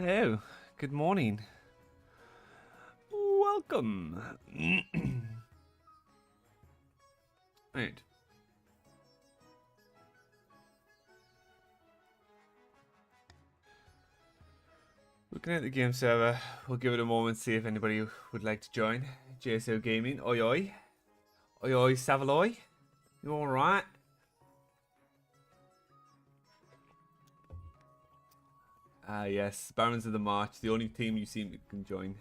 Hello, good morning. Welcome. Right. Looking at the game server, we'll give it a moment, see if anybody would like to join. JSO Gaming, oi oi. Oi oi, Savaloy. You alright? Ah yes, Barons of the March, the only team you seem to can join.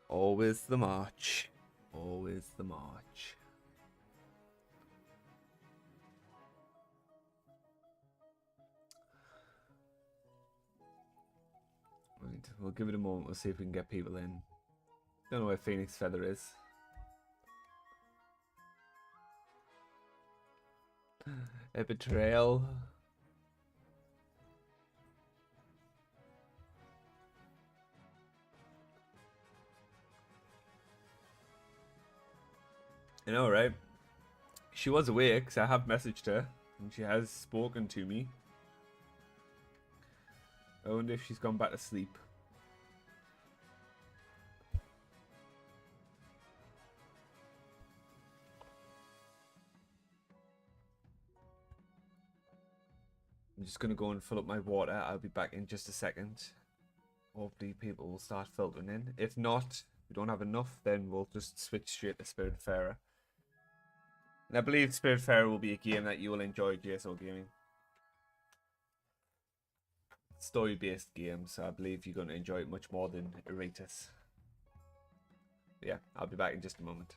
Always the march. Always the march. Right, we'll give it a moment, we'll see if we can get people in. Don't know where Phoenix Feather is. A betrayal. I know, right? She was awake, because I have messaged her, and she has spoken to me. I wonder if she's gone back to sleep. I'm just going to go and fill up my water. I'll be back in just a second. Hopefully people will start filtering in. If not, we don't have enough, then we'll just switch straight to Spiritfarer. And I believe Spiritfarer will be a game that you will enjoy, JSO Gaming. Story-based game, so I believe you're going to enjoy it much more than Eratus. Yeah, I'll be back in just a moment.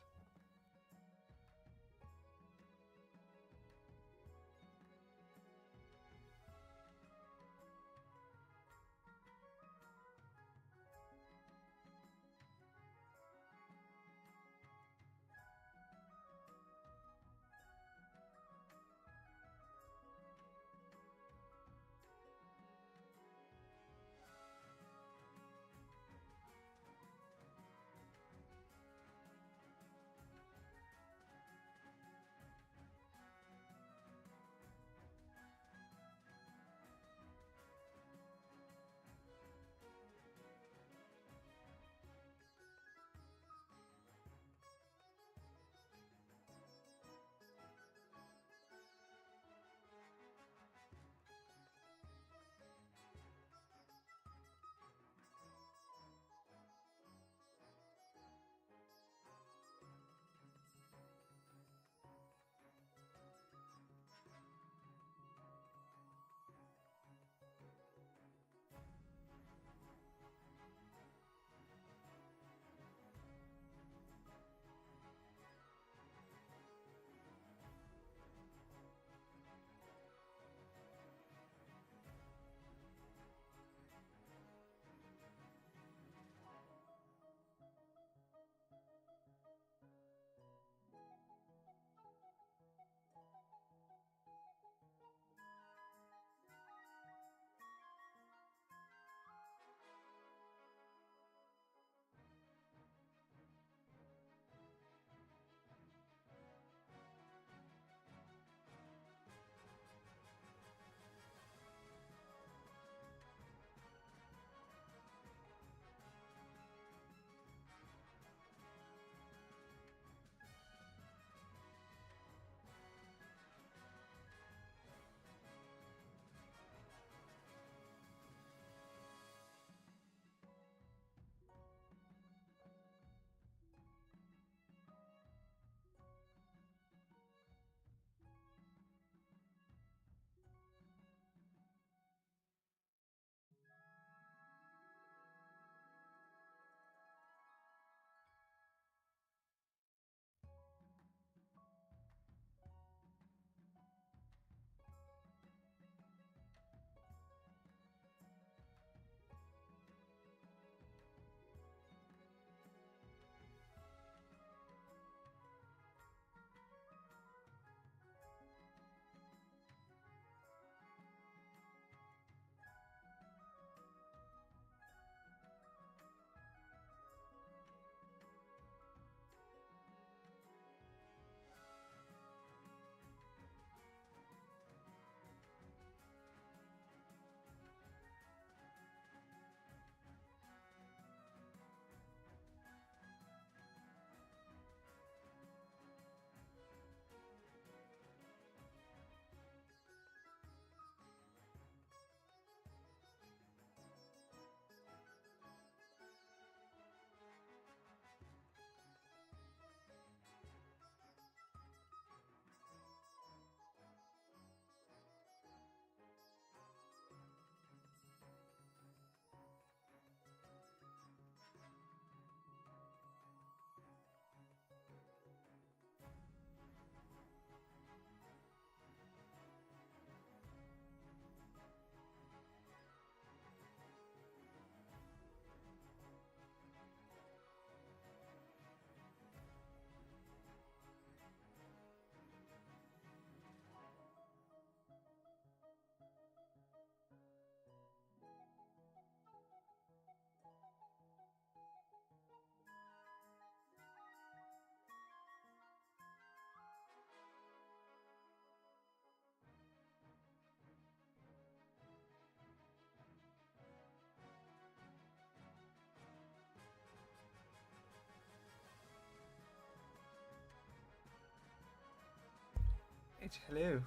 Right, hello.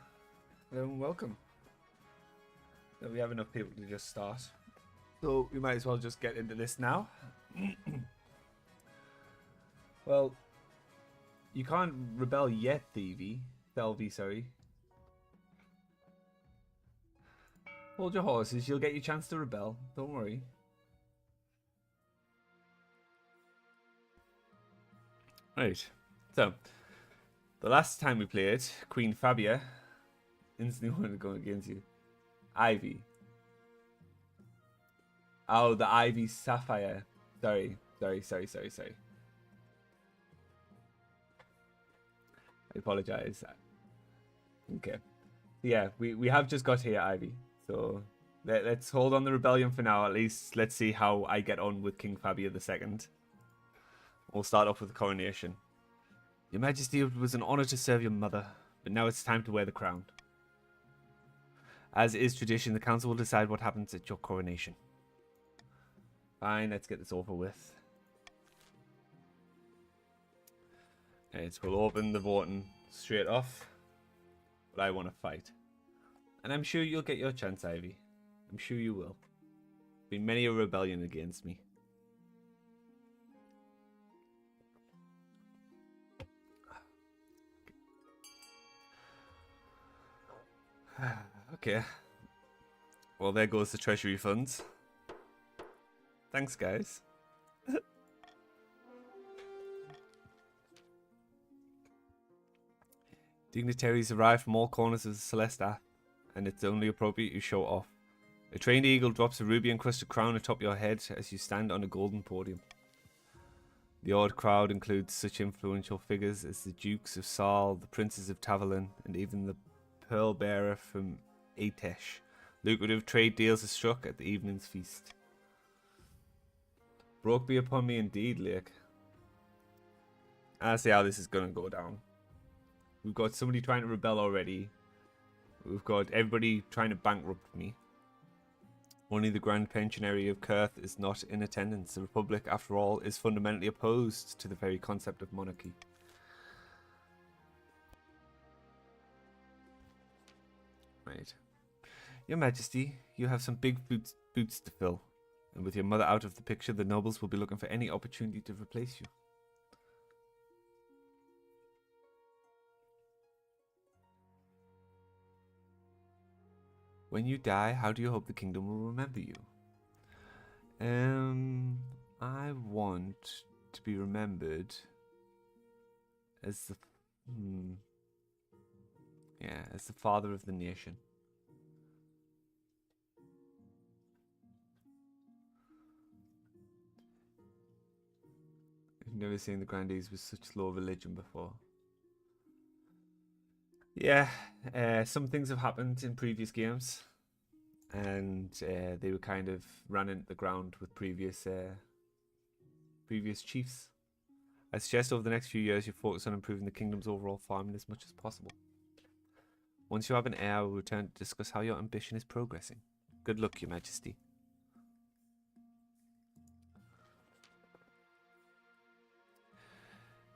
Hello and welcome. So we have enough people to just start. So we might as well just get into this now. Well, you can't rebel yet, Thelvy, sorry. Hold your horses, you'll get your chance to rebel. Don't worry. Right, so the last time we played, Queen Fabia instantly wanted to go against you. Ivy. Oh, the Ivy Sapphire. Sorry. I apologize. Okay. Yeah, we have just got here, Ivy. So let's hold on the rebellion for now. At least let's see how I get on with King Fabia II. We'll start off with the coronation. Your Majesty, it was an honor to serve your mother, but now it's time to wear the crown. As is tradition, the council will decide what happens at your coronation. Fine, let's get this over with. Right, we'll open the voting straight off. But I want to fight. And I'm sure you'll get your chance, Ivy. I'm sure you will. Been many a rebellion against me. Okay. Well, there goes the treasury funds. Thanks, guys. Dignitaries arrive from all corners of the Celesta, and it's only appropriate you show off. A trained eagle drops a ruby-encrusted crown atop your head as you stand on a golden podium. The awed crowd includes such influential figures as the Dukes of Saul, the Princes of Tavalin, and even the Pearl Bearer from Atesh. Lucrative trade deals are struck at the evening's feast. Broke be upon me indeed, Lake. I see how this is going to go down. We've got somebody trying to rebel already. We've got everybody trying to bankrupt me. Only the Grand Pensionary of Kurth is not in attendance. The Republic, after all, is fundamentally opposed to the very concept of monarchy. Right. Your Majesty, you have some big boots to fill. And with your mother out of the picture, the nobles will be looking for any opportunity to replace you. When you die, how do you hope the kingdom will remember you? I want to be remembered as the as the father of the nation. I've never seen the Grandees with such low religion before. Yeah, some things have happened in previous games, and they were kind of ran into the ground with previous chiefs. I suggest over the next few years you focus on improving the kingdom's overall farming as much as possible. Once you have an heir, I will return to discuss how your ambition is progressing. Good luck, Your Majesty.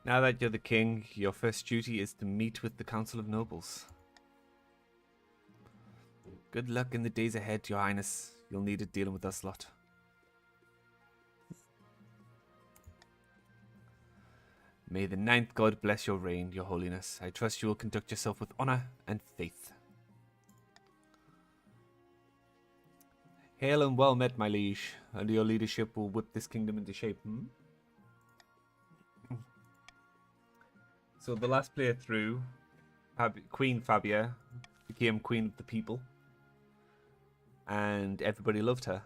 Now that you're the king, your first duty is to meet with the Council of Nobles. Good luck in the days ahead, Your Highness. You'll need it dealing with us lot. May the ninth god bless your reign, Your Holiness. I trust you will conduct yourself with honor and faith. Hail and well met, my liege. Under your leadership will whip this kingdom into shape, So the last playthrough, Queen Fabia became Queen of the People. And everybody loved her.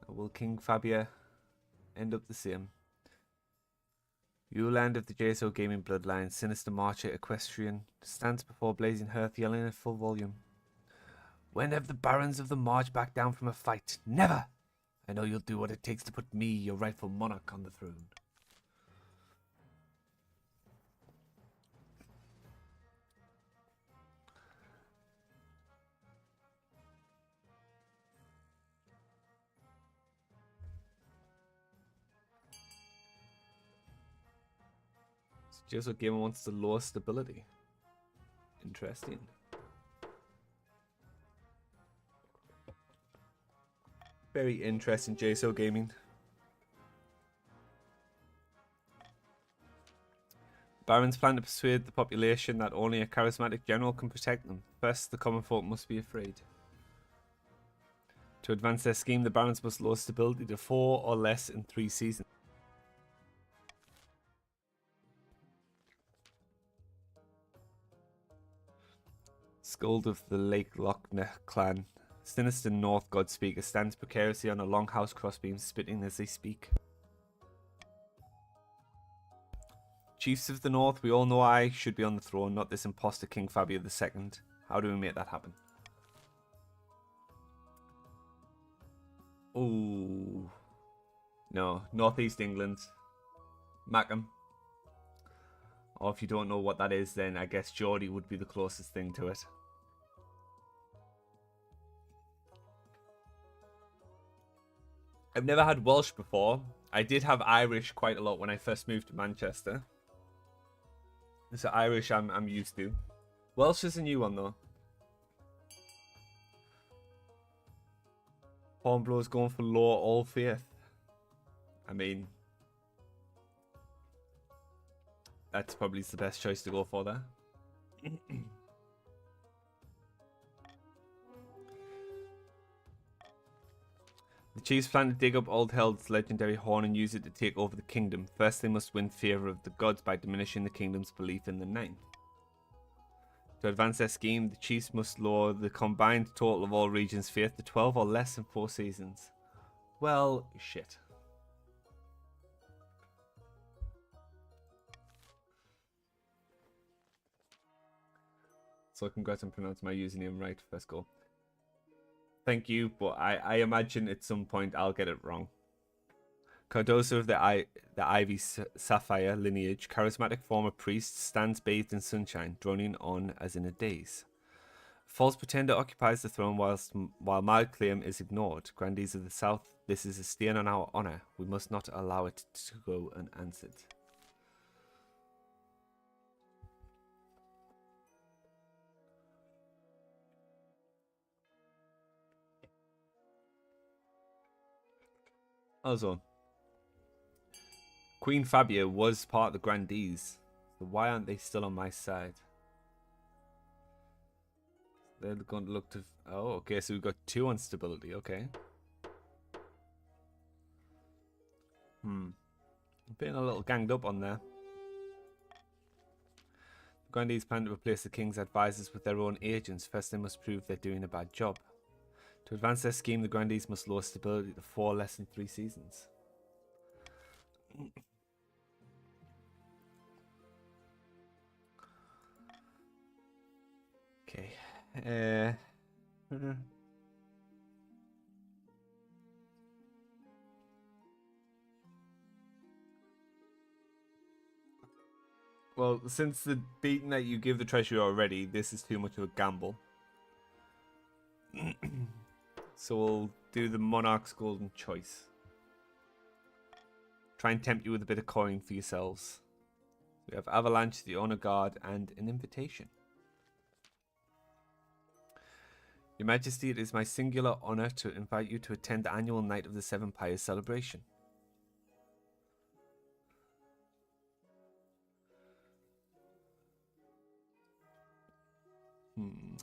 Will King Fabia end up the same? You land of the JSO gaming bloodline, sinister marcher equestrian, stands before blazing hearth yelling at full volume. When have the barons of the March backed down from a fight? Never! I know you'll do what it takes to put me, your rightful monarch, on the throne. Just what gamer wants the lowest stability. Interesting. Very interesting, JSO Gaming. Barons plan to persuade the population that only a charismatic general can protect them. First, the common folk must be afraid. To advance their scheme, the barons must lower stability to 4 or less in 3 seasons. Scold of the Lake Lochner clan. Sinister North God Speaker stands precariously on a longhouse crossbeam, spitting as they speak. Chiefs of the North, we all know I should be on the throne, not this imposter King Fabia II. How do we make that happen? Ooh. No, Northeast England. Mackham. Or if you don't know what that is, then I guess Geordie would be the closest thing to it. I've never had Welsh before. I did have Irish quite a lot when I first moved to Manchester. So Irish I'm used to. Welsh is a new one though. Hornblow's going for low all faith. I mean, that's probably the best choice to go for there. The chiefs plan to dig up Old Held's legendary horn and use it to take over the kingdom. First, they must win favour of the gods by diminishing the kingdom's belief in the Nine. To advance their scheme, the chiefs must lower the combined total of all regions' faith to 12 or less in 4 seasons. Well, shit. So congrats on pronouncing my username right. First go. Thank you, but I imagine at some point I'll get it wrong. Cardoso of the Ivy Sapphire lineage, charismatic former priest, stands bathed in sunshine, droning on as in a daze. False pretender occupies the throne while my claim is ignored. Grandees of the South, this is a stain on our honour. We must not allow it to go unanswered. Also, Queen Fabia was part of the Grandees, so why aren't they still on my side? They're going to look to... Oh, okay, so we've got 2 on stability, okay. Being a little ganged up on there. The Grandees plan to replace the king's advisors with their own agents. First, they must prove they're doing a bad job. To advance their scheme, the Grandees must lower stability to 4 less than 3 seasons. Okay. Well, since the beating that you give the treasury already, this is too much of a gamble. So we'll do the Monarch's Golden Choice. Try and tempt you with a bit of coin for yourselves. We have Avalanche, the Honor Guard, and an invitation. Your Majesty, it is my singular honor to invite you to attend the annual Night of the Seven Pyres celebration.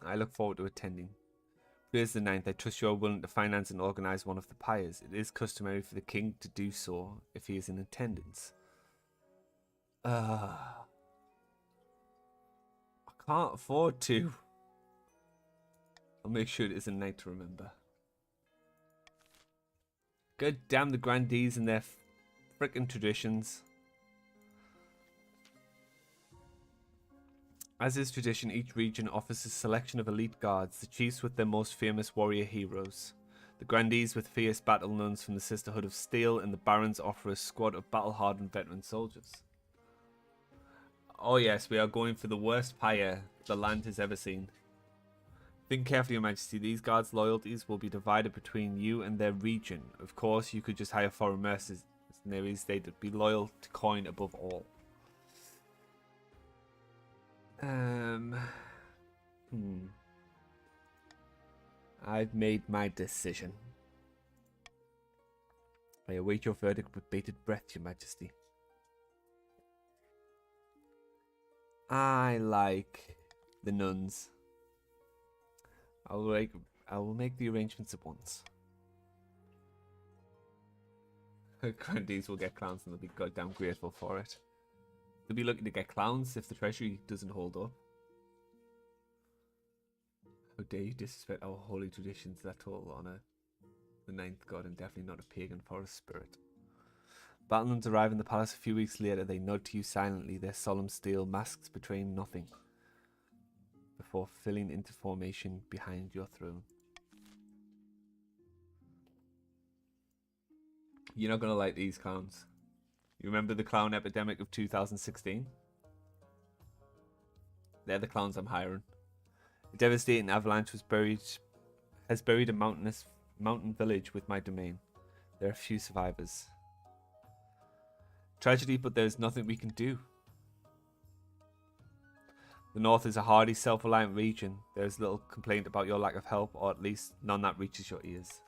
I look forward to attending. Today's the 9th. I trust you are willing to finance and organize one of the pyres. It is customary for the king to do so if he is in attendance. I can't afford to. I'll make sure it is a night to remember. God damn the Grandees and their frickin' traditions. As is tradition, each region offers a selection of elite guards, the chiefs with their most famous warrior heroes. The Grandees with fierce battle nuns from the Sisterhood of Steel, and the Barons offer a squad of battle-hardened veteran soldiers. Oh yes, we are going for the worst pyre the land has ever seen. Think carefully, Your Majesty. These guards' loyalties will be divided between you and their region. Of course, you could just hire foreign mercenaries. They'd be loyal to coin above all. Hmm. I've made my decision. I await your verdict with bated breath, Your Majesty. I like the nuns. I will make the arrangements at once. Grandees will get clowns and they'll be goddamn grateful for it. They'll be looking to get clowns if the treasury doesn't hold up. How dare you disrespect our holy traditions that total honor the ninth god and definitely not a pagan forest spirit. Battlements arrive in the palace a few weeks later. They nod to you silently, their solemn steel masks betraying nothing, before filling into formation behind your throne. You're not going to like these clowns. You remember the clown epidemic of 2016? They're the clowns I'm hiring. A devastating avalanche has buried a mountain village with my domain. There are few survivors. Tragedy, but there's nothing we can do. The north is a hardy, self-reliant region. There is little complaint about your lack of help, or at least none that reaches your ears.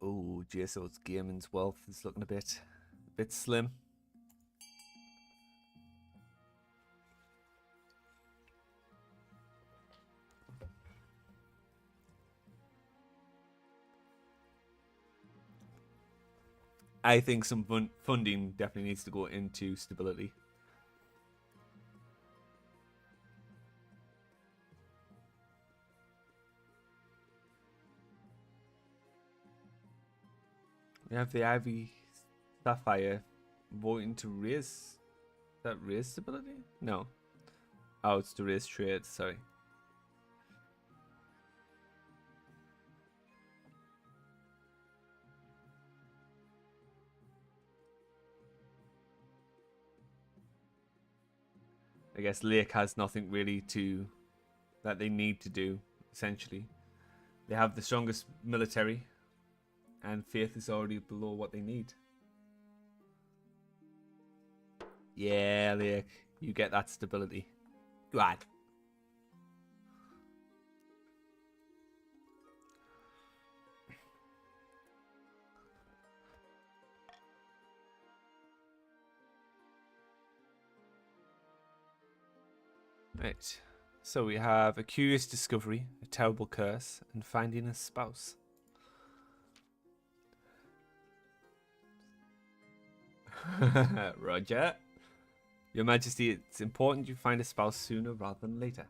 Oh, JSO's gaming's wealth is looking a bit slim. I think some funding definitely needs to go into stability. We have the Ivy Sapphire voting to raise. Is that raise stability? No. Oh, it's to raise trade, sorry. I guess Lake has nothing really that they need to do, essentially. They have the strongest military, and faith is already below what they need. Yeah, Lake, you get that stability. Go on. Right, so we have a curious discovery, a terrible curse, and finding a spouse. Roger. Your Majesty, it's important you find a spouse sooner rather than later.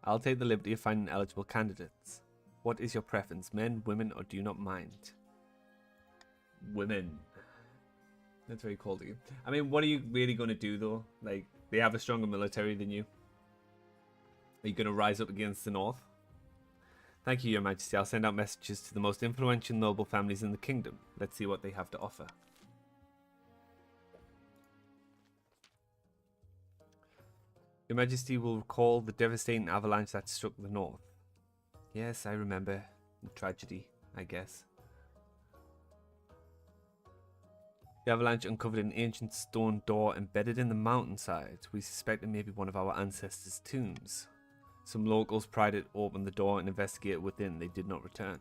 I'll take the liberty of finding eligible candidates. What is your preference, men, women, or do you not mind? Women. That's very cold of you. I mean, what are you really going to do, though? Like, they have a stronger military than you. Are you going to rise up against the North? Thank you, Your Majesty. I'll send out messages to the most influential noble families in the kingdom. Let's see what they have to offer. Your Majesty will recall the devastating avalanche that struck the North. Yes, I remember. The tragedy, I guess. The avalanche uncovered an ancient stone door embedded in the mountainside. We suspect it may be one of our ancestors' tombs. Some locals pried it open the door and investigated within. They did not return.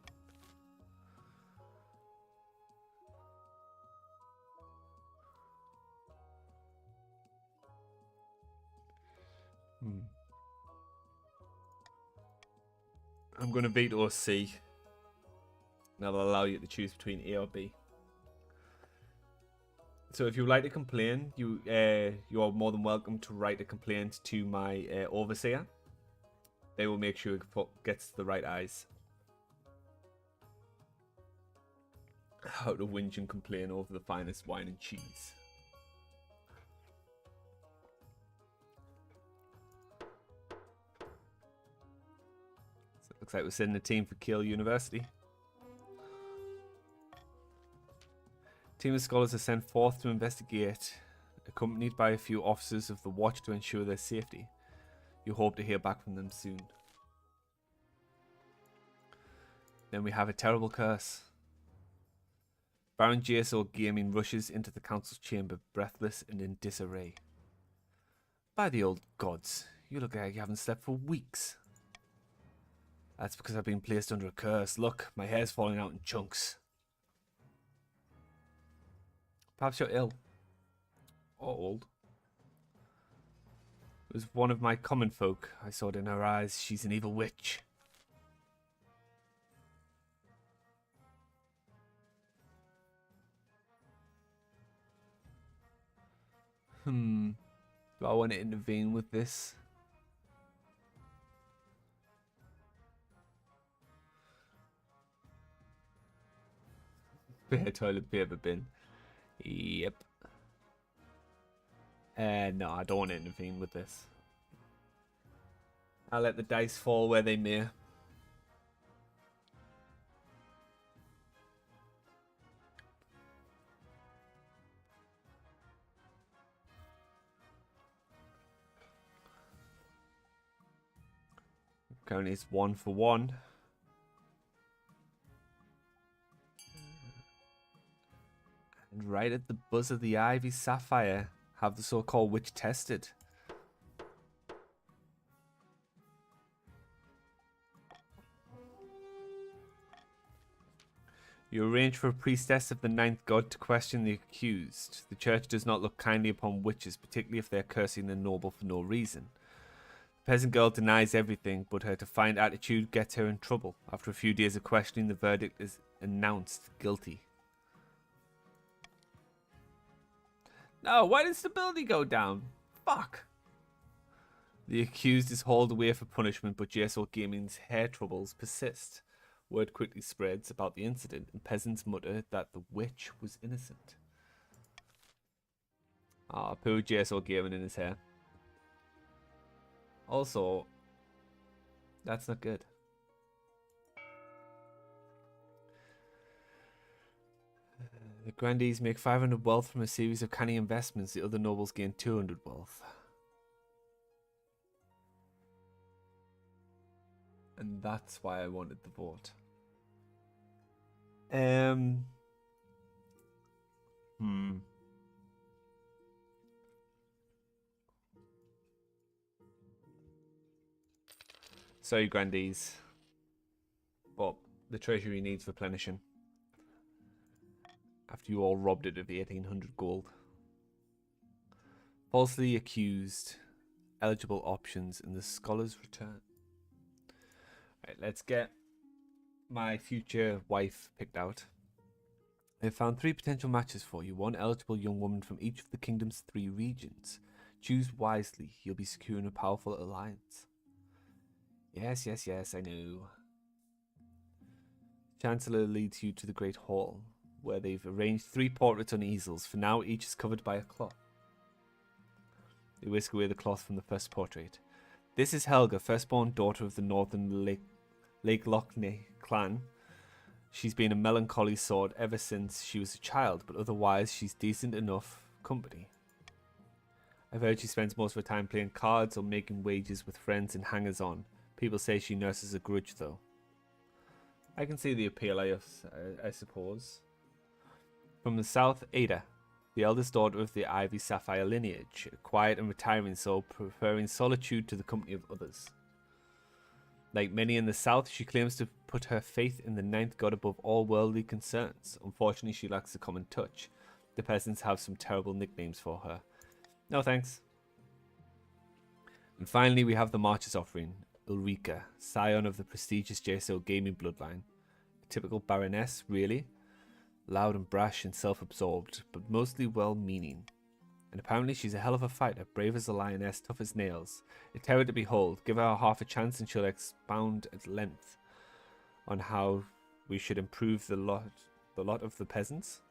I'm going to veto C. And I'll allow you to choose between A or B. So if you would like to complain, you are more than welcome to write a complaint to my overseer. They will make sure it gets the right eyes. How to whinge and complain over the finest wine and cheese. So it looks like we're sending a team for Kiel University. A team of scholars are sent forth to investigate, accompanied by a few officers of the watch to ensure their safety. You hope to hear back from them soon. Then we have a terrible curse. Baron GSO Gaming rushes into the council's chamber, breathless and in disarray. By the old gods, you look like you haven't slept for weeks. That's because I've been placed under a curse. Look, my hair's falling out in chunks. Perhaps you're ill. Or old. It was one of my common folk. I saw it in her eyes. She's an evil witch. Do I want to intervene with this? Bare toilet paper bin. Yep. No, I don't want to intervene with this. I'll let the dice fall where they may. Currently it's 1 for 1. And right at the buzz of the Ivy Sapphire, have the so-called witch tested. You arrange for a priestess of the ninth god to question the accused. The church does not look kindly upon witches, particularly if they are cursing the noble for no reason. The peasant girl denies everything, but her defiant attitude gets her in trouble. After a few days of questioning, the verdict is announced guilty. No, why did stability go down? Fuck. The accused is hauled away for punishment, but JSO Gaming's hair troubles persist. Word quickly spreads about the incident, and peasants mutter that the witch was innocent. Ah, poor JSO Gaming in his hair. Also, that's not good. The grandees make 500 wealth from a series of canny investments. The other nobles gain 200 wealth. And that's why I wanted the vote. Sorry, grandees. But the treasury needs replenishing. After you all robbed it of 1800 gold. Falsely accused. Eligible options in the scholar's return. Right, let's get my future wife picked out. I've found 3 potential matches for you. 1 eligible young woman from each of the kingdom's 3 regions. Choose wisely. You'll be securing a powerful alliance. Yes, yes, yes, I know. Chancellor leads you to the Great Hall, where they've arranged 3 portraits on easels. For now, each is covered by a cloth. They whisk away the cloth from the first portrait. This is Helga, firstborn daughter of the Northern Lake Lochne clan. She's been a melancholy sort ever since she was a child, but otherwise she's decent enough company. I've heard she spends most of her time playing cards or making wagers with friends and hangers-on. People say she nurses a grudge, though. I can see the appeal, I suppose. From the south, Ada, the eldest daughter of the Ivy Sapphire lineage, a quiet and retiring soul, preferring solitude to the company of others. Like many in the south, she claims to put her faith in the ninth god above all worldly concerns. Unfortunately, she lacks the common touch. The peasants have some terrible nicknames for her. No thanks. And finally, we have the Marcher's offering. Ulrika, scion of the prestigious JSO gaming bloodline. A typical baroness, really. Loud and brash and self-absorbed, but mostly well-meaning. And apparently she's a hell of a fighter, brave as a lioness, tough as nails. A terror to behold. Give her half a chance and she'll expound at length on how we should improve the lot of the peasants.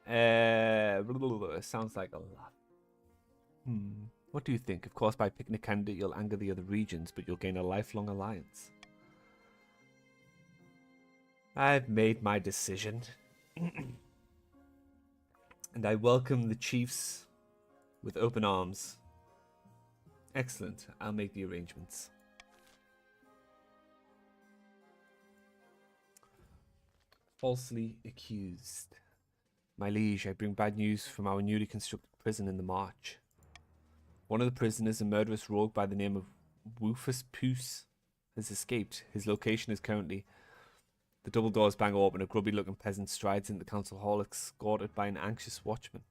Sounds like a lot. What do you think? Of course, by picking a candidate, you'll anger the other regions, but you'll gain a lifelong alliance. I've made my decision. And I welcome the chiefs with open arms. Excellent. I'll make the arrangements. Falsely accused. My liege, I bring bad news from our newly constructed prison in the march. One of the prisoners, a murderous rogue by the name of Woofus Puce, has escaped. His location is currently... The double doors bang open. A grubby-looking peasant strides into the council hall, escorted by an anxious watchman.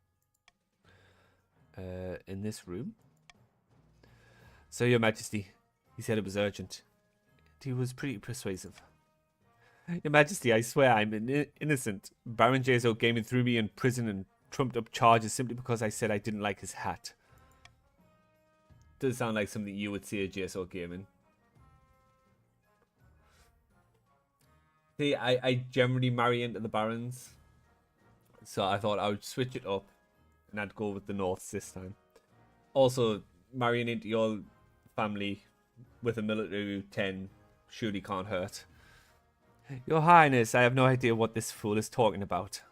In this room? So, Your Majesty, he said it was urgent. He was pretty persuasive. Your Majesty, I swear I'm innocent. Baron JSO Gaming threw me in prison and trumped up charges simply because I said I didn't like his hat. Does sound like something you would see at JSO Gaming. See, I generally marry into the Barons. So I thought I would switch it up and I'd go with the Norths this time. Also, marrying into your family with a military 10 surely can't hurt. Your Highness, I have no idea what this fool is talking about.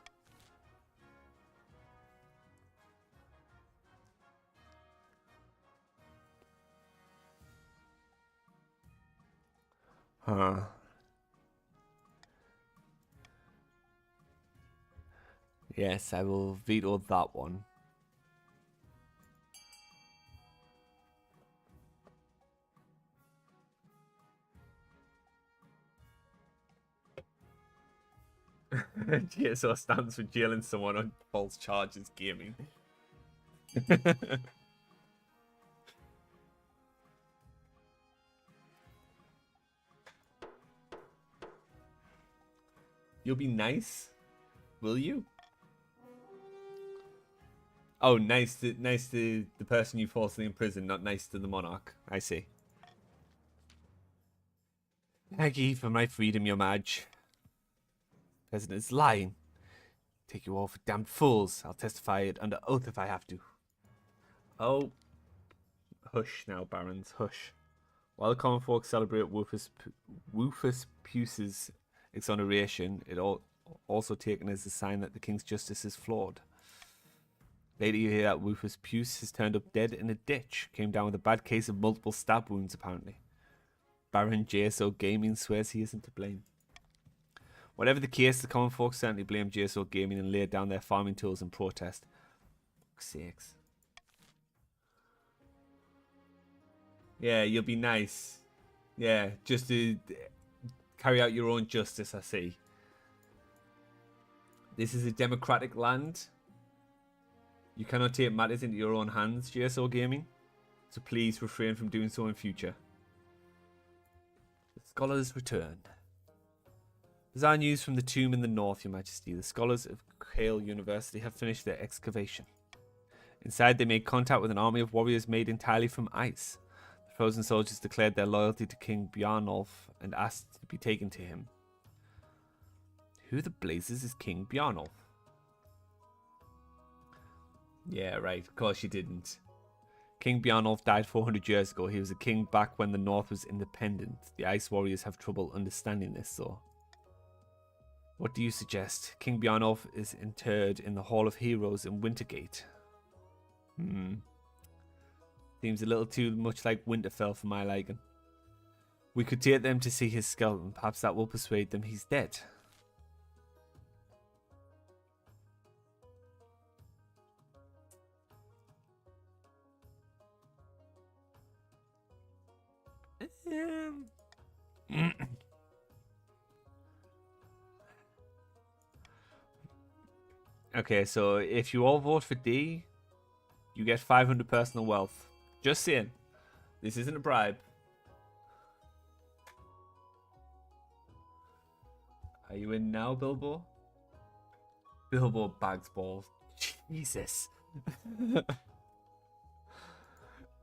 Huh. Yes, I will veto that one. GSO stands for jailing someone on false charges gaming. You'll be nice, will you? Oh, nice to the person you falsely imprisoned, not nice to the monarch. I see. Thank you for my freedom, Your Maj. President is lying. Take you all for damned fools. I'll testify it under oath if I have to. Oh. Hush now, barons, hush. While the common folk celebrate Woofus Puce's exoneration, it also taken as a sign that the king's justice is flawed. Later you hear that Woofus Puce has turned up dead in a ditch. Came down with a bad case of multiple stab wounds, apparently. Baron JSO Gaming swears he isn't to blame. Whatever the case, the common folk certainly blame JSO Gaming and laid down their farming tools in protest. Fuck's sakes. Yeah, you'll be nice. Yeah, just to carry out your own justice, I see. This is a democratic land. You cannot take matters into your own hands, JSO Gaming. So please refrain from doing so in future. The scholars return. Bizarre news from the tomb in the north, Your Majesty. The scholars of Hale University have finished their excavation. Inside, they made contact with an army of warriors made entirely from ice. The frozen soldiers declared their loyalty to King Bjarnolf and asked to be taken to him. Who the blazes is King Bjarnolf? Yeah, right. Of course you didn't. King Bjarnolf died 400 years ago. He was a king back when the north was independent. The ice warriors have trouble understanding this, though. What do you suggest? King Bjarnolf is interred in the Hall of Heroes in Wintergate. Seems a little too much like Winterfell for my liking. We could take them to see his skeleton. Perhaps that will persuade them he's dead. Okay, so if you all vote for D, you get 500 personal wealth. Just saying. This isn't a bribe. Are you in now, Bilbo? Bilbo bags balls. Jesus.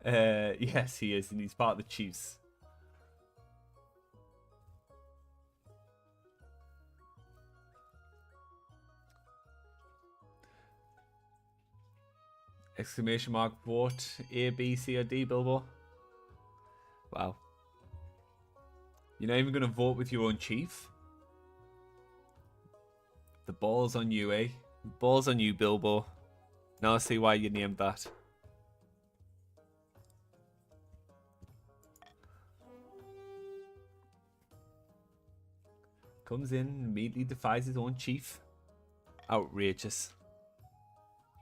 Yes, he is, and he's part of the Chiefs. Exclamation mark, vote A, B, C, or D, Bilbo. Wow. You're not even going to vote with your own chief? The ball's on you, eh? The ball's on you, Bilbo. Now I see why you named that. Comes in, immediately defies his own chief. Outrageous.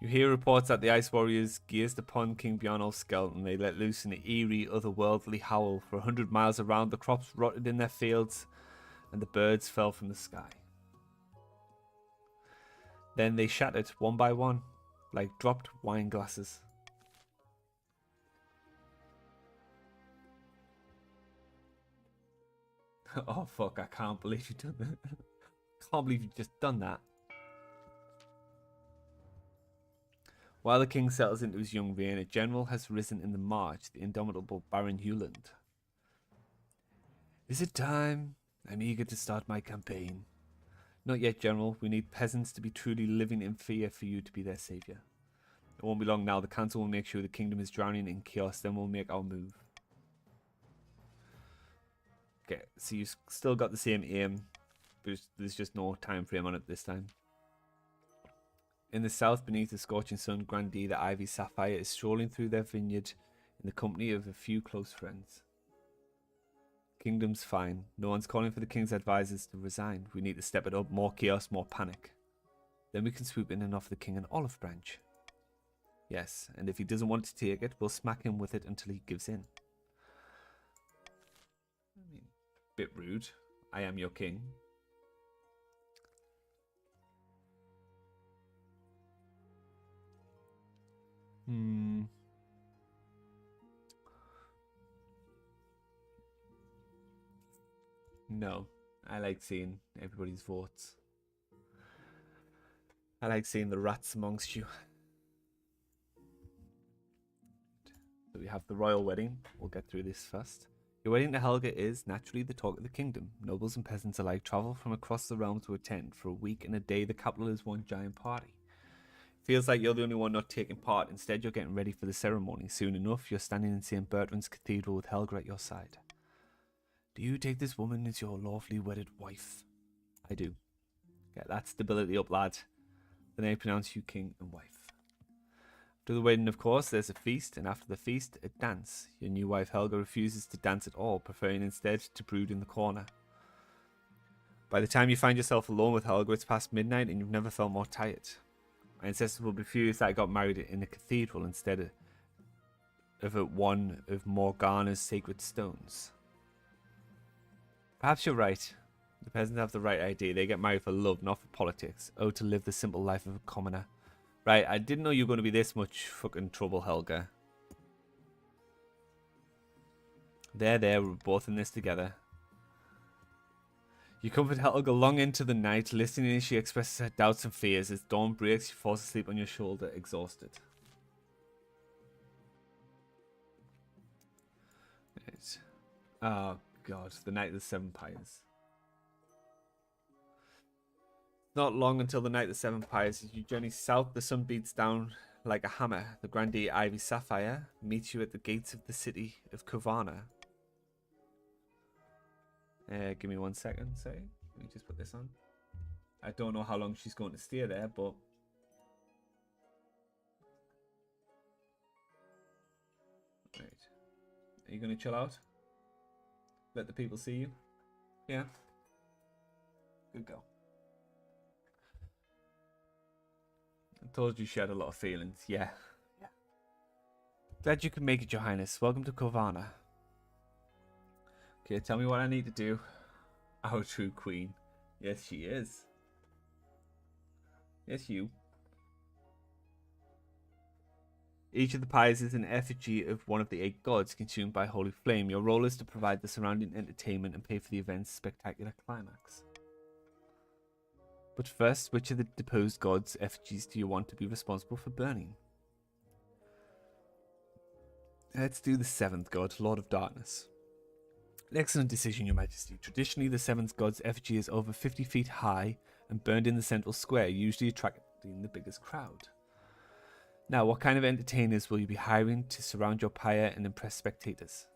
You hear reports that the Ice Warriors gazed upon King Bjarnolf's skeleton. They let loose an eerie, otherworldly howl. For 100 miles around, the crops rotted in their fields, and the birds fell from the sky. Then they shattered one by one, like dropped wine glasses. Oh fuck, I can't believe you done that. Can't believe you just done that. While the king settles into his young reign, a general has risen in the march, the indomitable Baron Hewland. Is it time? I'm eager to start my campaign. Not yet, General. We need peasants to be truly living in fear for you to be their saviour. It won't be long now. The council will make sure the kingdom is drowning in chaos, then we'll make our move. Okay, so you've still got the same aim, but there's just no time frame on it this time. In the south, beneath the scorching sun, Grandee the Ivy Sapphire is strolling through their vineyard in the company of a few close friends. Kingdom's fine. No one's calling for the king's advisors to resign. We need to step it up. More chaos, more panic. Then we can swoop in and offer the king an olive branch. Yes, and if he doesn't want to take it, we'll smack him with it until he gives in. I mean, bit rude. I am your king. No, I like seeing everybody's votes. I like seeing the rats amongst you. So we have the royal wedding. We'll get through this first. Your wedding to Helga is naturally the talk of the kingdom. Nobles and peasants alike travel from across the realm to attend. For a week and a day, the capital is one giant party. Feels like you're the only one not taking part. Instead, you're getting ready for the ceremony. Soon enough, you're standing in St. Bertrand's Cathedral with Helga at your side. Do you take this woman as your lawfully wedded wife? I do. Get that stability up, lad. Then I pronounce you king and wife. After the wedding, of course, there's a feast, and after the feast, a dance. Your new wife Helga refuses to dance at all, preferring instead to brood in the corner. By the time you find yourself alone with Helga, it's past midnight and you've never felt more tired. My ancestors will be furious that I got married in a cathedral instead of at one of Morgana's sacred stones. Perhaps you're right. The peasants have the right idea. They get married for love, not for politics. Oh, to live the simple life of a commoner. Right, I didn't know you were going to be this much fucking trouble, Helga. There, we're both in this together. You comfort Helga long into the night, listening as she expresses her doubts and fears. As dawn breaks, she falls asleep on your shoulder, exhausted. Right. Oh, God. The Night of the Seven Pyres. Not long until the Night of the Seven Pyres. As you journey south, the sun beats down like a hammer. The Grandee Ivy Sapphire meets you at the gates of the city of Kovana. Give me 1 second, sorry. Let me just put this on. I don't know how long she's going to stay there, but... Right. Are you going to chill out? Let the people see you? Yeah? Good girl. I told you she had a lot of feelings. Yeah. Glad you could make it, Your Highness. Welcome to Kovana. Okay, tell me what I need to do. Our true queen. Yes, she is. Yes, you. Each of the pies is an effigy of one of the 8 gods consumed by holy flame. Your role is to provide the surrounding entertainment and pay for the event's spectacular climax. But first, which of the deposed gods' effigies do you want to be responsible for burning? Let's do the 7th god, Lord of Darkness. An excellent decision, Your Majesty. Traditionally, the 7th god's effigy is over 50 feet high and burned in the central square, usually attracting the biggest crowd. Now, what kind of entertainers will you be hiring to surround your pyre and impress spectators?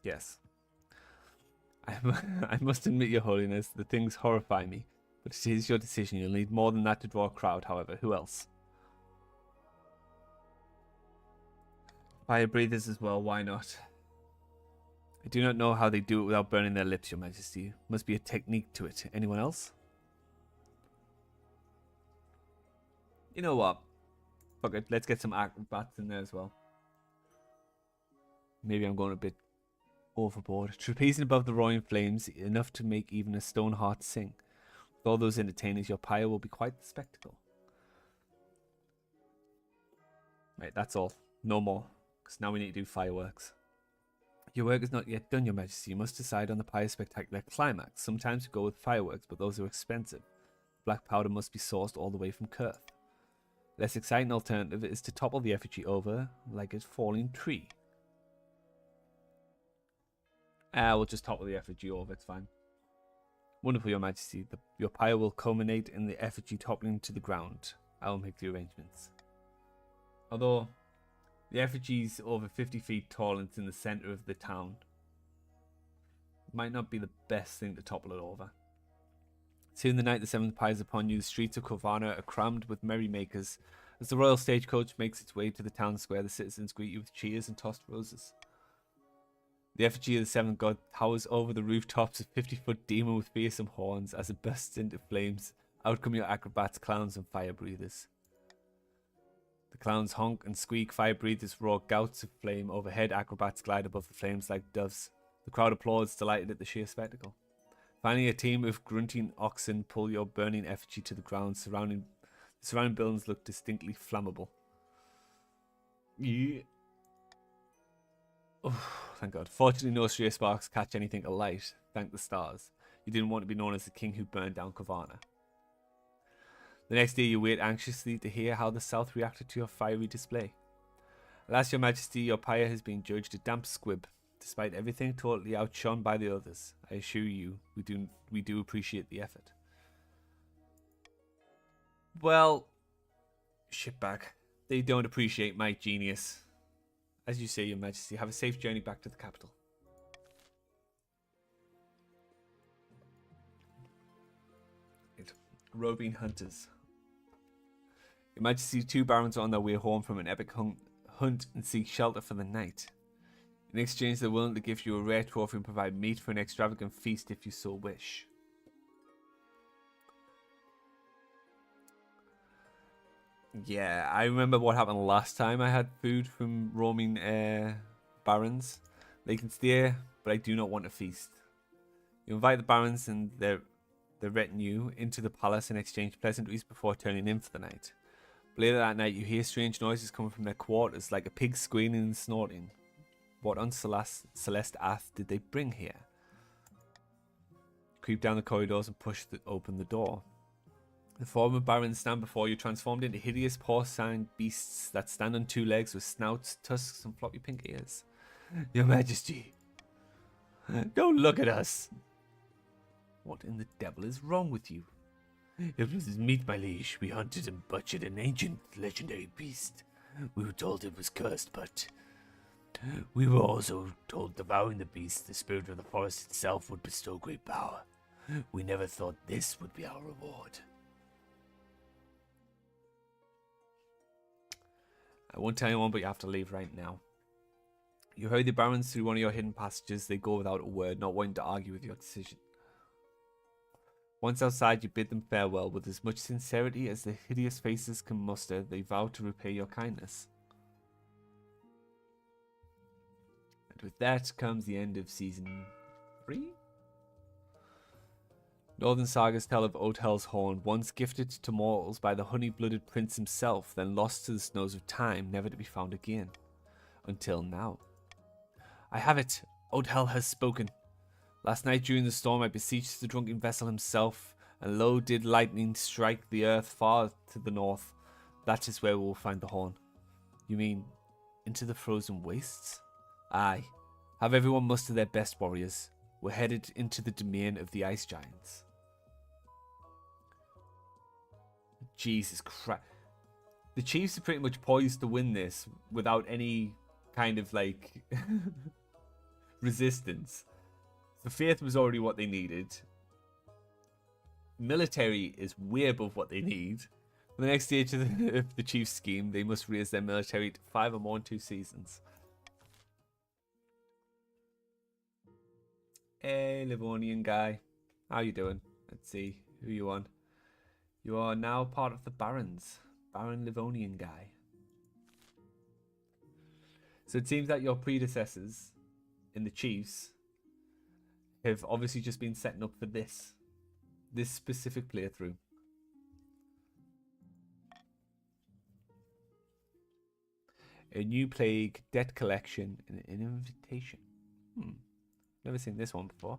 Yes. I must admit, Your Holiness, the things horrify me. But it is your decision. You'll need more than that to draw a crowd, however. Who else? Fire breathers as well, why not? I do not know how they do it without burning their lips, Your Majesty. Must be a technique to it. Anyone else? You know what? Fuck it, let's get some acrobats in there as well. Maybe I'm going a bit overboard. Trapezing above the roaring flames, enough to make even a stone heart sing. With all those entertainers, your pyre will be quite the spectacle. Right, that's all. No more. Because now we need to do fireworks. Your work is not yet done, Your Majesty. You must decide on the pyre spectacular climax. Sometimes you go with fireworks, but those are expensive. Black powder must be sourced all the way from Kurth. Less exciting alternative is to topple the effigy over like a falling tree. We'll just topple the effigy over, it's fine. Wonderful, Your Majesty. Your pyre will culminate in the effigy toppling to the ground. I will make the arrangements. Although, the effigy's over 50 feet tall and it's in the center of the town. It might not be the best thing to topple it over. Soon the night the seventh pyre is upon you, the streets of Corvana are crammed with merrymakers. As the royal stagecoach makes its way to the town square, the citizens greet you with cheers and tossed roses. The effigy of the seventh god towers over the rooftops, a 50-foot demon with fearsome horns. As it bursts into flames, out come your acrobats, clowns, and fire breathers. The clowns honk and squeak, fire breathers roar gouts of flame. Overhead, acrobats glide above the flames like doves. The crowd applauds, delighted at the sheer spectacle. Finally, a team of grunting oxen pull your burning effigy to the ground. The surrounding buildings look distinctly flammable. Yeah. Oh, thank God. Fortunately, no stray sparks catch anything alight. Thank the stars. You didn't want to be known as the king who burned down Corvana. The next day, you wait anxiously to hear how the south reacted to your fiery display. Alas, Your Majesty, your pyre has been judged a damp squib. Despite everything, totally outshone by the others. I assure you, we do appreciate the effort. Well, shitbag. They don't appreciate my genius. As you say, Your Majesty, have a safe journey back to the capital. Roving hunters. Your Majesty, 2 barons are on their way home from an epic hunt and seek shelter for the night. In exchange, they're willing to give you a rare trophy and provide meat for an extravagant feast if you so wish. Yeah, I remember what happened last time I had food from roaming barons. They can stay, but I do not want a feast. You invite the barons and their retinue into the palace and exchange pleasantries before turning in for the night. Later that night, you hear strange noises coming from their quarters, like a pig squealing and snorting. What on Celeste Ath did they bring here? Creep down the corridors and push open the door. The former barons stand before you, transformed into hideous porcine beasts that stand on 2 legs with snouts, tusks, and floppy pink ears. Your Majesty, don't look at us. What in the devil is wrong with you? It was his meat, my liege. We hunted and butchered an ancient, legendary beast. We were told it was cursed, but we were also told devouring the beast, the spirit of the forest itself, would bestow great power. We never thought this would be our reward. I won't tell anyone, but you have to leave right now. You hurry the barons through one of your hidden passages. They go without a word, not wanting to argue with your decision. Once outside, you bid them farewell with as much sincerity as the hideous faces can muster. They vow to repay your kindness. And with that comes the end of Season 3? Northern sagas tell of Odhel's horn, once gifted to mortals by the honey-blooded prince himself, then lost to the snows of time, never to be found again. Until now. I have it. Odhel has spoken. Last night during the storm I beseeched the drunken vessel himself, and lo did lightning strike the earth far to the north. That is where we will find the horn. You mean, into the frozen wastes? Aye. Have everyone muster their best warriors. We're headed into the domain of the ice giants. Jesus Christ. The Chiefs are pretty much poised to win this without any kind of like resistance. The faith was already what they needed. Military is way above what they need. For the next stage of the Chiefs scheme, they must raise their military to 5 or more in 2 seasons. Hey, Livonian guy. How you doing? Let's see who you on. You are now part of the Barons. Baron Livonian guy. So it seems that your predecessors in the Chiefs have obviously just been setting up for this specific playthrough. A new plague, debt collection, and an invitation. Never seen this one before.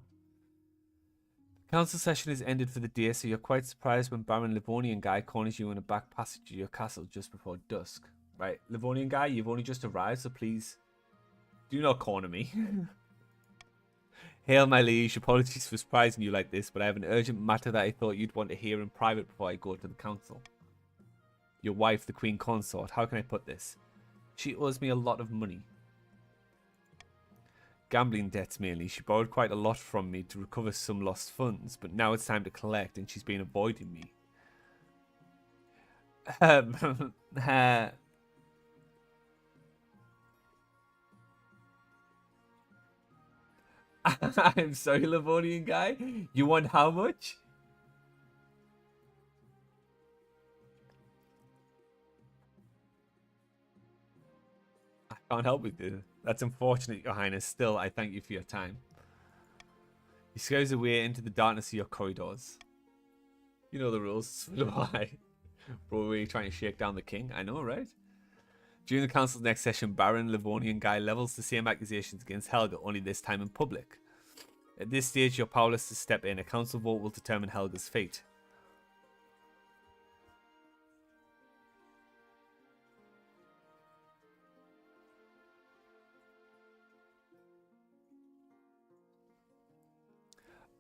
Council session is ended for the day, so you're quite surprised when Baron Livonian guy corners you in a back passage of your castle just before dusk. Right, Livonian guy, you've only just arrived, so please do not corner me. Hail, my liege. Apologies for surprising you like this, but I have an urgent matter that I thought you'd want to hear in private before I go to the council. Your wife, the queen consort, how can I put this? She owes me a lot of money. Gambling debts mainly. She borrowed quite a lot from me to recover some lost funds, but now it's time to collect and she's been avoiding me. I'm sorry, Livonian guy. You want how much? I can't help with it. That's unfortunate, Your Highness. Still, I thank you for your time. He scares away into the darkness of your corridors. You know the rules. So do I. Bro, we're trying to shake down the king. I know, right? During the council's next session, Baron Livonian guy levels the same accusations against Helga, only this time in public. At this stage, you're powerless to step in. A council vote will determine Helga's fate.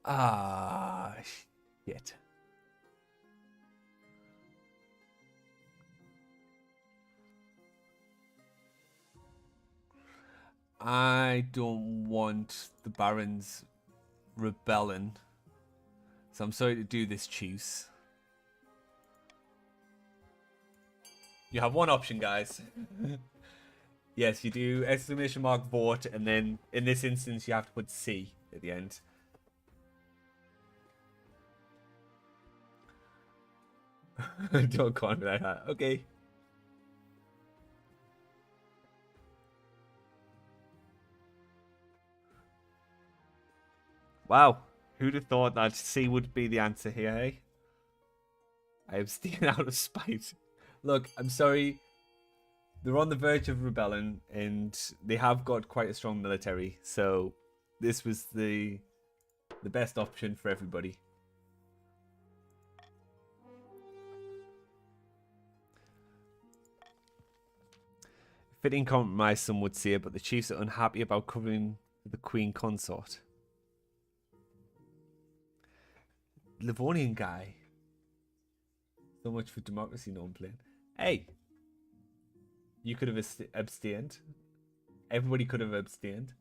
Ah, shit. I don't want the Barons rebelling. So I'm sorry to do this, Chiefs. You have one option, guys. Yes, you do exclamation mark vote, and then in this instance you have to put C at the end. Don't call me like that. Okay. Wow. Who'd have thought that C would be the answer here, eh? I abstain out of spite. Look, I'm sorry. They're on the verge of rebelling, and they have got quite a strong military, so this was the best option for everybody. Fitting compromise, some would say, but the chiefs are unhappy about covering the queen consort. Livonian guy. So much for democracy, no one playing. Hey! You could have abstained. Everybody could have abstained.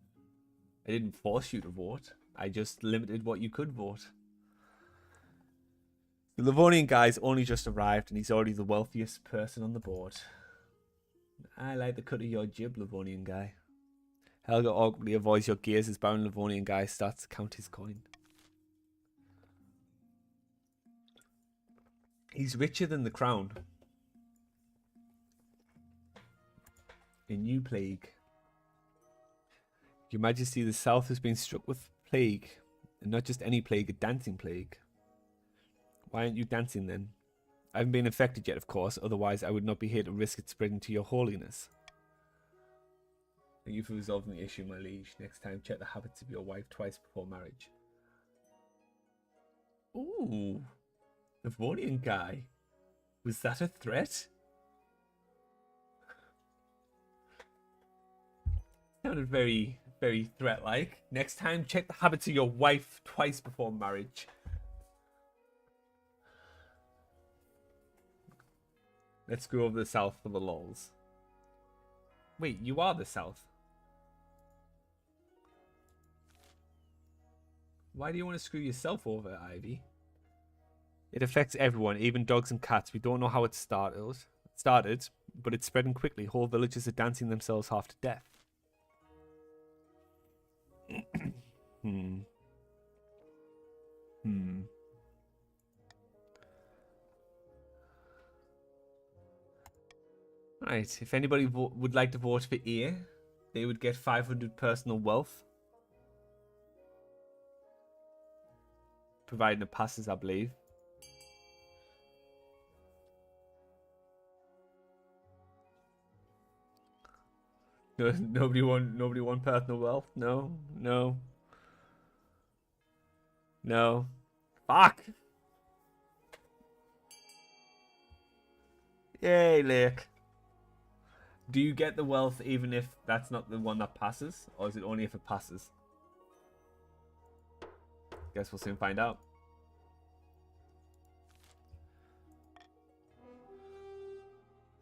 I didn't force you to vote. I just limited what you could vote. The Livonian guy's only just arrived and he's already the wealthiest person on the board. I like the cut of your jib, Livonian guy. Helga awkwardly avoids your gaze as Baron Livonian guy starts to count his coin. He's richer than the crown. A new plague. Your Majesty, the South has been struck with plague. And not just any plague, a dancing plague. Why aren't you dancing then? I haven't been infected yet, of course, otherwise I would not be here to risk it spreading to your holiness. Thank you for resolving the issue, my liege. Next time, check the habits of your wife twice before marriage. Ooh. Livonian guy. Was that a threat? Sounded very, very threat-like. Next time, check the habits of your wife twice before marriage. Let's go over the South for the lols. Wait, you are the South? Why do you want to screw yourself over, Ivy? It affects everyone, even dogs and cats. We don't know how it started, but it's spreading quickly. Whole villages are dancing themselves half to death. Right, if anybody would like to vote for A, they would get 500 personal wealth. Providing it passes, I believe. No, nobody want personal wealth? No. Fuck! Yay, Lake. Do you get the wealth even if that's not the one that passes? Or is it only if it passes? Guess we'll soon find out.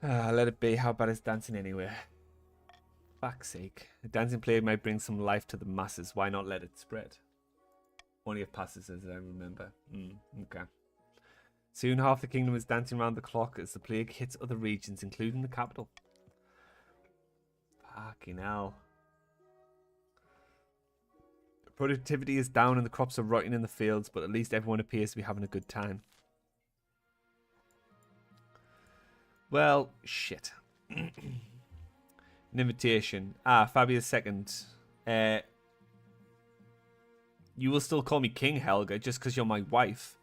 Let it be. How bad is dancing anyway? Fuck's sake. A dancing play might bring some life to the masses. Why not let it spread? Only if passes, as I remember. Okay. Soon half the kingdom is dancing around the clock as the plague hits other regions, including the capital. Fucking hell. Productivity is down and the crops are rotting in the fields, but at least everyone appears to be having a good time. Well, shit. An invitation. Fabia's second. You will still call me King, Helga, just because you're my wife.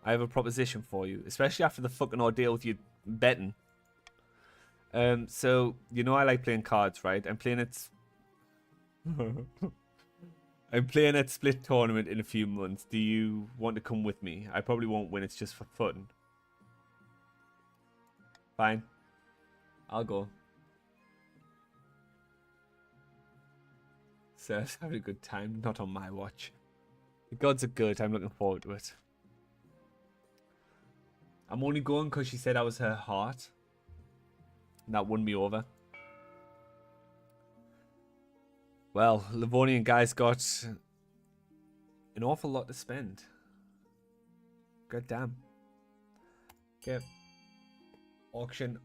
I have a proposition for you, especially after the fucking ordeal with you betting. So, you know I like playing cards, right? I'm playing at... I'm playing at Split Tournament in a few months. Do you want to come with me? I probably won't win, it's just for fun. Fine. I'll go. Seth's having a good time, not on my watch. The gods are good, I'm looking forward to it. I'm only going because she said I was her heart. And that won me over. Well, Livonian guy's got an awful lot to spend. God damn. Okay. Auction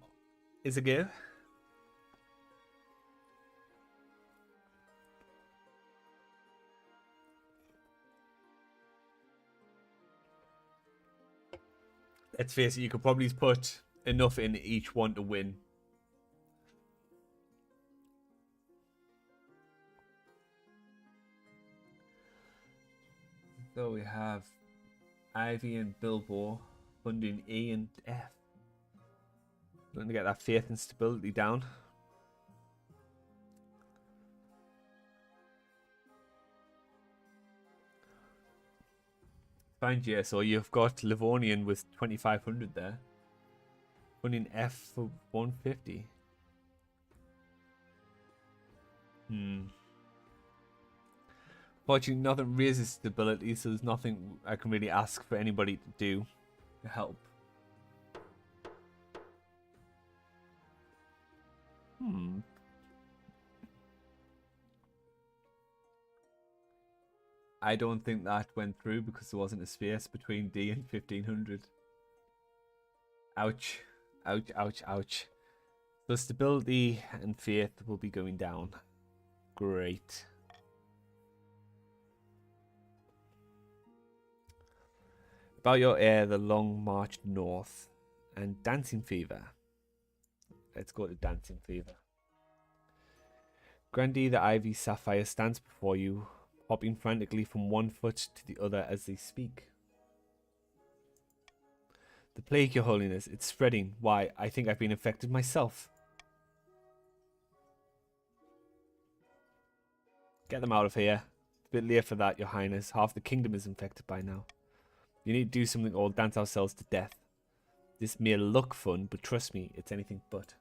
is a go. Let's face it, you could probably put enough in each one to win. So we have Ivy and Bilbo funding E and F. Looking to get that faith and stability down. Fine, yeah. So you've got Livonian with 2,500 there. Funding F for 150. Fortunately, nothing raises stability, so there's nothing I can really ask for anybody to do to help. I don't think that went through because there wasn't a space between D and 1,500. Ouch. Ouch, ouch, ouch. So stability and faith will be going down. Great. About your heir, the long march north. And dancing fever. Let's go to dancing fever. Grandy the Ivy Sapphire stands before you, hopping frantically from one foot to the other as they speak. The plague, your holiness, it's spreading. Why, I think I've been infected myself. Get them out of here. It's a bit late for that, your highness. Half the kingdom is infected by now. You need to do something or we'll dance ourselves to death. This may look fun, but trust me, it's anything but.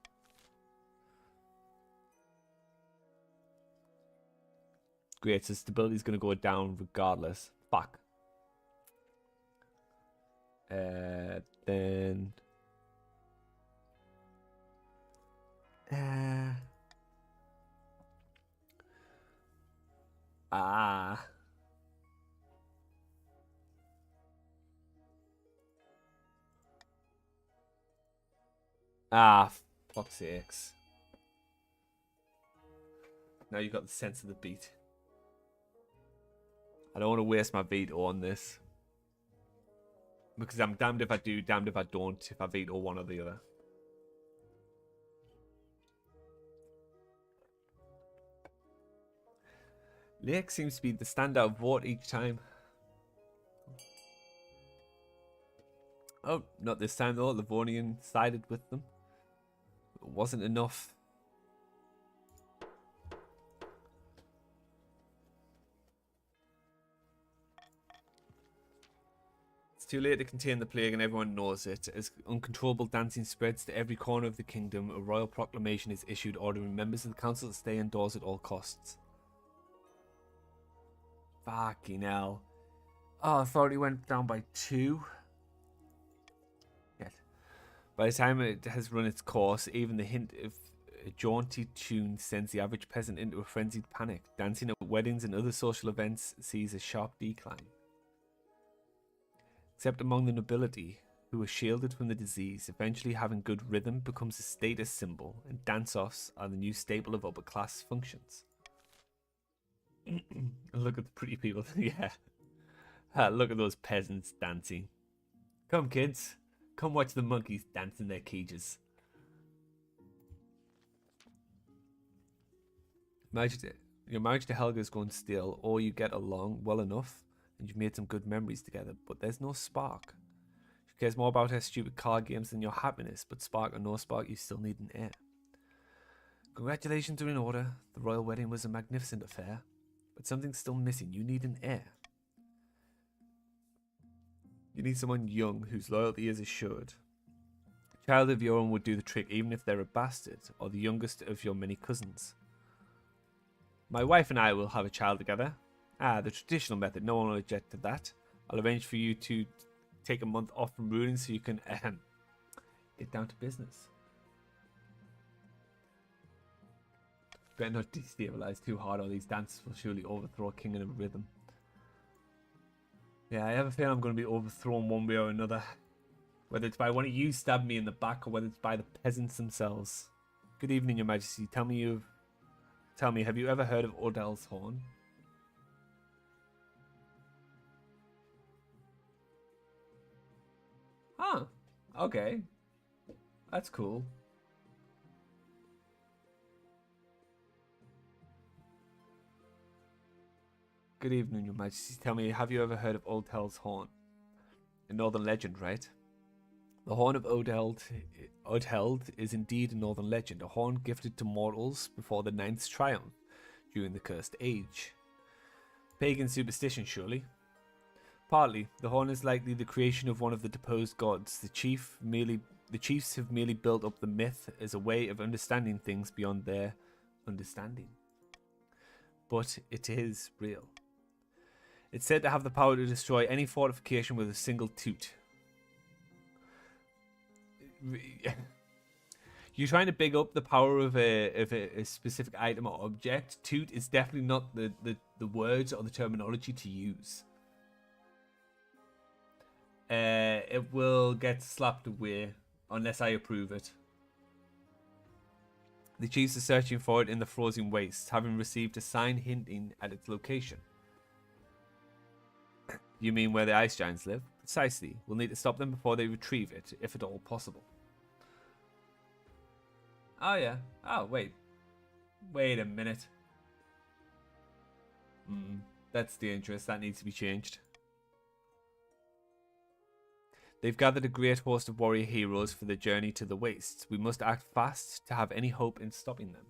Great, so stability is going to go down regardless. Fuck. Then... fuck's sakes. Now you got the sense of the beat. I don't want to waste my veto on this. Because I'm damned if I do, damned if I don't, if I veto one or the other. Lake seems to be the standout vote each time. Oh, not this time though. Livonian sided with them. It wasn't enough. It's too late to contain the plague and everyone knows it. As uncontrollable dancing spreads to every corner of the kingdom, a royal proclamation is issued ordering members of the council to stay indoors at all costs. Fucking hell. Oh, authority went down by 2. Yet. By the time it has run its course, even the hint of a jaunty tune sends the average peasant into a frenzied panic. Dancing at weddings and other social events sees a sharp decline. Except among the nobility, who are shielded from the disease, eventually having good rhythm becomes a status symbol, and dance-offs are the new staple of upper-class functions. Look at the pretty people. Yeah. Look at those peasants dancing. Come, kids. Come watch the monkeys dance in their cages. Your marriage to Helga is going still, or you get along well enough and you've made some good memories together, but there's no spark. She cares more about her stupid card games than your happiness, but spark or no spark, you still need an heir. Congratulations are in order. The royal wedding was a magnificent affair, but something's still missing. You need an heir. You need someone young whose loyalty is assured. A child of your own would do the trick, even if they're a bastard, or the youngest of your many cousins. My wife and I will have a child together. The traditional method. No one will object to that. I'll arrange for you to take a month off from ruling so you can get down to business. Better not destabilize too hard, or these dances will surely overthrow a king in a rhythm. Yeah, I have a feeling I'm going to be overthrown one way or another. Whether it's by one of you stabbing me in the back, or whether it's by the peasants themselves. Good evening, Your Majesty. Tell me, have you ever heard of Odell's Horn? Huh. Okay. That's cool. Good evening, Your Majesty. Tell me, have you ever heard of Odell's Horn? A northern legend, right? The Horn of Odheld is indeed a northern legend, a horn gifted to mortals before the Ninth Triumph during the Cursed Age. Pagan superstition, surely? Partly. The horn is likely the creation of one of the deposed gods. The chiefs have merely built up the myth as a way of understanding things beyond their understanding. But it is real. It's said to have the power to destroy any fortification with a single toot. You're trying to big up the power of a specific item or object. Toot is definitely not the words or the terminology to use. It will get slapped away unless I approve it. The chiefs are searching for it in the frozen wastes, having received a sign hinting at its location. You mean where the ice giants live? Precisely. We'll need to stop them before they retrieve it, if at all possible. Oh yeah. Oh, wait. Wait a minute. That's dangerous. That needs to be changed. They've gathered a great host of warrior heroes for the journey to the wastes. We must act fast to have any hope in stopping them.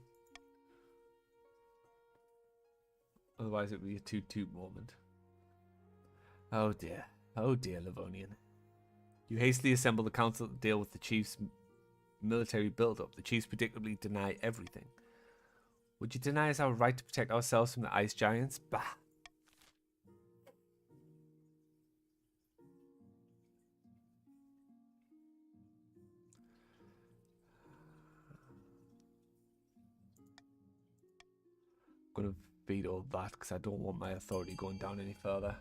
Otherwise it will be a toot-toot moment. Oh dear, Livonian. You hastily assemble the council to deal with the chief's military build-up. The chiefs predictably deny everything. Would you deny us our right to protect ourselves from the ice giants? Bah! I'm going to veto that because I don't want my authority going down any further.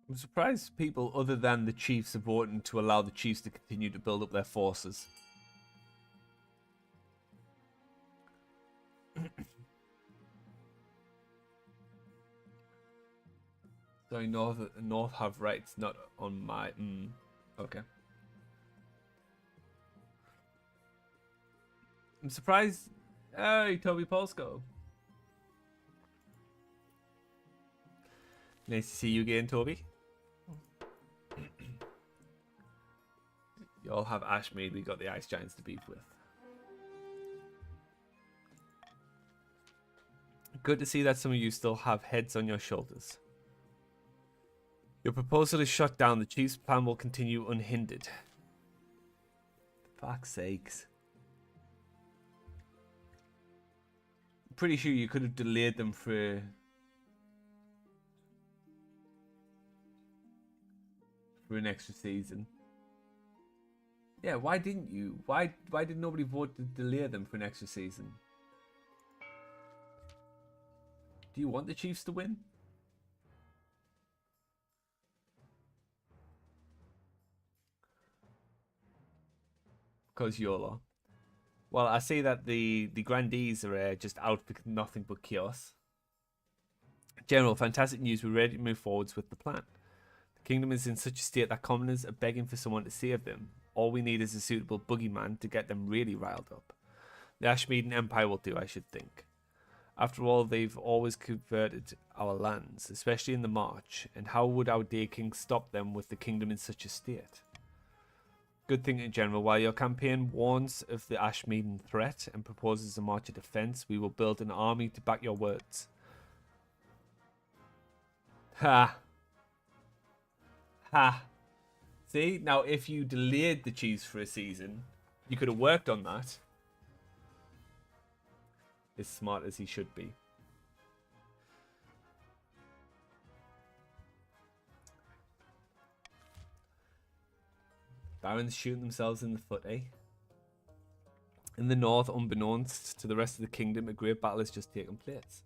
I'm surprised people other than the chiefs are voting to allow the chiefs to continue to build up their forces. So North have rights, not on my... okay. I'm surprised... Hey, Toby Polsko. Nice to see you again, Toby. You all have Ashmead. We got the Ice Giants to beef with. Good to see that some of you still have heads on your shoulders. Your proposal is shut down. The Chiefs' plan will continue unhindered. For fuck's sakes. I'm pretty sure you could have delayed them for an extra season. Yeah, why didn't you? Why did nobody vote to delay them for an extra season? Do you want the Chiefs to win? Because YOLO. Well, I see that the grandees are just out for nothing but chaos. General, fantastic news. We're ready to move forwards with the plan. The kingdom is in such a state that commoners are begging for someone to save them. All we need is a suitable boogeyman to get them really riled up. The Ashmeaden Empire will do, I should think. After all, they've always converted our lands, especially in the March, and how would our dear king stop them with the kingdom in such a state? Good thing in general, while your campaign warns of the Ashmeaden threat and proposes a march of defense, we will build an army to back your words. Ha! Ha! See, now if you delayed the Chiefs for a season, you could have worked on that. As smart as he should be. Barons shooting themselves in the foot, eh? In the north, unbeknownst to the rest of the kingdom, a great battle has just taken place.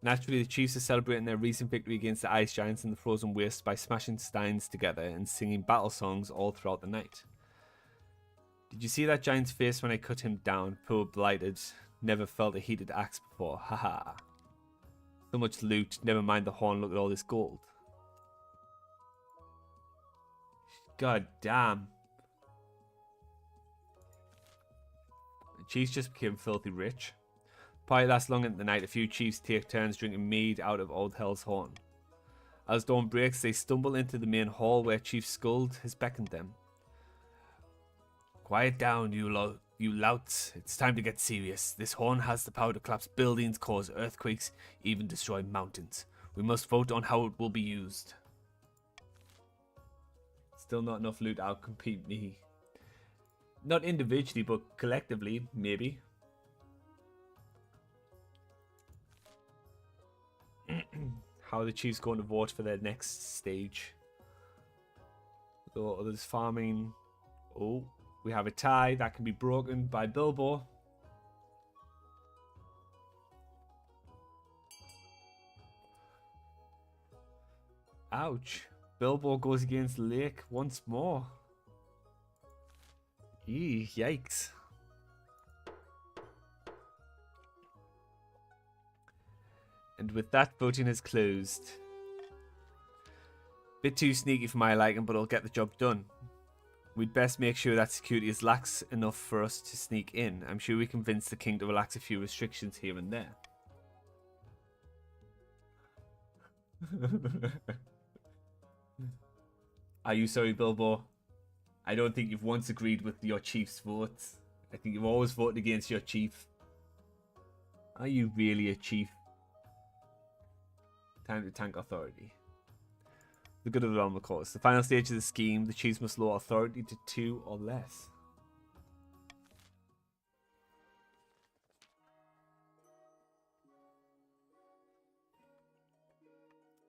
Naturally, the Chiefs are celebrating their recent victory against the Ice Giants in the Frozen Wastes by smashing steins together and singing battle songs all throughout the night. Did you see that giant's face when I cut him down? Poor blighted. Never felt a heated axe before. Haha. So much loot. Never mind the horn. Look at all this gold. God damn. The Chiefs just became filthy rich. Probably last long into the night, a few chiefs take turns drinking mead out of Old Hell's Horn. As dawn breaks, they stumble into the main hall where Chief Skuld has beckoned them. Quiet down, you louts. It's time to get serious. This horn has the power to collapse buildings, cause earthquakes, even destroy mountains. We must vote on how it will be used. Still not enough loot to outcompete me. Not individually, but collectively, maybe. How are the Chiefs going to vote for their next stage? So others farming. Oh, we have a tie that can be broken by Bilbo. Ouch. Bilbo goes against Lake once more. Eee, yikes. And with that, voting is closed. Bit too sneaky for my liking, but it'll get the job done. We'd best make sure that security is lax enough for us to sneak in. I'm sure we convince the king to relax a few restrictions here and there. Are you sorry, Bilbo? I don't think you've once agreed with your chief's votes. I think you've always voted against your chief. Are you really a chief? Time to tank authority. The good of the realm, of course. The final stage of the scheme, the chiefs must lower authority to 2 or less.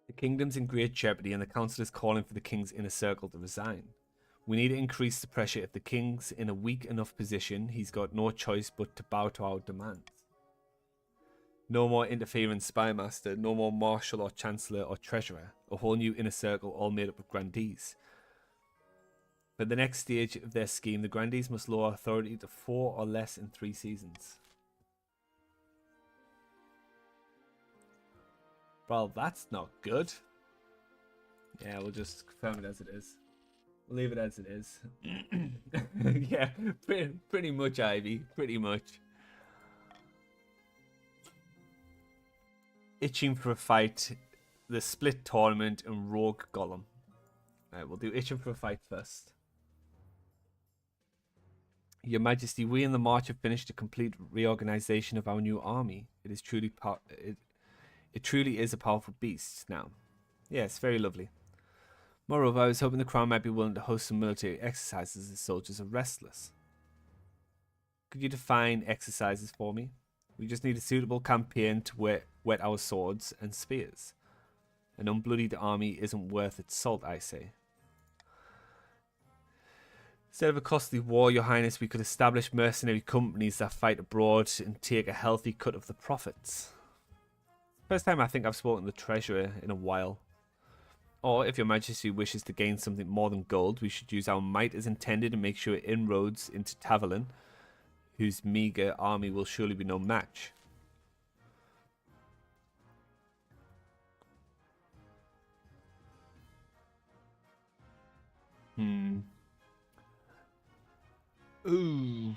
The kingdom's in great jeopardy and the council is calling for the king's inner circle to resign. We need to increase the pressure. If the king's in a weak enough position, he's got no choice but to bow to our demands. No more interfering spymaster, no more marshal or chancellor or treasurer. A whole new inner circle all made up of grandees. For the next stage of their scheme, the grandees must lower authority to 4 or less in 3 seasons. Well, that's not good. Yeah, we'll just confirm it as it is. We'll leave it as it is. Yeah, pretty much, Ivy. Pretty much. Itching for a fight, the split tournament, and rogue golem. Alright, we'll do itching for a fight first. Your Majesty, we in the March have finished a complete reorganization of our new army. It is truly it truly is a powerful beast now. Yes, very lovely. Moreover, I was hoping the Crown might be willing to host some military exercises as soldiers are restless. Could you define exercises for me? We just need a suitable campaign to wet our swords and spears. An unbloodied army isn't worth its salt, I say. Instead of a costly war, Your Highness, we could establish mercenary companies that fight abroad and take a healthy cut of the profits. First time I think I've spoken to the Treasurer in a while. Or, if Your Majesty wishes to gain something more than gold, we should use our might as intended and make sure inroads into Tavalin, whose meagre army will surely be no match. Ooh.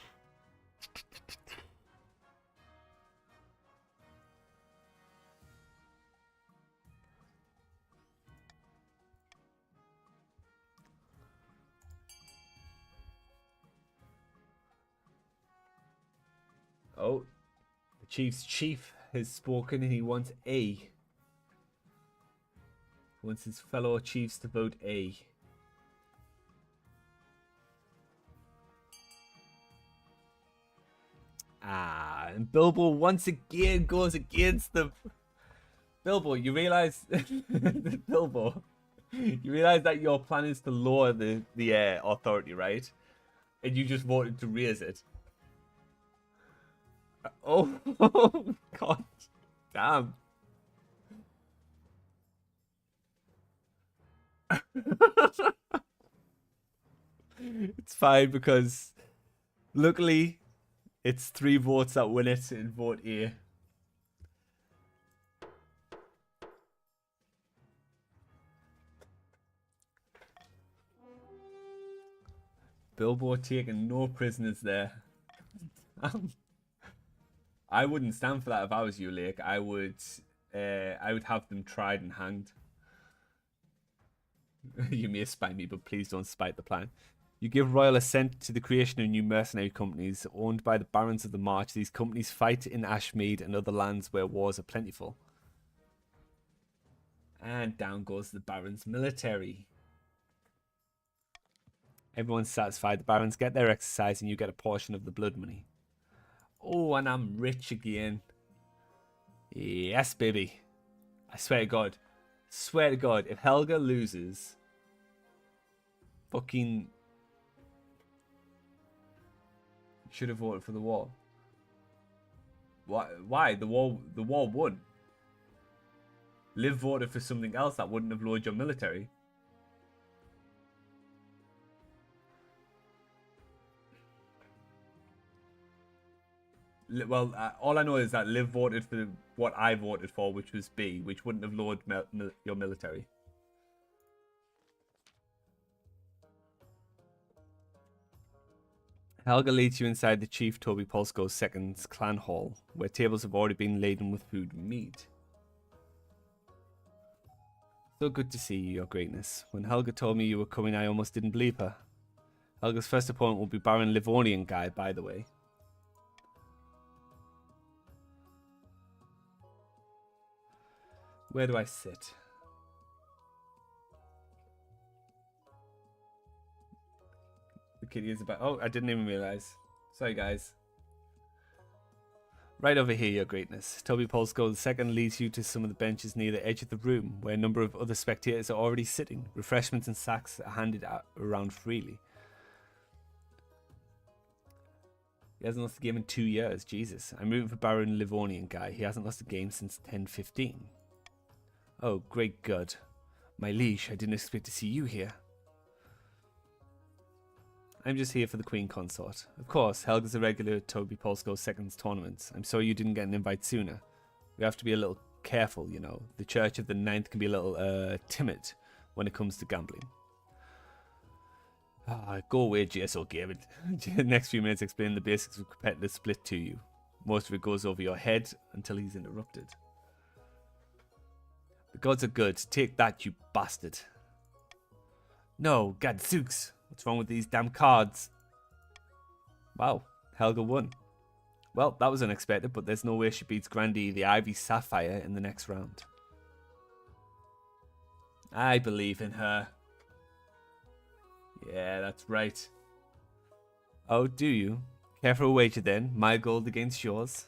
Oh, the Chief's chief has spoken and he wants A. He wants his fellow chiefs to vote A. Ah, and Bilbo once again goes against the... Bilbo, you realize... Bilbo, you realize that your plan is to lower the authority, right? And you just voted to raise it. Oh, God damn. It's fine because luckily it's 3 votes that win it in vote A. Bilbo taking no prisoners there. I wouldn't stand for that if I was you, Lake. I would have them tried and hanged. You may spite me, but please don't spite the plan. You give royal assent to the creation of new mercenary companies owned by the barons of the March. These companies fight in Ashmead and other lands where wars are plentiful. And down goes the barons' military. Everyone's satisfied. The barons get their exercise and you get a portion of the blood money. Oh, and I'm rich again. Yes, baby. I swear to God. Swear to God, if Helga loses... Fucking... Should have voted for the war. Why? The war won. Liv voted for something else that wouldn't have lowered your military. Well, all I know is that Liv voted for what I voted for, which was B, which wouldn't have lowered your military. Helga leads you inside the Chief Toby Polsko's second clan hall, where tables have already been laden with food and meat. So good to see you, Your Greatness. When Helga told me you were coming, I almost didn't believe her. Helga's first opponent will be Baron Livonian guy, by the way. Where do I sit? The kitty is about... Oh, I didn't even realize. Sorry, guys. Right over here, Your Greatness. Toby Polsko II leads you to some of the benches near the edge of the room, where a number of other spectators are already sitting. Refreshments and sacks are handed out around freely. He hasn't lost a game in 2 years. Jesus. I'm rooting for Baron Livonian guy. He hasn't lost a game since 10-15. Oh, great God. My liege, I didn't expect to see you here. I'm just here for the Queen Consort. Of course, Helga's a regular at Toby Polsko's seconds tournaments. I'm sorry you didn't get an invite sooner. We have to be a little careful, you know. The Church of the Ninth can be a little timid when it comes to gambling. Go away, GSO David. The next few minutes explain the basics of competitive split to you. Most of it goes over your head until he's interrupted. The gods are good. Take that, you bastard. No, gadzooks. What's wrong with these damn cards? Wow, Helga won. Well, that was unexpected, but there's no way she beats Grandee the Ivy Sapphire in the next round. I believe in her. Yeah, that's right. Oh, do you? Care for a wager then? My gold against yours?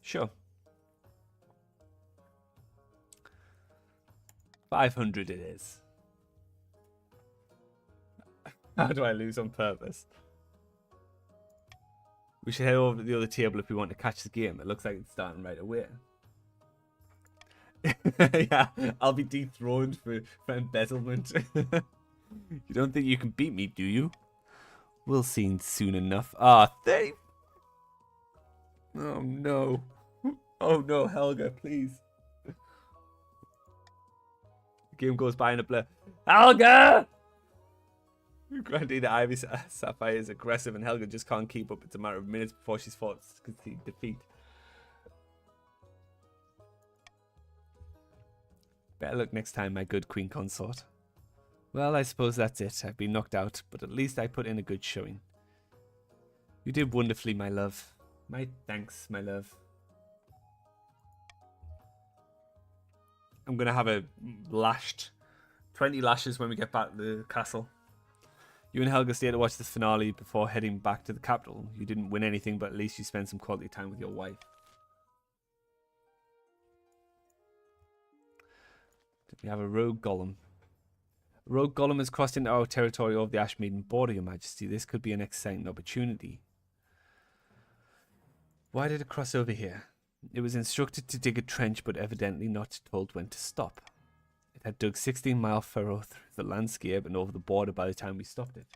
Sure. 500 it is. How do I lose on purpose? We should head over to the other table if we want to catch the game. It looks like it's starting right away. Yeah, I'll be dethroned for embezzlement. You don't think you can beat me, do you? We'll see soon enough. Ah, 30. Oh no. Oh no, Helga, please. The game goes by in a blur. Helga! Granted, the Ivy Sapphire is aggressive and Helga just can't keep up. It's a matter of minutes before she's forced to concede defeat. Better luck next time, my good Queen Consort. Well, I suppose that's it. I've been knocked out, but at least I put in a good showing. You did wonderfully, my love. My thanks, my love. I'm going to have a lashed 20 lashes when we get back to the castle. You and Helga stay to watch the finale before heading back to the capital. You didn't win anything, but at least you spent some quality time with your wife. We have a rogue golem. A rogue golem has crossed into our territory over the Ashmeaden border, Your Majesty. This could be an exciting opportunity. Why did it cross over here? It was instructed to dig a trench, but evidently not told when to stop. It had dug 16-mile furrow through the landscape and over the border by the time we stopped it.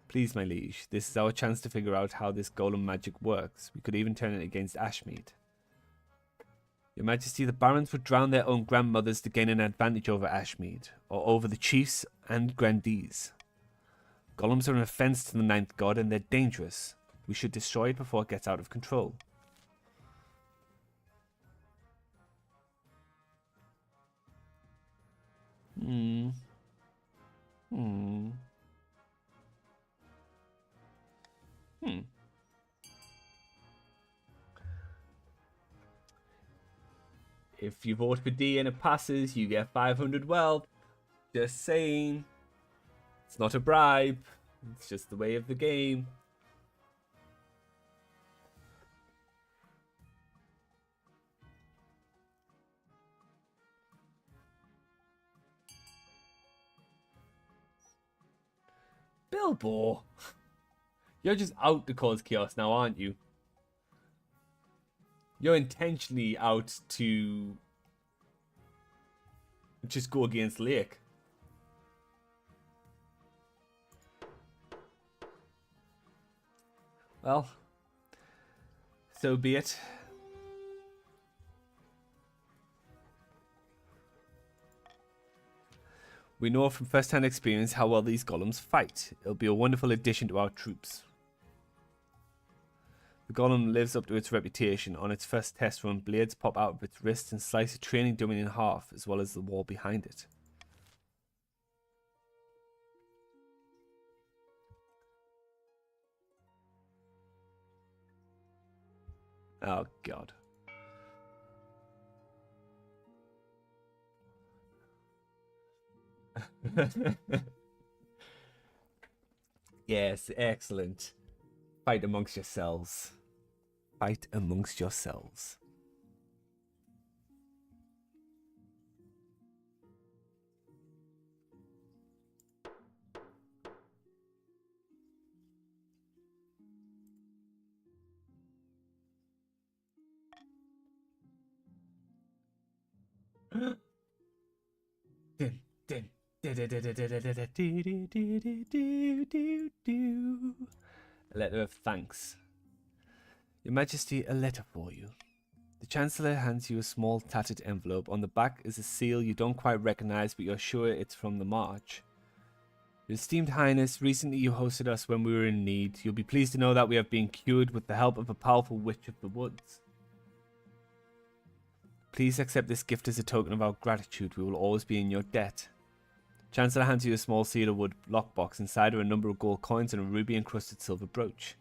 Please, my liege, this is our chance to figure out how this golem magic works. We could even turn it against Ashmead. Your Majesty, the barons would drown their own grandmothers to gain an advantage over Ashmead, or over the chiefs and grandees. Golems are an offense to the ninth god and they're dangerous. We should destroy it before it gets out of control. If you vote for D and it passes, you get 500 wealth. Just saying. It's not a bribe. It's just the way of the game. Bilbo! You're just out to cause chaos now, aren't you? You're intentionally out to just go against Lake. Well, so be it. We know from first-hand experience how well these golems fight. It'll be a wonderful addition to our troops. The golem lives up to its reputation. On its first test run, blades pop out of its wrists and slice a training dummy in half, as well as the wall behind it. Oh, God. Yes, excellent. Fight amongst yourselves. Fight amongst yourselves. A letter of thanks. Your Majesty, a letter for you. The Chancellor hands you a small tattered envelope. On the back is a seal you don't quite recognize, but you're sure it's from the march. Your esteemed Highness, recently you hosted us when we were in need. You'll be pleased to know that we have been cured with the help of a powerful witch of the woods. Please accept this gift as a token of our gratitude. We will always be in your debt. Chancellor hands you a small cedar wood lockbox. Inside are a number of gold coins and a ruby-encrusted silver brooch.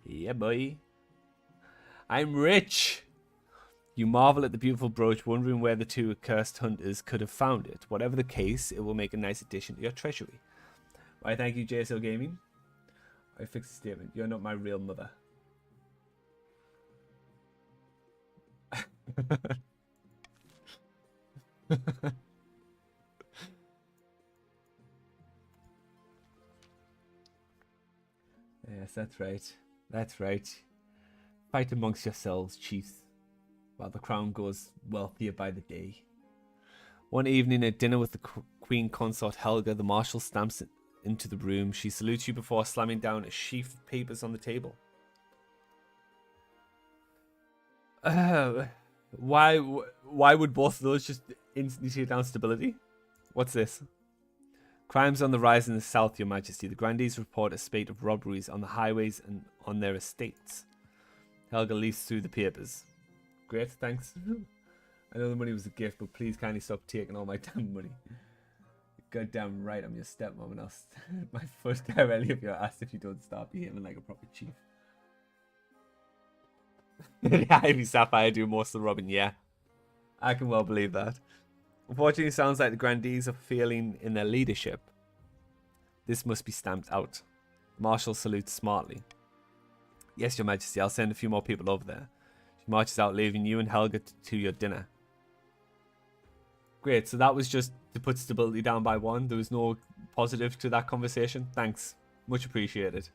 Yeah, boy. I'm rich! You marvel at the beautiful brooch, wondering where the two accursed hunters could have found it. Whatever the case, it will make a nice addition to your treasury. Why, thank you, JSL Gaming. I fixed the statement. You're not my real mother. Yes, that's right. That's right. Fight amongst yourselves, chiefs, while the crown grows wealthier by the day. One evening at dinner with the Queen Consort Helga, the Marshal stamps into the room. She salutes you before slamming down a sheaf of papers on the table. Why would both of those just instantly take down stability? What's this? Crimes on the rise in the south, Your Majesty. The grandees report a spate of robberies on the highways and on their estates. Helga leafs through the papers. Great, thanks. I know the money was a gift, but please kindly stop taking all my damn money. You're goddamn right, I'm your stepmom, and I'll stand my foot directly up your ass if you don't stop behaving like a proper chief. The Ivy Sapphire do most of the robbing, yeah. I can well believe that. Unfortunately, it sounds like the grandees are failing in their leadership. This must be stamped out. The Marshal salutes smartly. Yes, Your Majesty, I'll send a few more people over there. She marches out, leaving you and Helga to your dinner. Great, so that was just to put stability down by 1. There was no positive to that conversation. Thanks. Much appreciated.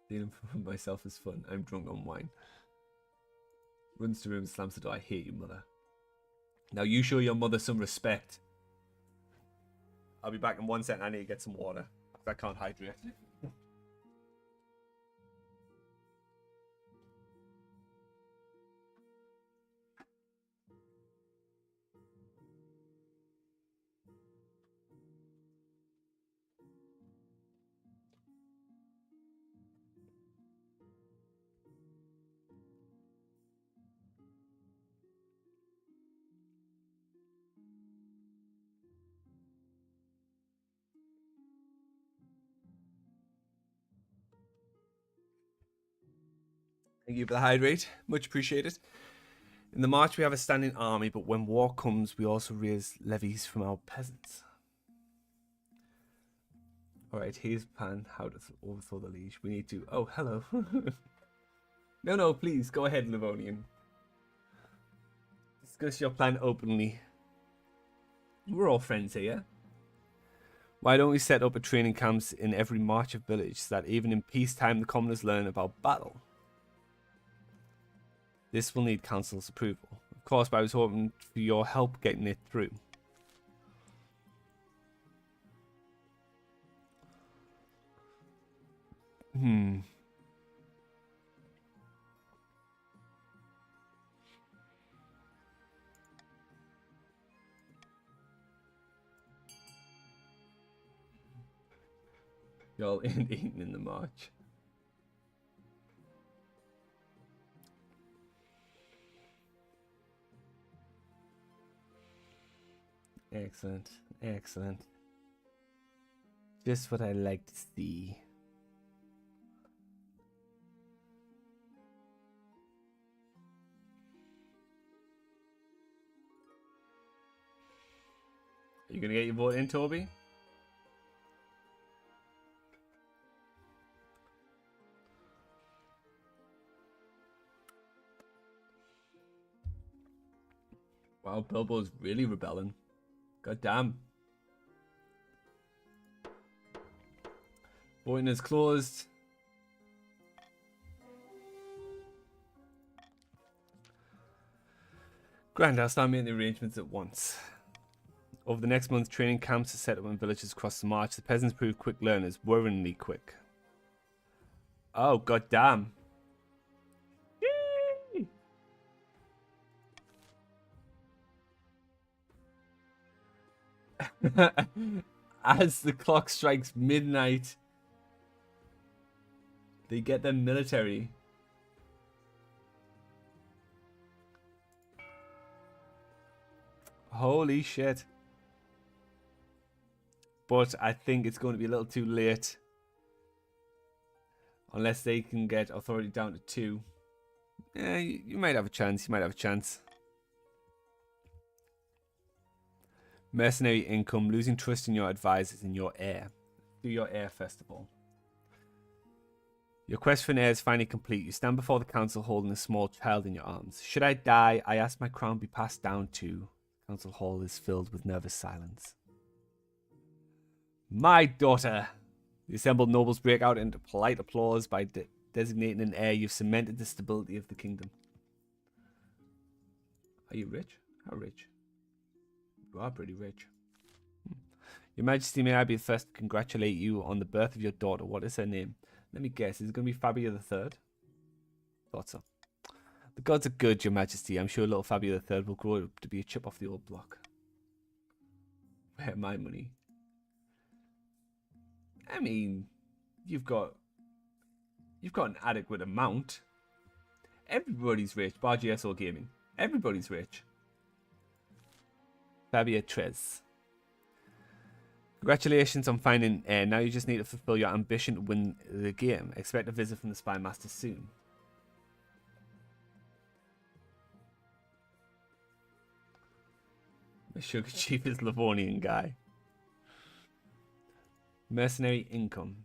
Dealing for myself is fun. I'm drunk on wine. Runs to the room and slams the door. I hate you, mother. Now you show your mother some respect. I'll be back in 1 second. I need to get some water. I can't hydrate. Thank you for the hydrate. Much appreciated. In the march, we have a standing army, but when war comes, we also raise levies from our peasants. Alright, here's the plan how to overthrow the liege. We need to... Oh, hello. No, please, go ahead, Livonian. Discuss your plan openly. We're all friends here. Why don't we set up a training camps in every march of village so that even in peacetime the commoners learn about battle? This will need council's approval. Of course, but I was hoping for your help getting it through. Y'all ain't eating in the march. Excellent, excellent. Just what I like to see. Are you gonna get your vote in, Toby? Wow, Bilbo's really rebelling. God damn. Voting is closed. Grand, I'll start making the arrangements at once. Over the next month, training camps are set up in villages across the march. The peasants prove quick learners, worryingly quick. Oh, goddamn. Yay! As the clock strikes midnight, they get their military. Holy shit. But I think it's going to be a little too late. Unless they can get authority down to 2. Yeah, you might have a chance. You might have a chance. Mercenary income. Losing trust in your advisors and your heir. Do your heir festival. Your quest for an heir is finally complete. You stand before the council holding a small child in your arms. Should I die, I ask my crown be passed down to. Council hall is filled with nervous silence. My daughter! The assembled nobles break out into polite applause by designating an heir. You've cemented the stability of the kingdom. Are you rich? How rich? You are pretty rich. Your Majesty, may I be the first to congratulate you on the birth of your daughter. What is her name? Let me guess. Is it going to be Fabia the Third? Thought so. The gods are good, Your Majesty. I'm sure little Fabia the Third will grow up to be a chip off the old block. Where my money? I mean, you've got an adequate amount. Everybody's rich, bar GSO Gaming. Everybody's rich. Fabia Trez. Congratulations on finding an heir. Now you just need to fulfill your ambition to win the game. Expect a visit from the Spy Master soon. The Sugar Chief is Livonian guy. Mercenary income.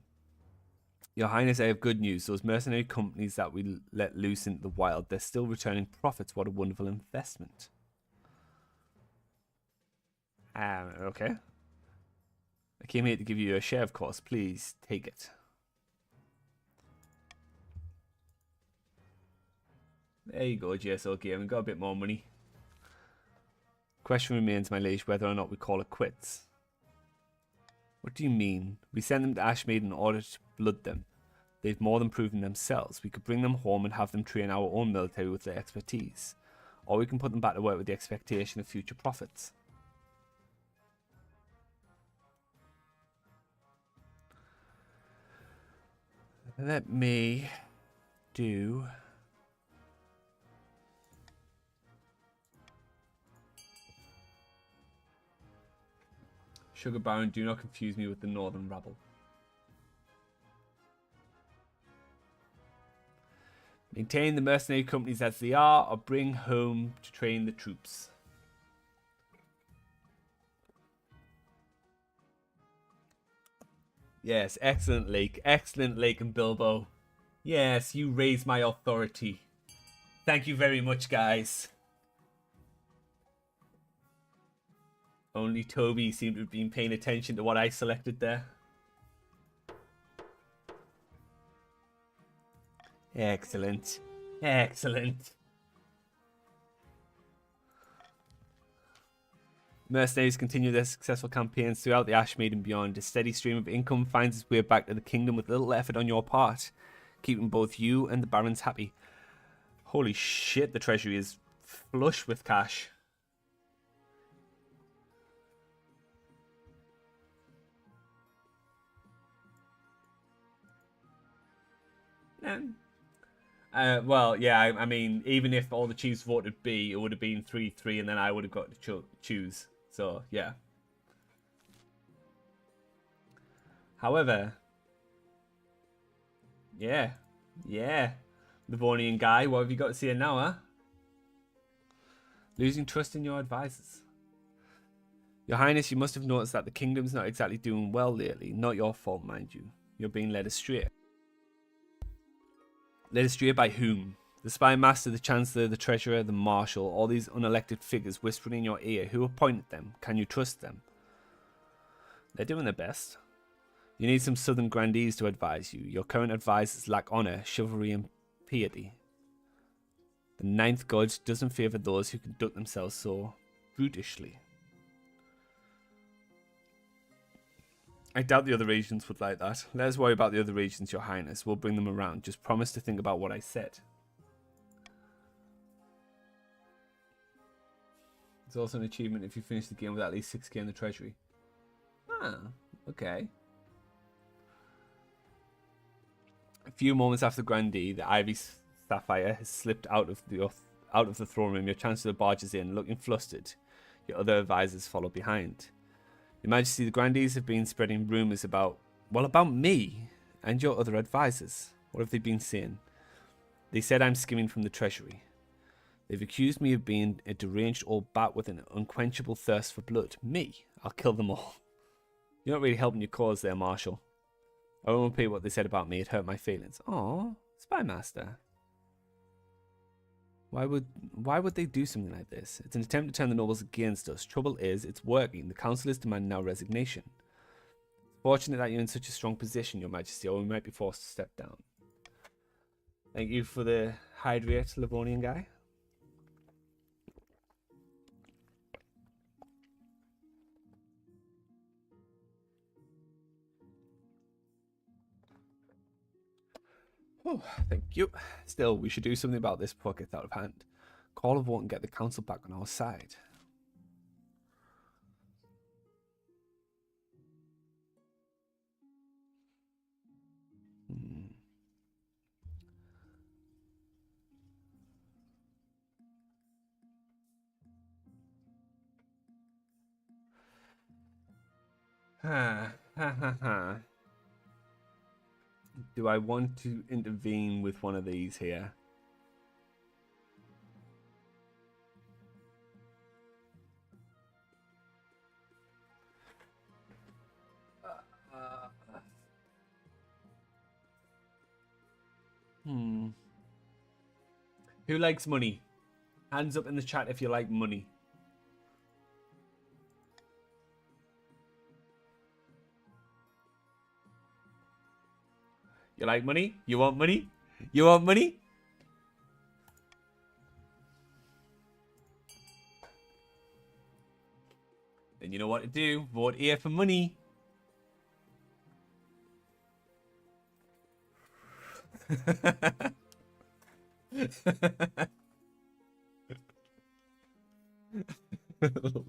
Your Highness, I have good news. Those mercenary companies that we let loose into the wild, they're still returning profits. What a wonderful investment. Okay. I came here to give you a share, of course. Please take it. There you go, GSO Gaming. Got a bit more money. Question remains, my liege, whether or not we call it quits. What do you mean? We sent them to Ashmead in order to blood them. They've more than proven themselves. We could bring them home and have them train our own military with their expertise. Or we can put them back to work with the expectation of future profits. Let me do... Sugar Baron, do not confuse me with the Northern Rabble. Maintain the mercenary companies as they are, or bring home to train the troops. Yes, excellent, Lake. Excellent, Lake and Bilbo. Yes, you raise my authority. Thank you very much, guys. Only Toby seemed to have been paying attention to what I selected there. Excellent. Excellent. Mercenaries continue their successful campaigns throughout the Ashmead and beyond. A steady stream of income finds its way back to the kingdom with little effort on your part, keeping both you and the barons happy. Holy shit, the treasury is flush with cash. Well, yeah, I mean, even if all the chiefs voted B, it would have been 3-3, and then I would have got to choose. So, yeah. However, yeah. Livonian guy, what have you got to say now, huh? Losing trust in your advisors. Your Highness, you must have noticed that the kingdom's not exactly doing well lately. Not your fault, mind you. You're being led astray. Led astray by whom? The Spy Master, the Chancellor, the Treasurer, the Marshal, all these unelected figures whispering in your ear. Who appointed them? Can you trust them? They're doing their best. You need some southern grandees to advise you. Your current advisors lack honour, chivalry and piety. The ninth god doesn't favour those who conduct themselves so brutishly. I doubt the other regions would like that. Let us worry about the other regions, Your Highness. We'll bring them around. Just promise to think about what I said. It's also an achievement if you finish the game with at least 6k in the treasury. Ah, okay. A few moments after Grandee, the Ivy Sapphire has slipped out of the throne room. Your Chancellor barges in, looking flustered. Your other advisors follow behind. Your Majesty, the Grandees have been spreading rumours about me and your other advisors. What have they been saying? They said I'm skimming from the treasury. They've accused me of being a deranged old bat with an unquenchable thirst for blood. Me? I'll kill them all. You're not really helping your cause there, Marshal. I won't repeat what they said about me. It hurt my feelings. Aw, Spy Master. Why would they do something like this? It's an attempt to turn the nobles against us. Trouble is, it's working. The council is demanding our resignation. It's fortunate that you're in such a strong position, Your Majesty, or we might be forced to step down. Thank you for the hydrate, Livonian guy. Oh, thank you. Still, we should do something about this before it gets out of hand. Call of vote and get the council back on our side. Do I want to intervene with one of these here? Who likes money? Hands up in the chat if you like money. You like money? You want money? You want money? Then you know what to do. Vote here for money.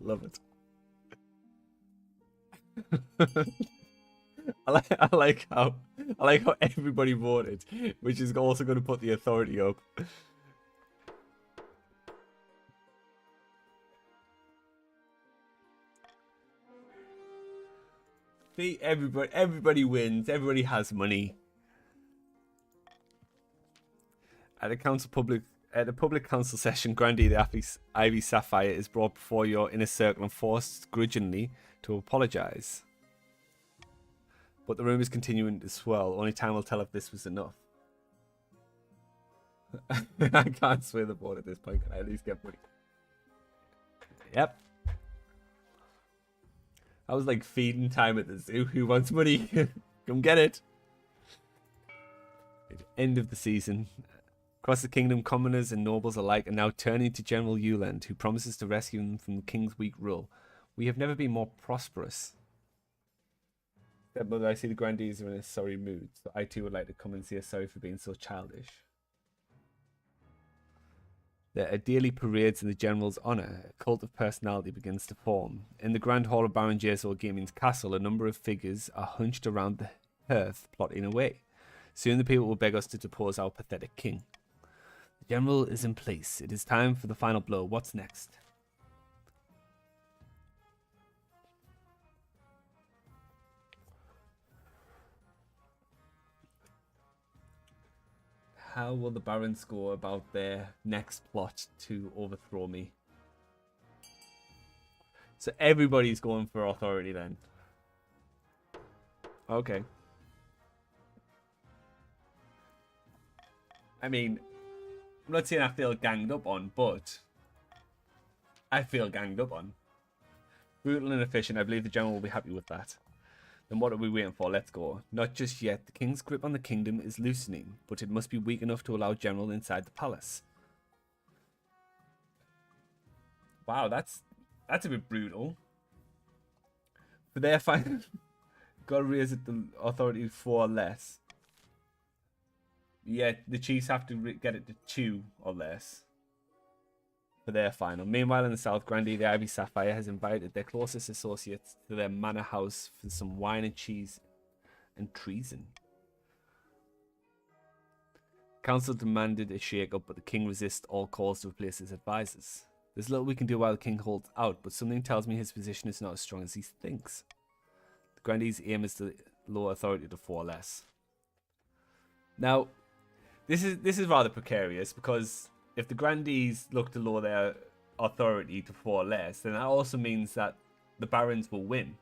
Love it. I like how everybody voted, which is also going to put the authority up. See, everybody wins. Everybody has money. At a public council session, Grandee the Ivy Sapphire is brought before your inner circle and forced grudgingly to apologize. But the rumors continuing to swell. Only time will tell if this was enough. I can't sway the board at this point. Can I at least get money? Yep. I was like feeding time at the zoo. Who wants money? Come get it. End of the season. Across the kingdom, commoners and nobles alike are now turning to General Euland, who promises to rescue them from the king's weak rule. We have never been more prosperous. But I see the Grandees are in a sorry mood, so I too would like to come and say sorry for being so childish. There are daily parades in the general's honour. A cult of personality begins to form. In the grand hall of Baron Jaso Gaming's castle, a number of figures are hunched around the hearth, plotting away. Soon the people will beg us to depose our pathetic king. The general is in place. It is time for the final blow. What's next? How will the barons go about their next plot to overthrow me? So everybody's going for authority then. Okay. I mean, I'm not saying I feel ganged up on, but I feel ganged up on. Brutal and efficient. I believe the general will be happy with that. Then what are we waiting for? Let's go. Not just yet. The king's grip on the kingdom is loosening, but it must be weak enough to allow general inside the palace. Wow, that's a bit brutal. For their final, gotta raise it the authority to 4 or less. Yeah, the Chiefs have to get it to 2 or less for their final. Meanwhile, in the South, Grandee the Ivy Sapphire has invited their closest associates to their manor house for some wine and cheese and treason. Council demanded a shake-up, but the king resists all calls to replace his advisors. There's little we can do while the king holds out, but something tells me his position is not as strong as he thinks. The Grandee's aim is to lower authority to 4 or less. Now, this is rather precarious, because if the Grandees look to lower their authority to 4 or less, then that also means that the Barons will win.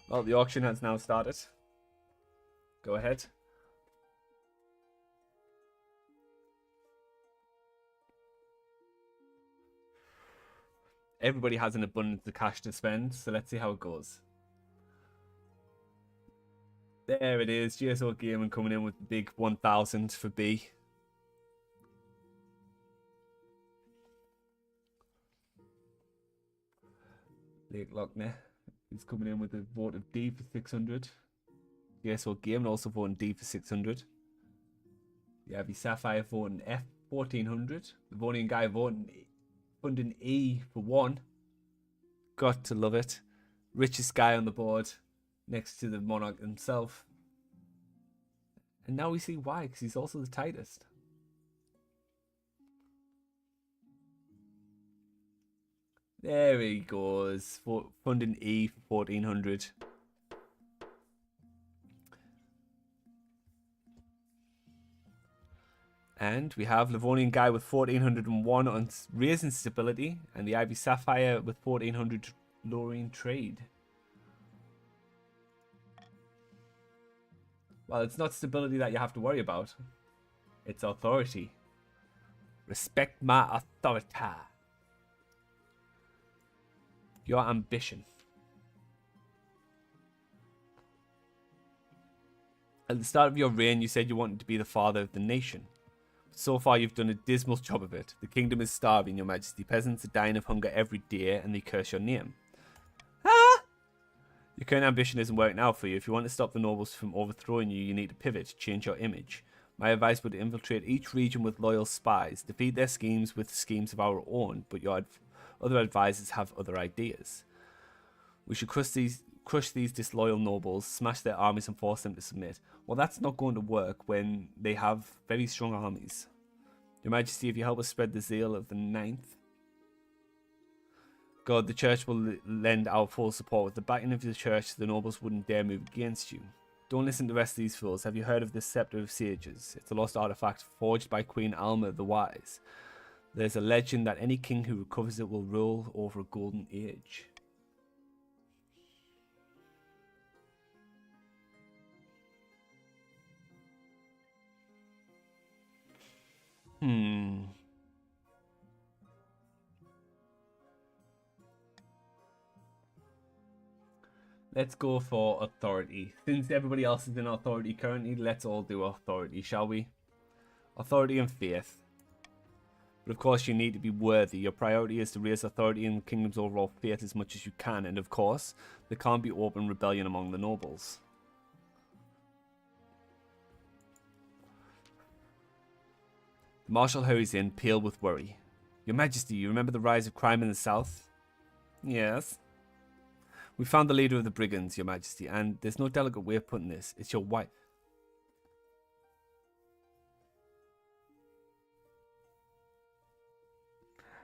Well, the auction has now started. Go ahead. Everybody has an abundance of cash to spend, so let's see how it goes. There it is, GSO Gaming coming in with the big 1,000 for B. Lake Lochner is coming in with a vote of D for 600. GSO Gaming also voting D for 600. The Ivy Sapphire voting F 1400. The voting guy voting funding E for 1. Got to love it. Richest guy on the board, next to the monarch himself. And now we see why, because he's also the tightest. There he goes. Funding E for 1400. And we have Livonian Guy with 1401 on raising stability, and the Ivy Sapphire with 1400 lowering trade. Well, it's not stability that you have to worry about. It's authority. Respect my authority. Your ambition. At the start of your reign, you said you wanted to be the father of the nation. So far, you've done a dismal job of it. The kingdom is starving, Your Majesty. Peasants are dying of hunger every day, and they curse your name. Ah! Your current ambition isn't working out for you. If you want to stop the nobles from overthrowing you, you need to pivot, change your image. My advice would infiltrate each region with loyal spies, defeat their schemes with schemes of our own, but your other advisors have other ideas. We should crush these disloyal nobles, smash their armies and force them to submit. Well, that's not going to work when they have very strong armies. Your Majesty, if you help us spread the zeal of the 9th, God, the church will lend our full support. With the backing of the church, the nobles wouldn't dare move against you. Don't listen to the rest of these fools. Have you heard of the Scepter of Sages? It's a lost artifact forged by Queen Alma the Wise. There's a legend that any king who recovers it will rule over a golden age. Let's go for authority. Since everybody else is in authority currently, let's all do authority, shall we? Authority and faith. But of course, you need to be worthy. Your priority is to raise authority in the kingdom's overall faith as much as you can. And of course, there can't be open rebellion among the nobles. The Marshal hurries in, pale with worry. Your Majesty, you remember the rise of crime in the south? Yes. We found the leader of the brigands, Your Majesty, and there's no delicate way of putting this. It's your wife.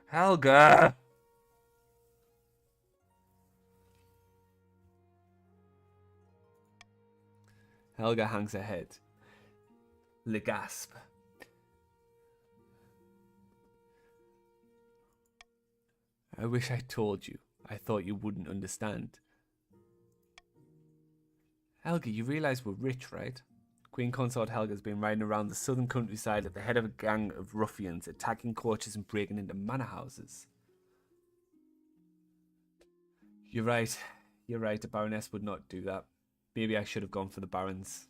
Helga! Helga hangs her head. Le gasp. I wish I told you. I thought you wouldn't understand. Helga, you realize we're rich, right? Queen Consort Helga's been riding around the southern countryside at the head of a gang of ruffians, attacking coaches and breaking into manor houses. You're right. You're right, a baroness would not do that. Maybe I should have gone for the barons.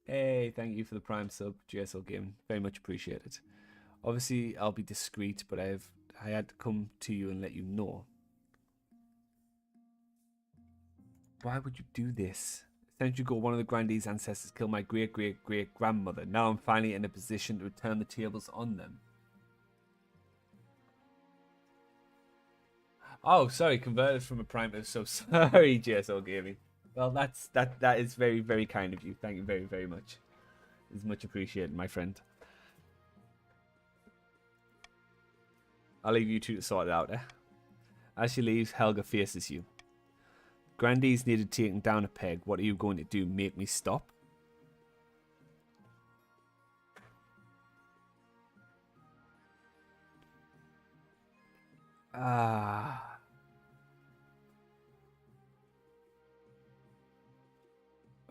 Hey, thank you for the Prime sub, GSL Gaming. Very much appreciated. Obviously, I'll be discreet, but I had to come to you and let you know. Why would you do this? Centuries ago, one of the Grandee's ancestors killed my great-great-great-grandmother. Now I'm finally in a position to return the tables on them. Oh, sorry, converted from a Prime. So sorry, GSL Gaming. Well, that is very, very kind of you. Thank you very, very much. It's much appreciated, my friend. I'll leave you two to sort it out, eh? As she leaves, Helga faces you. Grandee's needed taken down a peg. What are you going to do? Make me stop? Ah.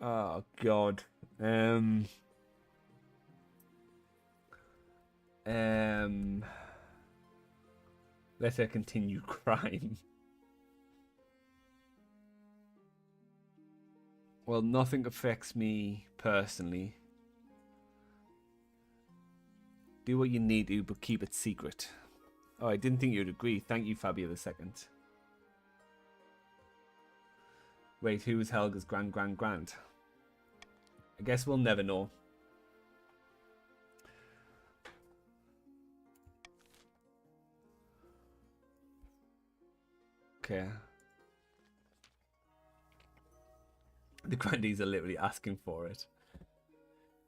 Oh, God. Let her continue crying. Well, nothing affects me personally. Do what you need to, but keep it secret. Oh, I didn't think you'd agree. Thank you, Fabia the second. Wait, who was Helga's grand? I guess we'll never know. Okay. The Grandees are literally asking for it.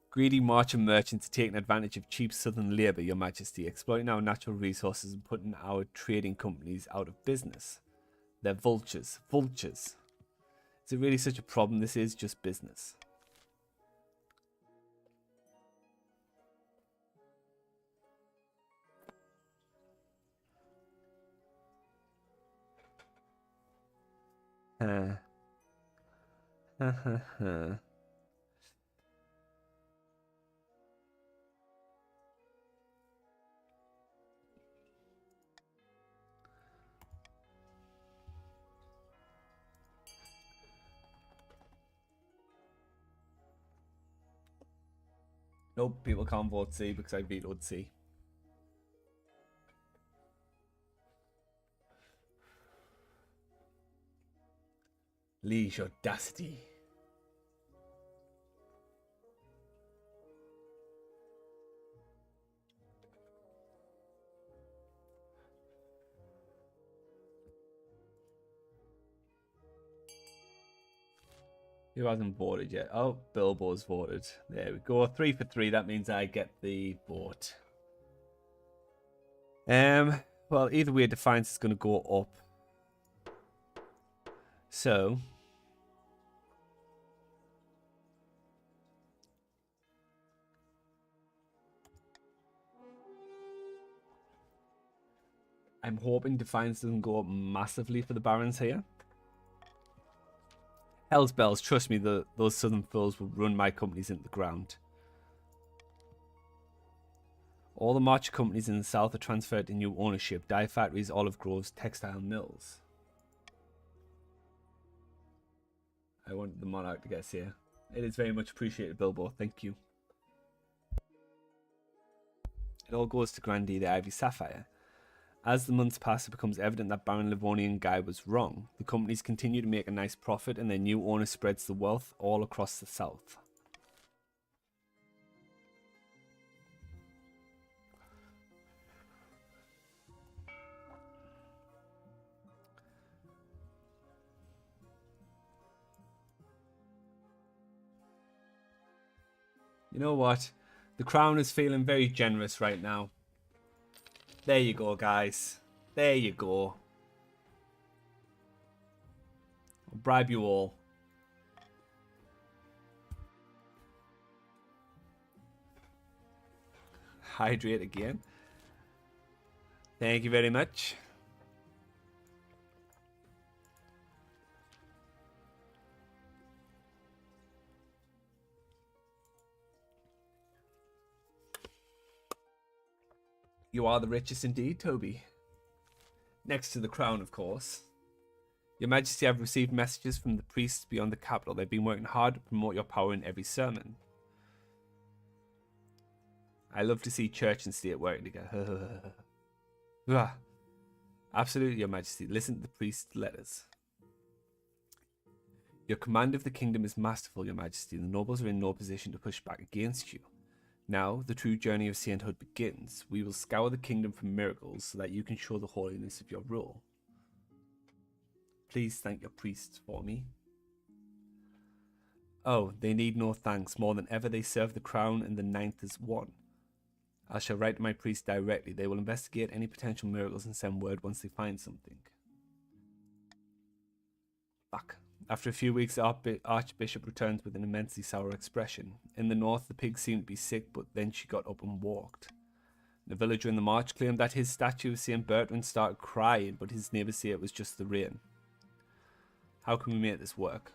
Greedy marcher merchants are taking advantage of cheap southern labour, Your Majesty, exploiting our natural resources and putting our trading companies out of business. They're vultures. Vultures. Is it really such a problem? This is just business. Nope, people can't vote C because I vetoed C. Leash audacity. Who hasn't voted yet? Oh, Bilbo's voted. There we go. 3 for 3. That means I get the vote. Well, either way, Defiance is going to go up. So, I'm hoping Defiance doesn't go up massively for the Barons here. Hell's bells, trust me, those southern fools will run my companies into the ground. All the marcher companies in the south are transferred to new ownership. Dye factories, olive groves, textile mills. I want the monarch to guess here. It is very much appreciated, Bilbo. Thank you. It all goes to Grandee the Ivy Sapphire. As the months pass, it becomes evident that Baron Livonian Guy was wrong. The companies continue to make a nice profit, and their new owner spreads the wealth all across the south. You know what? The crown is feeling very generous right now. There you go, guys. There you go. I'll bribe you all. Hydrate again. Thank you very much. You are the richest indeed, Toby. Next to the crown, of course. Your Majesty, I've received messages from the priests beyond the capital. They've been working hard to promote your power in every sermon. I love to see church and state working together. Absolutely, Your Majesty. Listen to the priest's letters. Your command of the kingdom is masterful, Your Majesty. The nobles are in no position to push back against you. Now, the true journey of sainthood begins. We will scour the kingdom for miracles so that you can show the holiness of your rule. Please thank your priests for me. Oh, they need no thanks. More than ever, they serve the crown, and the ninth is one. I shall write to my priests directly. They will investigate any potential miracles and send word once they find something. Fuck. After a few weeks, the Archbishop returns with an immensely sour expression. In the north, the pig seemed to be sick, but then she got up and walked. The villager in the march claimed that his statue of St. Bertrand started crying, but his neighbours say it was just the rain. How can we make this work?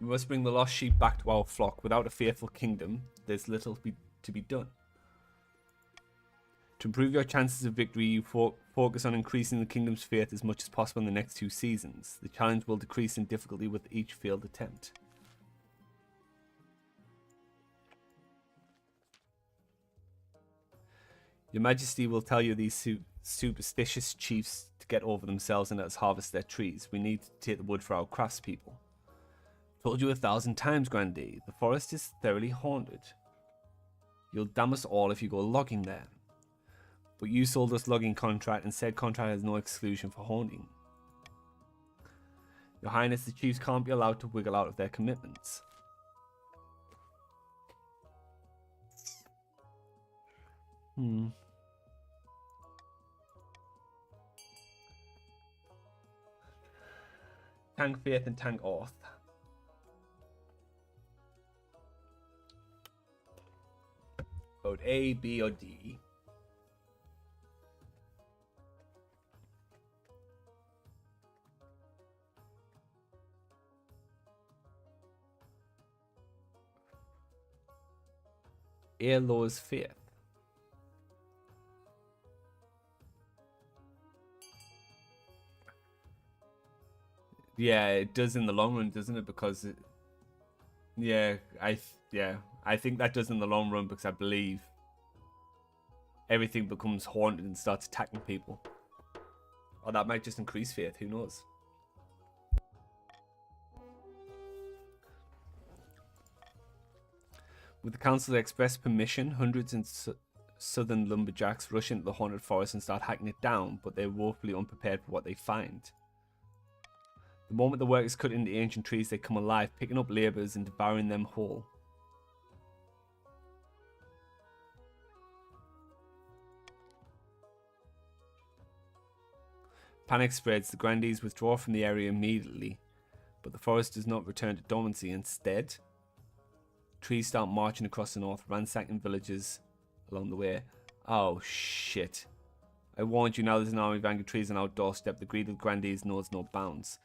We must bring the lost sheep back to our flock. Without a faithful kingdom, there's little to be done. To improve your chances of victory, you focus on increasing the kingdom's faith as much as possible in the next 2 seasons. The challenge will decrease in difficulty with each failed attempt. Your Majesty will tell you these superstitious chiefs to get over themselves and let us harvest their trees. We need to take the wood for our craftspeople. Told you 1,000 times, Grandee. The forest is thoroughly haunted. You'll damn us all if you go logging there. But you sold us logging contract, and said contract has no exclusion for haunting. Your Highness, the chiefs can't be allowed to wiggle out of their commitments. Tank Faith and Tank Orth. Vote A, B, or D. A lowers faith. Yeah, it does in the long run, doesn't it? Because it, I think that does in the long run, because I believe everything becomes haunted and starts attacking people. Or that might just increase faith, who knows? With the council's express permission, hundreds of southern lumberjacks rush into the haunted forest and start hacking it down, but they're woefully unprepared for what they find. The moment the workers cut into ancient trees, they come alive, picking up labourers and devouring them whole. Panic spreads, the grandees withdraw from the area immediately, but the forest does not return to dormancy. Instead, trees start marching across the north, ransacking villages along the way. Oh shit. I warned you, now there's an army of angry trees on our doorstep. The greed of the grandees knows no bounds.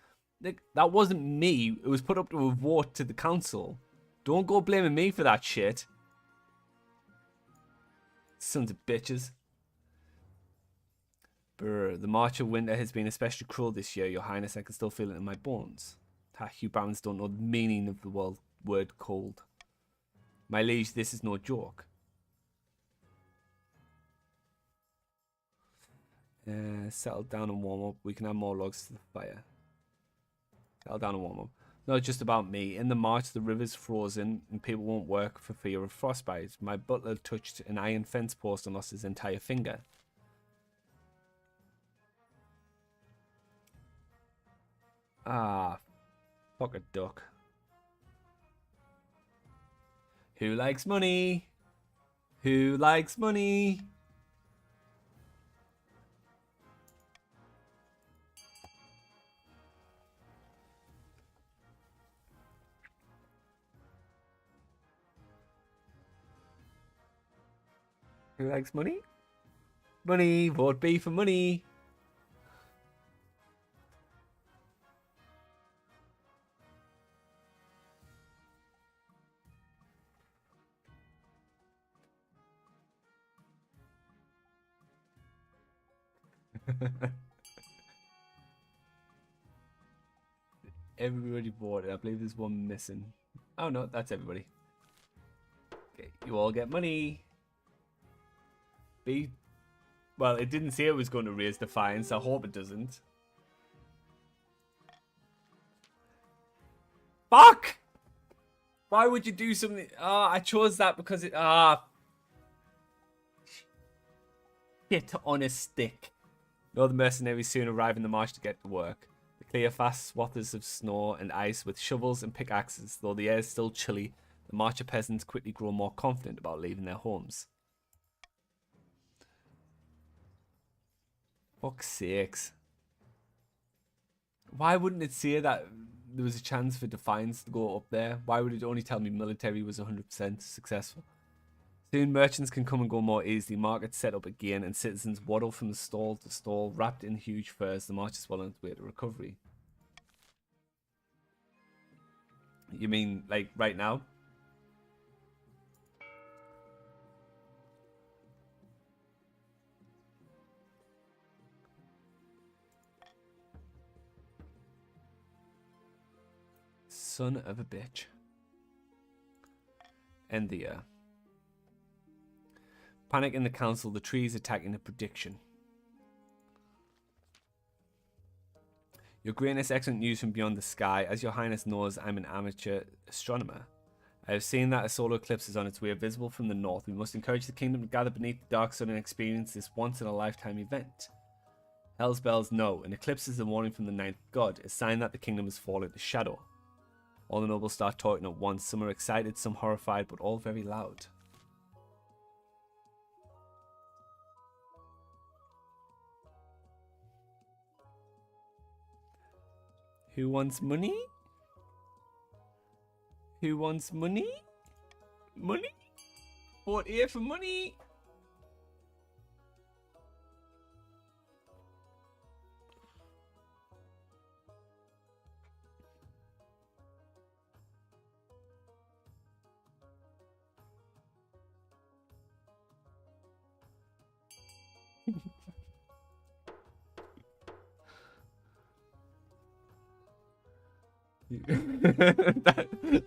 That wasn't me. It was put up to a vote to the council. Don't go blaming me for that shit. Sons of bitches. Brr, the March of Winter has been especially cruel this year, Your Highness. I can still feel it in my bones. You barons don't know the meaning of the word cold. My liege, this is no joke. Settle down and warm up. We can add more logs to the fire. Settle down and warm up. Not just about me. In the March, the river's frozen and people won't work for fear of frostbite. My butler touched an iron fence post and lost his entire finger. Ah, fuck a duck. Who likes money? Who likes money? Who likes money? Money, vote B for money. Everybody voted. I believe there's one missing. Oh no, that's everybody. Okay, you all get money. be... Well, it didn't say it was going to raise defiance. I hope it doesn't. Fuck! Why would you do something? I chose that because it... Shit on a stick. No, the mercenaries soon arrive in the marsh to get to work. They clear vast swaths of snow and ice with shovels and pickaxes. Though the air is still chilly, the marcher peasants quickly grow more confident about leaving their homes. Fuck's sakes. Why wouldn't it say that there was a chance for Defiance to go up there? Why would it only tell me military was 100% successful? Soon merchants can come and go more easily, markets set up again, and citizens waddle from the stall to stall, wrapped in huge furs. The march is well on its way to recovery. You mean, like, right now? Son of a bitch. End the year. Panic in the council, the trees attacking a prediction. Your Greatness, excellent news from beyond the sky. As your Highness knows, I'm an amateur astronomer. I have seen that a solar eclipse is on its way, visible from the north. We must encourage the kingdom to gather beneath the dark sun and experience this once-in-a-lifetime event. Hell's bells, no. An eclipse is a warning from the ninth god, a sign that the kingdom has fallen into shadow. All the nobles start talking at once. Some are excited, some horrified, but all very loud. Who wants money? Who wants money? Money? Vote here for money!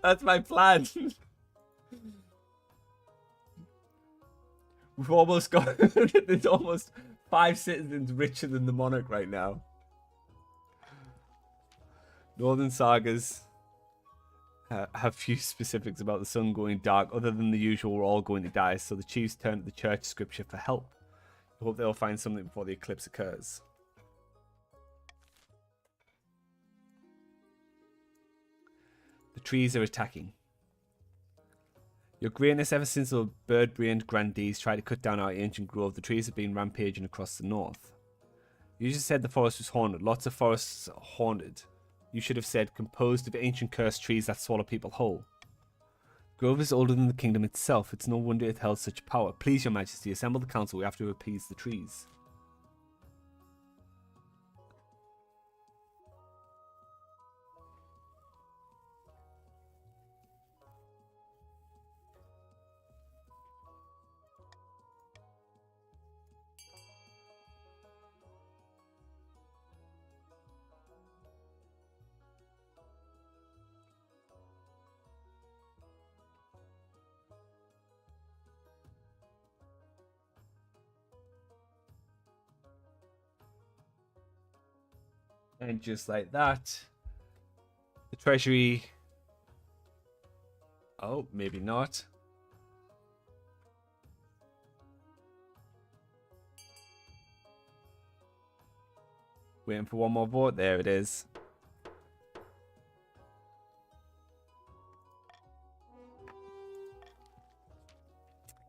That's my plan. We've almost got... There's almost 5 citizens richer than the monarch right now. Northern sagas have few specifics about the sun going dark. Other than the usual, we're all going to die. So the chiefs turn to the church scripture for help. I hope they'll find something before the eclipse occurs. The trees are attacking. Your Greatness, ever since the bird-brained grandees tried to cut down our ancient grove, the trees have been rampaging across the north. You just said the forest was haunted. Lots of forests are haunted. You should have said composed of ancient cursed trees that swallow people whole. Grove is older than the kingdom itself. It's no wonder it held such power. Please, your majesty, assemble the council. We have to appease the trees. And just like that, the treasury... Oh, maybe not. Waiting for one more vote. There it is.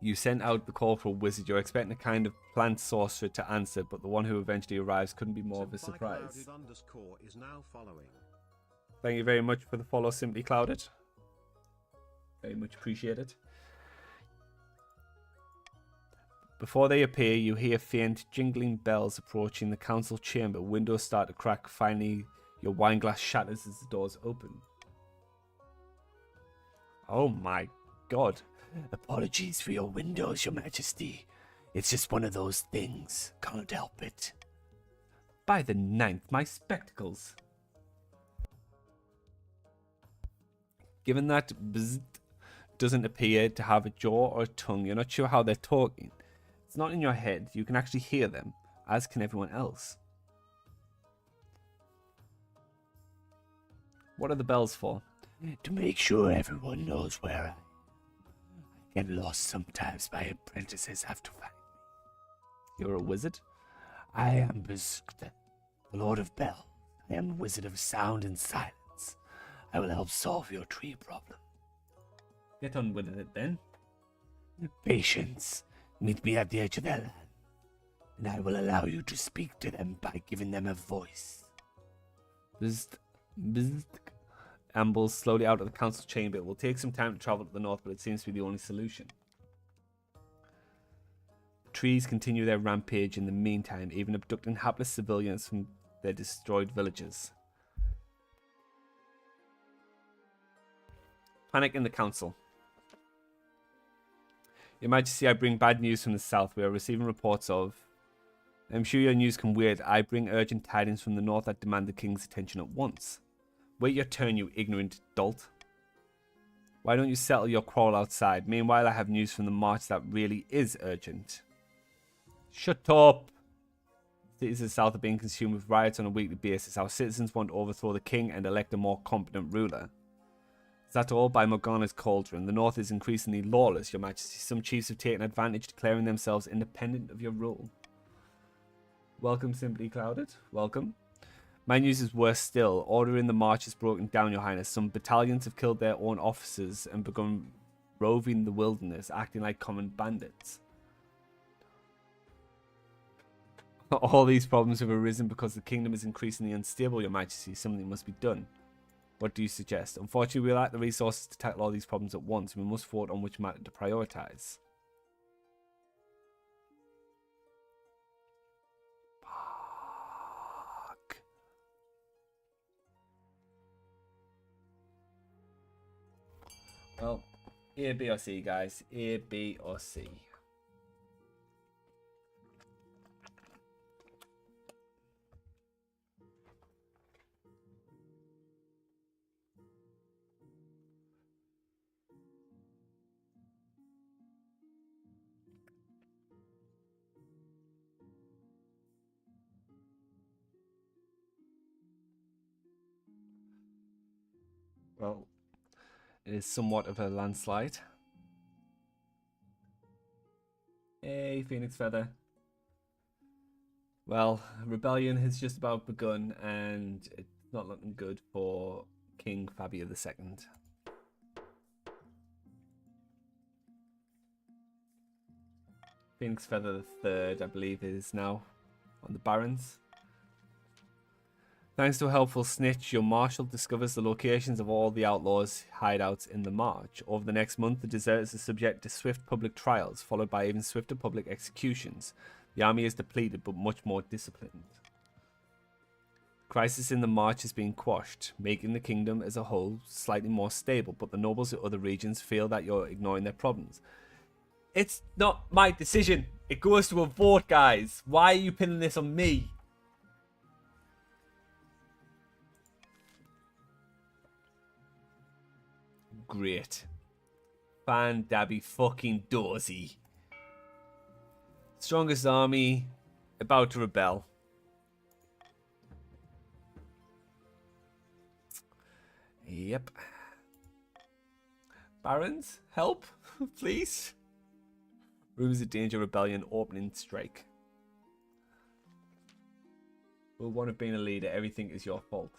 You sent out the call for a wizard. You're expecting a kind of plant sorcerer to answer, but the one who eventually arrives couldn't be more of a surprise. Is now following. Thank you very much for the follow, Simply Clouded. Very much appreciated. Before they appear, you hear faint jingling bells approaching the council chamber. Windows start to crack. Finally, your wine glass shatters as the doors open. Oh my god. Apologies for your windows, your majesty. It's just one of those things. Can't help it. By the 9th, my spectacles. Given that bzz doesn't appear to have a jaw or a tongue, you're not sure how they're talking. It's It's not in your head. You can actually hear them, as can everyone else. What are the bells for? To make sure everyone knows where I get lost sometimes. My apprentices have to find me. You're a wizard? I am the Lord of Bell. I am the Wizard of Sound and Silence. I will help solve your tree problem. Get on with it then. Patience. Meet me at the edge of their land, and I will allow you to speak to them by giving them a voice. Bzzzt. Ambles slowly out of the council chamber. It will take some time to travel to the north, but it seems to be the only solution. Trees continue their rampage in the meantime, even abducting hapless civilians from their destroyed villages. Panic in the council. Your Majesty, I bring bad news from the south. We are receiving reports of... I'm sure your news can wait. I bring urgent tidings from the north that demand the king's attention at once. Wait your turn, you ignorant dolt. Why don't you settle your quarrel outside? Meanwhile, I have news from the march that really is urgent. Shut up! Cities of the south are being consumed with riots on a weekly basis. Our citizens want to overthrow the king and elect a more competent ruler. Is that all? By Morgana's cauldron. The north is increasingly lawless, your majesty. Some chiefs have taken advantage, declaring themselves independent of your rule. Welcome, Simply Clouded. Welcome. My news is worse still. Order in the march has broken down, your highness. Some battalions have killed their own officers and begun roving the wilderness, acting like common bandits. All these problems have arisen because the kingdom is increasingly unstable, your majesty. Something must be done. What do you suggest? Unfortunately, we lack the resources to tackle all these problems at once. We must vote on which matter to prioritize. Fuck. Well, A, B, or C, guys. A, B, or C. Well, it is somewhat of a landslide. Hey, Phoenix Feather. Well, rebellion has just about begun, and it's not looking good for King Fabia II. Phoenix Feather III, I believe, is now on the Barrens. Thanks to a helpful snitch, your marshal discovers the locations of all the outlaws' hideouts in the march. Over the next month, the deserters are subject to swift public trials, followed by even swifter public executions. The army is depleted, but much more disciplined. Crisis in the march is being quashed, making the kingdom as a whole slightly more stable, but the nobles of other regions feel that you're ignoring their problems. It's not my decision. It goes to a vote, guys. Why are you pinning this on me? Great. Fan dabby fucking dozy. Strongest army about to rebel. Yep. Barons, help, please. Rumors of danger, rebellion, opening strike. Well, one of being a leader, everything is your fault.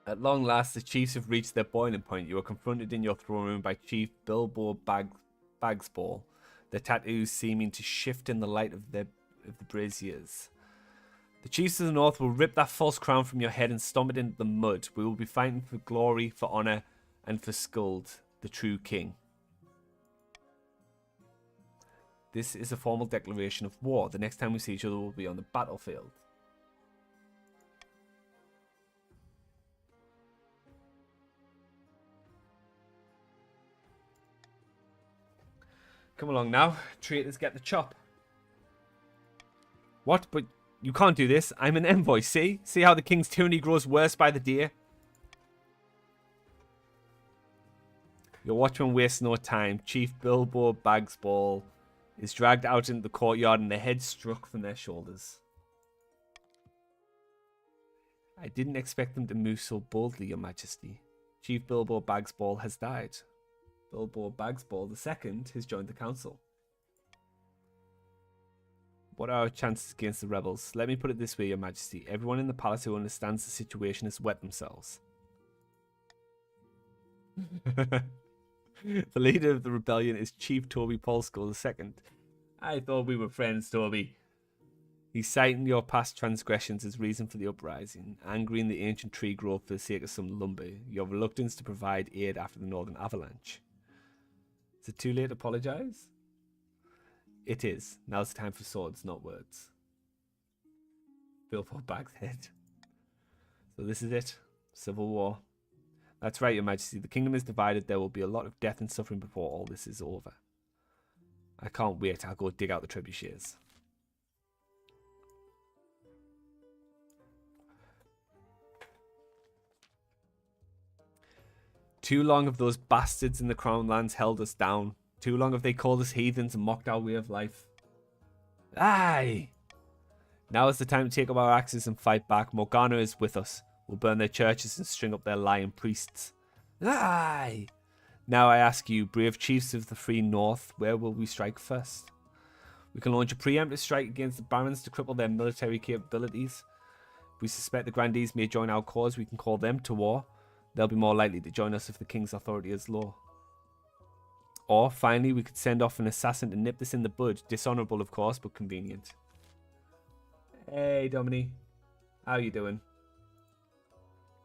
At long last, the chiefs have reached their boiling point. You are confronted in your throne room by Chief Bilbo Bagsball, their tattoos seeming to shift in the light of the braziers. The chiefs of the north will rip that false crown from your head and stomp it into the mud. We will be fighting for glory, for honor, and for Skuld, the true king. This is a formal declaration of war. The next time we see each other will be on the battlefield. Come along now. Traitors get the chop. What? But you can't do this. I'm an envoy, see? See how the king's tyranny grows worse by the day? Your watchman wastes no time. Chief Bilbo Bagsball is dragged out into the courtyard and their heads struck from their shoulders. I didn't expect them to move so boldly, Your Majesty. Chief Bilbo Bagsball has died. Bilbo Bagsball II has joined the council. What are our chances against the rebels? Let me put it this way, Your Majesty. Everyone in the palace who understands the situation has wet themselves. The leader of the rebellion is Chief Toby Polskull II. I thought we were friends, Toby. He's citing your past transgressions as reason for the uprising, angering the ancient tree grove for the sake of some lumber, your reluctance to provide aid after the northern avalanche. Is it too late to apologise? It is. Now's the time for swords, not words. Bilbo Baghead. So this is it. Civil War. That's right, Your Majesty. The kingdom is divided. There will be a lot of death and suffering before all this is over. I can't wait. I'll go dig out the trebuchets. Too long have those bastards in the Crown Lands held us down. Too long have they called us heathens and mocked our way of life. Aye! Now is the time to take up our axes and fight back. Morgana is with us. We'll burn their churches and string up their lying priests. Aye! Now I ask you, brave chiefs of the free north, where will we strike first? We can launch a preemptive strike against the barons to cripple their military capabilities. If we suspect the grandees may join our cause, we can call them to war. They'll be more likely to join us if the king's authority is low. Or, finally, we could send off an assassin to nip this in the bud. Dishonourable, of course, but convenient. Hey, Dominique. How you doing?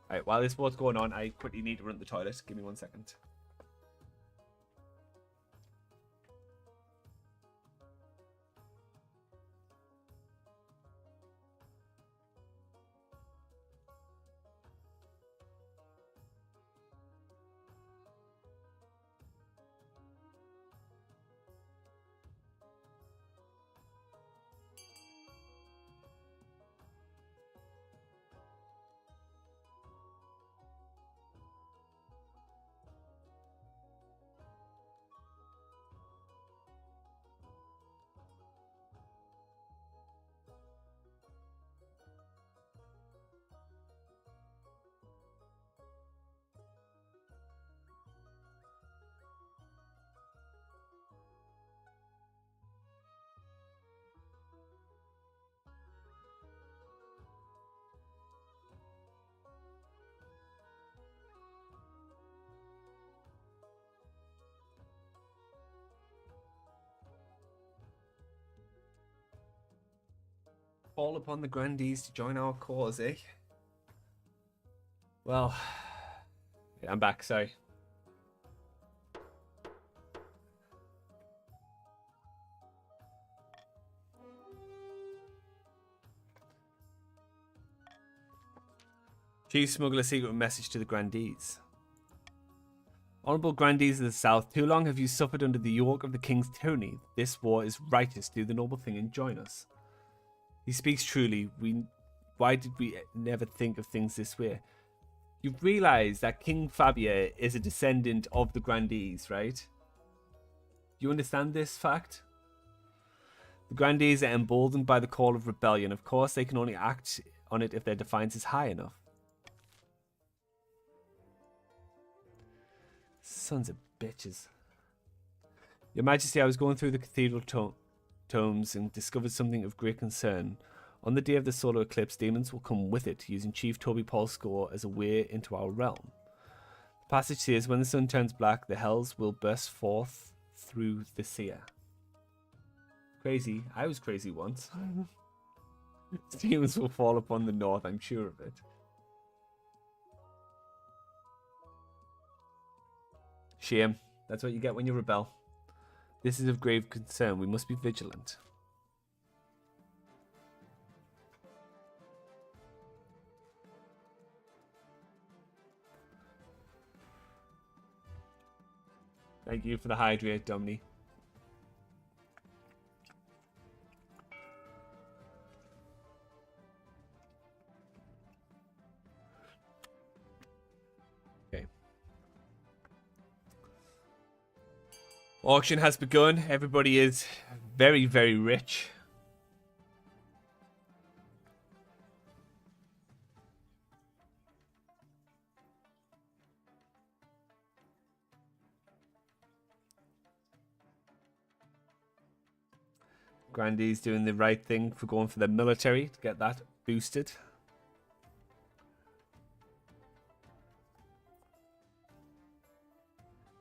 Alright, while this vote's going on, I quickly need to run to the toilet. Give me 1 second. Call upon the grandees to join our cause, eh? Well, yeah, I'm back, sorry. Chief smuggle a secret message to the grandees. Honourable grandees of the south, too long have you suffered under the yoke of the king's tyranny. This war is righteous. Do the noble thing and join us. He speaks truly. Why did we never think of things this way? You realise that King Fabia is a descendant of the grandees, right? You understand this fact? The grandees are emboldened by the call of rebellion. Of course, they can only act on it if their defiance is high enough. Sons of bitches. Your Majesty, I was going through the cathedral tomes and discovered something of great concern. On the day of the solar eclipse, demons will come with it, using Chief Toby Polskull as a way into our realm. The passage says, when the sun turns black, the hells will burst forth through the seer. Crazy. I was crazy once. Demons will fall upon the north, I'm sure of it. Shame. That's what you get when you rebel. This is of grave concern. We must be vigilant. Thank you for the hydrate, Domini. Okay. Auction has begun. Everybody is very, very rich. Grandy's doing the right thing for going for the military to get that boosted.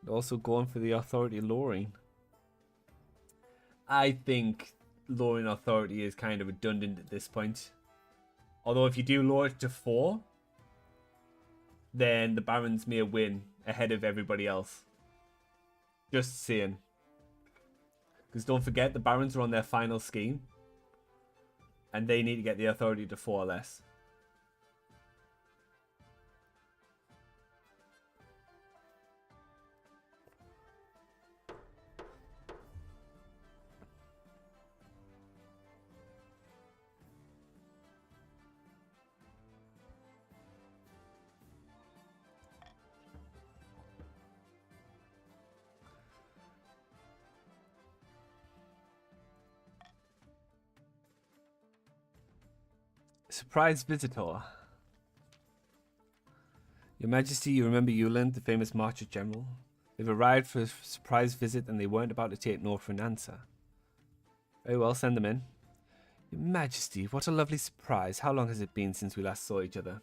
Also going for the authority lowering. I think lowering authority is kind of redundant at this point. Although if you do lower it to 4, then the barons may win ahead of everybody else. Just saying. Because don't forget, the barons are on their final scheme. And they need to get the authority to 4 or less. Surprise visitor. Your Majesty, you remember Yuland, the famous Marcher General? They've arrived for a surprise visit and they weren't about to take no for an answer. Very well, send them in. Your Majesty, what a lovely surprise. How long has it been since we last saw each other?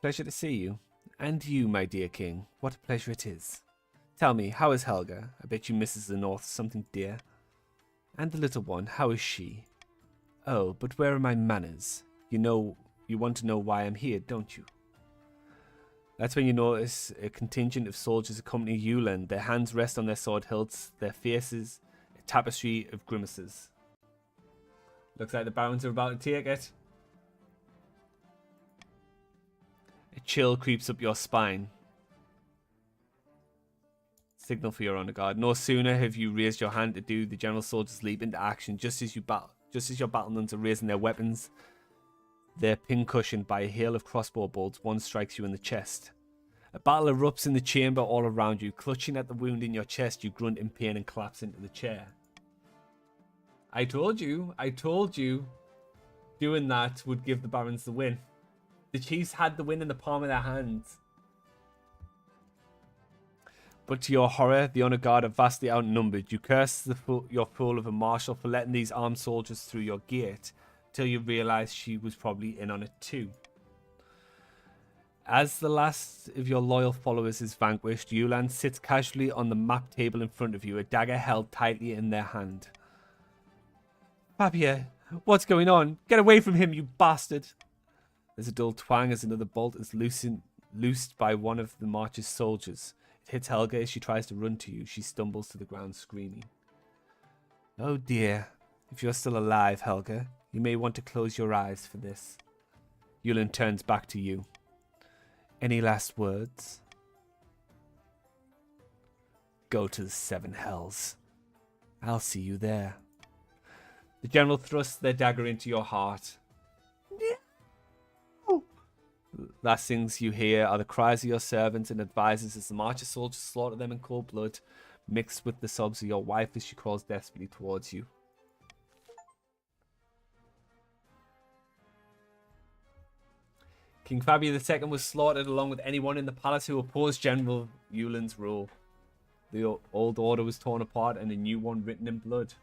Pleasure to see you. And you, my dear king. What a pleasure it is. Tell me, how is Helga? I bet you misses the north something dear. And the little one, how is she? Oh, but where are my manners? You want to know why I'm here, don't you? That's when you notice a contingent of soldiers accompany Yuland. Their hands rest on their sword hilts, their faces a tapestry of grimaces. Looks like the barons are about to take it. A chill creeps up your spine. Signal for your honor guard. No sooner have you raised your hand to do, the general soldiers leap into action just as your battlements are raising their weapons. They're pincushioned by a hail of crossbow bolts. One strikes you in the chest. A battle erupts in the chamber all around you. Clutching at the wound in your chest, you grunt in pain and collapse into the chair. I told you. Doing that would give the barons the win. The chiefs had the win in the palm of their hands. But to your horror, the honor guard are vastly outnumbered. You curse your fool of a marshal for letting these armed soldiers through your gate, till you realize she was probably in on it too. As the last of your loyal followers is vanquished, Yuland sits casually on the map table in front of you, a dagger held tightly in their hand. Fabia, what's going on? Get away from him, you bastard! There's a dull twang as another bolt is loosed by one of the marcher's soldiers. It hits Helga as she tries to run to you. She stumbles to the ground screaming. Oh dear. If you're still alive, Helga, you may want to close your eyes for this. Yuland turns back to you. Any last words? Go to the 7 hells. I'll see you there. The general thrusts their dagger into your heart. Last things you hear are the cries of your servants and advisors as the marcher soldiers slaughter them in cold blood, mixed with the sobs of your wife as she crawls desperately towards you. King Fabia II was slaughtered along with anyone in the palace who opposed General Yuland's rule. The old order was torn apart and a new one written in blood.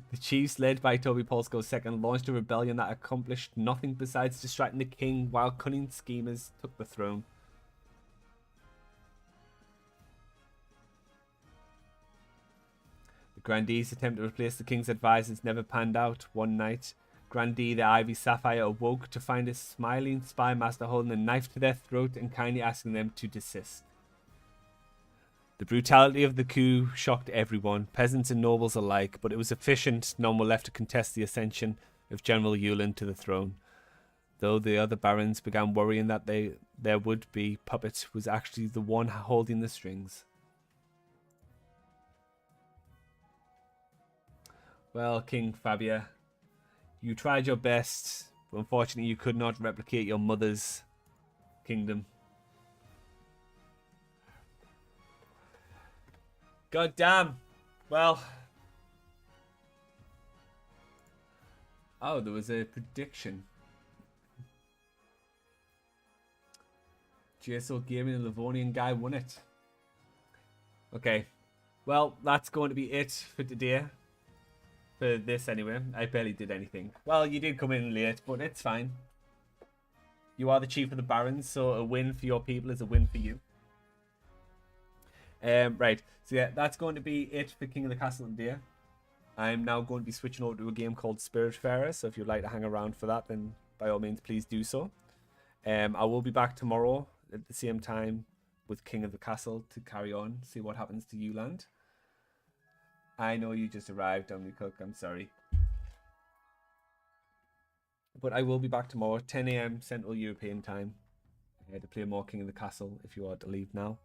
The chiefs, led by Toby Polsko II, launched a rebellion that accomplished nothing besides distracting the king while cunning schemers took the throne. The Grandee's attempt to replace the king's advisors never panned out. One night, Grandee the Ivy Sapphire awoke to find a smiling spy master holding a knife to their throat and kindly asking them to desist. The brutality of the coup shocked everyone, peasants and nobles alike, but it was efficient. None were left to contest the ascension of General Yuland to the throne. Though the other barons began worrying that their would-be puppet was actually the one holding the strings. Well, King Fabia, you tried your best, but unfortunately you could not replicate your mother's kingdom. God damn. Well. Oh, there was a prediction. JSO Gaming and Livonian guy won it. Okay. Well, that's going to be it for today. For this anyway. I barely did anything. Well, you did come in late, but it's fine. You are the chief of the barons, so a win for your people is a win for you. Right. So yeah, that's going to be it for King of the Castle today. I'm now going to be switching over to a game called Spiritfarer, so if you'd like to hang around for that, then by all means, please do so. I will be back tomorrow at the same time with King of the Castle to carry on, see what happens to Uland. I know you just arrived, Dominic Cook, I'm sorry. But I will be back tomorrow, 10 AM Central European time, to play more King of the Castle if you are to leave now.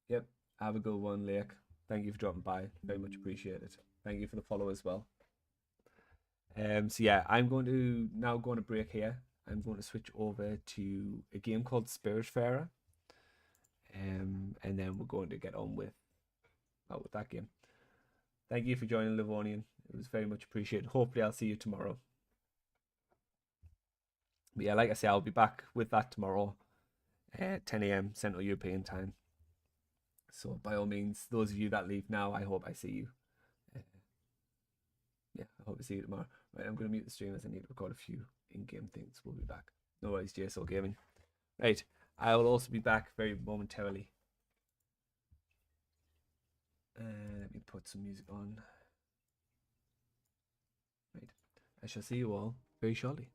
Yep, have a good one, Lake. Thank you for dropping by. Very much appreciated. Thank you for the follow as well. So yeah, I'm going to now go on a break here. I'm going to switch over to a game called Spiritfarer. And then we're going to get on with that game. Thank you for joining, Livonian. It was very much appreciated. Hopefully I'll see you tomorrow. But yeah, like I say, I'll be back with that tomorrow at 10 AM Central European time. So by all means, those of you that leave now, I hope I see you. Yeah, I hope I see you tomorrow. Right, I'm going to mute the stream as I need to record a few in-game things. We'll be back. No worries, JSO Gaming. Right, I will also be back very momentarily. Let me put some music on. Right, I shall see you all very shortly.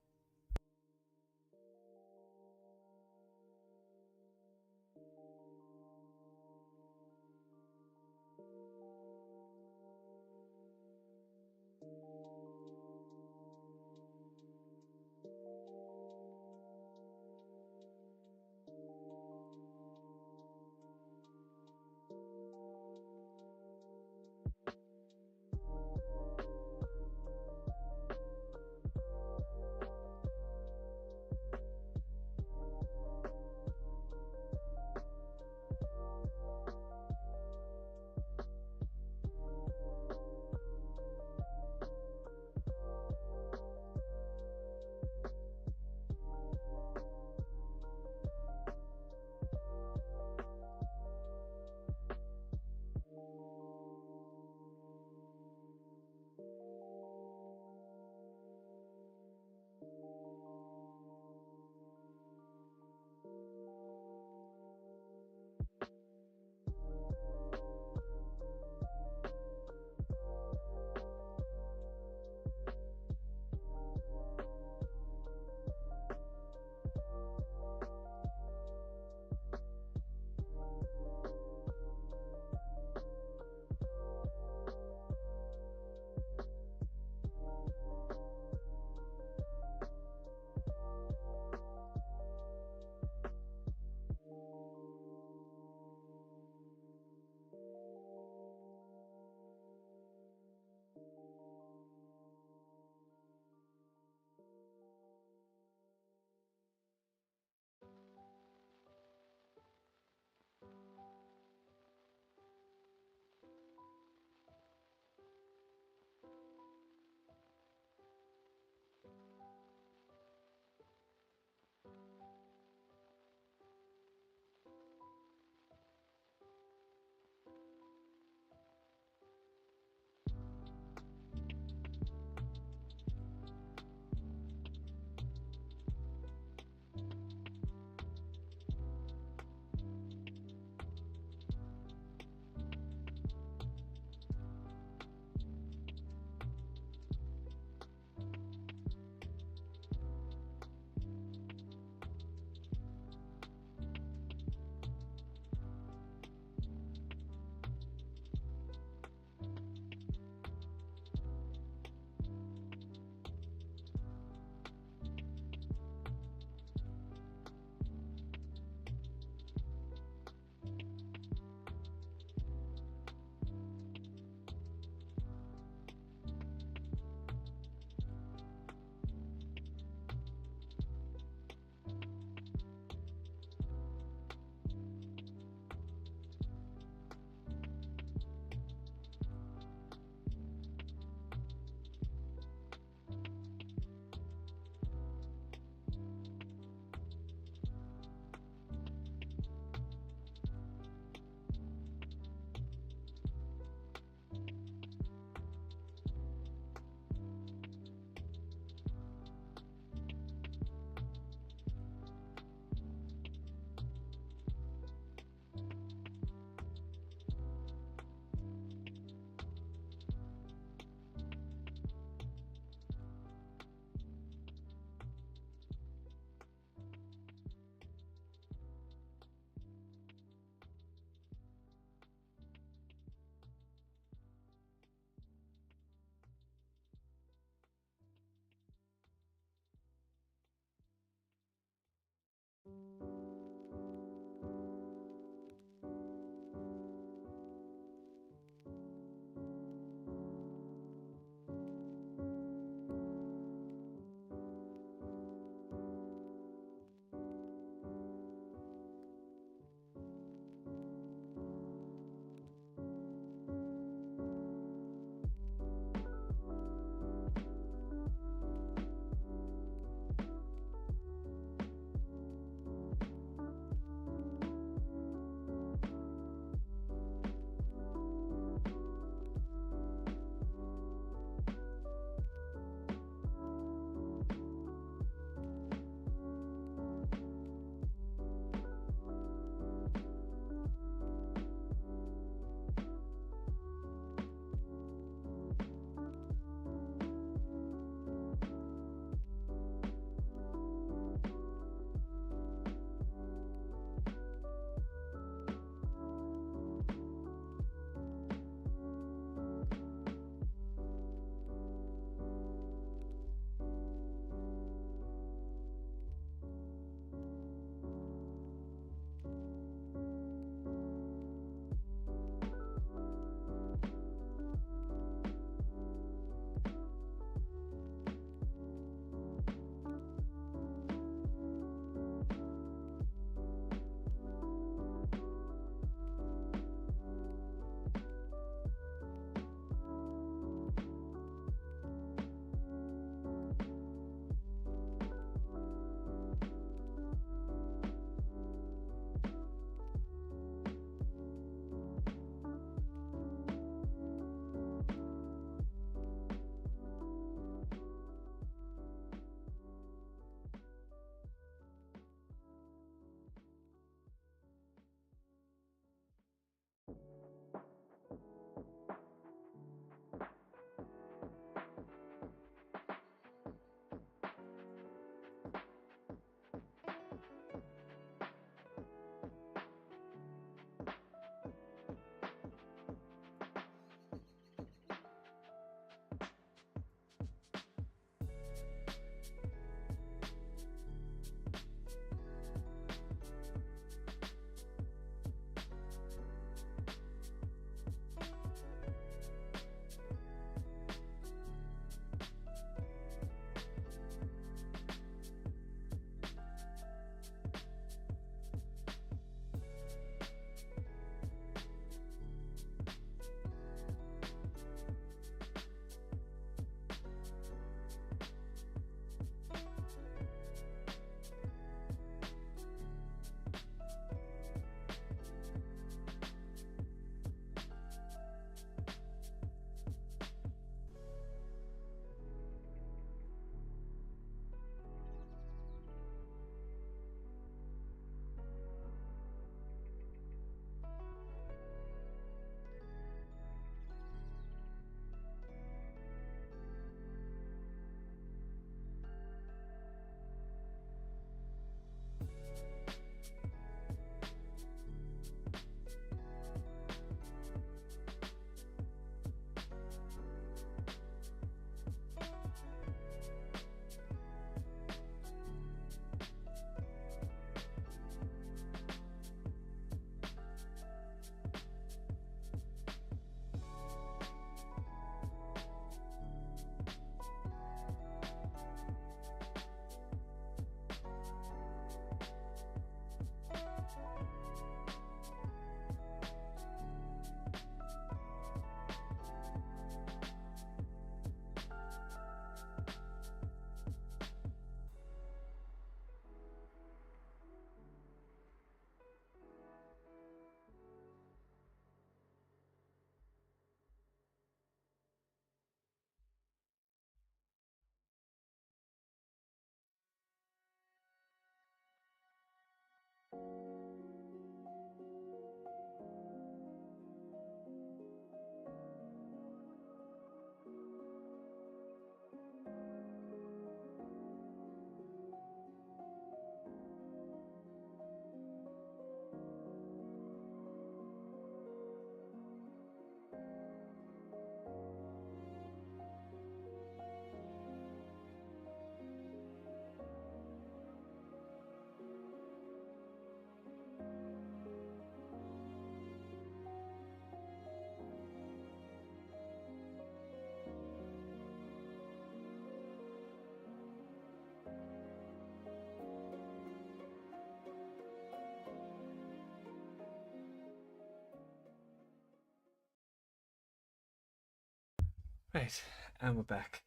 Right, and we're back.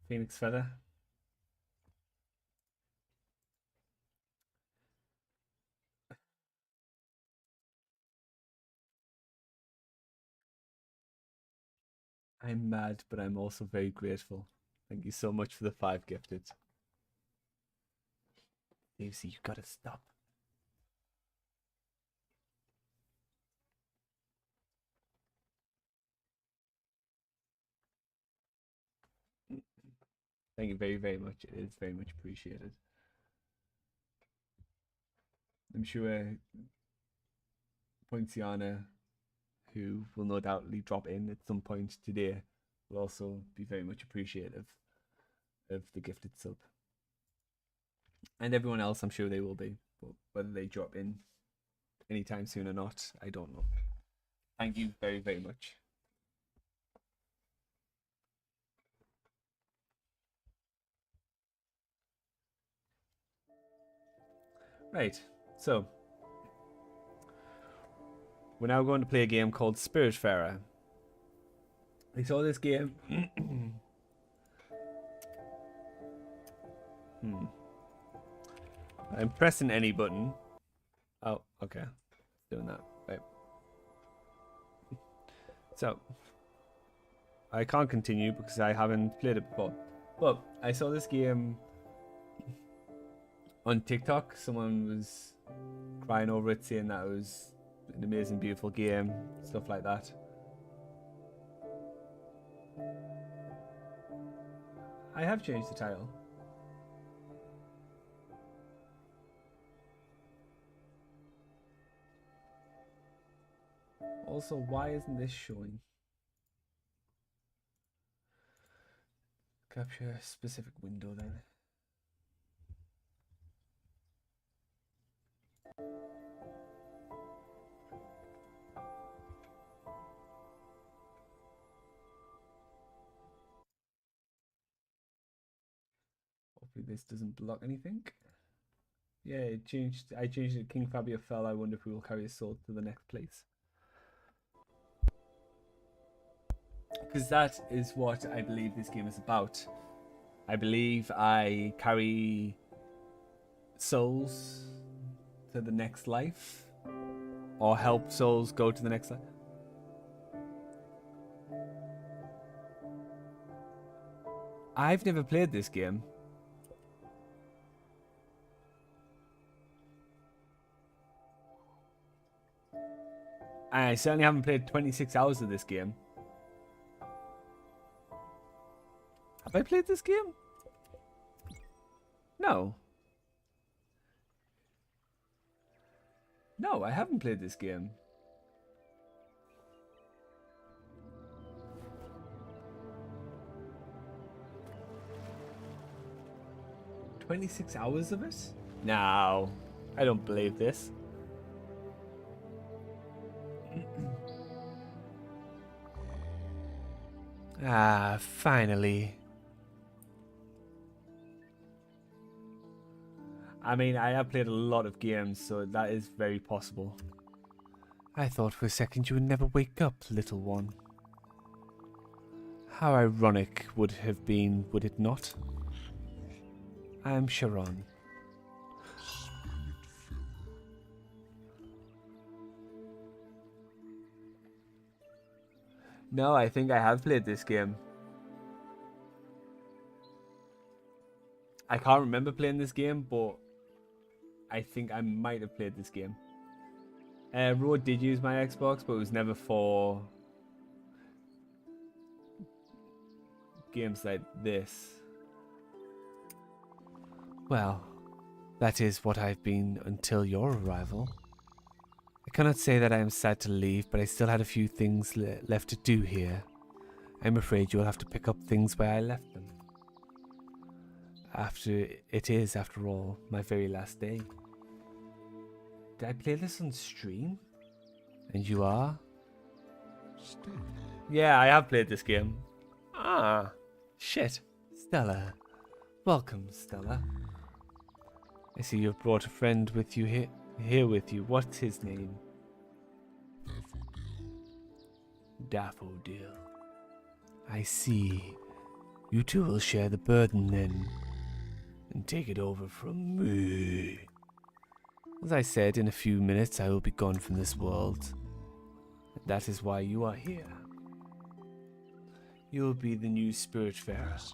Phoenix Feather. I'm mad, but I'm also very grateful. Thank you so much for the 5 gifted. Daisy, you gotta stop. Thank you very, very much. It is very much appreciated. I'm sure Poinciana, who will no doubtly drop in at some point today, will also be very much appreciative of the gifted sub. And everyone else, I'm sure they will be. But whether they drop in anytime soon or not, I don't know. Thank you very, very much. Right, so we're now going to play a game called Spiritfarer. I saw this game. I'm pressing any button. Oh, okay. Doing that. Right. So, I can't continue because I haven't played it before. But I saw this game on TikTok. Someone was crying over it, saying that it was an amazing, beautiful game, stuff like that. I have changed the title. Also, why isn't this showing? Capture a specific window then. Hopefully this doesn't block anything. Yeah, it changed. I changed it. King Fabia fell. I wonder if we will carry his sword to the next place. Because that is what I believe this game is about. I believe I carry souls to the next life, or help souls go to the next life. I've never played this game. I certainly haven't played 26 hours of this game. Have I played this game? No. No, I haven't played this game. "26 hours of it? No, I don't believe this. Ah, finally. I mean, I have played a lot of games, so that is very possible. I thought for a second you would never wake up, little one. How ironic would have been, would it not? I'm Sharon. No, I think I have played this game. I can't remember playing this game, but I think I might have played this game. Road did use my Xbox, but it was never for games like this. Well, that is what I've been until your arrival. I cannot say that I am sad to leave, but I still had a few things left to do here. I'm afraid you will have to pick up things where I left them. After all, my very last day. Did I play this on stream? And you are? Stella. Yeah, I have played this game. Ah, shit. Stella. Welcome, Stella. I see you've brought a friend with you here with you. What's his name? Daffodil. I see. You two will share the burden then, and take it over from me. As I said, in a few minutes I will be gone from this world. That is why you are here. You will be the new Spiritfarer.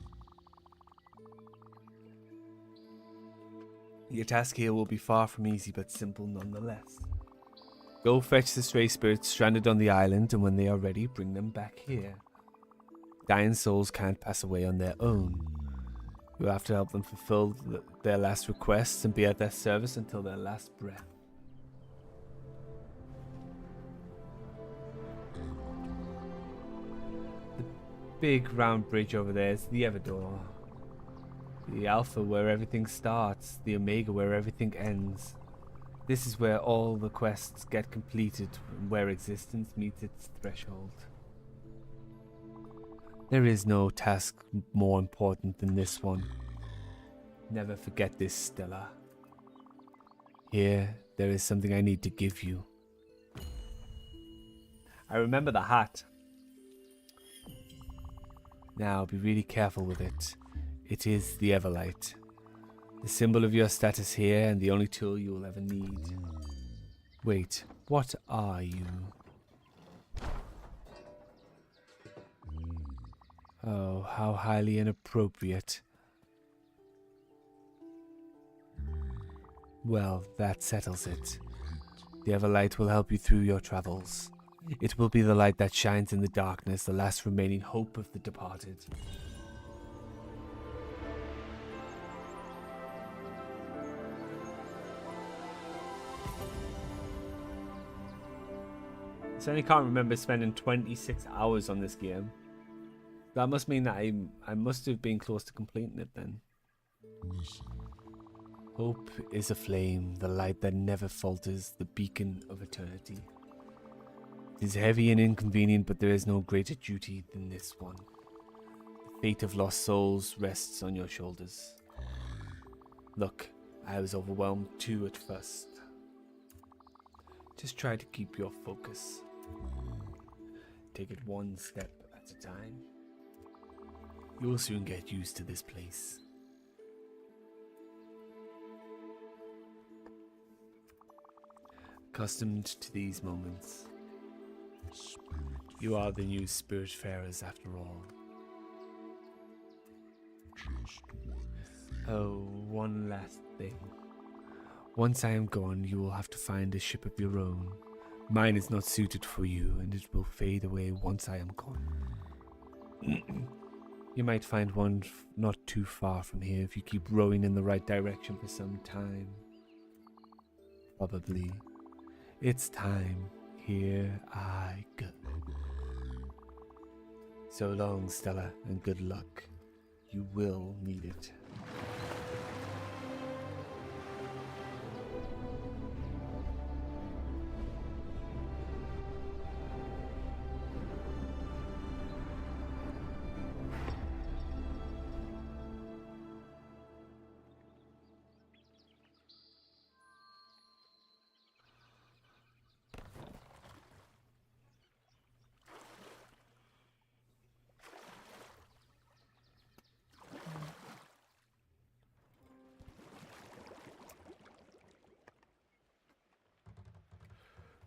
Your task here will be far from easy, but simple nonetheless. Go fetch the stray spirits stranded on the island, and when they are ready, bring them back here. Dying souls can't pass away on their own. You have to help them fulfill their last requests and be at their service until their last breath. The big round bridge over there is the Everdor. The Alpha where everything starts, the Omega where everything ends. This is where all the quests get completed and where existence meets its threshold. There is no task more important than this one. Never forget this, Stella. Here, there is something I need to give you. I remember the hat. Now, be really careful with it. It is the Everlight. The symbol of your status here and the only tool you will ever need. Wait, what are you? Oh, how highly inappropriate. Well, that settles it. The Everlight will help you through your travels. It will be the light that shines in the darkness, the last remaining hope of the departed. I certainly can't remember spending 26 hours on this game. That must mean that I must have been close to completing it then. Hope is a flame, the light that never falters, the beacon of eternity. It is heavy and inconvenient, but there is no greater duty than this one. The fate of lost souls rests on your shoulders. Look, I was overwhelmed too at first. Just try to keep your focus. Take it one step at a time. You will soon get used to this place. Accustomed to these moments. You are the new Spiritfarers after all. Oh, one last thing. Once I am gone, you will have to find a ship of your own. Mine is not suited for you, and it will fade away once I am gone. You might find one not too far from here if you keep rowing in the right direction for some time. Probably. It's time. Here I go. So long, Stella, and good luck. You will need it.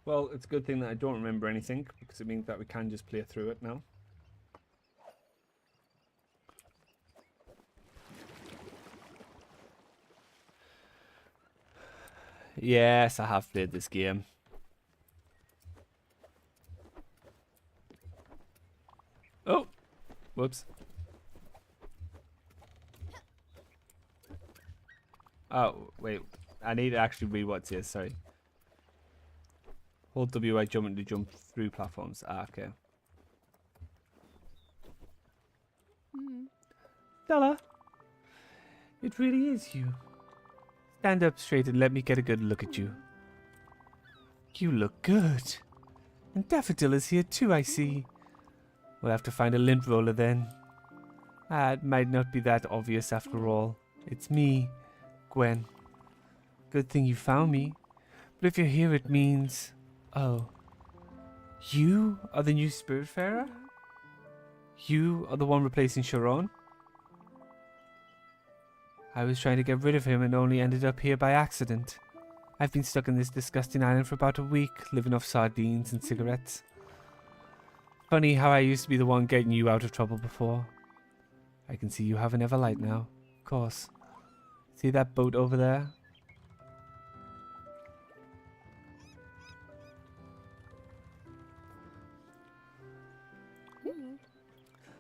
Well, it's a good thing that I don't remember anything, because it means that we can just play through it now. Yes, I have played this game. Oh! Whoops. Oh, wait. I need to actually read what's here, sorry. Hold W while jumping to jump through platforms. Ah, okay. Stella, it really is you. Stand up straight and let me get a good look at you. You look good. And Daffodil is here too, I see. We'll have to find a lint roller then. It might not be that obvious after all. It's me, Gwen. Good thing you found me. But if you're here, it means... Oh. You are the new Spiritfarer? You are the one replacing Sharon? I was trying to get rid of him and only ended up here by accident. I've been stuck in this disgusting island for about a week, living off sardines and cigarettes. Funny how I used to be the one getting you out of trouble before. I can see you have an Everlight now, of course. See that boat over there?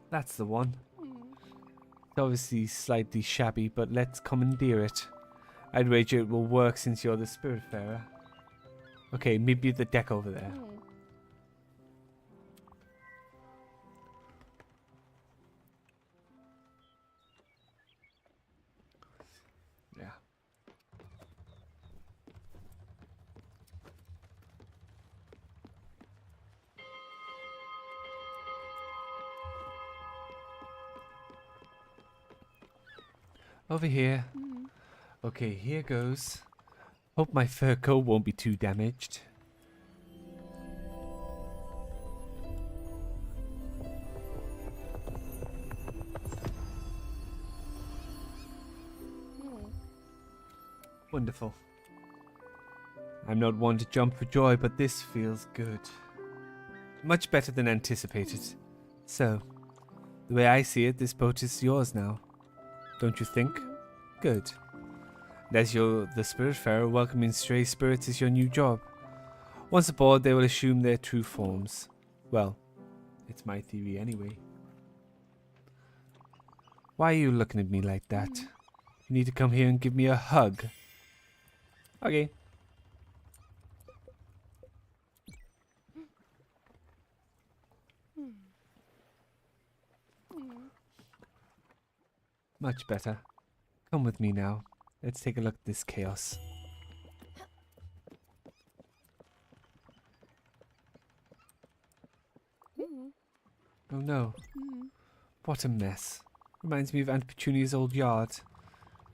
That's the one. It's obviously slightly shabby, but let's commandeer it. I'd wager it will work since you're the Spiritfarer. Okay, maybe the deck over there. Yeah. Over here. Okay, here goes. Hope my fur coat won't be too damaged. Wonderful. I'm not one to jump for joy, but this feels good. Much better than anticipated. So, the way I see it, this boat is yours now. Don't you think? Good. And as you're the Spiritfarer, welcoming stray spirits is your new job. Once aboard, they will assume their true forms. Well, it's my theory anyway. Why are you looking at me like that? You need to come here and give me a hug. Okay. Much better. Come with me now. Let's take a look at this chaos. Oh no. What a mess. Reminds me of Aunt Petunia's old yard.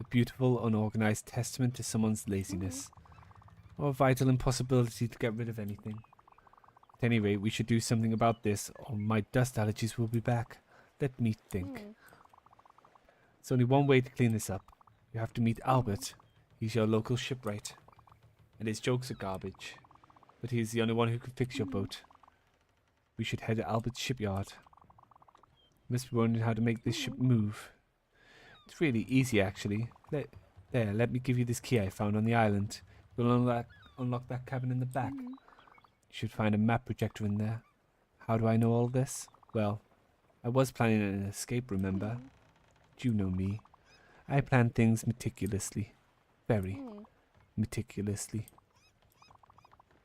A beautiful, unorganized testament to someone's laziness. Or a vital impossibility to get rid of anything. At any rate, we should do something about this, or my dust allergies will be back. Let me think. There's only one way to clean this up. You have to meet Albert. He's your local shipwright. And his jokes are garbage. But he's the only one who can fix your boat. We should head to Albert's shipyard. You must be wondering how to make this ship move. It's really easy, actually. Let me give you this key I found on the island. You'll unlock that cabin in the back. You should find a map projector in there. How do I know all this? Well, I was planning an escape, remember? But you know me. I plan things meticulously. Very meticulously.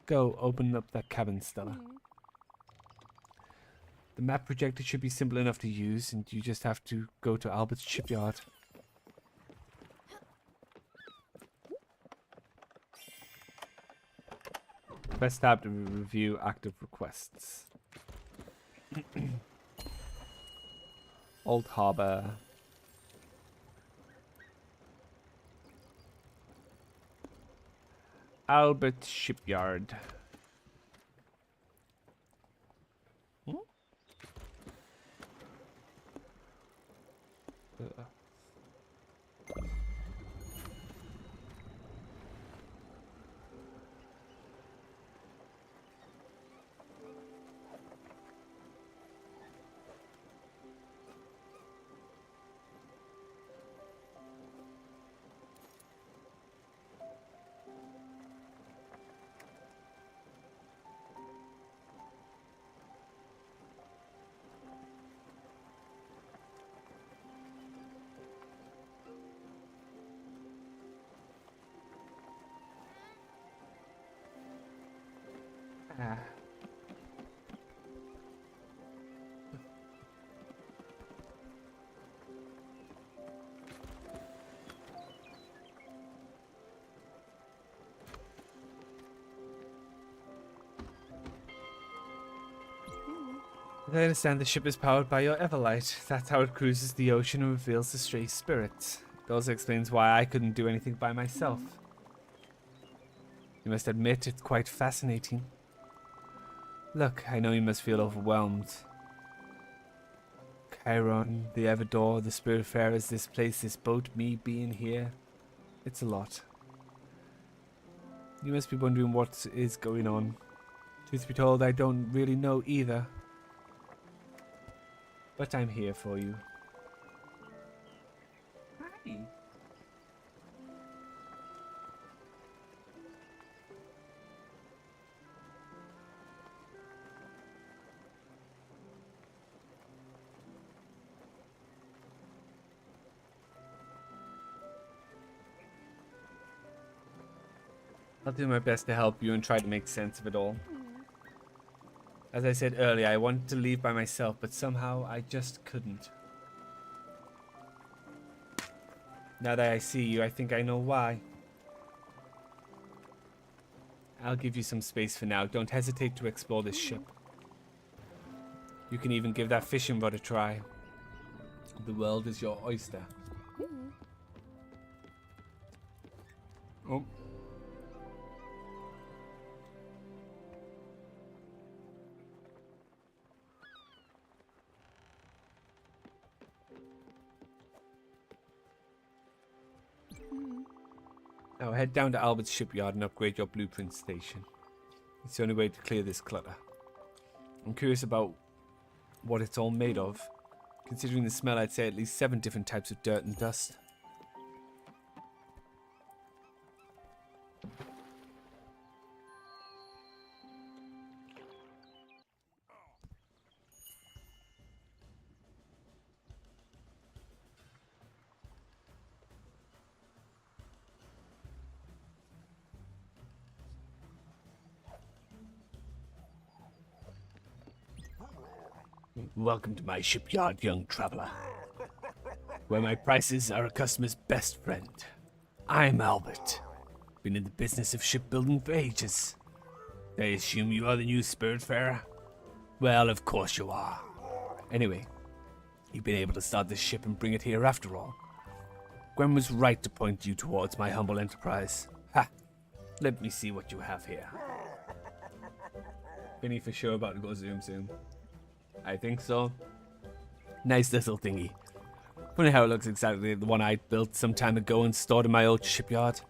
Go, open up that cabin, Stella. The map projector should be simple enough to use, and you just have to go to Albert's shipyard. Press tab to review active requests. Old Harbor. Albert Shipyard. I understand the ship is powered by your Everlight. That's how it cruises the ocean and reveals the stray spirits. It also explains why I couldn't do anything by myself. You must admit it's quite fascinating. Look, I know you must feel overwhelmed. Chiron, the Evador, the Spiritfarers, this place, this boat, me being here. It's a lot. You must be wondering what is going on. Truth be told, I don't really know either. But I'm here for you. Hi. I'll do my best to help you and try to make sense of it all. As I said earlier, I wanted to leave by myself, but somehow I just couldn't. Now that I see you, I think I know why. I'll give you some space for now. Don't hesitate to explore this ship. You can even give that fishing rod a try. The world is your oyster. Oh. Now head down to Albert's shipyard and upgrade your blueprint station. It's the only way to clear this clutter. I'm curious about what it's all made of. Considering the smell, I'd say at least 7 different types of dirt and dust. Welcome to my shipyard, young traveler, where my prices are a customer's best friend. I'm Albert. Been in the business of shipbuilding for ages. I assume you are the new Spiritfarer? Well, of course you are. Anyway, you've been able to start this ship and bring it here after all. Gwen was right to point you towards my humble enterprise. Ha! Let me see what you have here. Vinny for sure about to go zoom soon. I think so. Nice little thingy. Funny how it looks exactly like the one I built some time ago and stored in my old shipyard.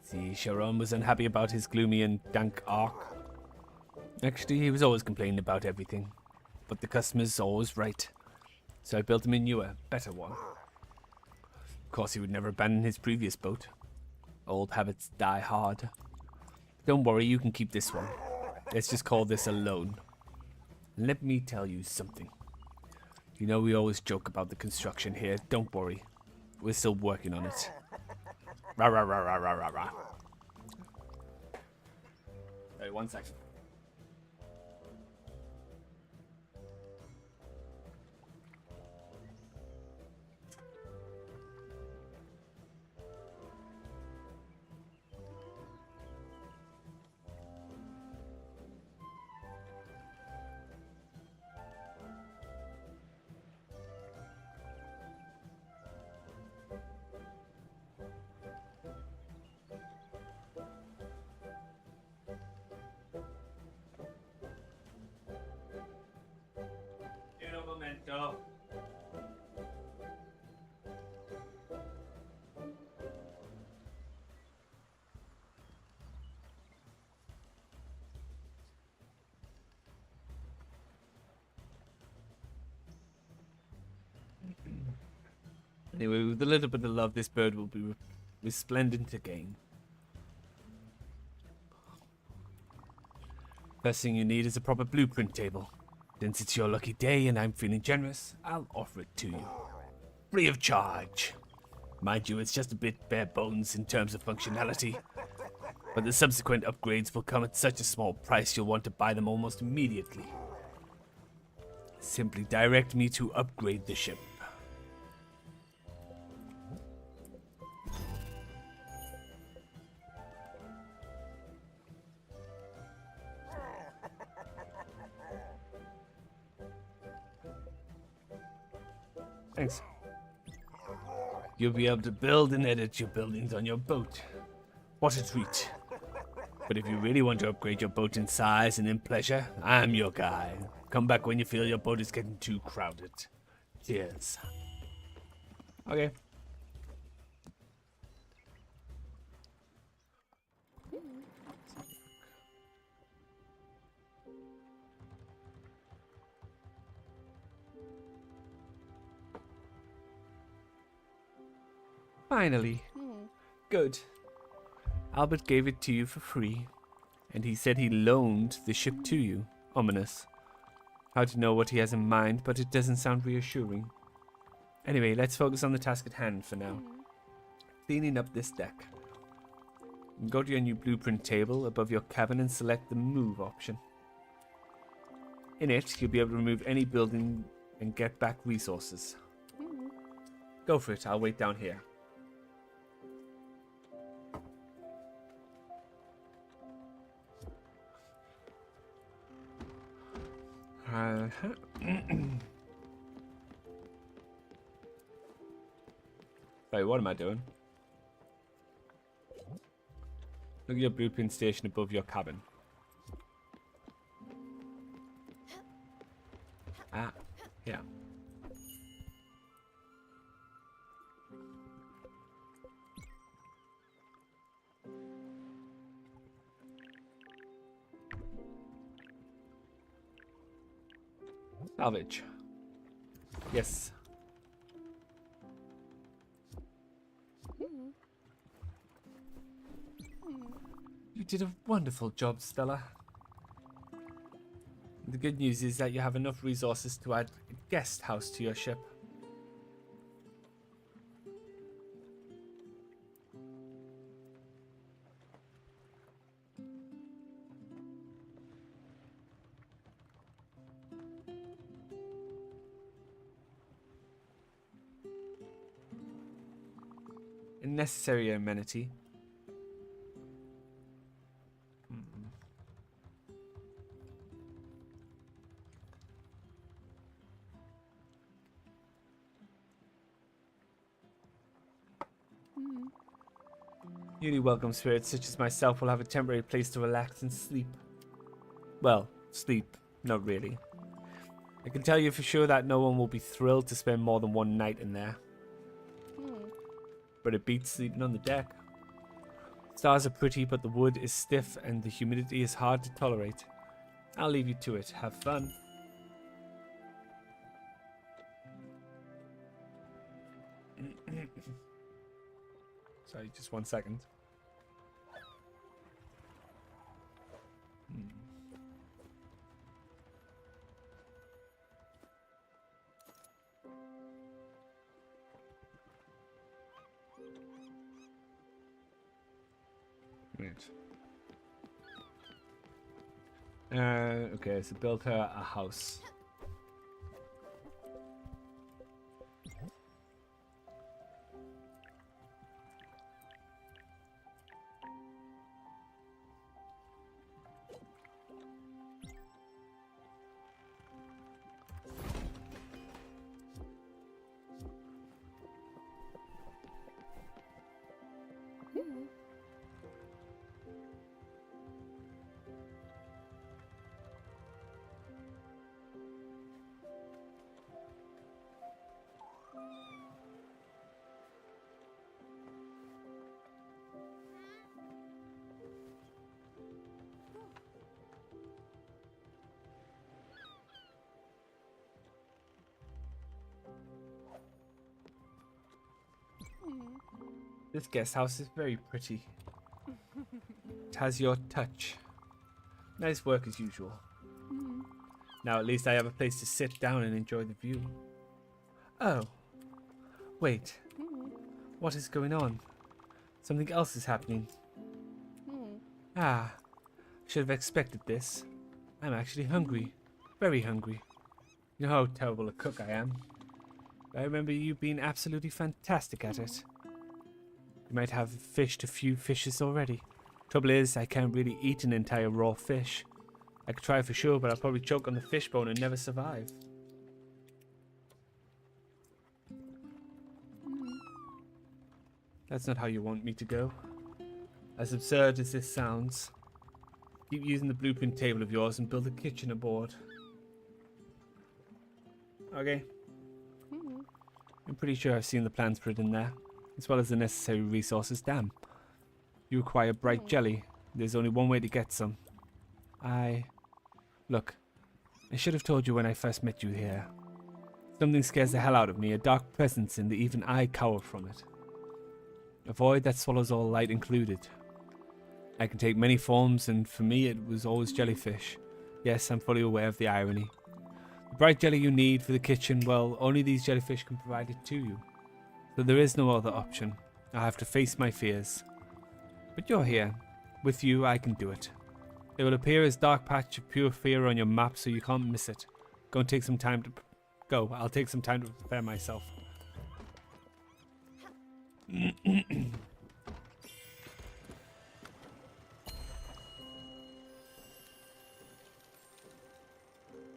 See, Sharon was unhappy about his gloomy and dank ark. Actually, he was always complaining about everything. But the customer's always right. So I built him a newer, better one. Of course, he would never abandon his previous boat. Old habits die hard. Don't worry, you can keep this one. Let's just call this a loan. Let me tell you something. You know we always joke about the construction here. Don't worry. We're still working on it. Rah, rah, rah, rah, rah, rah, rah. Wait, 1 second. Memento. Anyway, with a little bit of love, this bird will be resplendent again. First thing you need is a proper blueprint table. Since it's your lucky day and I'm feeling generous, I'll offer it to you. Free of charge. Mind you, it's just a bit bare bones in terms of functionality. But the subsequent upgrades will come at such a small price you'll want to buy them almost immediately. Simply direct me to upgrade the ship. Thanks. You'll be able to build and edit your buildings on your boat. What a treat. But if you really want to upgrade your boat in size and in pleasure, I'm your guy. Come back when you feel your boat is getting too crowded. Cheers. Okay. Finally. Good. Albert gave it to you for free, and he said he loaned the ship to you. Ominous. Hard to know what he has in mind, but it doesn't sound reassuring. Anyway, let's focus on the task at hand for now. Cleaning up this deck. Go to your new blueprint table above your cabin and select the move option. In it, you'll be able to remove any building and get back resources. Go for it, I'll wait down here. Sorry, what am I doing? Look at your blueprint station above your cabin. Ah, yeah. Salvage. Yes. You did a wonderful job, Stella. The good news is that you have enough resources to add a guest house to your ship. A necessary amenity. Newly welcome spirits such as myself will have a temporary place to relax and sleep. Well, sleep, not really. I can tell you for sure that no one will be thrilled to spend more than one night in there. But it beats sleeping on the deck. Stars are pretty, but the wood is stiff and the humidity is hard to tolerate. I'll leave you to it. Have fun. Sorry, just 1 second. Right. Okay, so build her a house. This guest house is very pretty. It has your touch. Nice work as usual. Now at least I have a place to sit down and enjoy the view. Oh. Wait. What is going on? Something else is happening. Ah. I should have expected this. I'm actually hungry. Very hungry. You know how terrible a cook I am. I remember you being absolutely fantastic at it. You might have fished a few fishes already. Trouble is, I can't really eat an entire raw fish. I could try for sure, but I'll probably choke on the fish bone and never survive. That's not how you want me to go. As absurd as this sounds, keep using the blueprint table of yours and build a kitchen aboard. Okay. I'm pretty sure I've seen the plans for it in there, as well as the necessary resources. Damn. You require bright jelly. There's only one way to get some. Look, I should have told you when I first met you here. Something scares the hell out of me, a dark presence, and even I cower from it. A void that swallows all light included. I can take many forms, and for me it was always jellyfish. Yes, I'm fully aware of the irony. The bright jelly you need for the kitchen, well, only these jellyfish can provide it to you. So there is no other option. I have to face my fears. But you're here. With you, I can do it. It will appear as dark patch of pure fear on your map, so you can't miss it. Go and take some time to... Go. I'll take some time to prepare myself.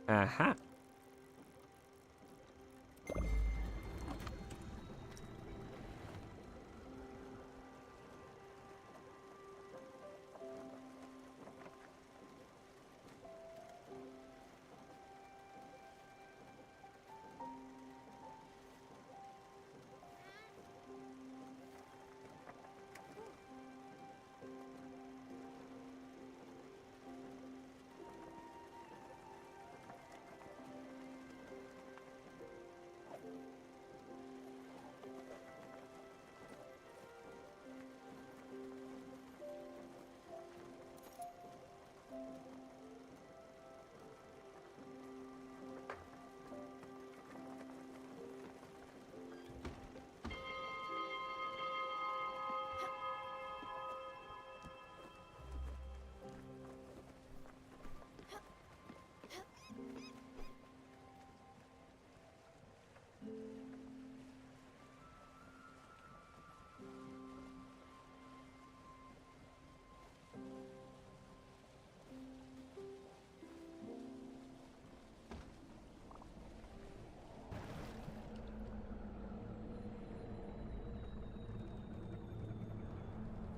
Aha.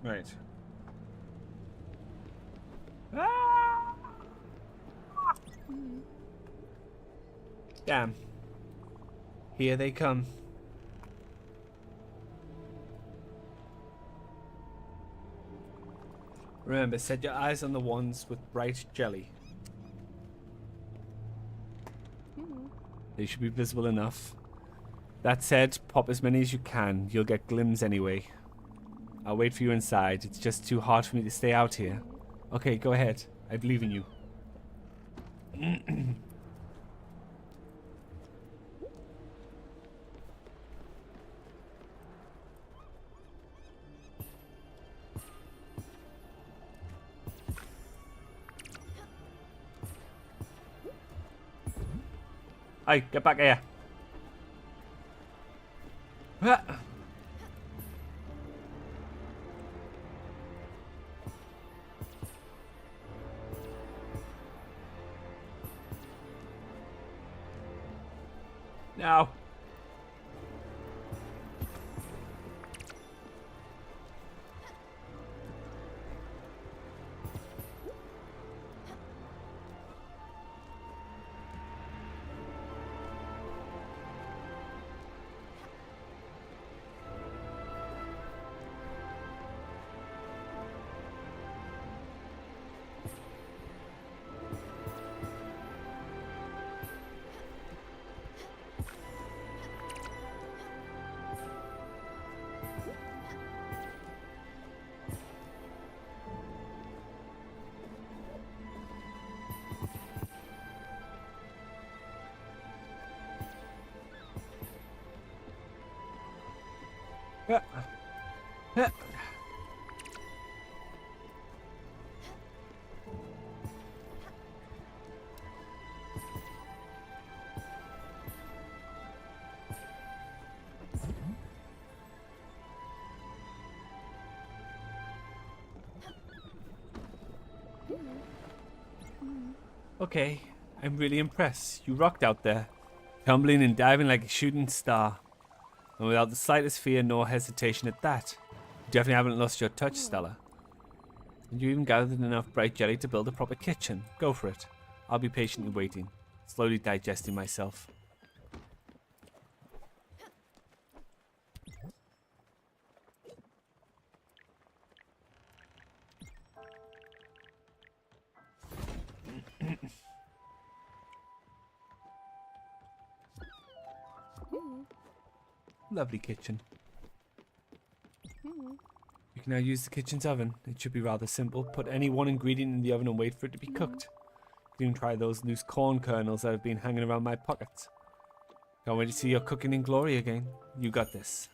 Right. Damn. Here they come. Remember, set your eyes on the ones with bright jelly. They should be visible enough. That said, pop as many as you can. You'll get glims anyway. I'll wait for you inside. It's just too hard for me to stay out here. Okay, go ahead. I believe in you. Hey, get back here. No. Okay, I'm really impressed. You rocked out there, tumbling and diving like a shooting star, and without the slightest fear nor hesitation at that. You definitely haven't lost your touch, Stella. And you even gathered enough bright jelly to build a proper kitchen. Go for it. I'll be patiently waiting, slowly digesting myself. Lovely kitchen. You can now use the kitchen's oven. It should be rather simple. Put any one ingredient in the oven and wait for it to be cooked. You can try those loose corn kernels that have been hanging around my pockets. Can't wait to see your cooking in glory again. You got this.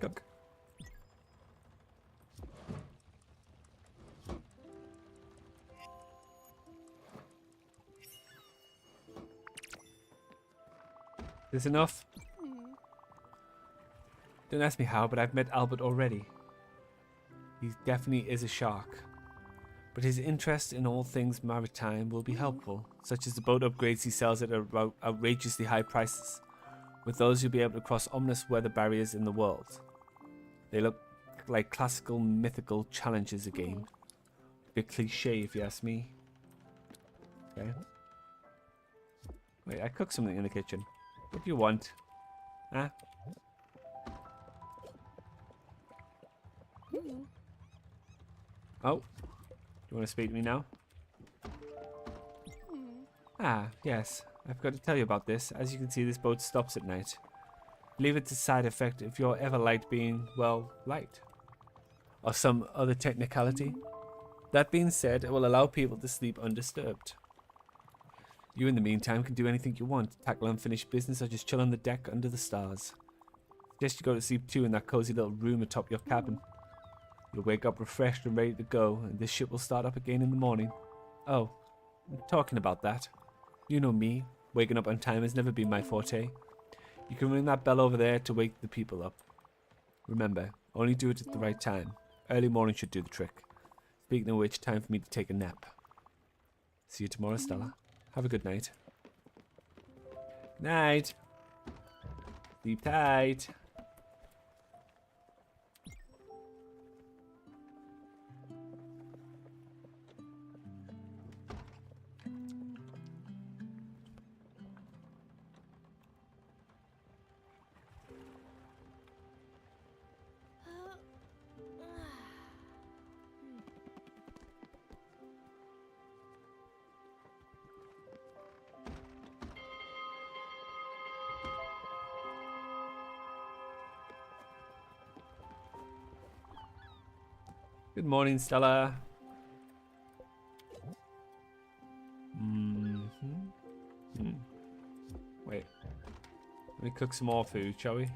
Cook. This enough? Don't ask me how, but I've met Albert already. He definitely is a shark. But his interest in all things maritime will be helpful, such as the boat upgrades he sells at outrageously high prices. With those, you'll be able to cross ominous weather barriers in the world. They look like classical mythical challenges again. A bit cliche if you ask me. Okay. Wait, I cooked something in the kitchen. What do you want? Huh? Oh. You want to speak to me now? Ah, yes. I've got to tell you about this. As you can see, this boat stops at night. I believe it's a side effect if you're ever light being, well, light. Or some other technicality. That being said, it will allow people to sleep undisturbed. You, in the meantime, can do anything you want. Tackle unfinished business or just chill on the deck under the stars. Suggest you go to sleep too in that cozy little room atop your cabin. You'll wake up refreshed and ready to go, and this ship will start up again in the morning. Oh, talking about that. You know me. Waking up on time has never been my forte. You can ring that bell over there to wake the people up. Remember, only do it at the right time. Early morning should do the trick. Speaking of which, time for me to take a nap. See you tomorrow, Stella. Have a good night. Night. Sleep tight. Good morning, Stella. Wait. Let me cook some more food, shall we?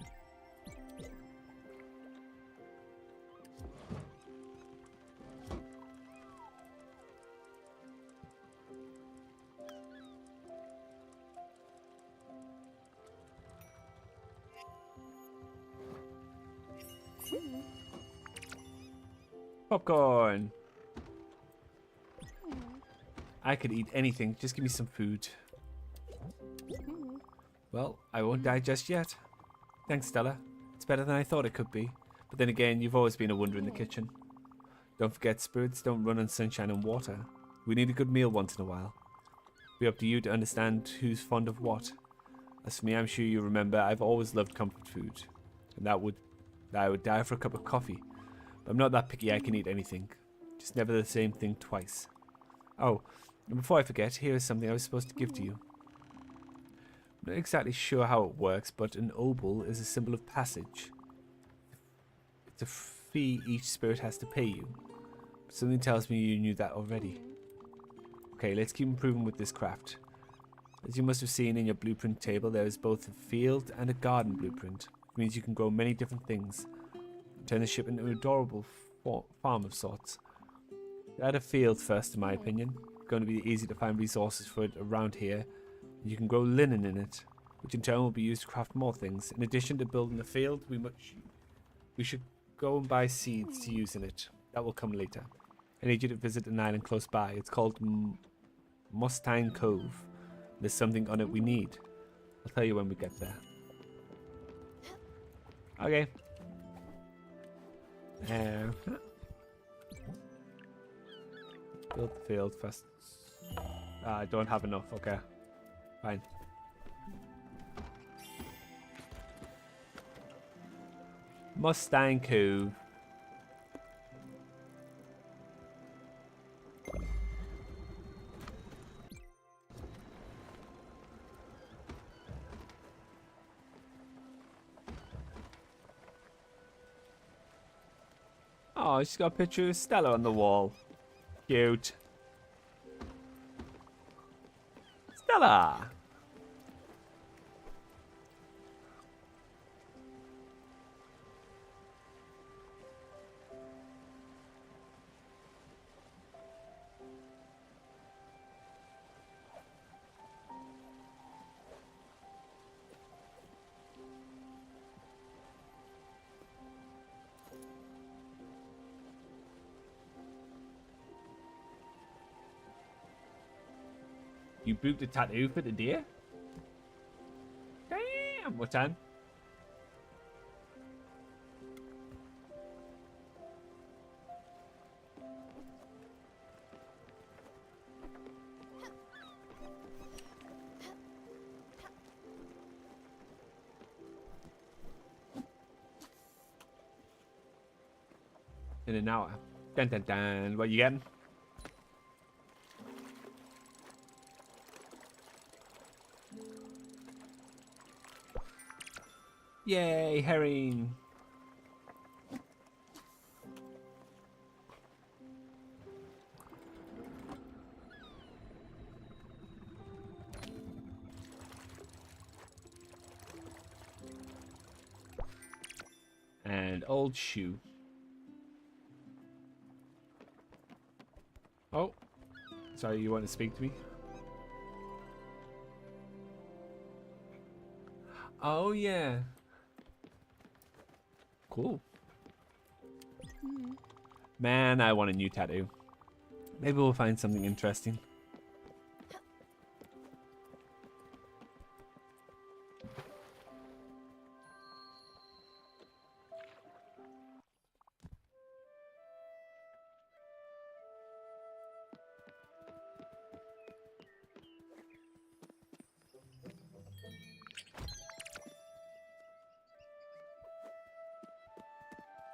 Popcorn. I could eat anything. Just give me some food. Well, I won't die just yet. Thanks, Stella. It's better than I thought it could be. But then again, you've always been a wonder in the kitchen. Don't forget, spirits don't run on sunshine and water. We need a good meal once in a while. It'll be up to you to understand who's fond of what. As for me, I'm sure you remember, I've always loved comfort food. And I would die for a cup of coffee. I'm not that picky, I can eat anything. Just never the same thing twice. Oh, and before I forget, here is something I was supposed to give to you. I'm not exactly sure how it works, but an obol is a symbol of passage. It's a fee each spirit has to pay you. Something tells me you knew that already. Okay, let's keep improving with this craft. As you must have seen in your blueprint table, there is both a field and a garden blueprint. It means you can grow many different things. Turn the ship into an adorable farm of sorts. Add a field first, in my opinion. It's going to be easy to find resources for it around here. You can grow linen in it, which in turn will be used to craft more things. In addition to building the field, we should go and buy seeds to use in it. That will come later. I need you to visit an island close by. It's called Mustang Cove. There's something on it we need. I'll tell you when we get there. Okay. Build the field first. I don't have enough. Okay. Fine. Mustang Cove. Oh, she's got a picture of Stella on the wall. Cute. Stella! You booked a tattoo for the day? Damn, what time? In an hour. Dun dun dun. What you getting? Yay, herring. And old shoe. Oh. Sorry, you want to speak to me? Oh, yeah. Cool. Man, I want a new tattoo. Maybe we'll find something interesting.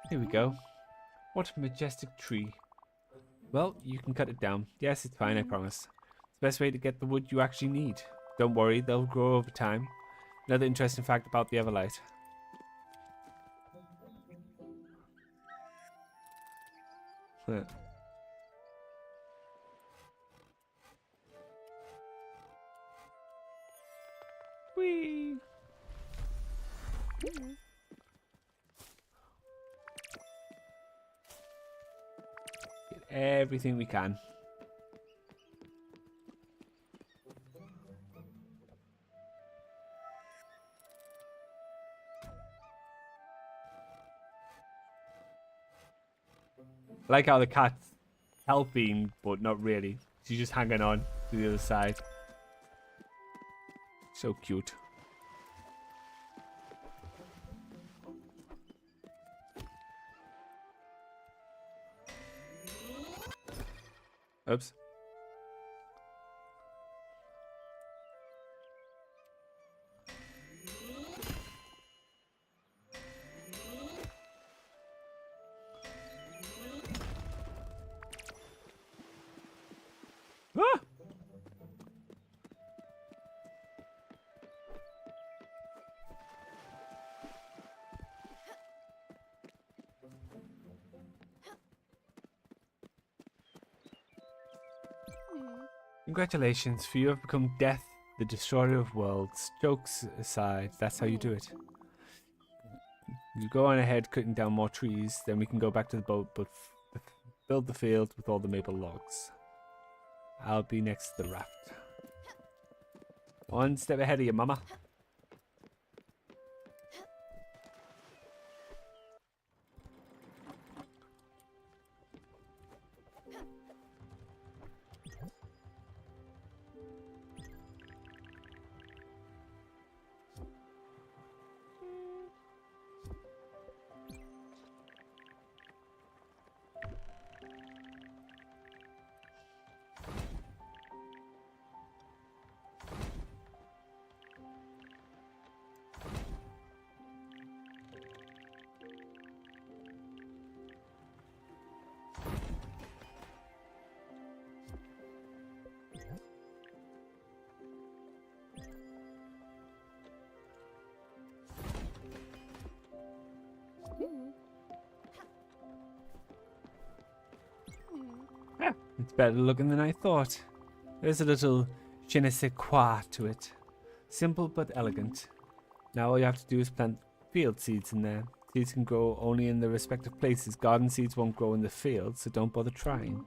Here we go. What a majestic tree. Well, you can cut it down. Yes, it's fine, I promise. It's the best way to get the wood you actually need. Don't worry, they'll grow over time. Another interesting fact about the Everlight. Huh. Whee! Get everything we can. I like how the cat's helping, but not really. She's just hanging on to the other side. So cute. Oops. Ah! Congratulations, for you have become Death, the Destroyer of Worlds. Jokes aside, that's how you do it. You go on ahead cutting down more trees, then we can go back to the boat, but build the field with all the maple logs. I'll be next to the raft. One step ahead of you, mama. It's better looking than I thought. There's a little je ne sais quoi to it. Simple but elegant. Now all you have to do is plant field seeds in there. Seeds can grow only in their respective places. Garden seeds won't grow in the field, so don't bother trying.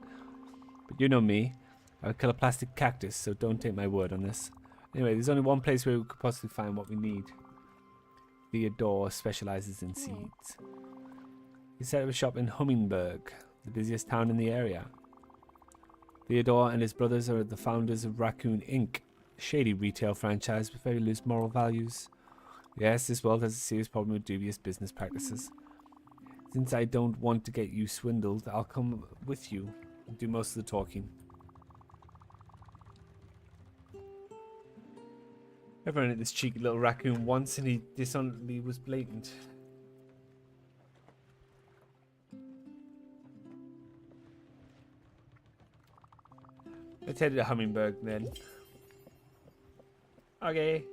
But you know me. I would kill a plastic cactus, so don't take my word on this. Anyway, there's only one place where we could possibly find what we need. Theodore specializes in seeds. He set up a shop in Hummingberg, the busiest town in the area. Theodore and his brothers are the founders of Raccoon Inc., a shady retail franchise with very loose moral values. Yes, this world has a serious problem with dubious business practices. Since I don't want to get you swindled, I'll come with you and do most of the talking. I've run at this cheeky little raccoon once and he dishonorably was blatant. Let's head to Hummingberg then. Okay.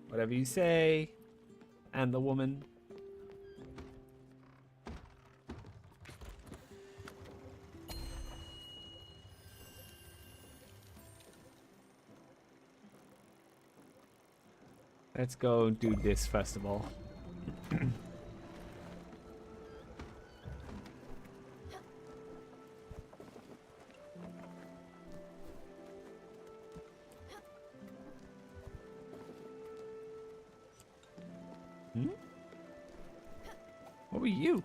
Whatever you say. And the woman. Let's go do this first of all. What were you?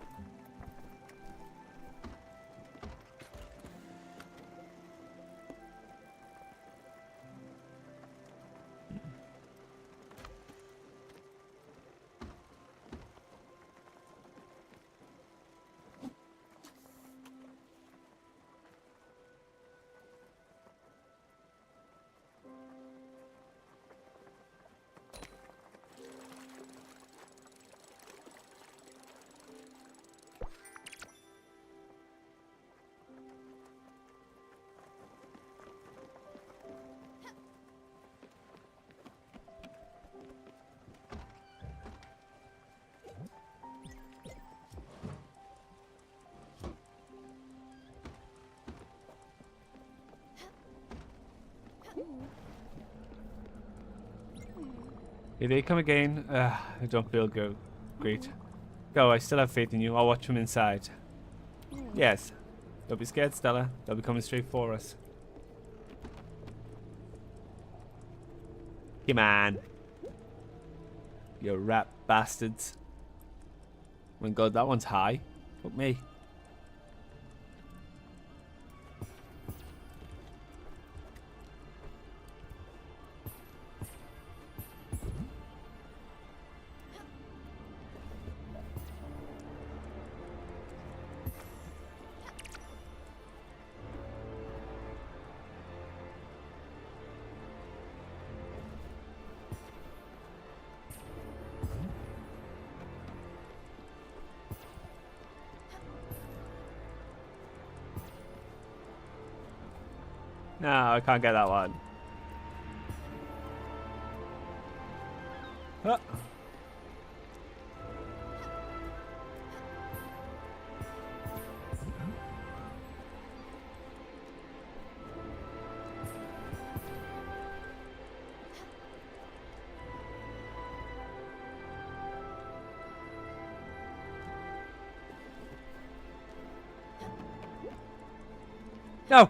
Here they come again. I don't feel great. Go, I still have faith in you. I'll watch from inside. Yes. Don't be scared, Stella. They'll be coming straight for us. Come on. You rat bastards. Oh my god, that one's high. Fuck me. No, I can't get that one. Ah. No!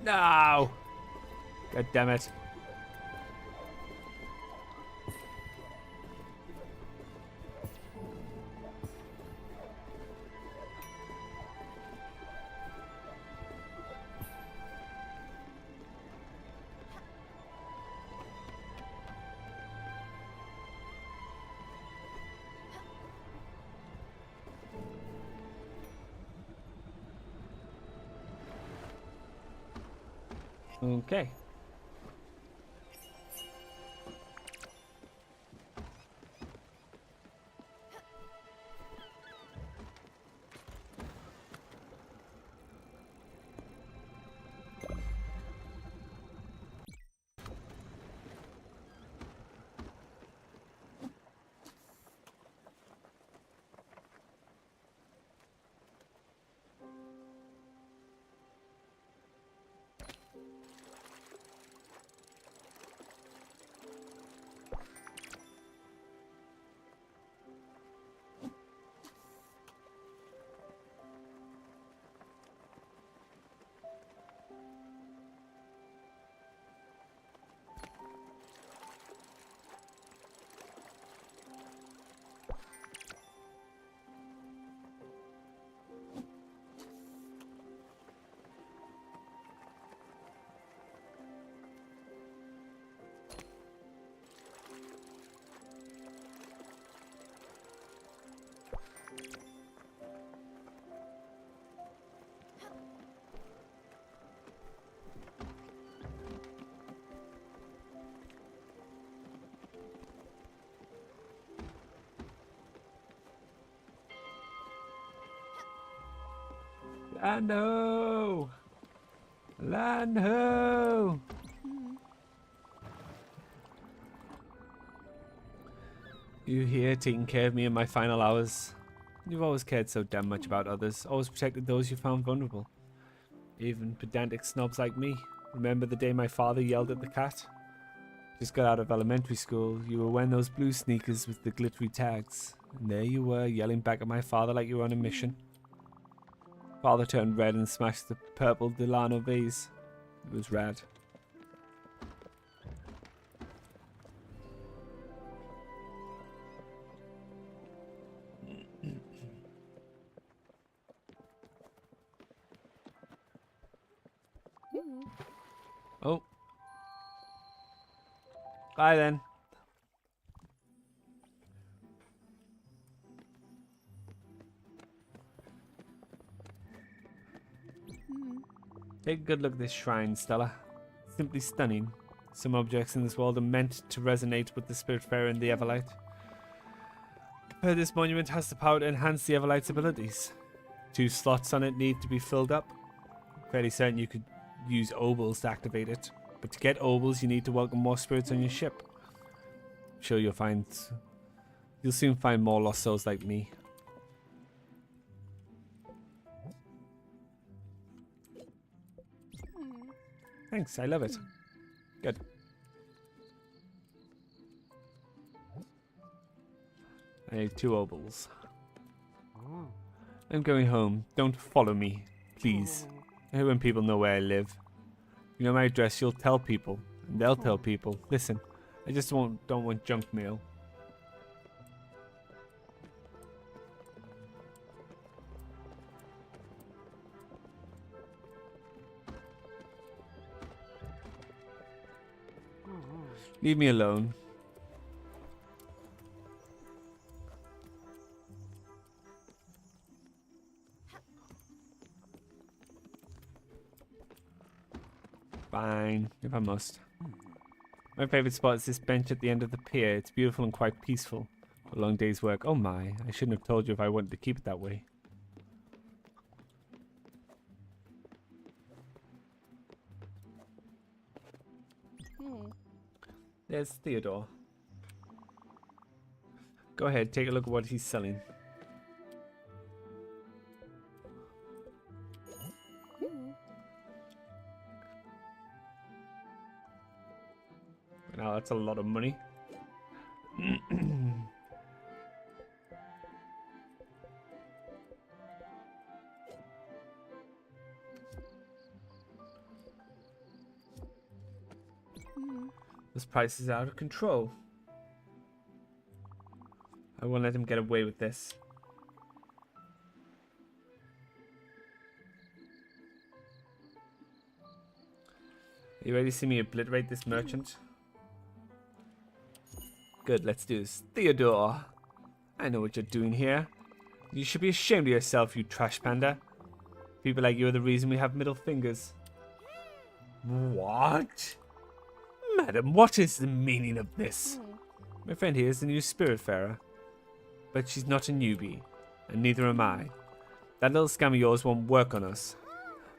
No! God damn it. Okay. Land ho! Land ho! You here taking care of me in my final hours. You've always cared so damn much about others, always protected those you found vulnerable. Even pedantic snobs like me. Remember the day my father yelled at the cat? Just got out of elementary school, you were wearing those blue sneakers with the glittery tags. And there you were, yelling back at my father like you were on a mission. Father turned red and smashed the purple Delano vase. It was rad. Oh. Bye then. Take a good look at this shrine, Stella. Simply stunning. Some objects in this world are meant to resonate with the Spiritfarer and the Everlight. This monument has the power to enhance the Everlight's abilities. 2 slots on it need to be filled up. Fairly certain you could use obols to activate it, but to get obols you need to welcome more spirits on your ship. I'm sure you'll soon find more lost souls like me. Thanks, I love it. Good. I need 2 obols. I'm going home. Don't follow me, please. I hate when people know where I live. You know my address, you'll tell people, and they'll tell people. Listen, I just don't want junk mail. Leave me alone. Fine, if I must. My favorite spot is this bench at the end of the pier. It's beautiful and quite peaceful. A long day's work. Oh my, I shouldn't have told you if I wanted to keep it that way. There's Theodore. Go ahead, take a look at what he's selling. Now that's a lot of money. This price is out of control. I won't let him get away with this. Are you ready to see me obliterate this merchant? Good, let's do this. Theodore, I know what you're doing here. You should be ashamed of yourself, you trash panda. People like you are the reason we have middle fingers. What? Madam, what is the meaning of this? My friend here is the new Spiritfarer. But she's not a newbie, and neither am I. That little scam of yours won't work on us.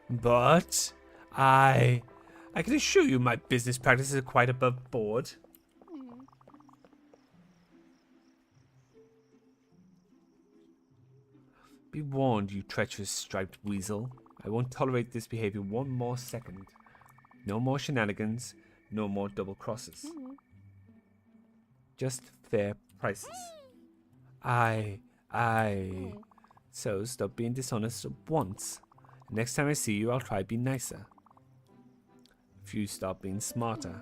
But I can assure you my business practices are quite above board. Be warned, you treacherous striped weasel. I won't tolerate this behavior one more second. No more shenanigans, no more double crosses. Just fair prices. So stop being dishonest once. Next time I see you, I'll try to be nicer. If you stop being smarter.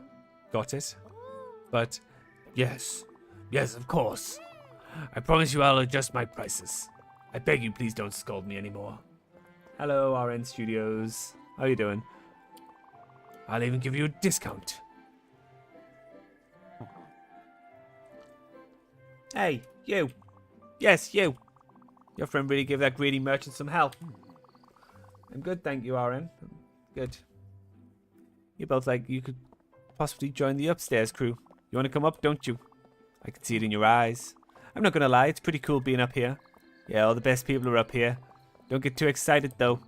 Got it? But, yes, of course. I promise you I'll adjust my prices. I beg you, please don't scold me anymore. Hello, RN Studios. How you doing? I'll even give you a discount. Hey, you. Yes, you. Your friend really gave that greedy merchant some help. I'm good, thank you, RN. Good. You both like you could possibly join the upstairs crew. You want to come up, don't you? I can see it in your eyes. I'm not going to lie, it's pretty cool being up here. Yeah, all the best people are up here. Don't get too excited, though.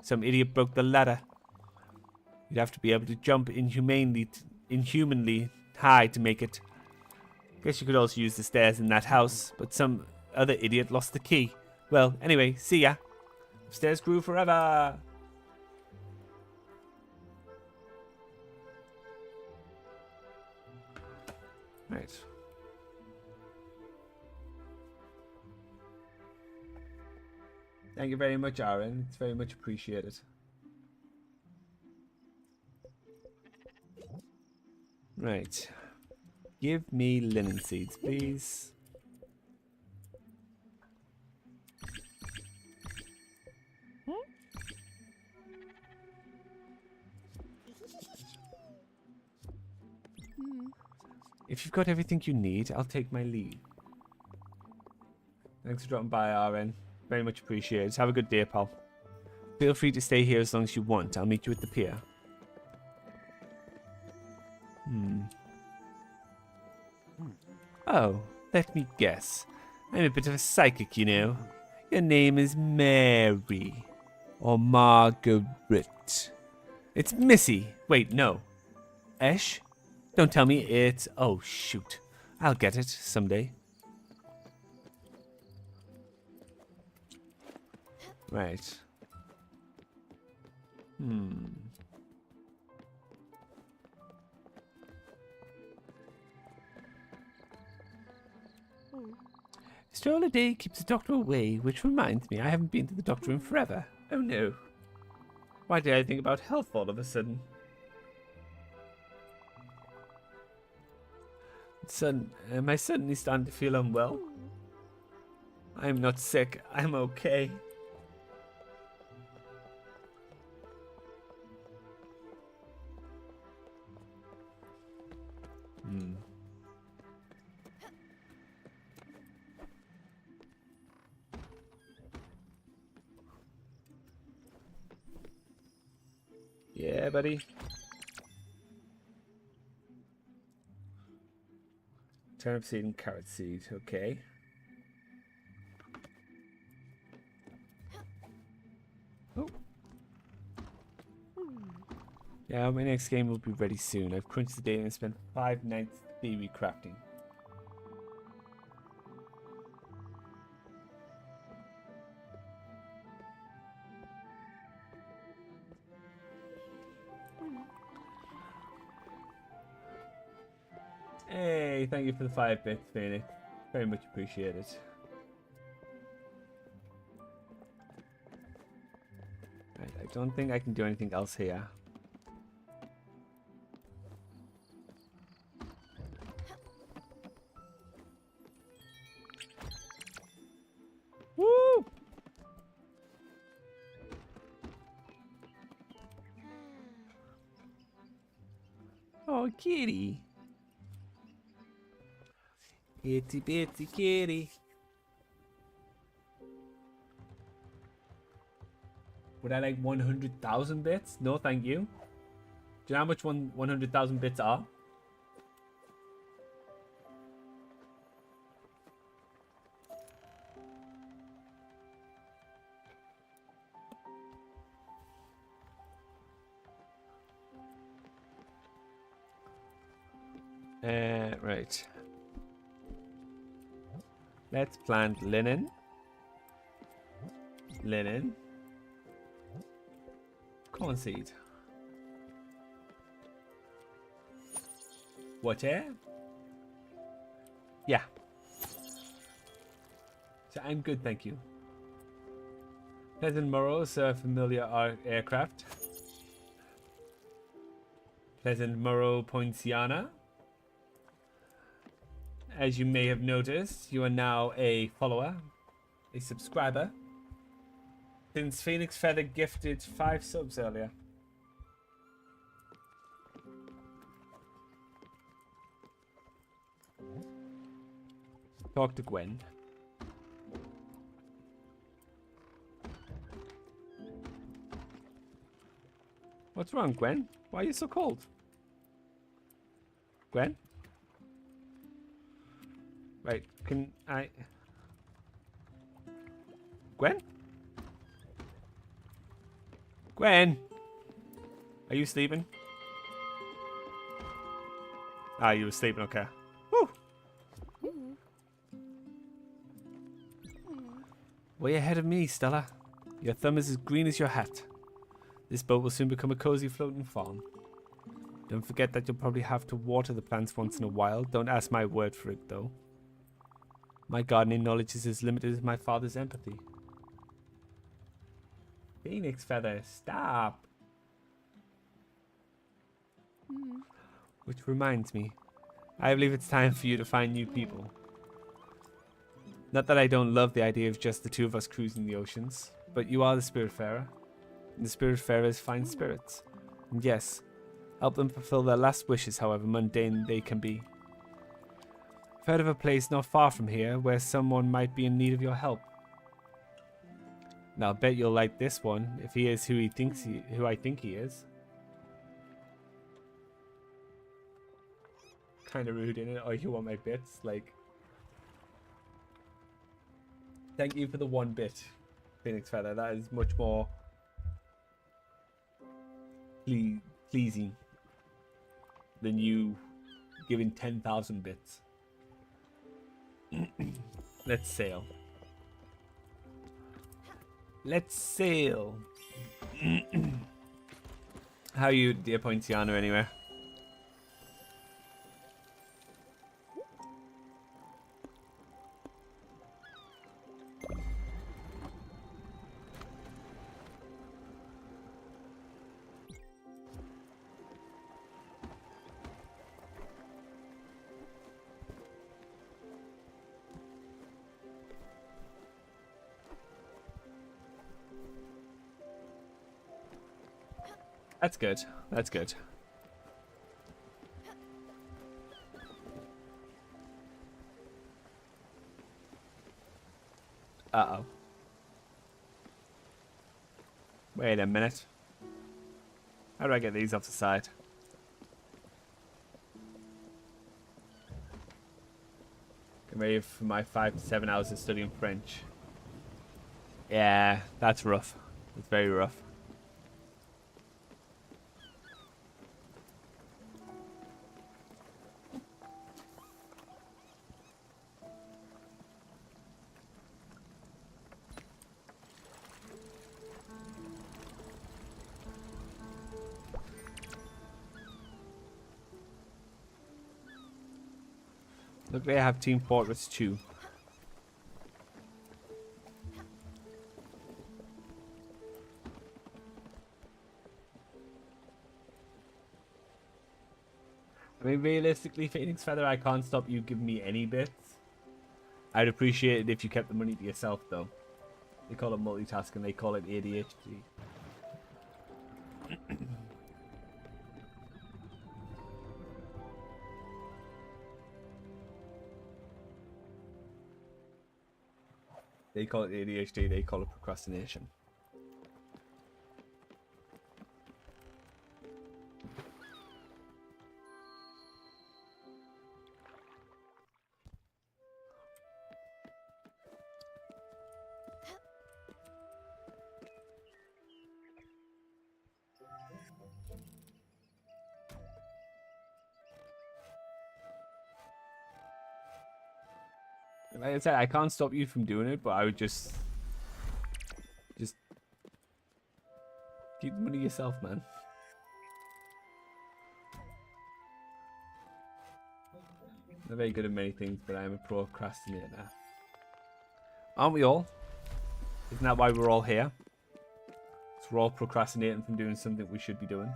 Some idiot broke the ladder. You'd have to be able to jump inhumanly high to make it. Guess you could also use the stairs in that house, but some other idiot lost the key. Well, anyway, see ya. Stairs crew forever! Right. Thank you very much, Aaron. It's very much appreciated. Right. Give me linen seeds, please. If you've got everything you need, I'll take my leave. Thanks for dropping by, Aaron. Very much appreciated. Have a good day, pal. Feel free to stay here as long as you want. I'll meet you at the pier. Oh, let me guess. I'm a bit of a psychic, you know. Your name is Mary. Or Margaret. It's Missy. Wait, no. Esh? Don't tell me it's... Oh, shoot. I'll get it someday. Right. Stroll a day keeps the doctor away, which reminds me I haven't been to the doctor in forever. Oh no. Why did I think about health all of a sudden? Am I suddenly starting to feel unwell? I'm not sick. I'm okay. Yeah, buddy. Turnip seed and carrot seed. Okay. Oh. Yeah, my next game will be ready soon. I've crunched the data and spent 5 nights theory crafting. Hey, thank you for the 5 bits, Phoenix. Very much appreciated. Right, I don't think I can do anything else here. Woo! Oh, kitty. Itty bitty kitty. Would I like 100,000 bits? No, thank you. Do you know how much 100,000 bits are? Right. Let's plant linen. Linen. Corn seed. Water. Yeah. So I'm good, thank you. Pleasant Morrows, a familiar aircraft. Pleasant Morrow Poinciana. As you may have noticed, you are now a follower, a subscriber, since Phoenix Feather gifted 5 subs earlier. Talk to Gwen. What's wrong, Gwen? Why are you so cold? Gwen? Right, can I... Gwen? Gwen! Are you sleeping? Ah, you were sleeping, okay. Woo! Way ahead of me, Stella. Your thumb is as green as your hat. This boat will soon become a cozy floating farm. Don't forget that you'll probably have to water the plants once in a while. Don't ask my word for it, though. My gardening knowledge is as limited as my father's empathy. Phoenix Feather, stop! Which reminds me, I believe it's time for you to find new people. Not that I don't love the idea of just the two of us cruising the oceans, but you are the Spiritfarer, and the Spiritfarers find spirits. And yes, help them fulfill their last wishes, however mundane they can be. I've heard of a place not far from here where someone might be in need of your help. And I'll bet you'll like this one if he is who I think he is. Kind of rude, innit? Oh, you want my bits? Like, thank you for the 1 bit, Phoenix Feather. That is much more pleasing than you giving 10,000 bits. Let's sail. Let's sail. How are you, dear Poinciana, anyway? That's good. That's good. Uh-oh. Wait a minute. How do I get these off the side? Get ready for my 5 to 7 hours of studying French. Yeah, that's rough. It's very rough. Look, they have Team Fortress 2. I mean, realistically, Phoenix Feather, I can't stop you giving me any bits. I'd appreciate it if you kept the money to yourself, though. They call it multitasking, they call it ADHD. They call it ADHD, they call it procrastination. Like I said, I can't stop you from doing it, but I would just keep the money yourself, man. I'm not very good at many things, but I am a procrastinator. Aren't we all? Isn't that why we're all here? So we're all procrastinating from doing something we should be doing.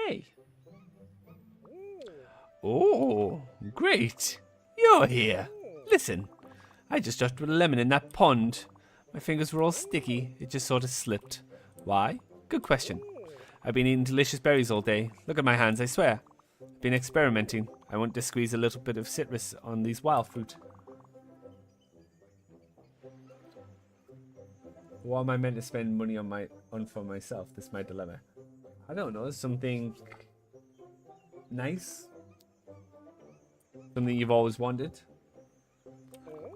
Hey! Oh, great! You're here! Listen, I just dropped a lemon in that pond. My fingers were all sticky, it just sort of slipped. Why? Good question. I've been eating delicious berries all day. Look at my hands, I swear. I've been experimenting. I want to squeeze a little bit of citrus on these wild fruit. What am I meant to spend money on for myself? This is my dilemma. I don't know, something nice. Something you've always wanted.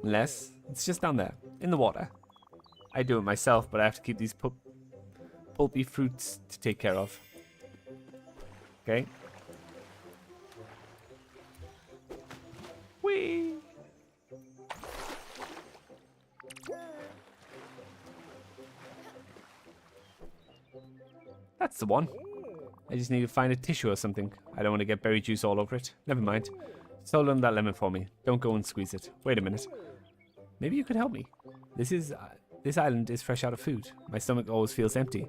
Unless it's just down there, in the water. I do it myself, but I have to keep these pulpy fruits to take care of. Okay. Whee! That's the one. I just need to find a tissue or something. I don't want to get berry juice all over it. Never mind. Just hold on to that lemon for me. Don't go and squeeze it. Wait a minute. Maybe you could help me. This island is fresh out of food. My stomach always feels empty.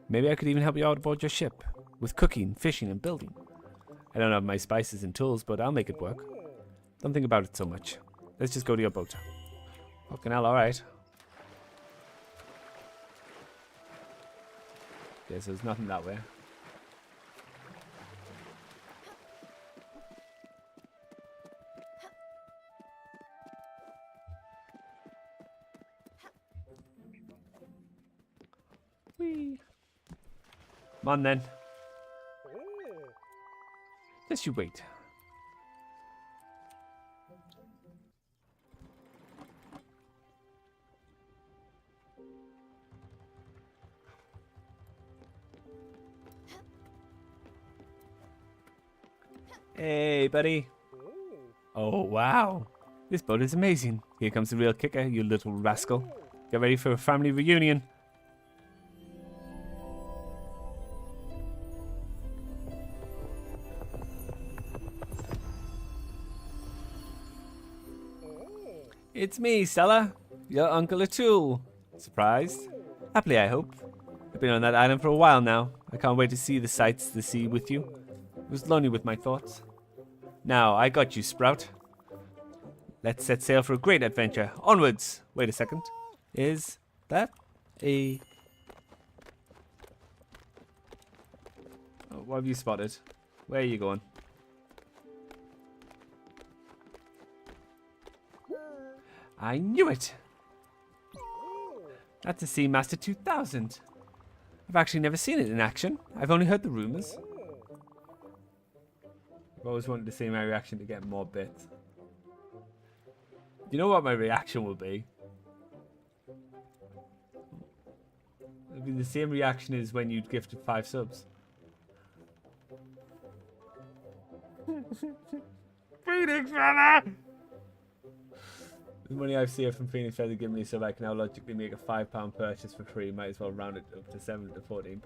Maybe I could even help you out aboard your ship. With cooking, fishing, and building. I don't have my spices and tools, but I'll make it work. Don't think about it so much. Let's just go to your boat. Fucking hell, alright. Okay, so there's nothing that way. Whee. Come on then. Just you wait. Hey, buddy. Oh, wow. This boat is amazing. Here comes the real kicker, you little rascal. Get ready for a family reunion. It's me, Stella. Your Uncle Atul. Surprised? Happily, I hope. I've been on that island for a while now. I can't wait to see the sights of the sea with you. I was lonely with my thoughts. Now, I got you, Sprout. Let's set sail for a great adventure. Onwards! Wait a second. Is that a... Oh, what have you spotted? Where are you going? I knew it! That's a Seamaster 2000. I've actually never seen it in action. I've only heard the rumors. I've always wanted to see my reaction to get more bits. You know what my reaction will be? It'll be the same reaction as when you'd gifted 5 subs. Phoenix Feather! The money I've saved from Phoenix Feather giving me a sub, I can now logically make a £5 purchase for free. Might as well round it up to £7 to £14.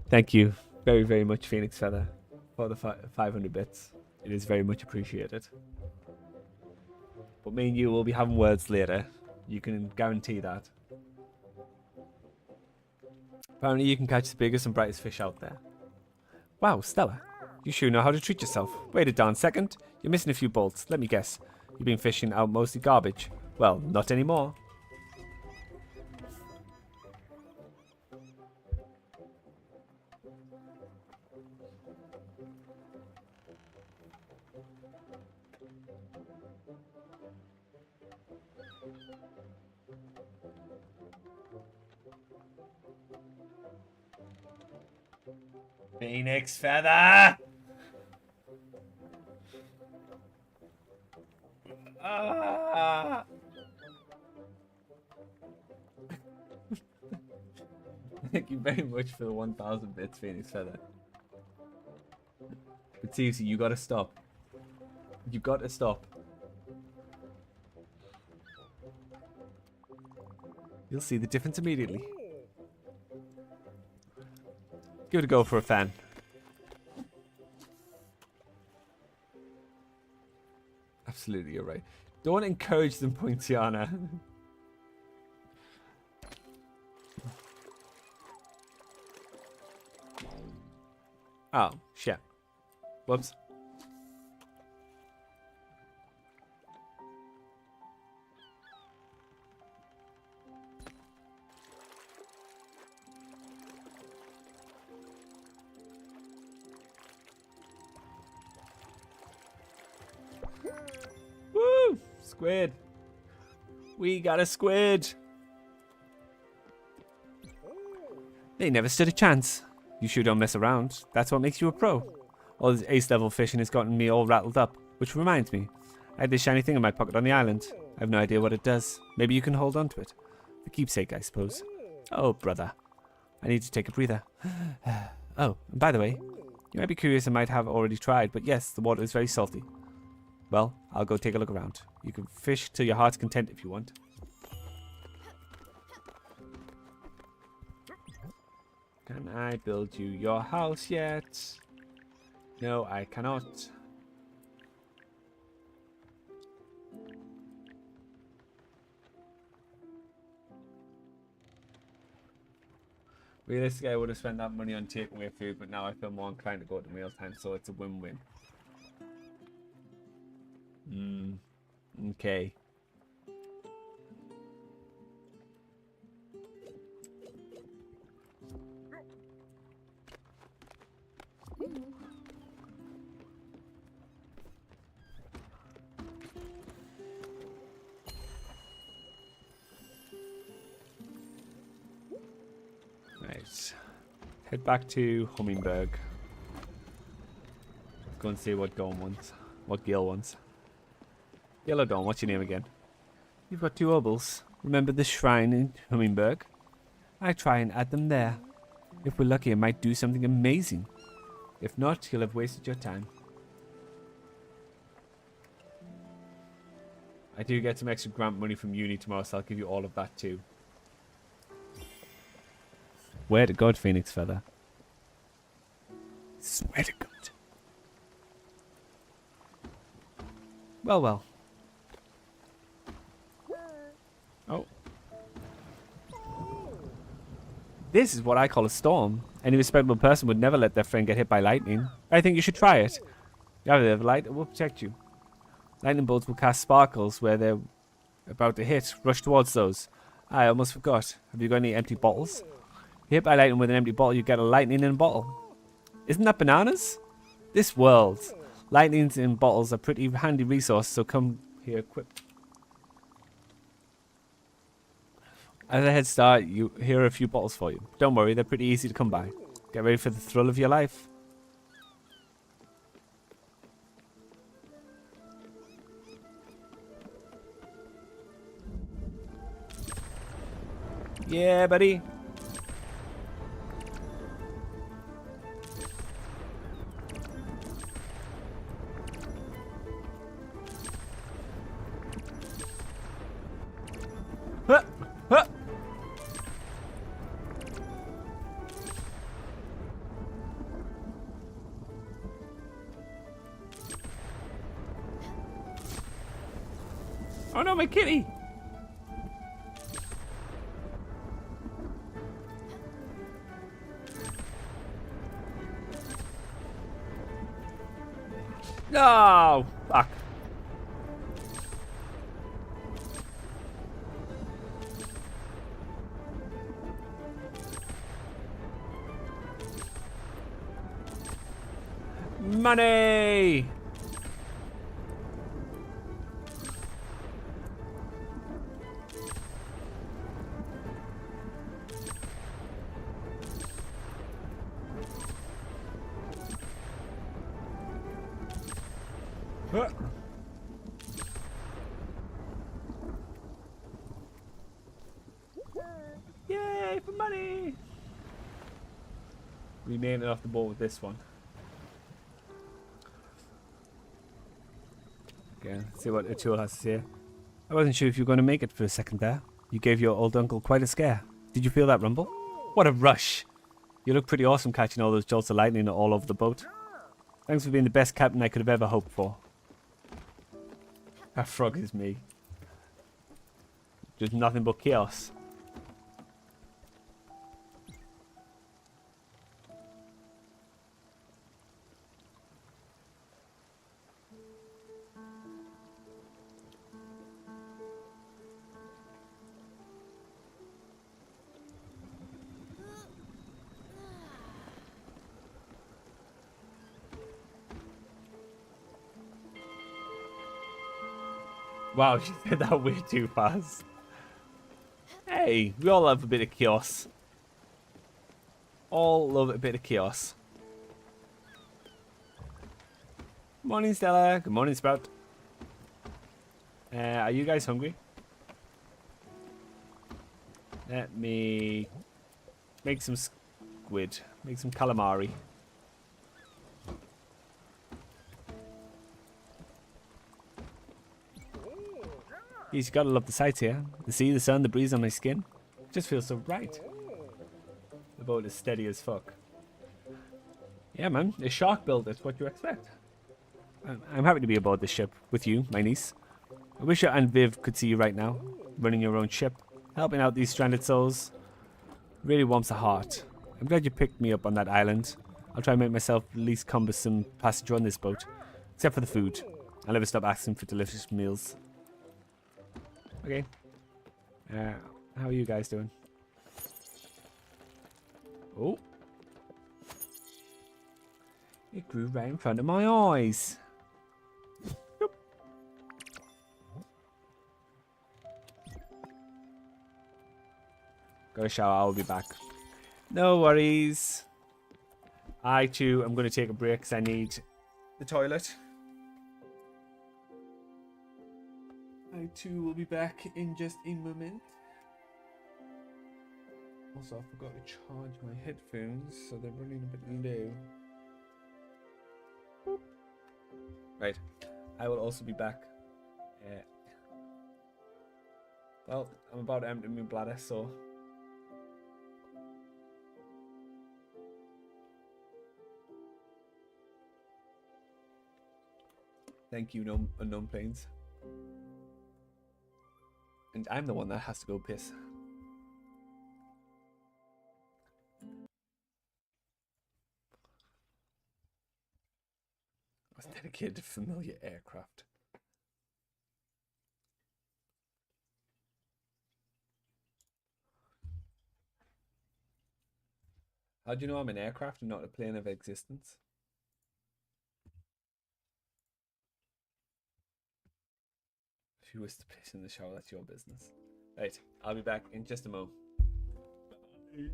Thank you very, very much, Phoenix Feather, for the 500 bits. It is very much appreciated. But me and you will be having words later. You can guarantee that. Apparently you can catch the biggest and brightest fish out there. Wow, Stella. You sure know how to treat yourself. Wait a darn second. You're missing a few bolts. Let me guess. You've been fishing out mostly garbage. Well, not anymore. Phoenix Feather! Ah! Thank you very much for the 1,000 bits, Phoenix Feather. But seriously, you gotta stop. You gotta stop. You'll see the difference immediately. Give it a go for a fan. Absolutely, you're right. Don't encourage them, Pointiana. Oh, shit. Whoops. Woo! Squid. We got a squid. They never stood a chance. You sure don't mess around. That's what makes you a pro. All this ace-level fishing has gotten me all rattled up. Which reminds me, I had this shiny thing in my pocket on the island. I have no idea what it does. Maybe you can hold on to it. For keepsake, I suppose. Oh, brother. I need to take a breather. Oh, and by the way, you might be curious. I might have already tried, but yes, the water is very salty. Well, I'll go take a look around. You can fish till your heart's content if you want. Can I build you your house yet? No, I cannot. Realistically, I would have spent that money on takeaway food, but now I feel more inclined to go to mealtime, so it's a win-win. Okay. Right. Head back to Hummingberg. Go and see what Dawn wants. What Gil wants. Yellow Dawn, what's your name again? You've got 2 obols. Remember the shrine in Hummingberg? I try and add them there. If we're lucky, I might do something amazing. If not, you'll have wasted your time. I do get some extra grant money from uni tomorrow, so I'll give you all of that too. Swear to God, Phoenix Feather. Swear to God. Well, well. Oh. This is what I call a storm. Any respectable person would never let their friend get hit by lightning. I think you should try it. You have a bit of light, it will protect you. Lightning bolts will cast sparkles where they're about to hit. Rush towards those. I almost forgot. Have you got any empty bottles? Hit by lightning with an empty bottle, you get a lightning in a bottle. Isn't that bananas? This world. Lightnings in bottles are pretty handy resource, so come here equipped. As a head start, here are a few bottles for you. Don't worry, they're pretty easy to come by. Get ready for the thrill of your life. Yeah, buddy. Huh, huh. Oh no, my kitty! No! Fuck. Money! Huh. Yay for money! We made it off the boat with this one. Okay, let's see what Atul has to say. I wasn't sure if you were going to make it for a second there. You gave your old uncle quite a scare. Did you feel that rumble? What a rush! You look pretty awesome catching all those jolts of lightning all over the boat. Thanks for being the best captain I could have ever hoped for. That frog is me. Just nothing but chaos. Wow, she said that way too fast. Hey, we all have a bit of chaos. All love a bit of chaos. Morning, Stella. Good morning, Sprout. Are you guys hungry? Let me make some squid. Make some calamari. Jeez, you gotta love the sights here. The sea, the sun, the breeze on my skin. It just feels so right. The boat is steady as fuck. Yeah, man. A shark build, it's what you expect. I'm happy to be aboard this ship with you, my niece. I wish your Aunt Viv could see you right now, running your own ship, helping out these stranded souls. Really warms the heart. I'm glad you picked me up on that island. I'll try and make myself the least cumbersome passenger on this boat, except for the food. I'll never stop asking for delicious meals. Okay. How are you guys doing? Oh. It grew right in front of my eyes. Yep. Go to shower, I'll be back. No worries. I too am going to take a break because I need the toilet. I too will be back in just a moment. Also, I forgot to charge my headphones, so they're running a bit low. Boop. Right, I will also be back. Well, I'm about to empty my bladder, so... Thank you, unknown planes. And I'm the one that has to go piss. I was dedicated to familiar aircraft. How do you know I'm an aircraft and not a plane of existence? If you wish to piss in the shower, that's your business. Right, I'll be back in just a moment. Bye.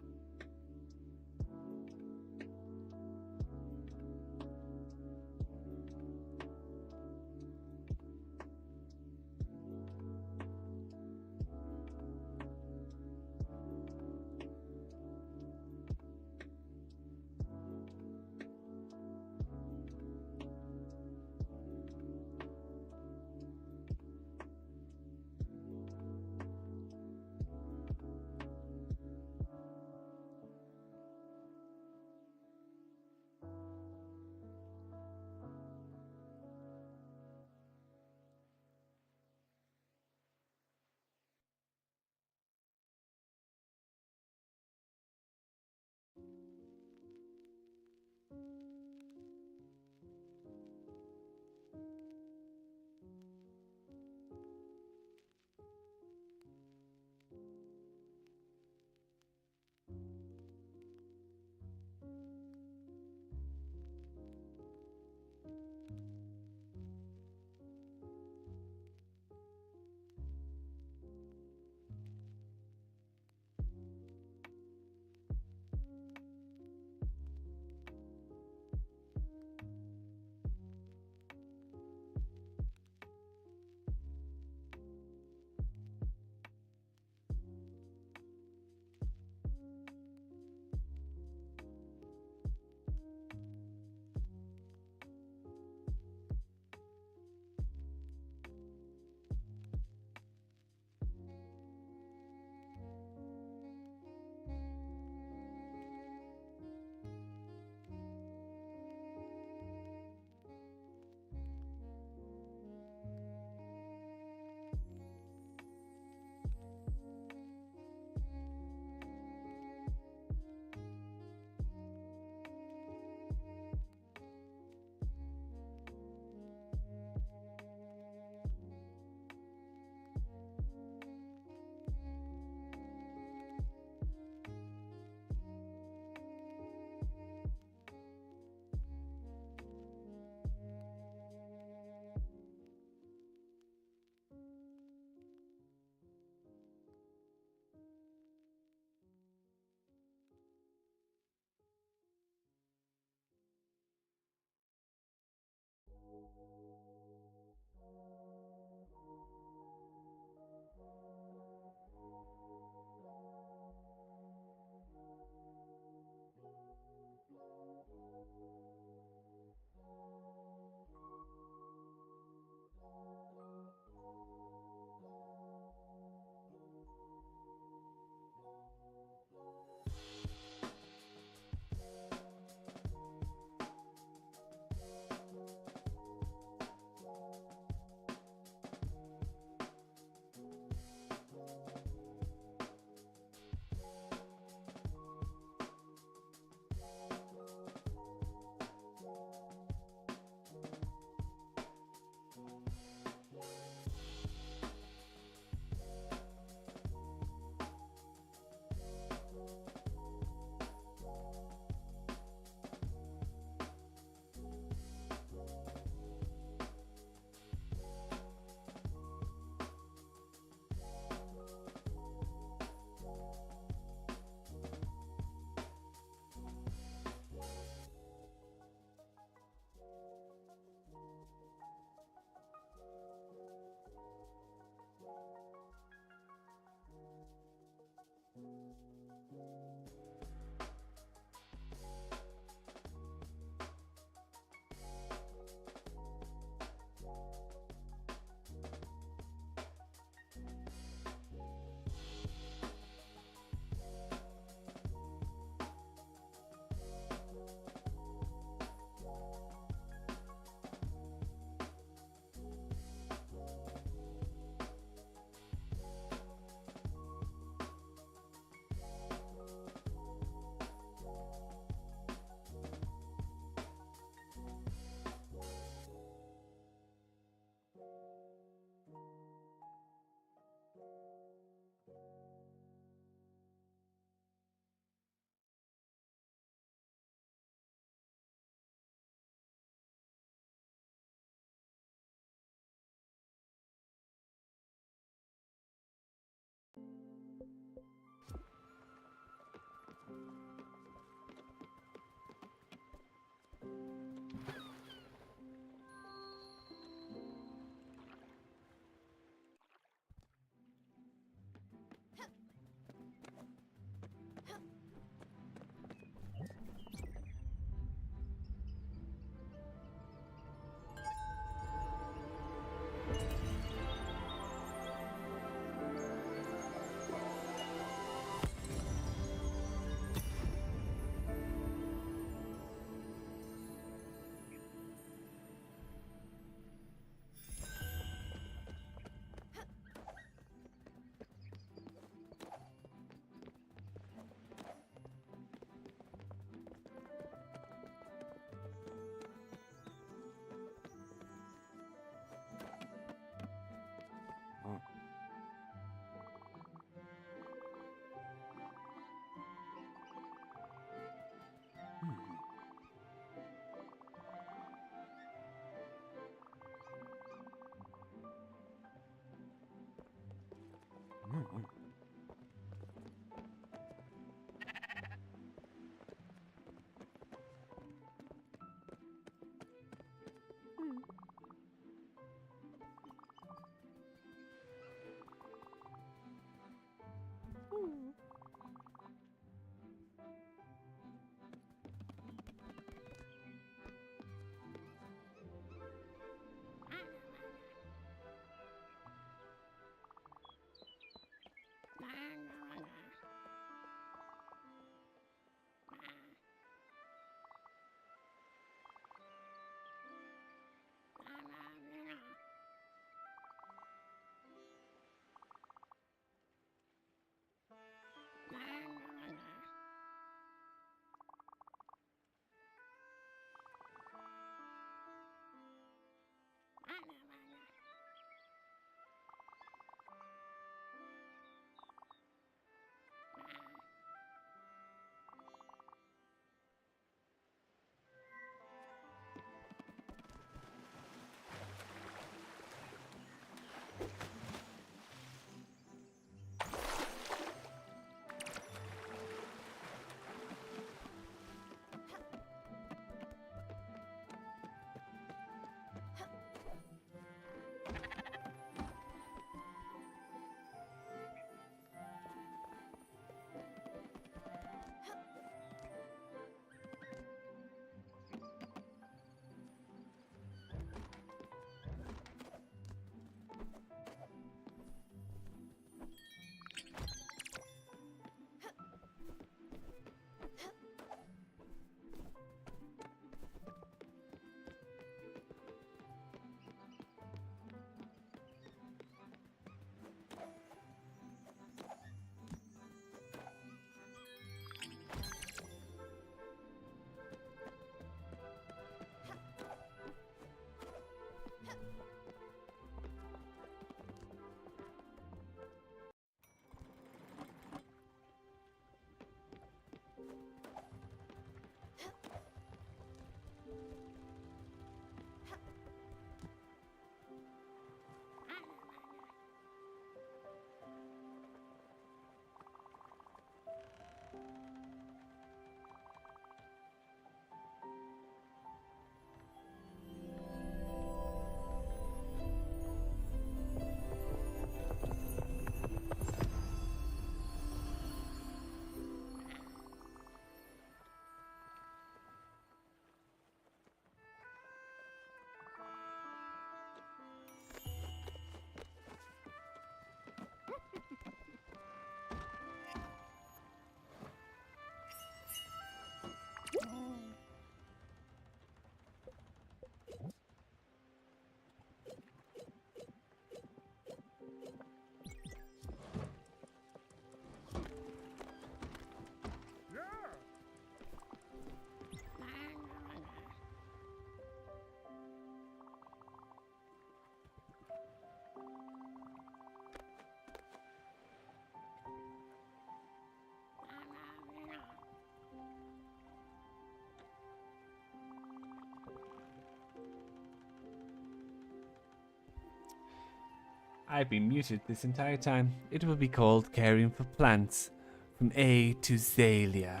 I've been muted this entire time. It will be called Caring for Plants. From A to Zalia.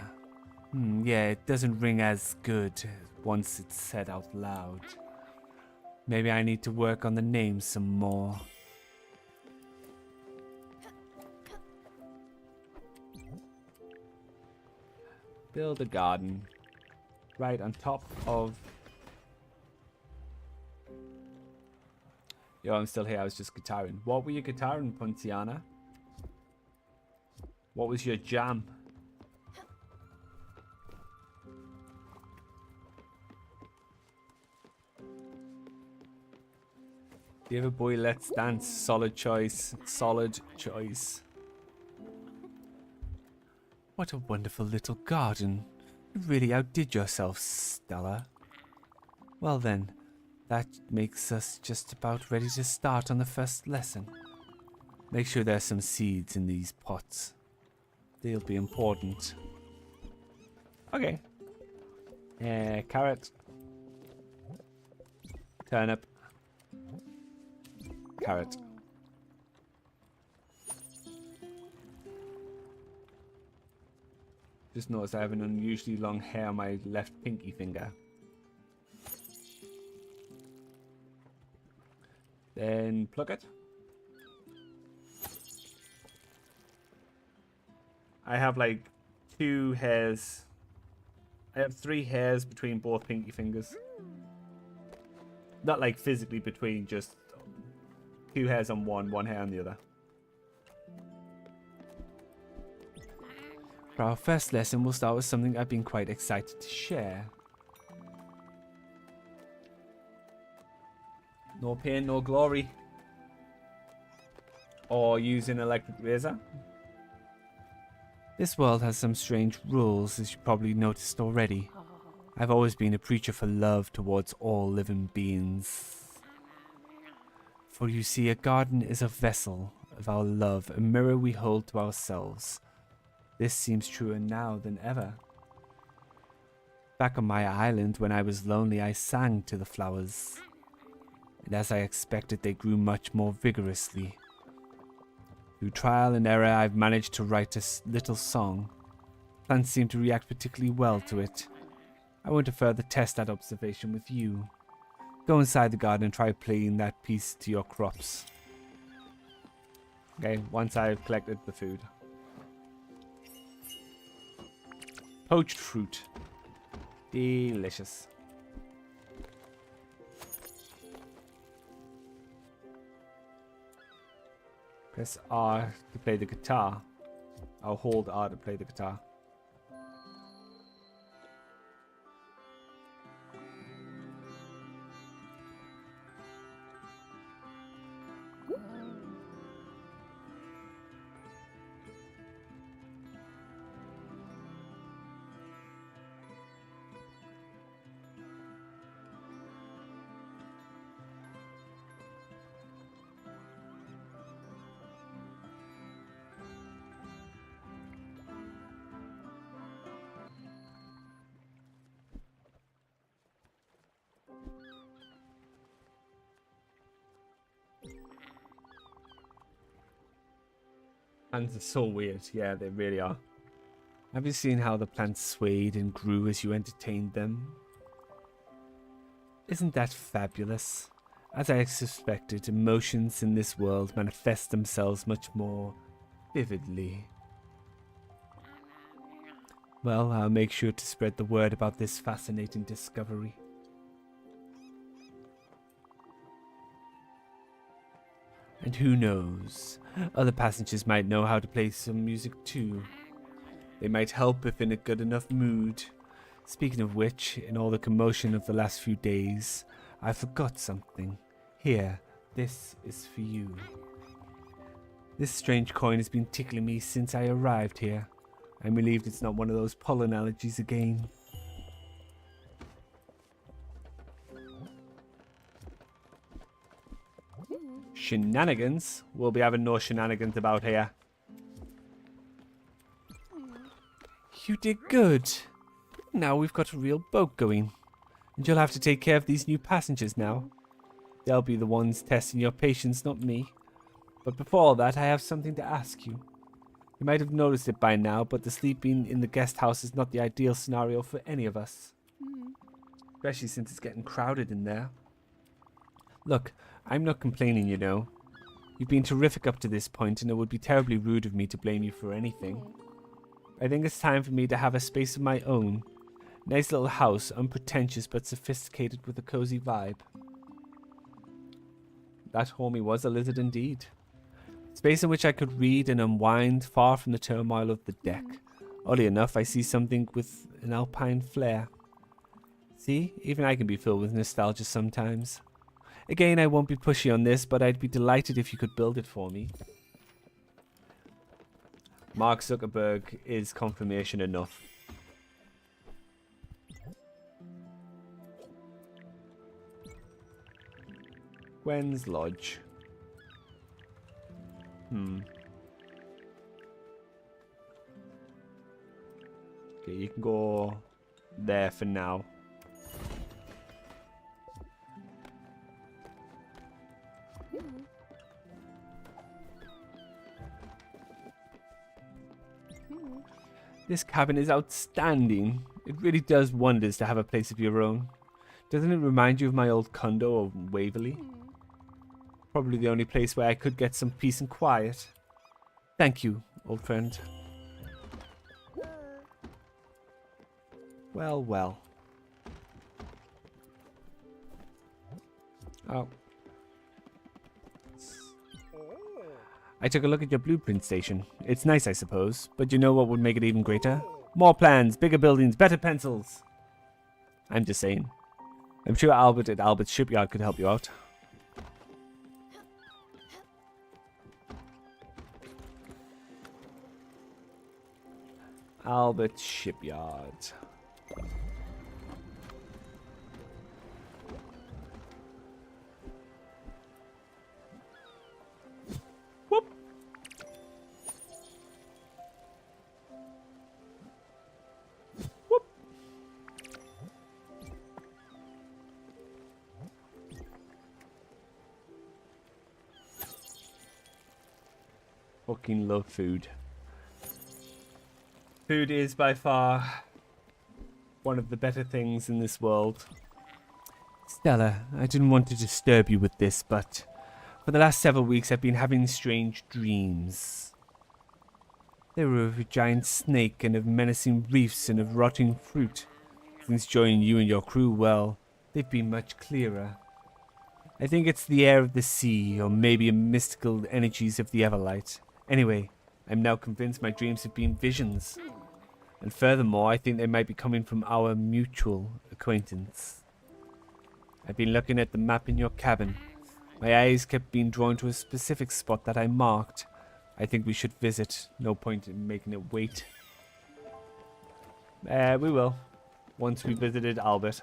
Yeah, it doesn't ring as good once it's said out loud. Maybe I need to work on the name some more. Build a garden. Right on top of... Yo, I'm still here. I was just guitaring. What were you guitaring, Puntiana? What was your jam? The other boy, let's dance. Solid choice. Solid choice. What a wonderful little garden. You really outdid yourself, Stella. Well then, that makes us just about ready to start on the first lesson. Make sure there's some seeds in these pots. They'll be important. Okay. Carrot. Turnip. Carrot. Just noticed I have an unusually long hair on my left pinky finger. Then pluck it. I have like 2 hairs. I have 3 hairs between both pinky fingers. Not like physically between, just 2 hairs on one hair on the other. For our first lesson, we'll start with something I've been quite excited to share. No pain, no glory. Or use an electric razor. This world has some strange rules, as you probably noticed already. I've always been a preacher for love towards all living beings. For you see, a garden is a vessel of our love, a mirror we hold to ourselves. This seems truer now than ever. Back on my island, when I was lonely, I sang to the flowers. And as I expected, they grew much more vigorously. Through trial and error, I've managed to write a little song. Plants seem to react particularly well to it. I want to further test that observation with you. Go inside the garden and try playing that piece to your crops. Okay, once I've collected the food. Poached fruit. Delicious. Press R to play the guitar. I'll hold R to play the guitar. Plants are so weird. Yeah, they really are. Have you seen how the plants swayed and grew as you entertained them? Isn't that fabulous? As I suspected, emotions in this world manifest themselves much more vividly. Well, I'll make sure to spread the word about this fascinating discovery. And who knows, other passengers might know how to play some music too. They might help if in a good enough mood. Speaking of which, in all the commotion of the last few days, I forgot something. Here, this is for you. This strange coin has been tickling me since I arrived here. I'm relieved it's not one of those pollen allergies again. Shenanigans? We'll be having no shenanigans about here. You did good. Now we've got a real boat going. And you'll have to take care of these new passengers now. They'll be the ones testing your patience, not me. But before all that, I have something to ask you. You might have noticed it by now, but the sleeping in the guest house is not the ideal scenario for any of us. Especially since it's getting crowded in there. Look, I'm not complaining, you know. You've been terrific up to this point, and it would be terribly rude of me to blame you for anything. I think it's time for me to have a space of my own. Nice little house, unpretentious but sophisticated with a cozy vibe. That homie was a lizard indeed. Space in which I could read and unwind, far from the turmoil of the deck. Oddly enough, I see something with an alpine flair. See, even I can be filled with nostalgia sometimes. Again, I won't be pushy on this, but I'd be delighted if you could build it for me. Mark Zuckerberg is confirmation enough. Gwen's Lodge. Okay, you can go there for now. This cabin is outstanding. It really does wonders to have a place of your own. Doesn't it remind you of my old condo of Waverley? Probably the only place where I could get some peace and quiet. Thank you, old friend. Well, well. Oh. I took a look at your blueprint station. It's nice, I suppose, but you know what would make it even greater? More plans, bigger buildings, better pencils. I'm just saying. I'm sure Albert at Albert's shipyard could help you out. Albert Shipyard. Whoop. Whoop. Fucking love food. Food is by far one of the better things in this world. Stella, I didn't want to disturb you with this, but for the last several weeks I've been having strange dreams. They were of a giant snake and of menacing reefs and of rotting fruit. Since joining you and your crew, well, they've been much clearer. I think it's the air of the sea, or maybe mystical energies of the Everlight. Anyway, I'm now convinced my dreams have been visions. And furthermore, I think they might be coming from our mutual acquaintance. I've been looking at the map in your cabin. My eyes kept being drawn to a specific spot that I marked. I think we should visit. No point in making it wait. We will. Once we visited Albert.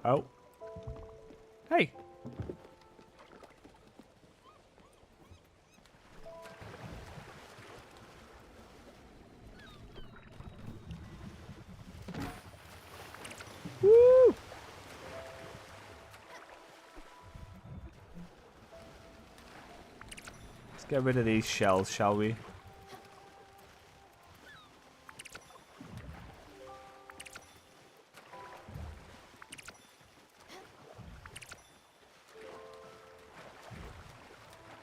Oh. Hey. Woo! Let's get rid of these shells, shall we?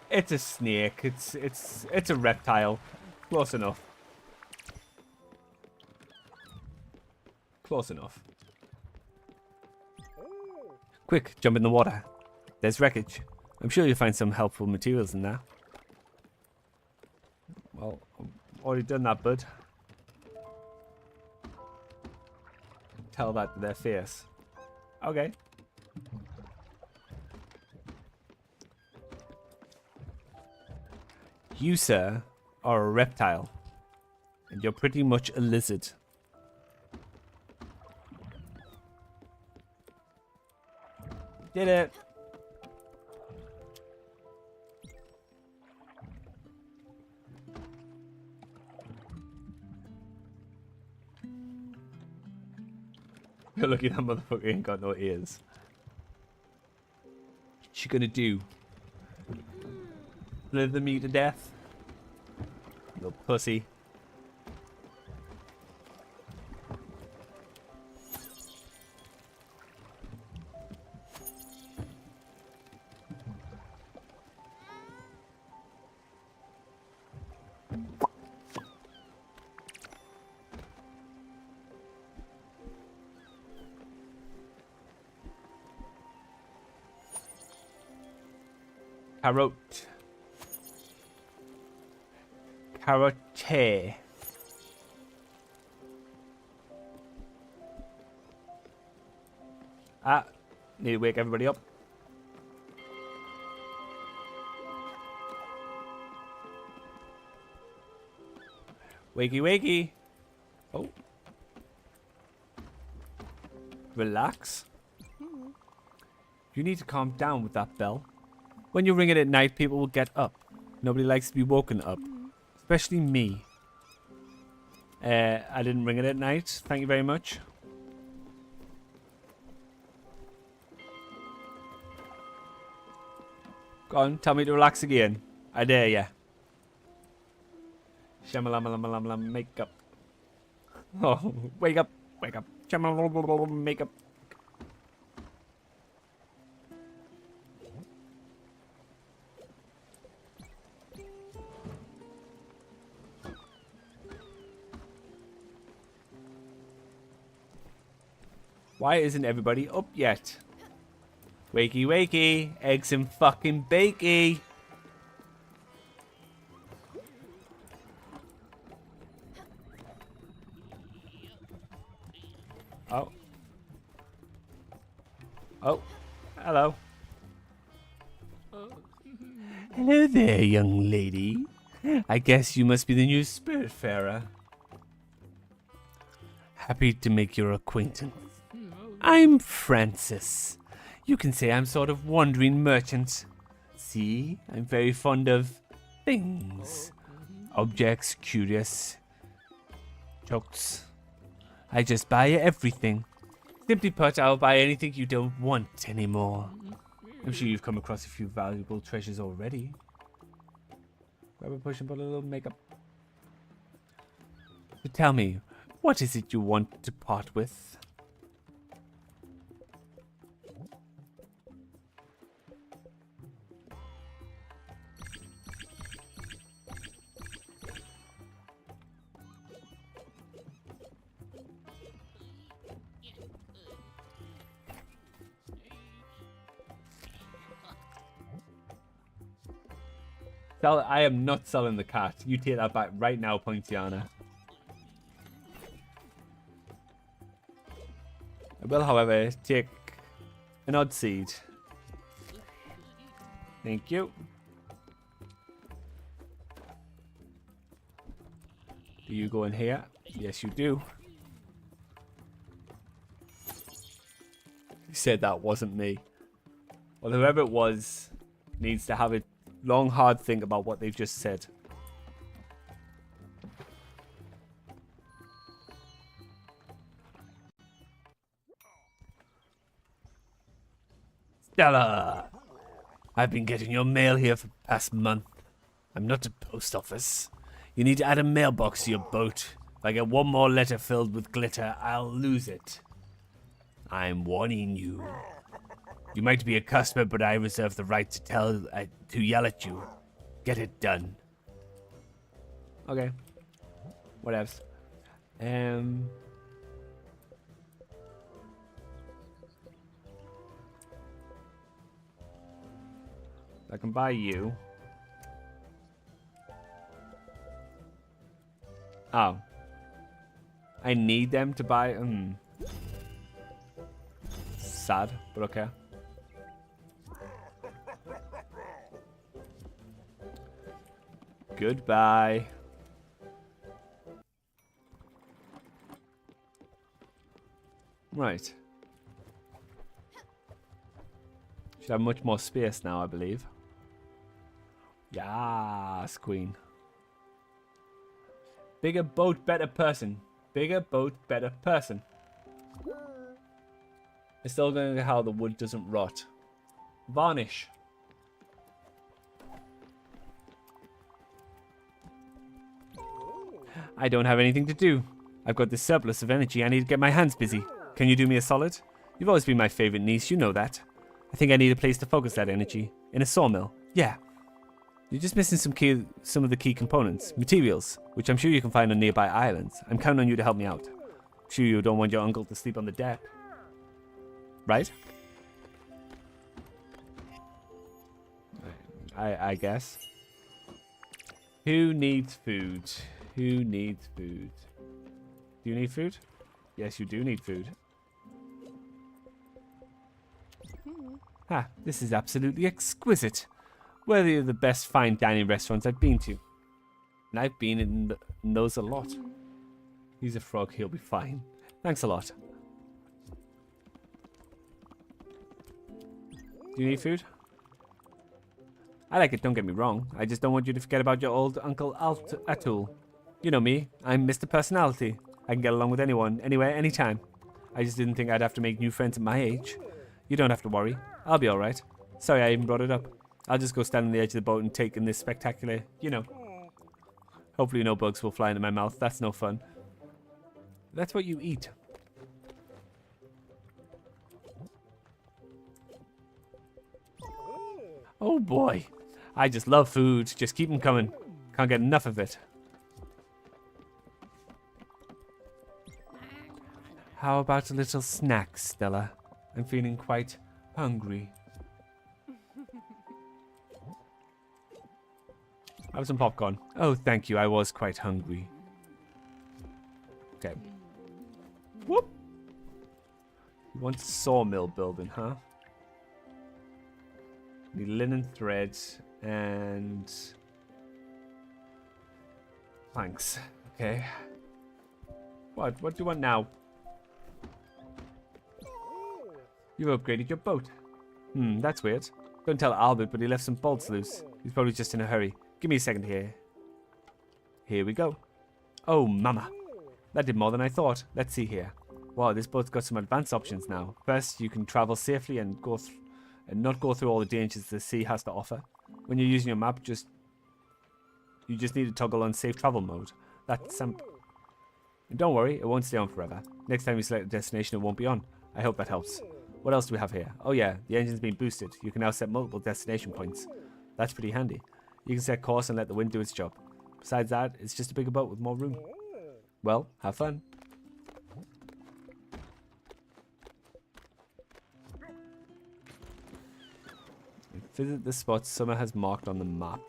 It's a snake. It's a reptile. Close enough. Close enough. Quick, jump in the water. There's wreckage. I'm sure you'll find some helpful materials in there. Well, I've already done that, bud. Tell that to their face. Okay. You, sir, are a reptile. And you're pretty much a lizard. Did it. You're lucky that motherfucker ain't got no ears. What's she gonna do? Slither me to death. Little pussy. Carrot. Carotte. Ah, need to wake everybody up. Wakey, wakey. Oh. Relax. You need to calm down with that bell. When you ring it at night, people will get up. Nobody likes to be woken up. Especially me. I didn't ring it at night. Thank you very much. Go on, tell me to relax again. I dare ya. Shamalama makeup. Oh, wake up, wake up. Shamalama makeup. Why isn't everybody up yet? Wakey, wakey. Eggs and fucking bakey. Oh. Oh. Hello. Hello there, young lady. I guess you must be the new Spiritfarer. Happy to make your acquaintance. I'm Francis. You can say I'm sort of wandering merchant. See, I'm very fond of things. Objects, curious. Jokes. I just buy everything. Simply put, I'll buy anything you don't want anymore. I'm sure you've come across a few valuable treasures already. Grab a push and put a little makeup. So tell me, what is it you want to part with? I am not selling the cat. You take that back right now, Poinciana. I will, however, take an odd seed. Thank you. Do you go in here? Yes, you do. You said that wasn't me. Well, whoever it was needs to have a long, hard think about what they've just said. Stella! I've been getting your mail here for the past month. I'm not a post office. You need to add a mailbox to your boat. If I get one more letter filled with glitter, I'll lose it. I'm warning you. You might be a customer, but I reserve the right to yell at you. Get it done. Okay. What else? I can buy you. Oh. I need them to buy. Sad, but okay. Goodbye. Right. Should have much more space now, I believe. Yes, queen. Bigger boat, better person. Bigger boat, better person. It's still going to how the wood doesn't rot. Varnish. I don't have anything to do. I've got this surplus of energy. I need to get my hands busy. Can you do me a solid? You've always been my favorite niece, you know that. I think I need a place to focus that energy. In a sawmill. Yeah. You're just missing some of the key components. Materials, which I'm sure you can find on nearby islands. I'm counting on you to help me out. I'm sure you don't want your uncle to sleep on the deck. Right? I guess. Who needs food? Who needs food? Do you need food? Yes, you do need food. Ah, this is absolutely exquisite. Worthy of the best fine dining restaurants I've been to. And I've been in those a lot. He's a frog, he'll be fine. Thanks a lot. Do you need food? I like it, don't get me wrong. I just don't want you to forget about your old Uncle Atul. You know me, I'm Mr. Personality. I can get along with anyone, anywhere, anytime. I just didn't think I'd have to make new friends at my age. You don't have to worry. I'll be alright. Sorry I even brought it up. I'll just go stand on the edge of the boat and take in this spectacular, you know. Hopefully no bugs will fly into my mouth. That's no fun. That's what you eat. Oh boy. I just love food. Just keep them coming. Can't get enough of it. How about a little snack, Stella? I'm feeling quite hungry. Have some popcorn. Oh, thank you. I was quite hungry. Okay. Whoop. You want a sawmill building, huh? Need linen threads and planks. Okay. What? What do you want now? You've upgraded your boat. That's weird. Don't tell Albert, but he left some bolts loose. He's probably just in a hurry. Give me a second here. Here we go. Oh, mama. That did more than I thought. Let's see here. Wow, this boat's got some advanced options now. First, you can travel safely and not go through all the dangers the sea has to offer. When you're using your map, you just need to toggle on safe travel mode. That's simple. And don't worry, it won't stay on forever. Next time you select a destination, it won't be on. I hope that helps. What else do we have here? Oh yeah, the engine's been boosted. You can now set multiple destination points. That's pretty handy. You can set course and let the wind do its job. Besides that, it's just a bigger boat with more room. Well, have fun. Visit the spots Summer has marked on the map.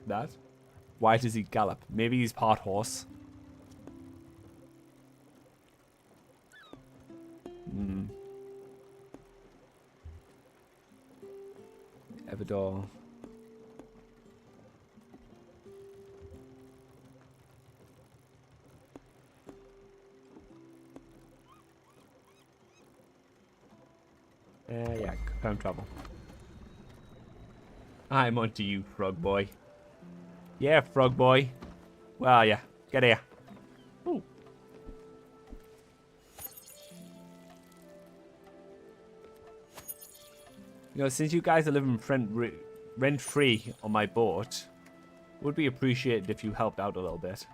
That? Why does he gallop? Maybe he's part horse. Evador. Yeah, confirm travel. I'm onto you, frog boy. Yeah, frog boy. Well, yeah, get here. Ooh. You know, since you guys are living rent-free on my boat, it would be appreciated if you helped out a little bit.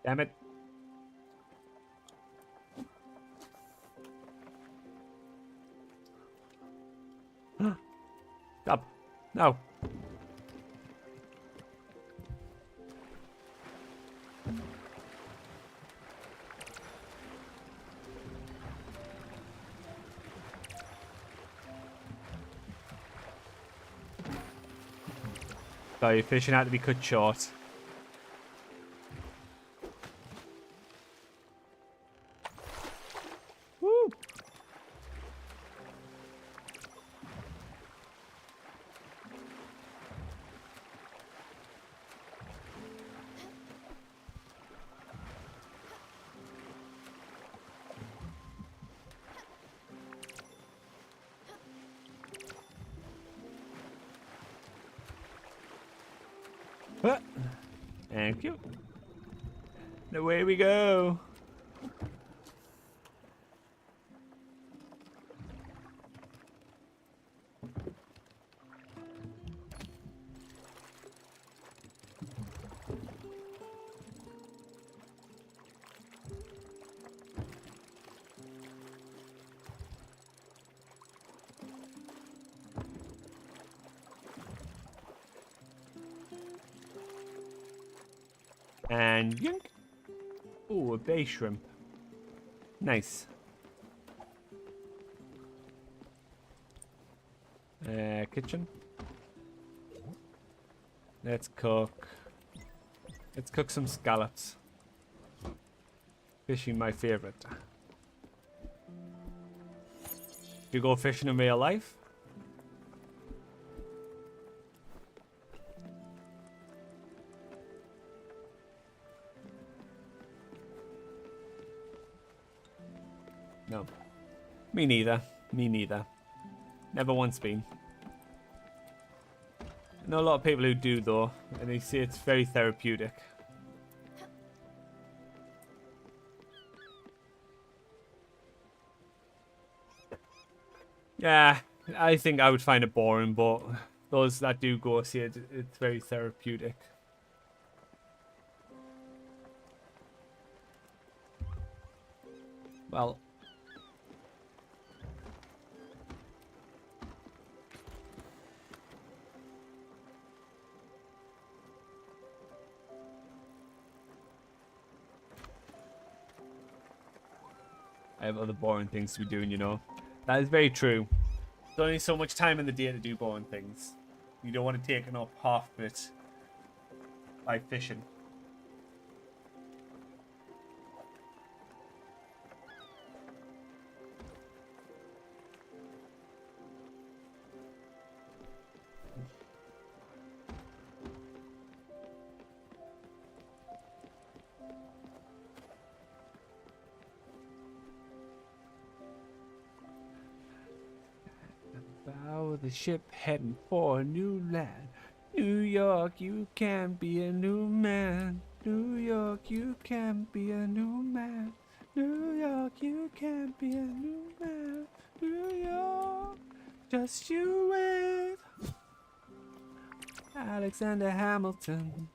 Damn it. Stop. No. Sorry, fishing had to be cut short. Woo! Ah, thank you. And away we go. And yink. Ooh, a bay shrimp. Nice. Kitchen. Let's cook. Let's cook some scallops. Fishing, my favorite. You go fishing in real life? No. Me neither. Me neither. Never once been. I know a lot of people who do though, and they say it's very therapeutic. Yeah, I think I would find it boring, but those that do go see it, it's very therapeutic. Well, I have other boring things to be doing, you know. That is very true. There's only so much time in the day to do boring things. You don't want to take up half of it by fishing. Bow the ship heading for a new land. New York, you can be a new man. New York, you can be a new man. New York, you can be a new man. New York, just you wait. Alexander Hamilton,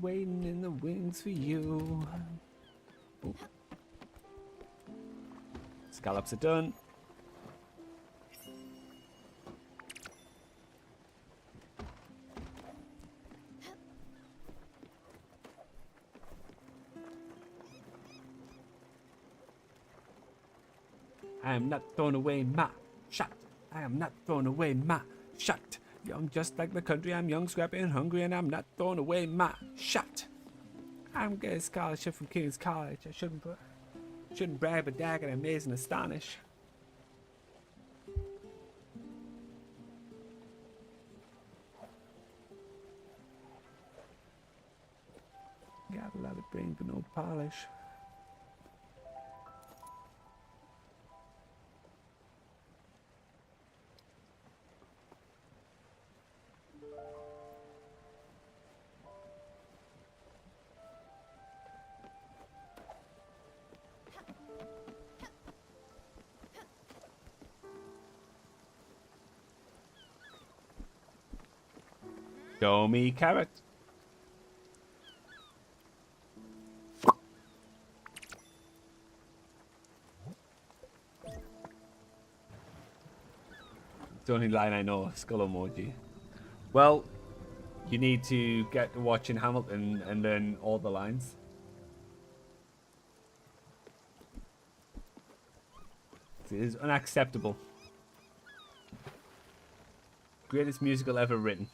waiting in the wings for you. Ooh. Scallops are done. I am not throwing away my shot. I am not throwing away my shot. Young just like the country. I'm young, scrappy, and hungry, and I'm not throwing away my shot. I'm getting a scholarship from King's College. I shouldn't brag, but dag and amaze and astonish. Got a lot of brain but no polish. Show me carrot. It's the only line I know, skull emoji. Well, you need to get to watching Hamilton and learn all the lines. It is unacceptable. Greatest musical ever written.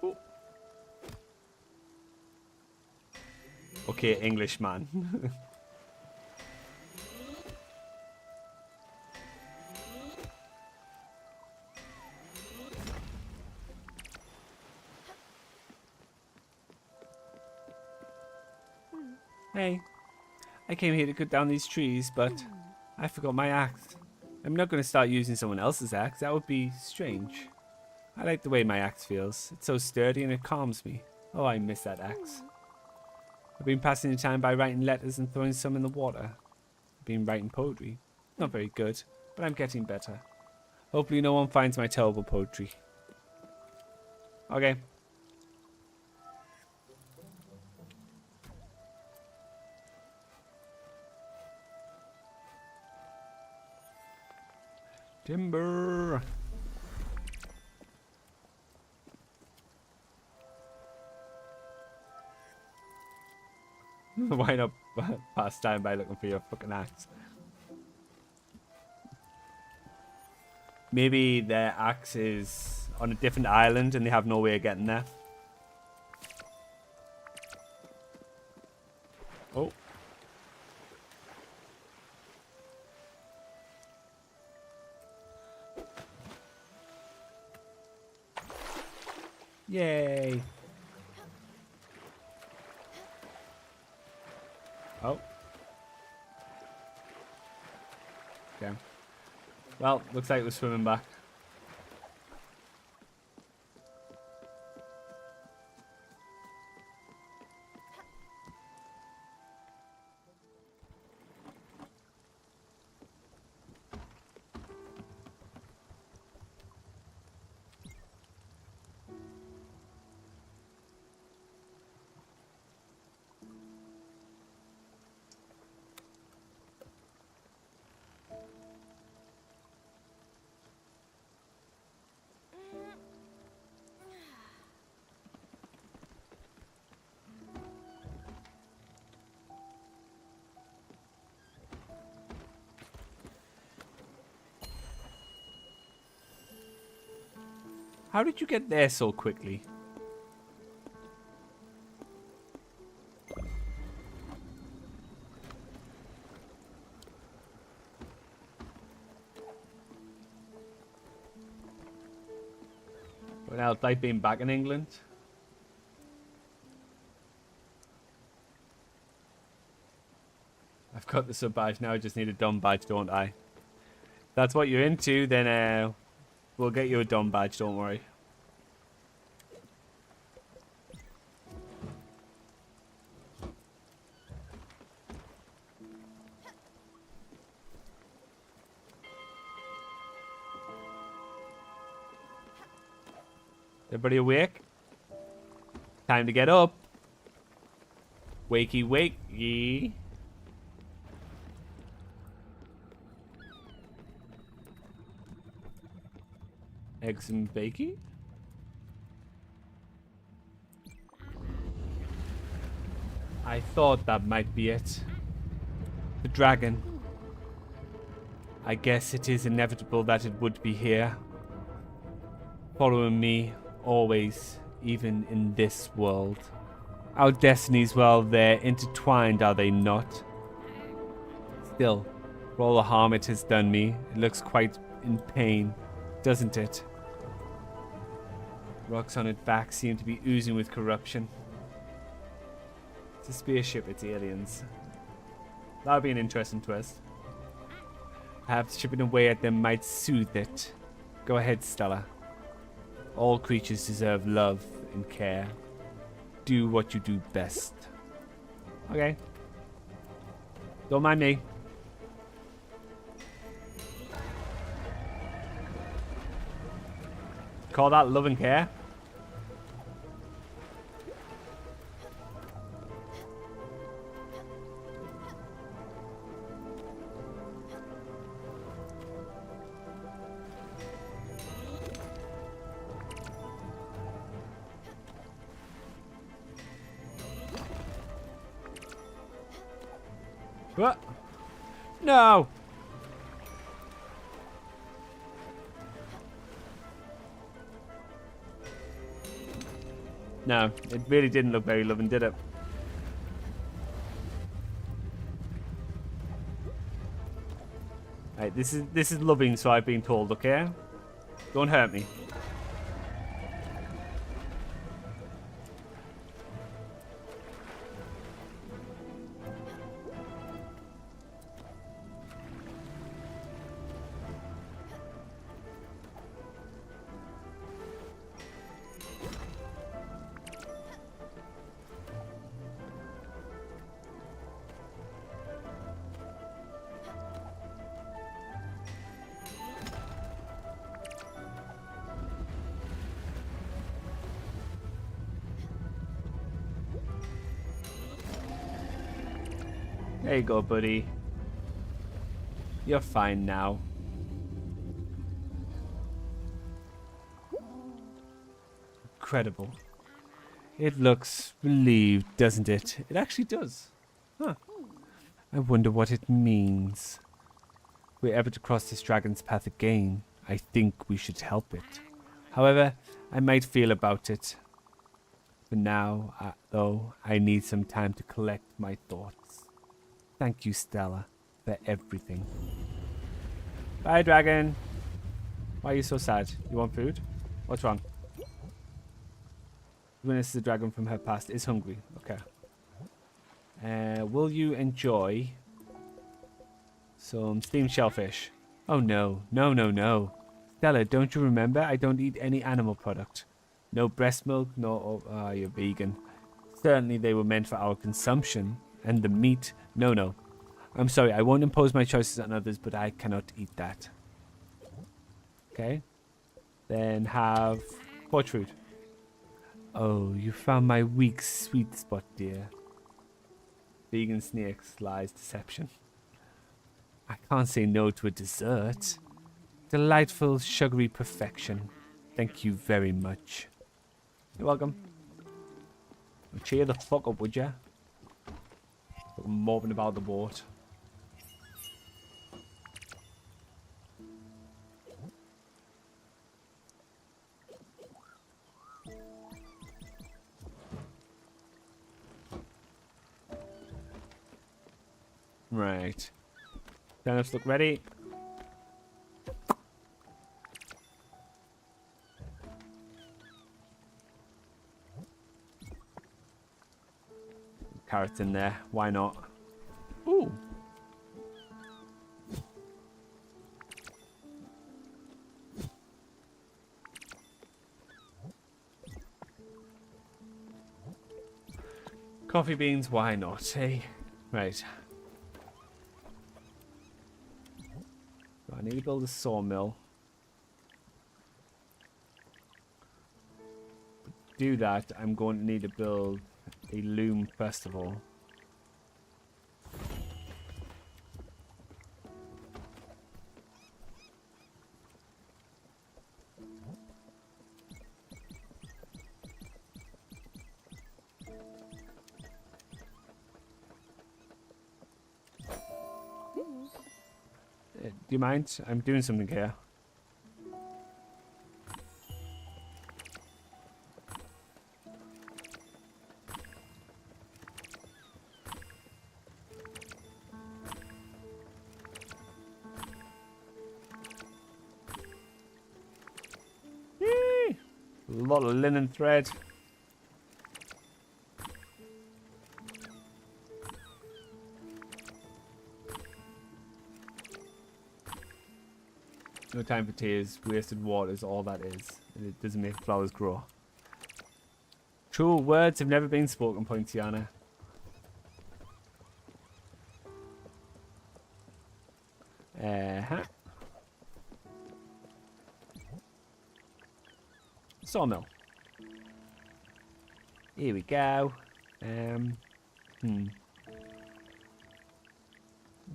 Oh. Okay, Englishman. Hey, I came here to cut down these trees, but I forgot my axe. I'm not going to start using someone else's axe. That would be strange. I like the way my axe feels. It's so sturdy and it calms me. Oh, I miss that axe. I've been passing the time by writing letters and throwing some in the water. I've been writing poetry. Not very good, but I'm getting better. Hopefully no one finds my terrible poetry. Okay. Timber. Why not pass time by looking for your fucking axe? Maybe their axe is on a different island and they have no way of getting there. Oh. Yay. Oh. Okay. Well, looks like we're swimming back. How did you get there so quickly? What else, like being back in England? I've got the sub badge now, I just need a dumb badge, don't I? If that's what you're into, then we'll get you a dumb badge, don't worry. Everybody awake? Time to get up. Wakey, wakey. Eggs and bakey? I thought that might be it. The dragon. I guess it is inevitable that it would be here. Following me, always, even in this world. Our destinies, well, they're intertwined, are they not? Still, for all the harm it has done me, it looks quite in pain, doesn't it? Rocks on its back seem to be oozing with corruption. It's a spaceship, it's aliens. That would be an interesting twist. Perhaps chipping away at them might soothe it. Go ahead, Stella. All creatures deserve love and care. Do what you do best. Okay. Don't mind me. Call that love and care? What? No! No, it really didn't look very loving, did it? Right, this is loving, so I've been told, okay? Don't hurt me. There you go, buddy. You're fine now. Incredible. It looks relieved, doesn't it? It actually does. Huh. I wonder what it means. If we're ever to cross this dragon's path again, I think we should help it. However, I might feel about it. For now, though, I need some time to collect my thoughts. Thank you, Stella, for everything. Bye, dragon. Why are you so sad? You want food? What's wrong? Witness the dragon from her past is hungry. Okay. Will you enjoy some steamed shellfish? Oh, no. No, no, no. Stella, don't you remember? I don't eat any animal product. No breast milk, no... Oh, you're vegan. Certainly they were meant for our consumption. And the meat... No. I'm sorry, I won't impose my choices on others, but I cannot eat that. Okay. Then have poached fruit. Oh, you found my weak, sweet spot, dear. Vegan snakes, lies, deception. I can't say no to a dessert. Delightful, sugary perfection. Thank you very much. You're welcome. Well, cheer the fuck up, would ya? Moping about the boat. Right. Turnips look ready. Carrots in there. Why not? Ooh. Coffee beans, why not, hey? Right. I need to build a sawmill. To do that, I'm going to need to build a loom first of all. Do you mind? I'm doing something here. Yee! A lot of linen thread. No time for tears. Wasted water is all that is. And it doesn't make flowers grow. True words have never been spoken, Poinciana. Sawmill. Here we go.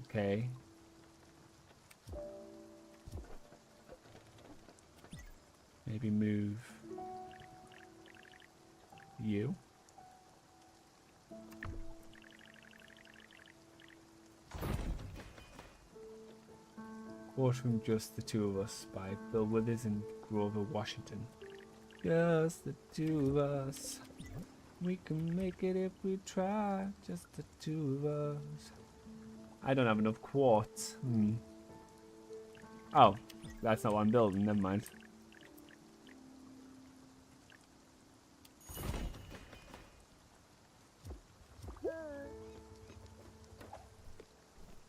Okay. Maybe move you. Quote from Just the Two of Us by Bill Withers and Grover Washington. Just the two of us. We can make it if we try. Just the two of us. I don't have enough quartz. Oh, that's not what I'm building. Never mind.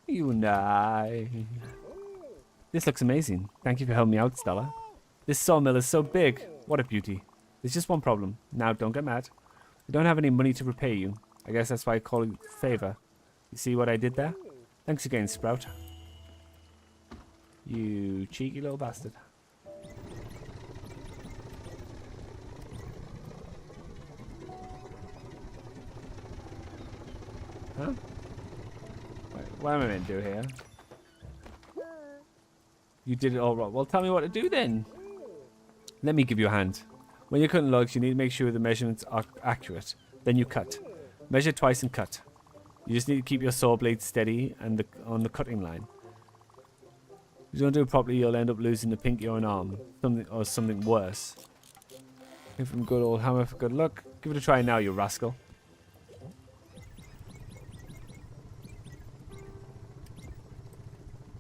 You and I. This looks amazing. Thank you for helping me out, Stella. This sawmill is so big. What a beauty. There's just one problem. Now, don't get mad. I don't have any money to repay you. I guess that's why I call it a favor. You see what I did there? Thanks again, Sprout. You cheeky little bastard. Huh? Wait, what am I meant to do here? You did it all wrong. Well, tell me what to do then. Let me give you a hand. When you're cutting logs, you need to make sure the measurements are accurate. Then you cut. Measure twice and cut. You just need to keep your saw blade steady and on the cutting line. If you don't do it properly, you'll end up losing a pinky or an arm. Something worse. Give him good old hammer for good luck. Give it a try now, you rascal.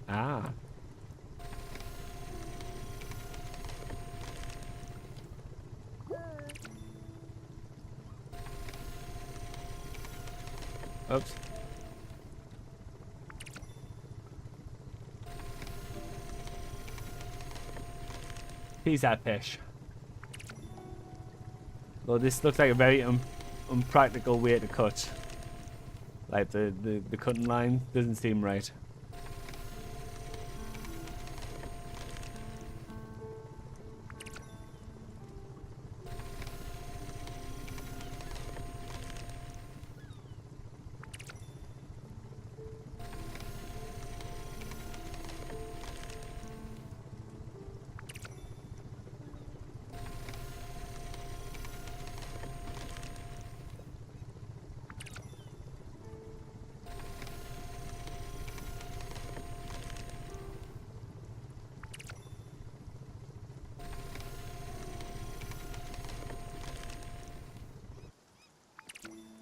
Ah. Oops. Peace out, fish. Well, this looks like a very unpractical way to cut. Like the cutting line doesn't seem right.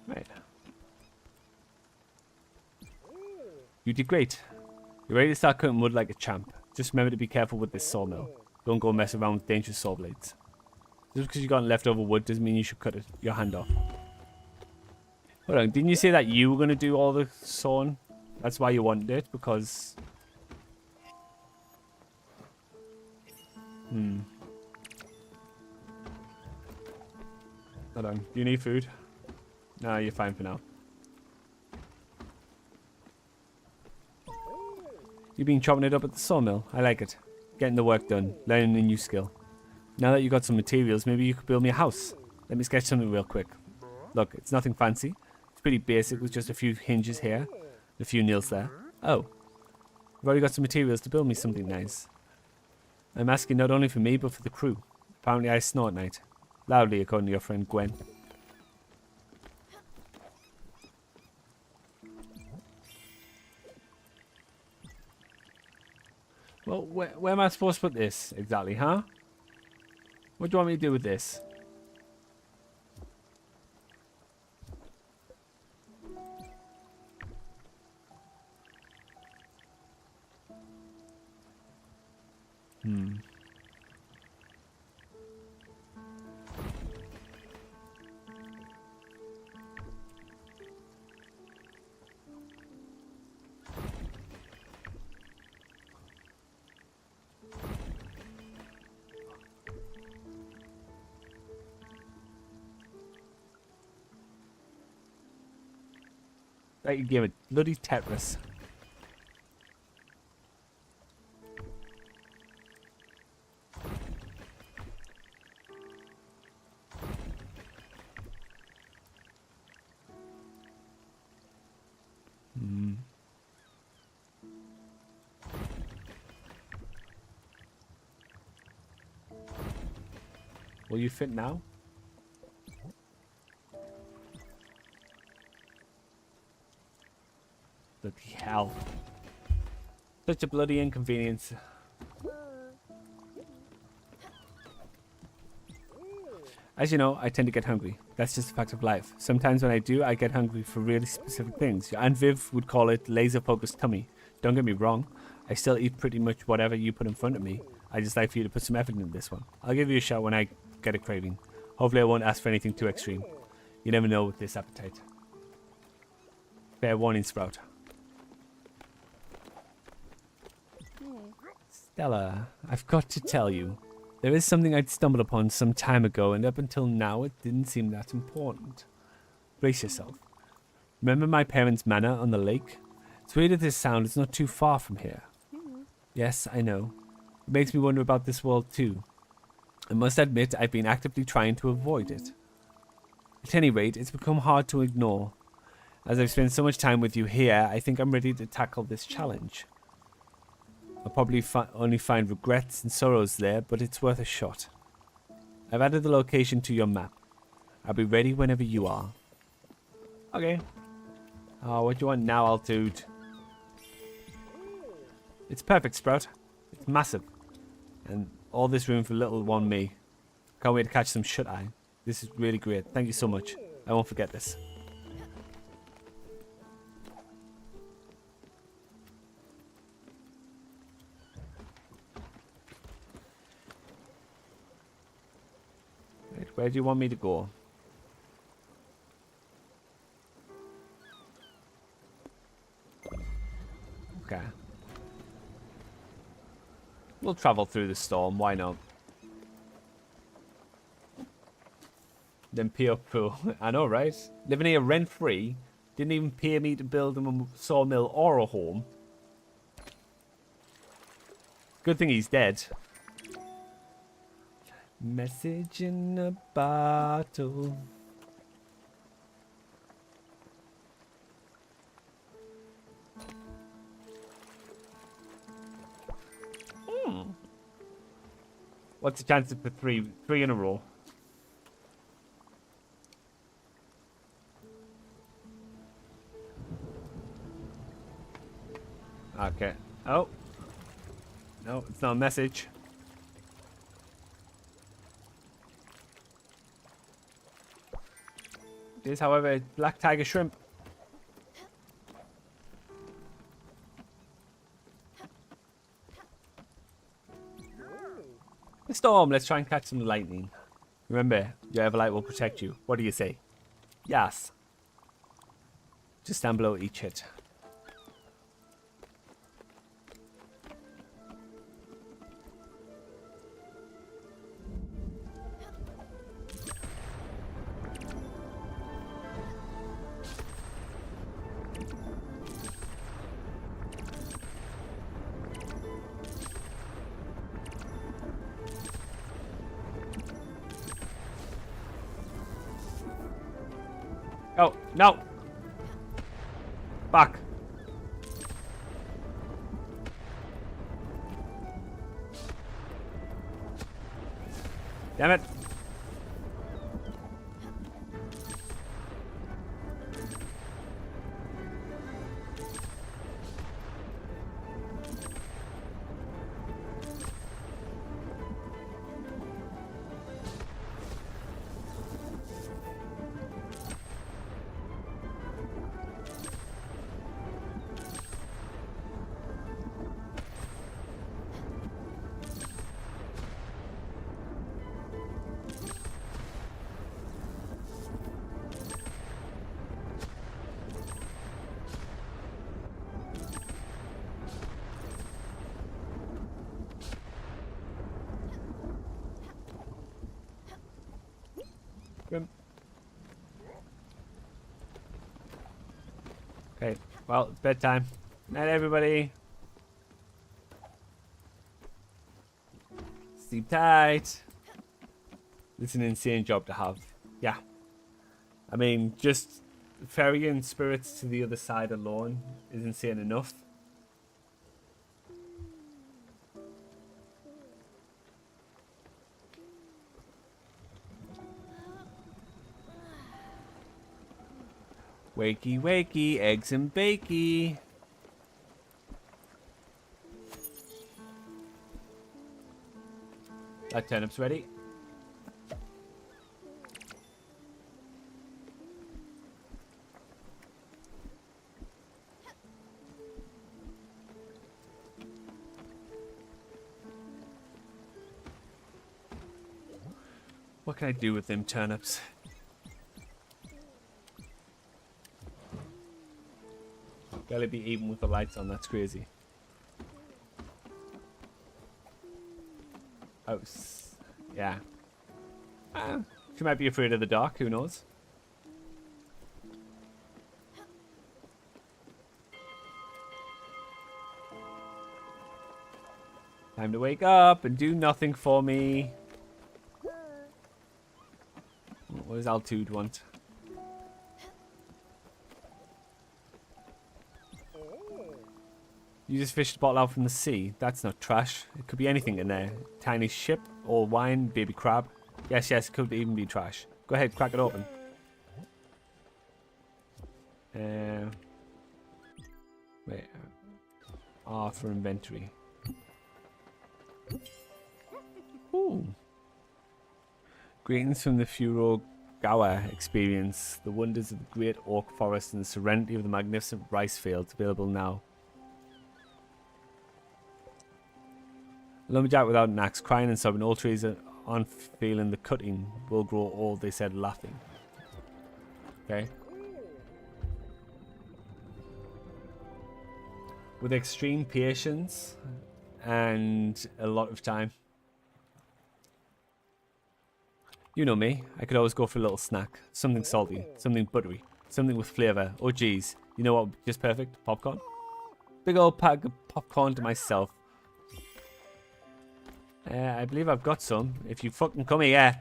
Right. You did great. You're ready to start cutting wood like a champ. Just remember to be careful with this sawmill. Don't go mess around with dangerous saw blades. Just because you got leftover wood doesn't mean you should cut your hand off. Hold on, didn't you say that you were going to do all the sawing? That's why you wanted it, because... Hold on, do you need food? No, you're fine for now. You've been chopping it up at the sawmill. I like it. Getting the work done. Learning a new skill. Now that you got some materials, maybe you could build me a house. Let me sketch something real quick. Look, it's nothing fancy. It's pretty basic with just a few hinges here. And a few nails there. Oh. I've already got some materials to build me something nice. I'm asking not only for me, but for the crew. Apparently I snore at night. Loudly, according to your friend Gwen. Well, where am I supposed to put this exactly, huh? What do you want me to do with this? Right, you give it bloody Tetris. Will you fit now? Bloody hell. Such a bloody inconvenience. As you know, I tend to get hungry. That's just a fact of life. Sometimes when I do, I get hungry for really specific things. Your Aunt Viv would call it laser-focused tummy. Don't get me wrong. I still eat pretty much whatever you put in front of me. I just like for you to put some effort into this one. I'll give you a shout when I get a craving. Hopefully I won't ask for anything too extreme. You never know with this appetite. Fair warning, Sprout. Stella, I've got to tell you. There is something I'd stumbled upon some time ago, and up until now it didn't seem that important. Brace yourself. Remember my parents' manor on the lake? It's weird that this sound is not too far from here. Yes, I know. It makes me wonder about this world too. I must admit I've been actively trying to avoid it. At any rate, it's become hard to ignore. As I've spent so much time with you here, I think I'm ready to tackle this challenge. I'll probably only find regrets and sorrows there, but it's worth a shot. I've added the location to your map. I'll be ready whenever you are. Okay. Oh, what do you want now, Altitude? It's perfect, Sprout. It's massive. And all this room for little one me. Can't wait to catch some shut-eye. This is really great. Thank you so much. I won't forget this. Right, where do you want me to go? Okay. We'll travel through the storm, why not? Then pay up pool. I know, right? Living here rent-free. Didn't even pay me to build him a sawmill or a home. Good thing he's dead. Message in a bottle. What's the chance for three in a row? Okay. Oh. No, it's not a message. It is, however, black tiger shrimp. The storm, let's try and catch some lightning. Remember, your Everlight will protect you. What do you say? Yes. Just stand below each hit. Oh, no! Fuck. Damn it. Okay, well, it's bedtime. Night, everybody. Sleep tight. It's an insane job to have. Yeah. I mean, just ferrying spirits to the other side alone is insane enough. Wakey, wakey, eggs and bakey. That turnip's ready. What can I do with them turnips? Gotta be even with the lights on, that's crazy. Oh, yeah. She might be afraid of the dark, who knows? Time to wake up and do nothing for me. What does Altude want? You just fished a bottle out from the sea. That's not trash. It could be anything in there. Tiny ship, old wine, baby crab. Yes, it could even be trash. Go ahead, crack it open. Wait. R for inventory. Ooh. Greetings from the Furogawa experience. The wonders of the great oak forest and the serenity of the magnificent rice fields available now. Lumberjack without an axe, crying and sobbing. All trees aren't feeling the cutting. Will grow old, they said, laughing. Okay. With extreme patience and a lot of time. You know me. I could always go for a little snack. Something salty, something buttery, something with flavour. Oh, geez. You know what? Just perfect? Popcorn. Big old pack of popcorn to myself. I believe I've got some. If you fucking come here.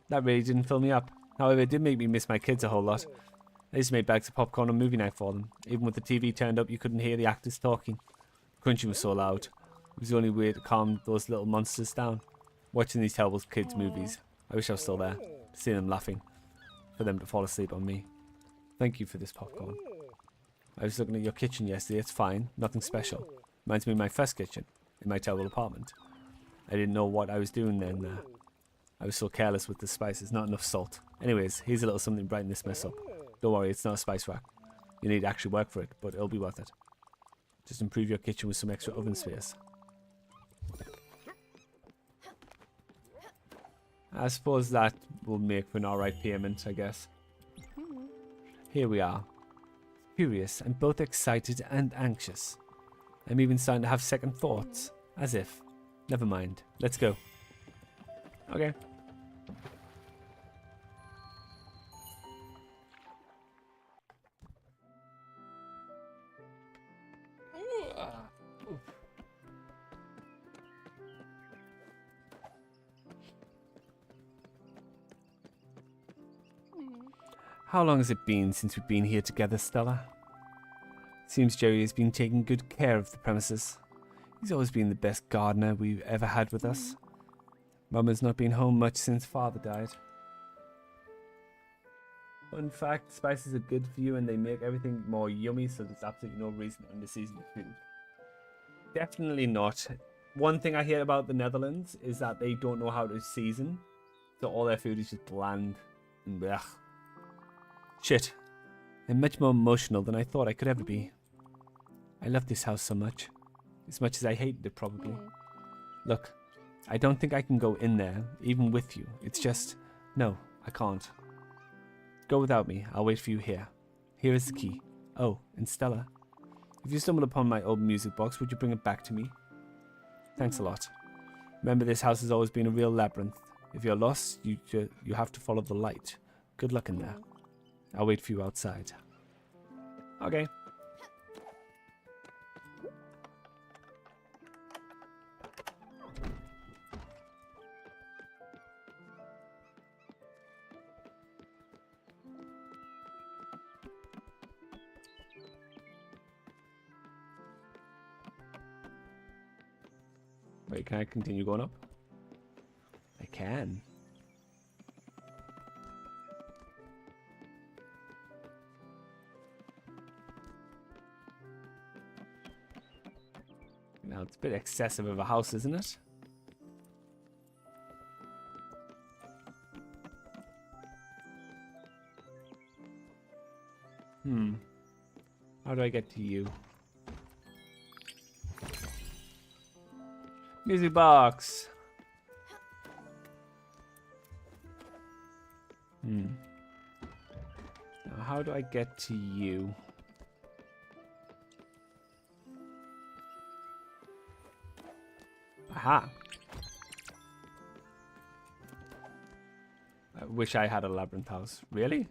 That really didn't fill me up. However, it did make me miss my kids a whole lot. I used to make bags of popcorn on movie night for them. Even with the TV turned up, you couldn't hear the actors talking. Crunching was so loud. It was the only way to calm those little monsters down. Watching these terrible kids' movies. I wish I was still there. Seeing them laughing. For them to fall asleep on me. Thank you for this popcorn. I was looking at your kitchen yesterday. It's fine. Nothing special. Reminds me of my first kitchen. In my terrible apartment. I didn't know what I was doing then. I was so careless with the spices. Not enough salt. Anyways, here's a little something to brighten this mess up. Don't worry, it's not a spice rack. You need to actually work for it, but it'll be worth it. Just improve your kitchen with some extra oven space. I suppose that will make for an alright payment, I guess. Here we are. Curious, I'm both excited and anxious. I'm even starting to have second thoughts. As if. Never mind. Let's go. Okay. How long has it been since we've been here together, Stella? Seems Jerry has been taking good care of the premises. He's always been the best gardener we've ever had with us. Mama's not been home much since Father died. Fun fact, spices are good for you and they make everything more yummy, so there's absolutely no reason to underseason your food. Definitely not. One thing I hear about the Netherlands is that they don't know how to season, so all their food is just bland and blech. Shit. I'm much more emotional than I thought I could ever be. I love this house so much. As much as I hated it, probably. Look, I don't think I can go in there, even with you. It's just... No, I can't. Go without me. I'll wait for you here. Here is the key. Oh, and Stella. If you stumble upon my old music box, would you bring it back to me? Thanks a lot. Remember, this house has always been a real labyrinth. If you're lost, you have to follow the light. Good luck in there. I'll wait for you outside. Okay. Wait, can I continue going up? I can. now, it's a bit excessive of a house, isn't it? How do I get to you? Music box. Now, how do I get to you? Aha. I wish I had a labyrinth house. Really?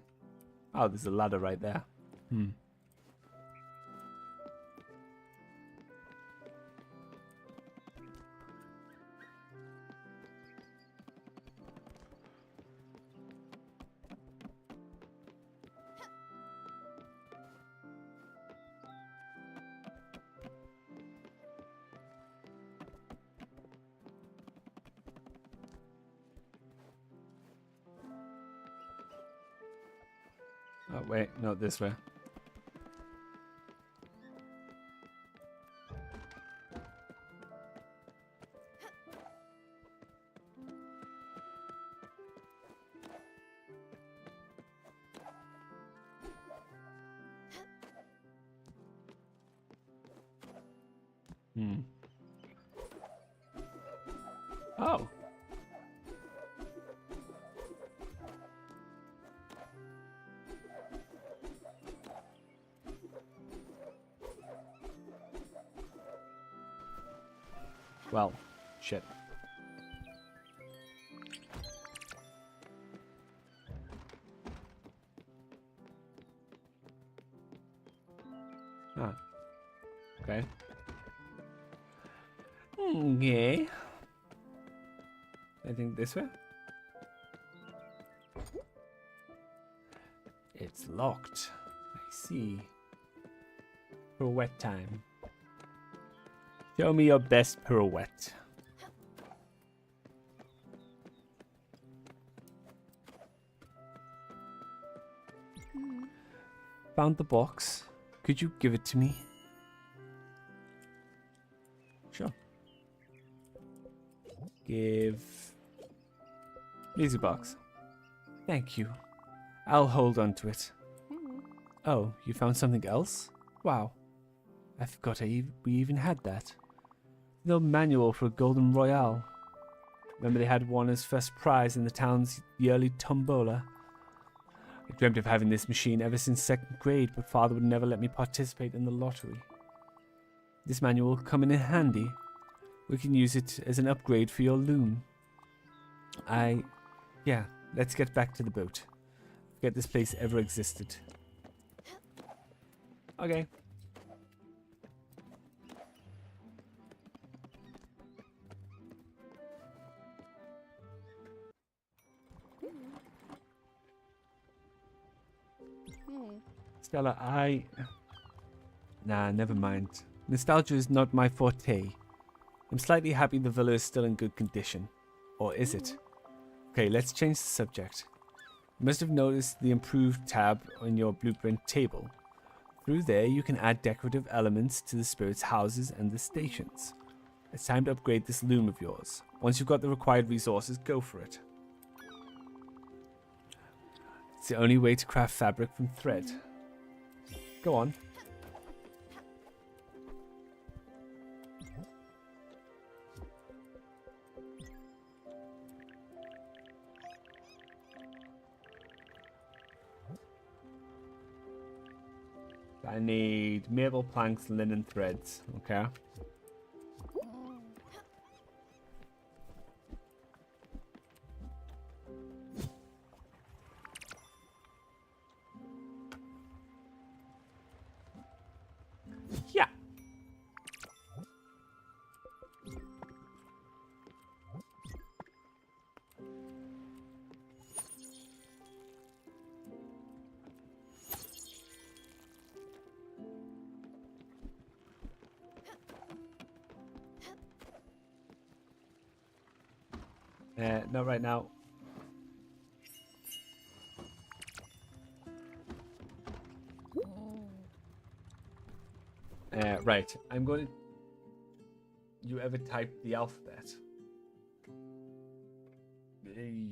Oh, there's a ladder right there. Oh, wait, not this way. Oh. Well, shit. Ah. Okay. Okay. I think this way? It's locked. I see. Pirouette time. Show me your best pirouette. Found the box. Could you give it to me? Sure. Give music box. Thank you. I'll hold on to it. Oh, you found something else? Wow. I forgot we even had that. The manual for a Golden Royale. Remember they had won as first prize in the town's yearly tombola. I dreamt of having this machine ever since 2nd grade, but Father would never let me participate in the lottery. This manual will come in handy. We can use it as an upgrade for your loom. Yeah, let's get back to the boat. Forget this place ever existed. Okay. Stella, Nah, never mind. Nostalgia is not my forte. I'm slightly happy the villa is still in good condition. Or is it? Okay, let's change the subject. You must have noticed the improved tab on your blueprint table. Through there, you can add decorative elements to the spirits' houses and the stations. It's time to upgrade this loom of yours. Once you've got the required resources, go for it. It's the only way to craft fabric from thread. Go on. I need maple planks, linen threads. Okay. Yeah. Not right now. Right, I'm going to... you ever typed the alphabet?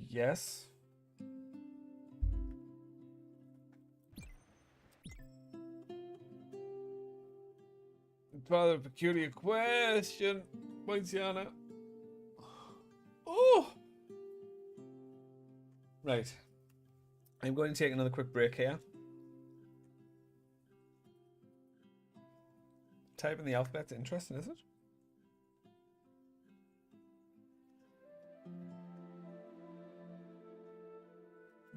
Yes. It's rather a peculiar question, Poinciana. Oh! Right. I'm going to take another quick break here. Typing the alphabet's interesting, is it?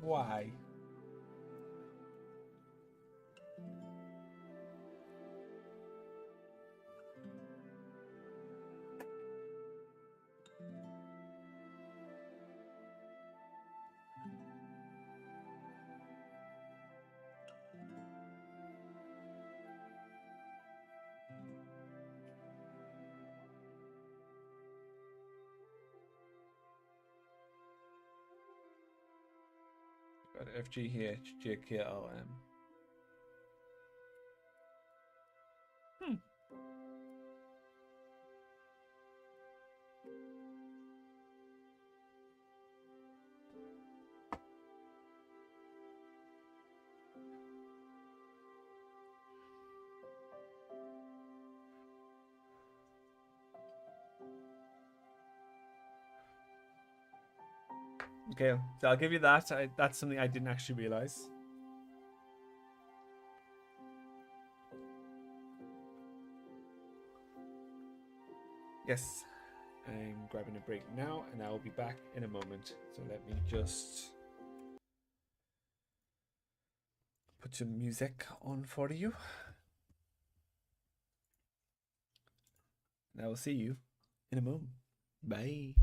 Why? Got F G H J K L M. Okay, so I'll give you that. That's something I didn't actually realize. Yes, I'm grabbing a break now, and I will be back in a moment. So let me just put some music on for you. And I will see you in a moment. Bye.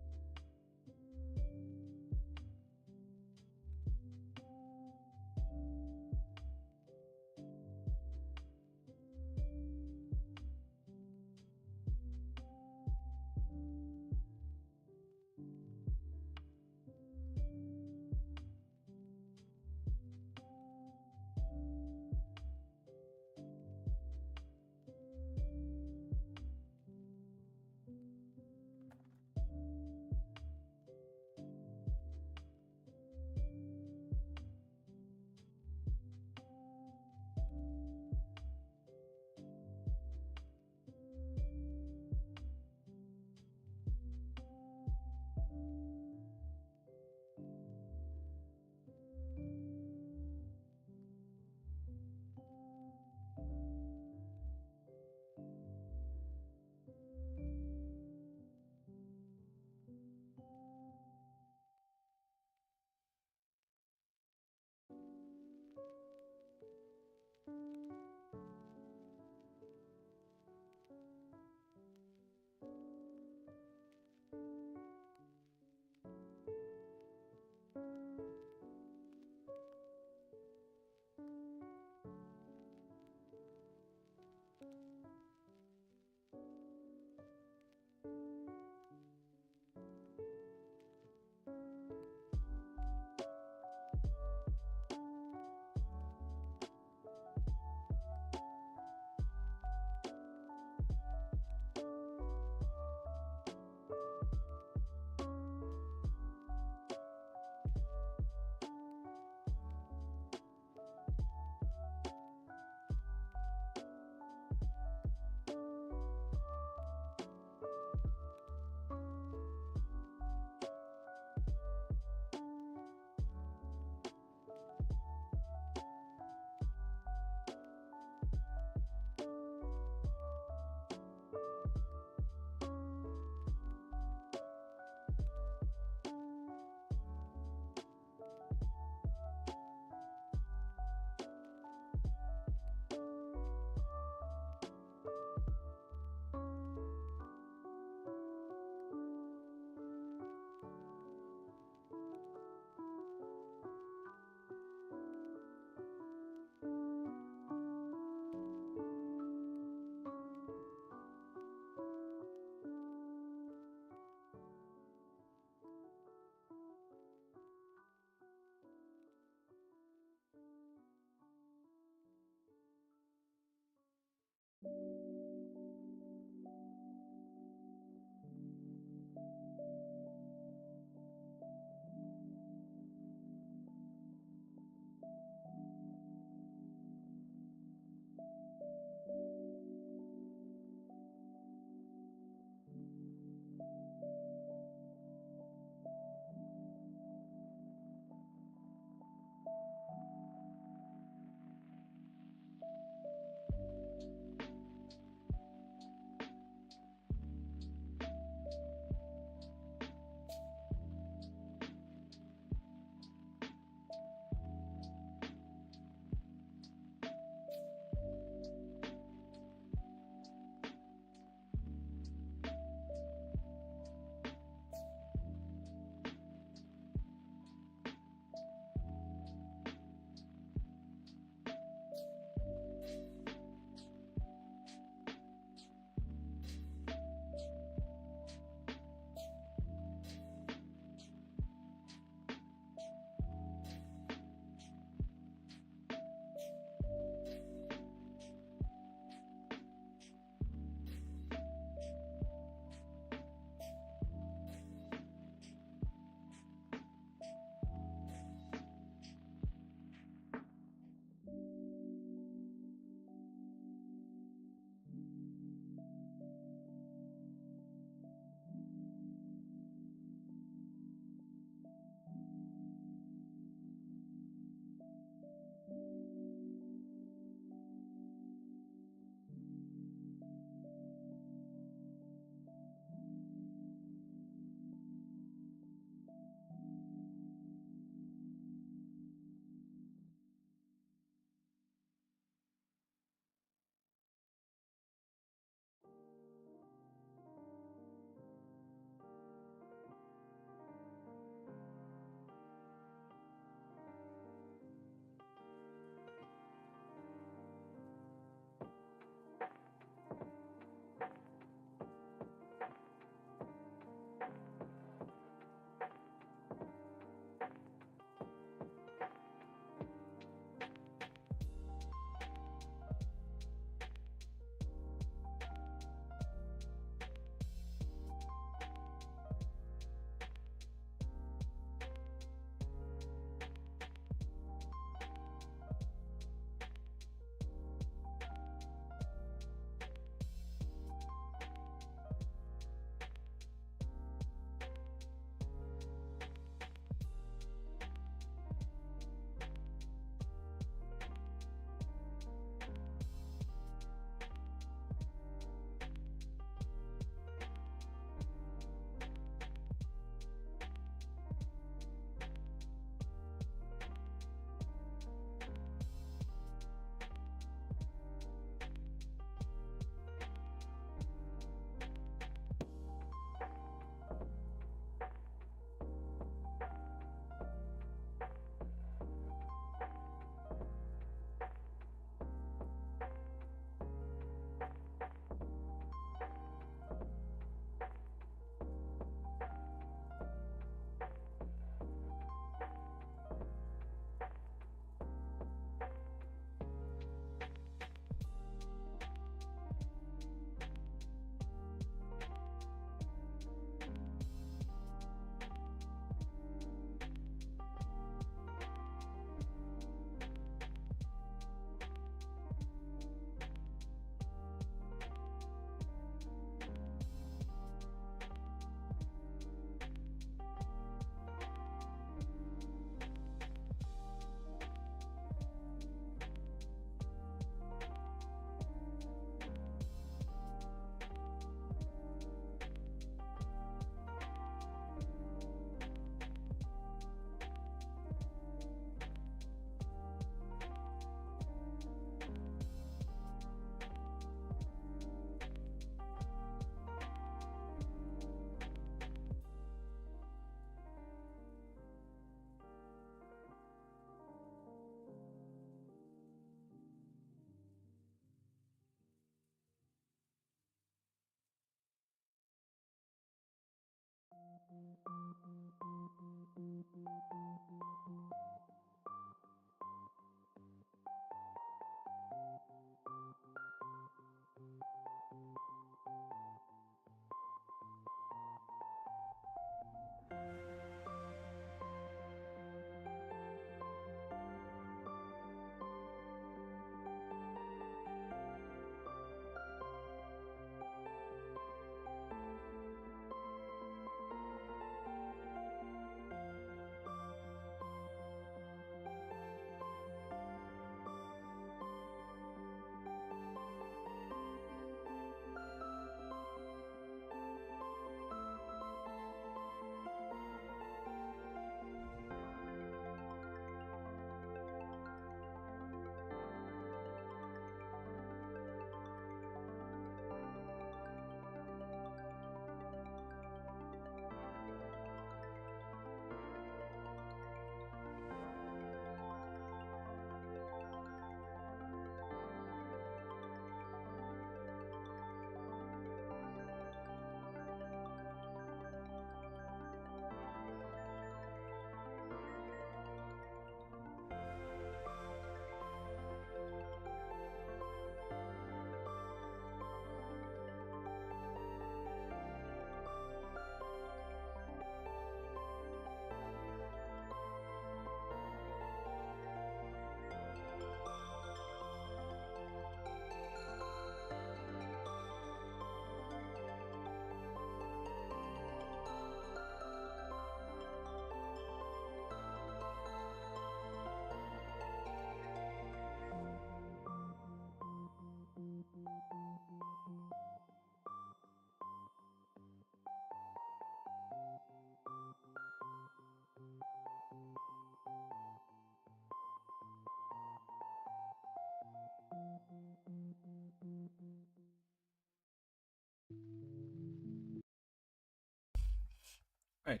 Right,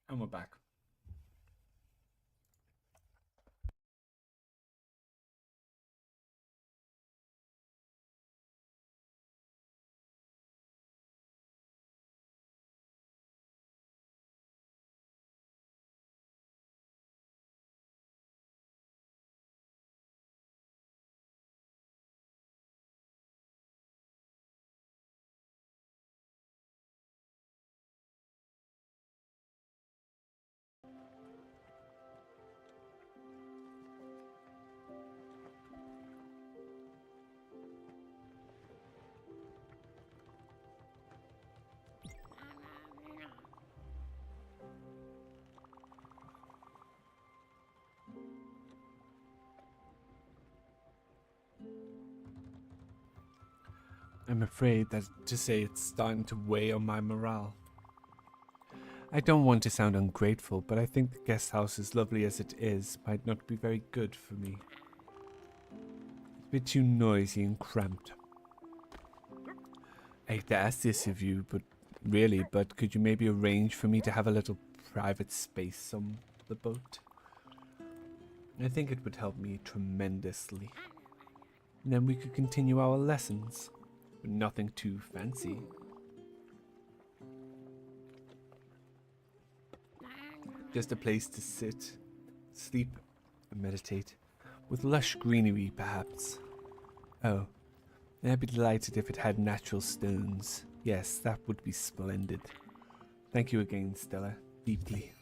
and we're back. I'm afraid that to say it's starting to weigh on my morale. I don't want to sound ungrateful, but I think the guest house, as lovely as it is, might not be very good for me. It's a bit too noisy and cramped. I hate to ask this of you, but could you maybe arrange for me to have a little private space on the boat? I think it would help me tremendously. And then we could continue our lessons. But nothing too fancy. Just a place to sit, sleep, and meditate. With lush greenery, perhaps. Oh, and I'd be delighted if it had natural stones. Yes, that would be splendid. Thank you again, Stella. Deeply.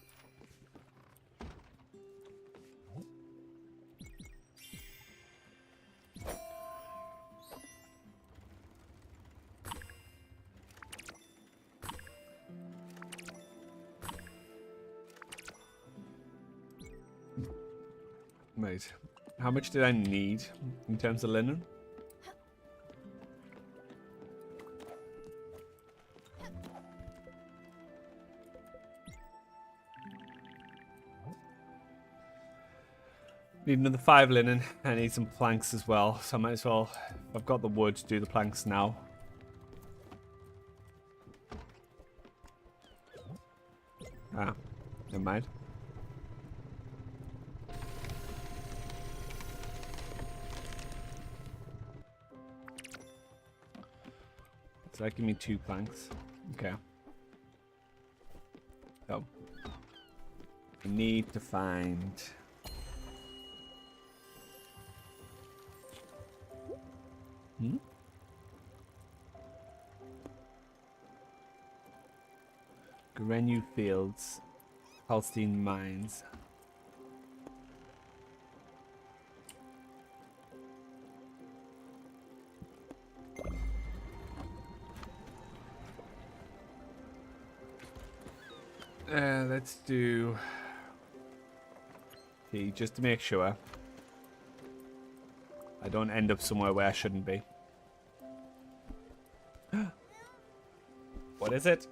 Right. How much did I need in terms of linen? Need another 5 linen. I need some planks as well, so I might as well, if I've got the wood, do the planks now. Ah, never mind. So that give me 2 planks. Okay. We need to find... Grenu Fields. Holstein Mines. Let's do T just to make sure I don't end up somewhere where I shouldn't be. What is it?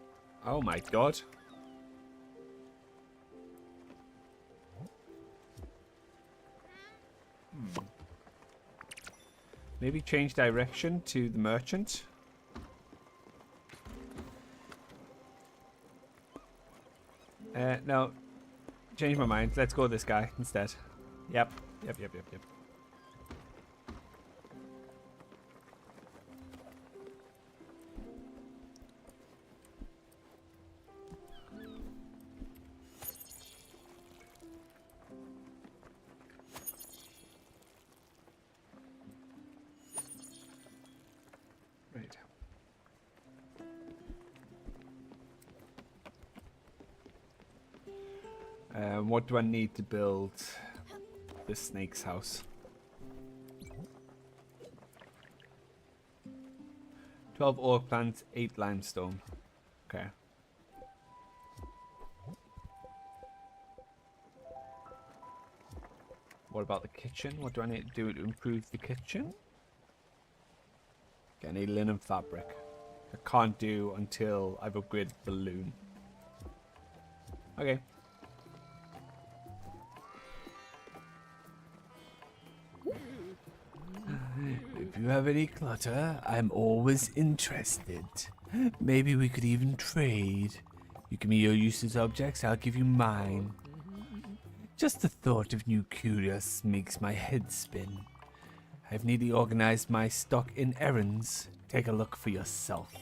Oh my god. Maybe change direction to the merchant. No. Change my mind. Let's go with this guy instead. Yep. Yep. Right. What do I need to build this snake's house? 12 oak plants, 8 limestone. Okay. What about the kitchen? What do I need to do to improve the kitchen? Okay, I need linen fabric. I can't do until I've upgraded the loom. Okay. If you have any clutter, I'm always interested. Maybe we could even trade. You give me your useless objects, I'll give you mine. Just the thought of new curious makes my head spin. I've nearly organized my stock in errands. Take a look for yourself.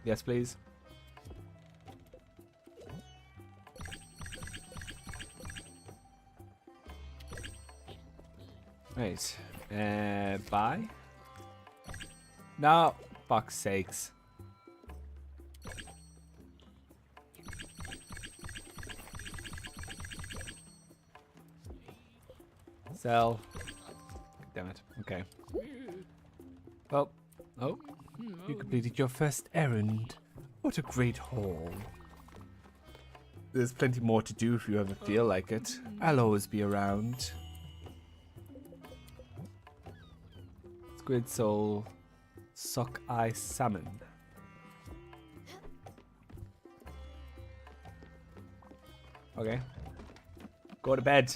Yes, please. Right. Buy? No, fuck's sakes. Sell. Damn it. Okay. Well, oh. You completed your first errand. What a great haul. There's plenty more to do if you ever feel like it. I'll always be around. Squid soul, sockeye salmon. Okay. Go to bed.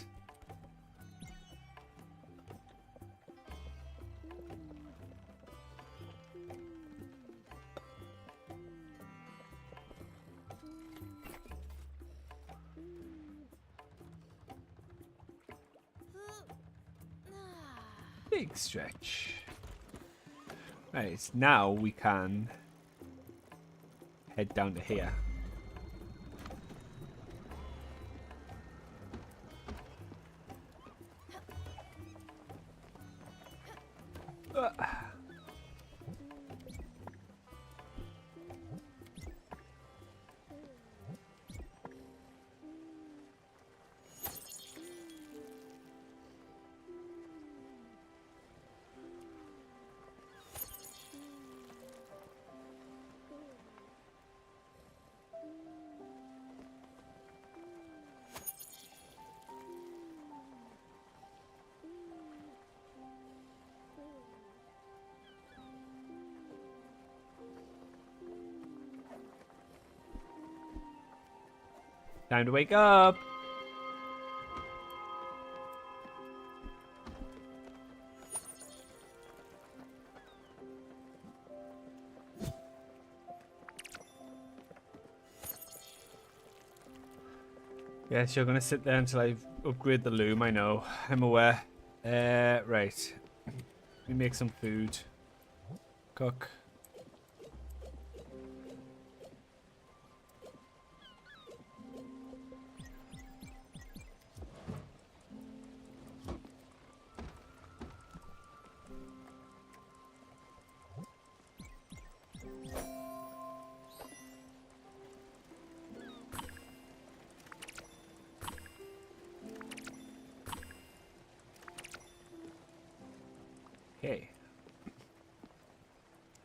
Big stretch. Right, now we can head down to here. Time to wake up. Yes, you're gonna sit there until I upgrade the loom. I know. I'm aware. Right. Let me make some food. Cook.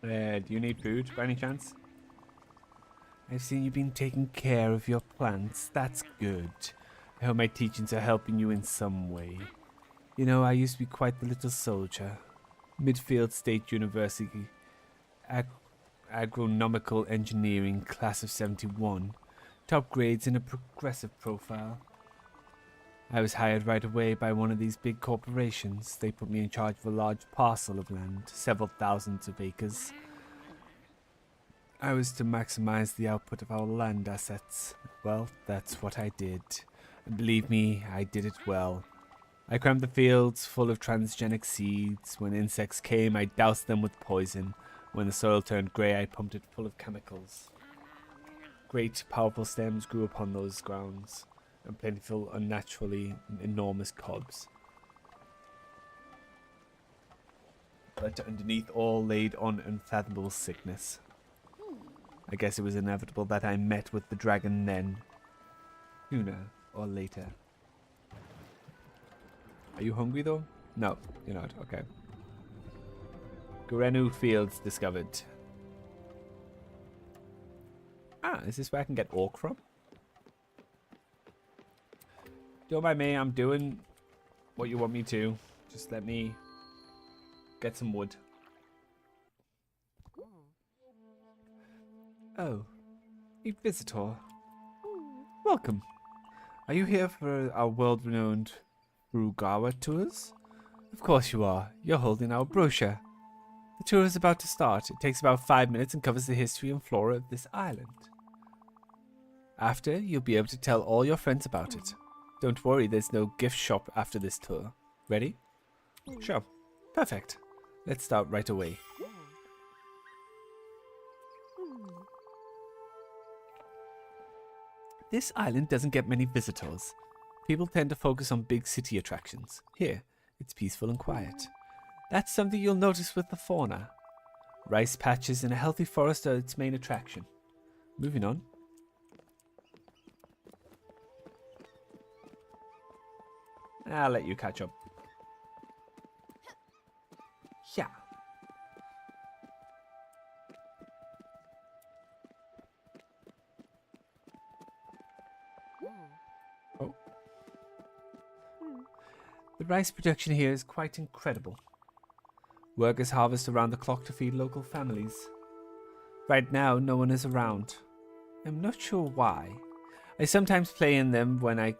Do you need food by any chance? I've seen you been taking care of your plants. That's good. I hope my teachings are helping you in some way. You know, I used to be quite the little soldier. Midfield State University, agronomical engineering, class of 71. Top grades in a progressive profile. I was hired right away by one of these big corporations. They put me in charge of a large parcel of land, several thousands of acres. I was to maximize the output of our land assets. Well, that's what I did. And believe me, I did it well. I crammed the fields full of transgenic seeds. When insects came, I doused them with poison. When the soil turned grey, I pumped it full of chemicals. Great, powerful stems grew upon those grounds, and plentiful, unnaturally enormous cobs. But underneath all laid on unfathomable sickness. I guess it was inevitable that I met with the dragon then. Sooner or later. Are you hungry though? No, you're not. Okay. Gurenu Fields discovered. Ah, is this where I can get orc from? Don't mind me, I'm doing what you want me to. Just let me get some wood. Oh, a visitor. Welcome. Are you here for our world-renowned Furugawa tours? Of course you are. You're holding our brochure. The tour is about to start. It takes about 5 minutes and covers the history and flora of this island. After, you'll be able to tell all your friends about it. Don't worry, there's no gift shop after this tour. Ready? Sure. Perfect. Let's start right away. This island doesn't get many visitors. People tend to focus on big city attractions. Here, it's peaceful and quiet. That's something you'll notice with the fauna. Rice patches and a healthy forest are its main attraction. Moving on. I'll let you catch up. Yeah. Oh. The rice production here is quite incredible. Workers harvest around the clock to feed local families. Right now, no one is around. I'm not sure why. I sometimes play in them when I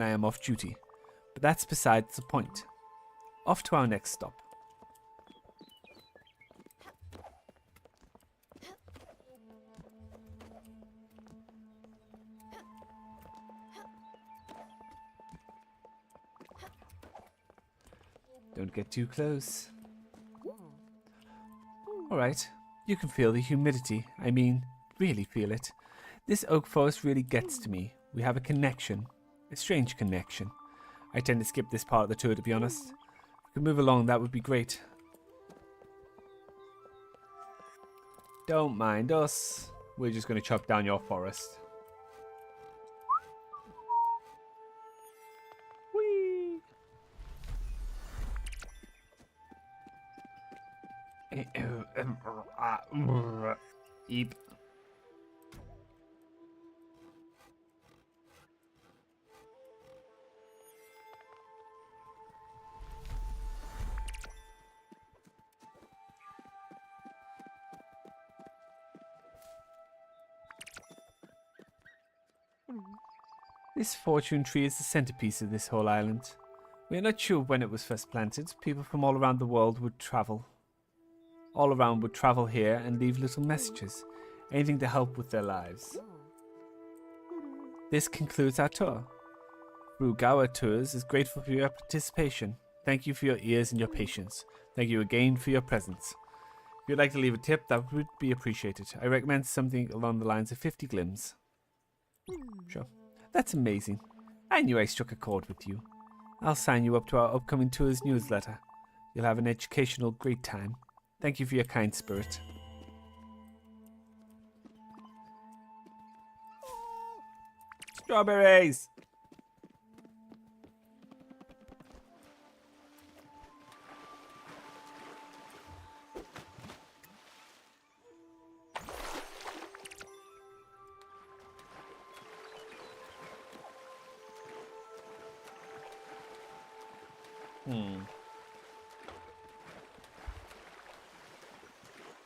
am off duty, but that's besides the point. Off to our next stop. Don't get too close. Alright, you can feel the humidity. I mean, really feel it. This oak forest really gets to me. We have a connection. A strange connection. I tend to skip this part of the tour, to be honest. If we could move along, that would be great. Don't mind us. We're just going to chop down your forest. Whee! Eep. This fortune tree is the centerpiece of this whole island. We are not sure when it was first planted. People from all around the world would travel. All around would travel here and leave little messages. Anything to help with their lives. This concludes our tour. Furugawa Tours is grateful for your participation. Thank you for your ears and your patience. Thank you again for your presence. If you'd like to leave a tip, that would be appreciated. I recommend something along the lines of 50 glims. Sure. That's amazing. I knew I struck a chord with you. I'll sign you up to our upcoming tours newsletter. You'll have an educational great time. Thank you for your kind spirit. Strawberries!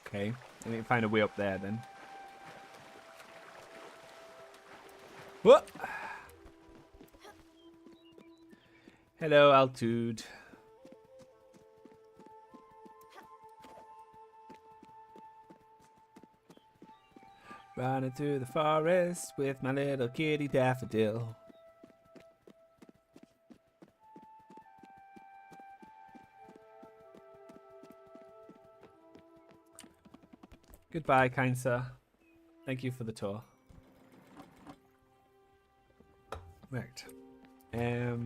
Okay, I need to find a way up there then. What? Hello, Altitude. Running through the forest with my little kitty daffodil. Goodbye, kind sir. Thank you for the tour. Right. Let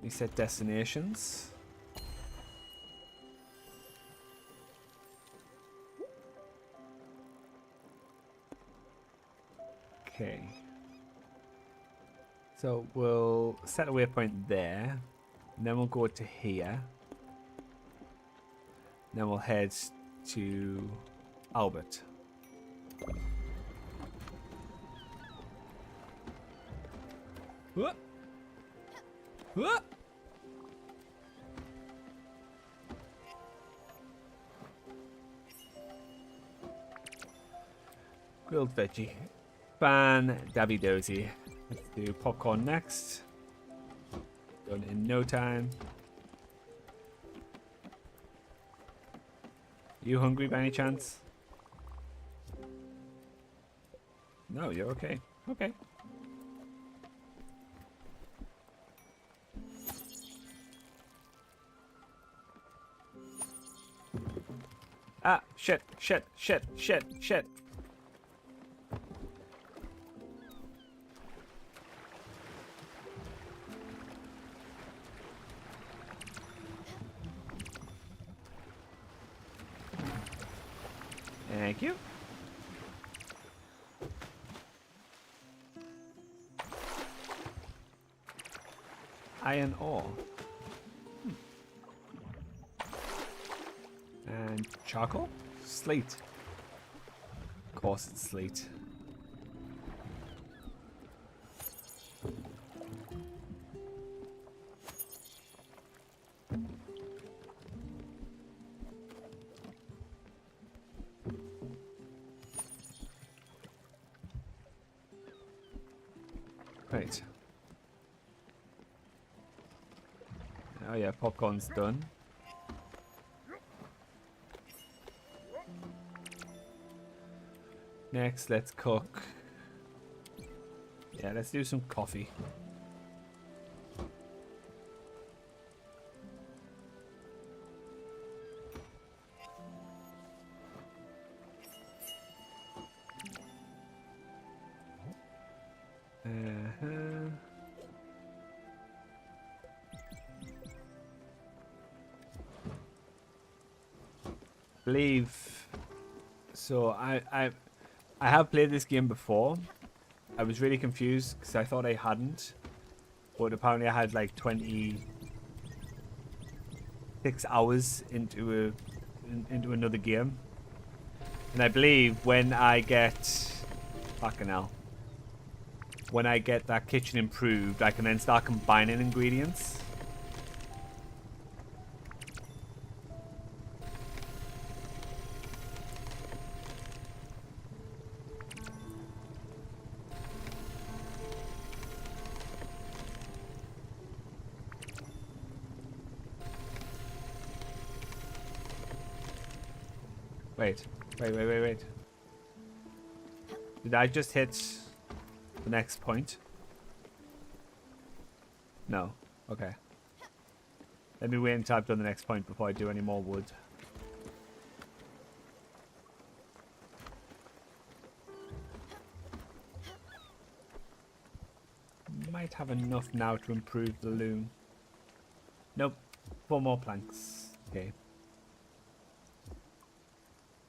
me set destinations. Okay. So we'll set a waypoint there. And then we'll go to here. Then we'll head to Albert. Whoop. Whoop. Grilled veggie. Fan dabby dozy. Let's do popcorn next. Done in no time. You hungry by any chance? No, you're okay. Okay. Ah, shit, shit, shit, shit, shit. Thank you. Iron ore. And charcoal? Slate. Of course it's slate. Right. Oh yeah, popcorn's done. Next, let's cook. Yeah, let's do some coffee. Believe so. I have played this game before. I was really confused because I thought I hadn't, but apparently I had like 26 hours into another game, and I believe when I get fucking hell, when I get that kitchen improved, I can then start combining ingredients. Wait. Did I just hit the next point? No. Okay. Let me wait until I've done the next point before I do any more wood. Might have enough now to improve the loom. Nope. 4 more planks. Okay.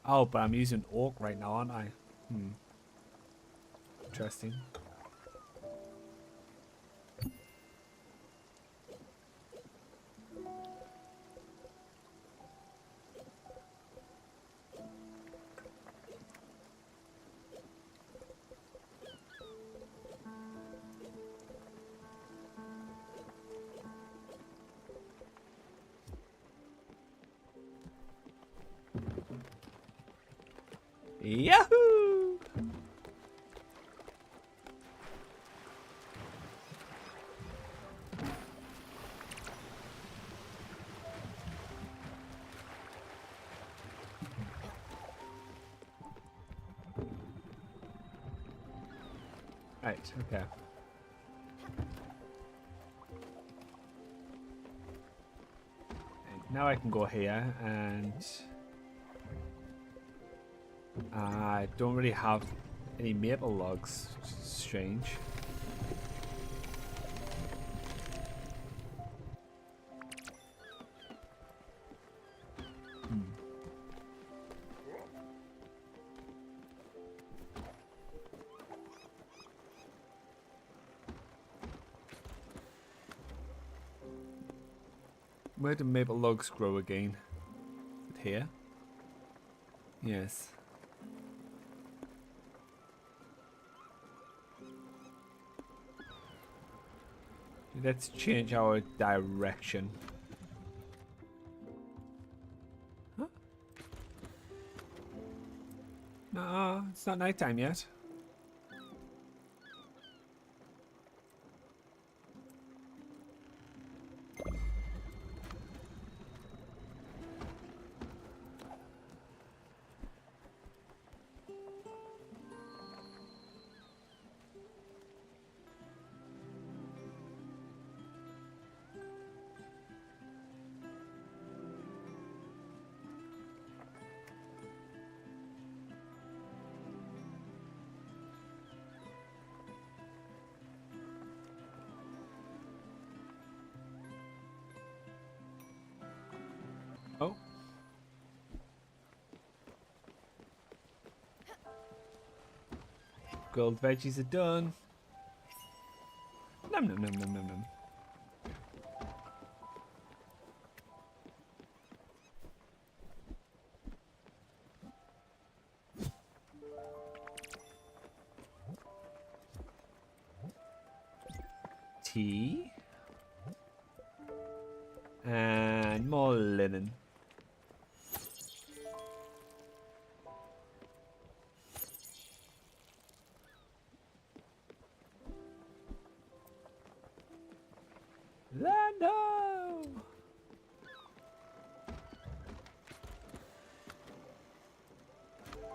Oh, but I'm using oak right now, aren't I? Interesting. Yahoo! Right, okay. And now I can go here and I don't really have any maple logs, which is strange. Where do maple logs grow again? Is it here? Yes. Let's change our direction. Huh? No, it's not nighttime yet. Oh. Grilled veggies are done. Nom nom nom nom nom nom. Tea. And more linen. Lando!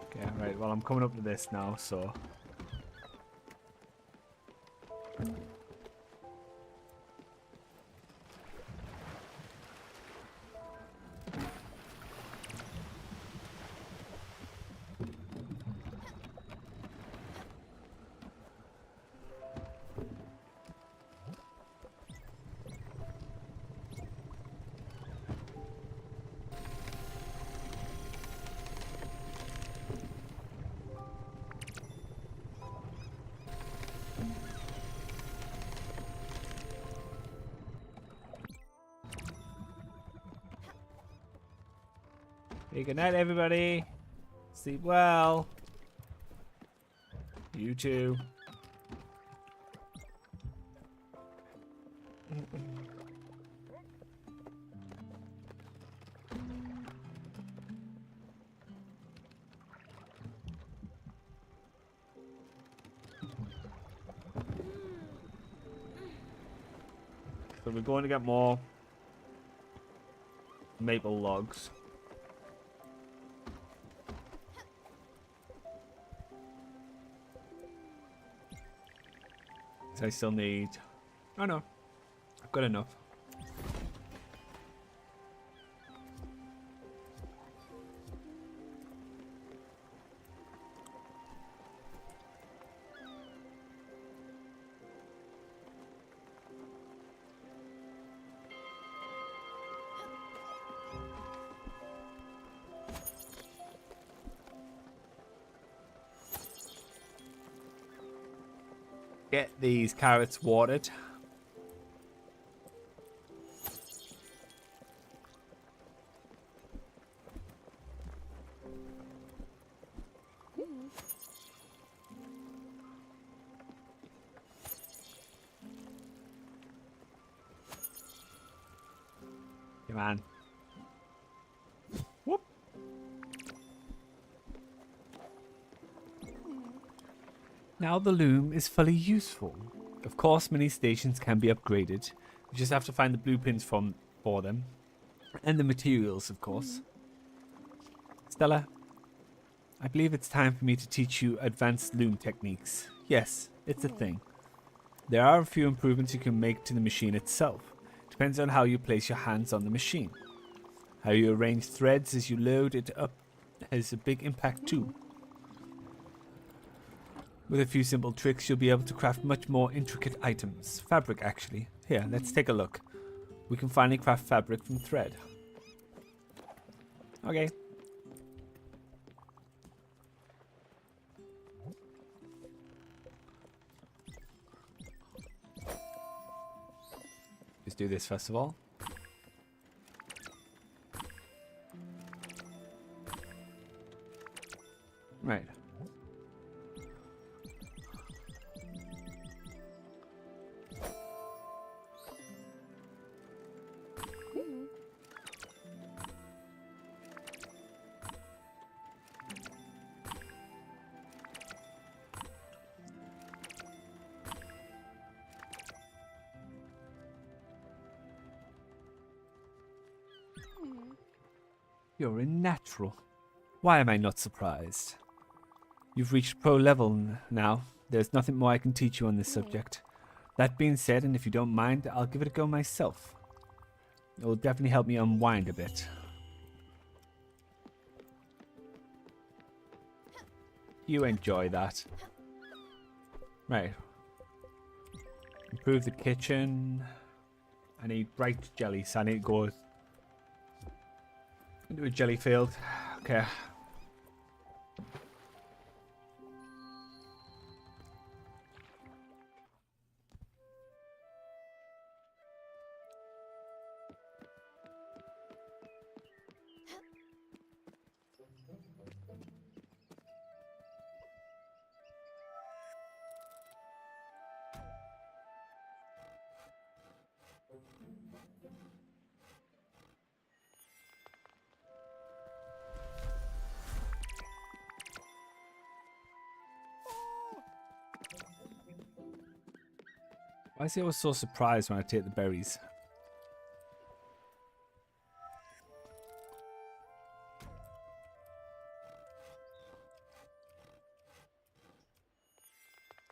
Okay, right, well I'm coming up to this now, so... Hey, good night, everybody. Sleep well. You too. So we're going to get more maple logs. So I still need... Oh no, I've got enough. Get these carrots watered. Come on. Whoop. Now the loom is fully useful. Of course, many stations can be upgraded. You just have to find the blueprints for them. And the materials, of course. Stella, I believe it's time for me to teach you advanced loom techniques. Yes, it's a thing. There are a few improvements you can make to the machine itself. Depends on how you place your hands on the machine. How you arrange threads as you load it up has a big impact too. With a few simple tricks, you'll be able to craft much more intricate items. Fabric, actually. Here, let's take a look. We can finally craft fabric from thread. Okay. Let's do this first of all. Right. You're a natural. Why am I not surprised? You've reached pro level now. There's nothing more I can teach you on this subject. That being said, and if you don't mind, I'll give it a go myself. It will definitely help me unwind a bit. You enjoy that. Right. Improve the kitchen. I need bright jelly, so I need to go into a jelly field. Okay. Why is he always so surprised when I take the berries?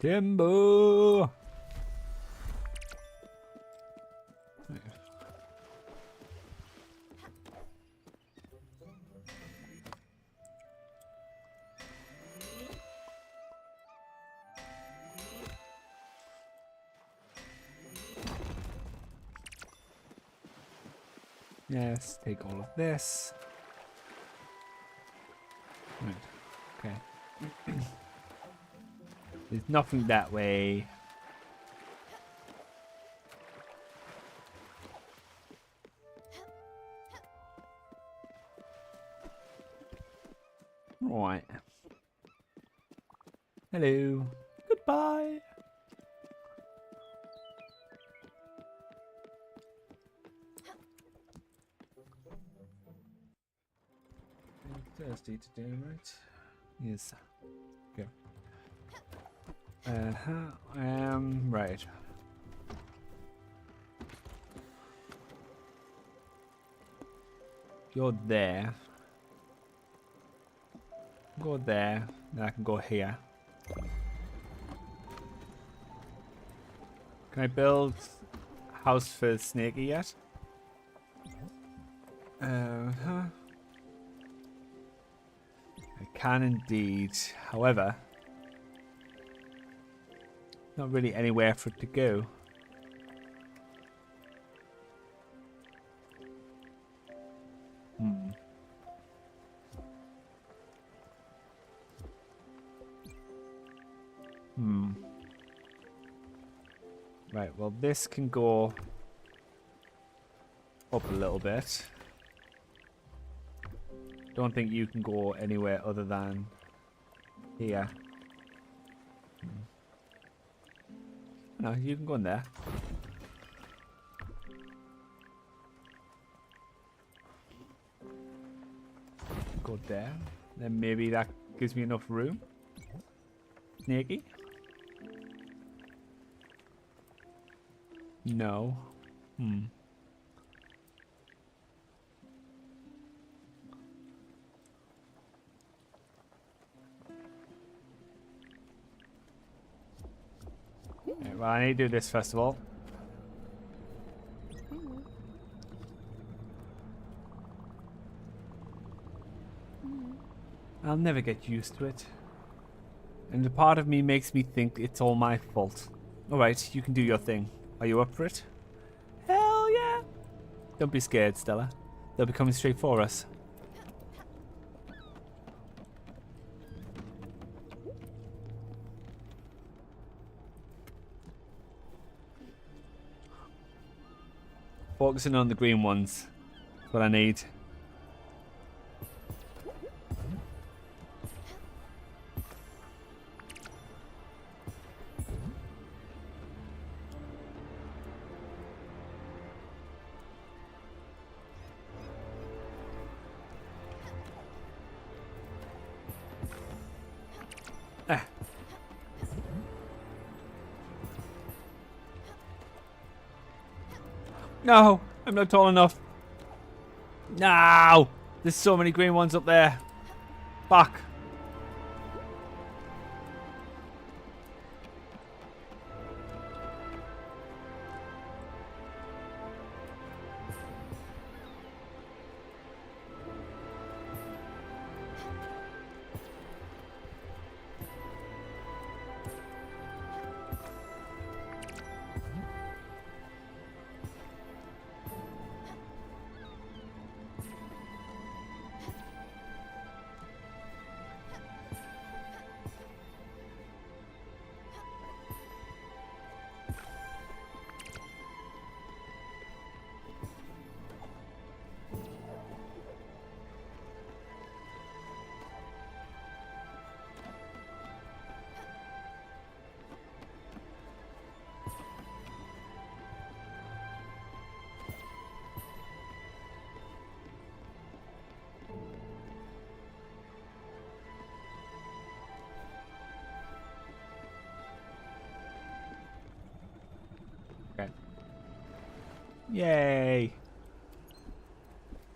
Timbo! Yes, take all of this. Right. Okay. There's nothing that way. Right. Hello. Goodbye. Thirsty to do, right? Yes. Okay. Right. You're there. Go there. Then I can go here. Can I build a house for Snakey yet? I can indeed. However, not really anywhere for it to go. Right, well this can go up a little bit. Don't think you can go anywhere other than here. No, you can go in there. Go there. Then maybe that gives me enough room. Snaky. No. Hmm. Right, well, I need to do this first of all. I'll never get used to it. And a part of me makes me think it's all my fault. Alright, you can do your thing. Are you up for it? Hell yeah! Don't be scared, Stella. They'll be coming straight for us. Focusing on the green ones. That's what I need. No, I'm not tall enough. No, there's so many green ones up there. Fuck. Okay. Yay.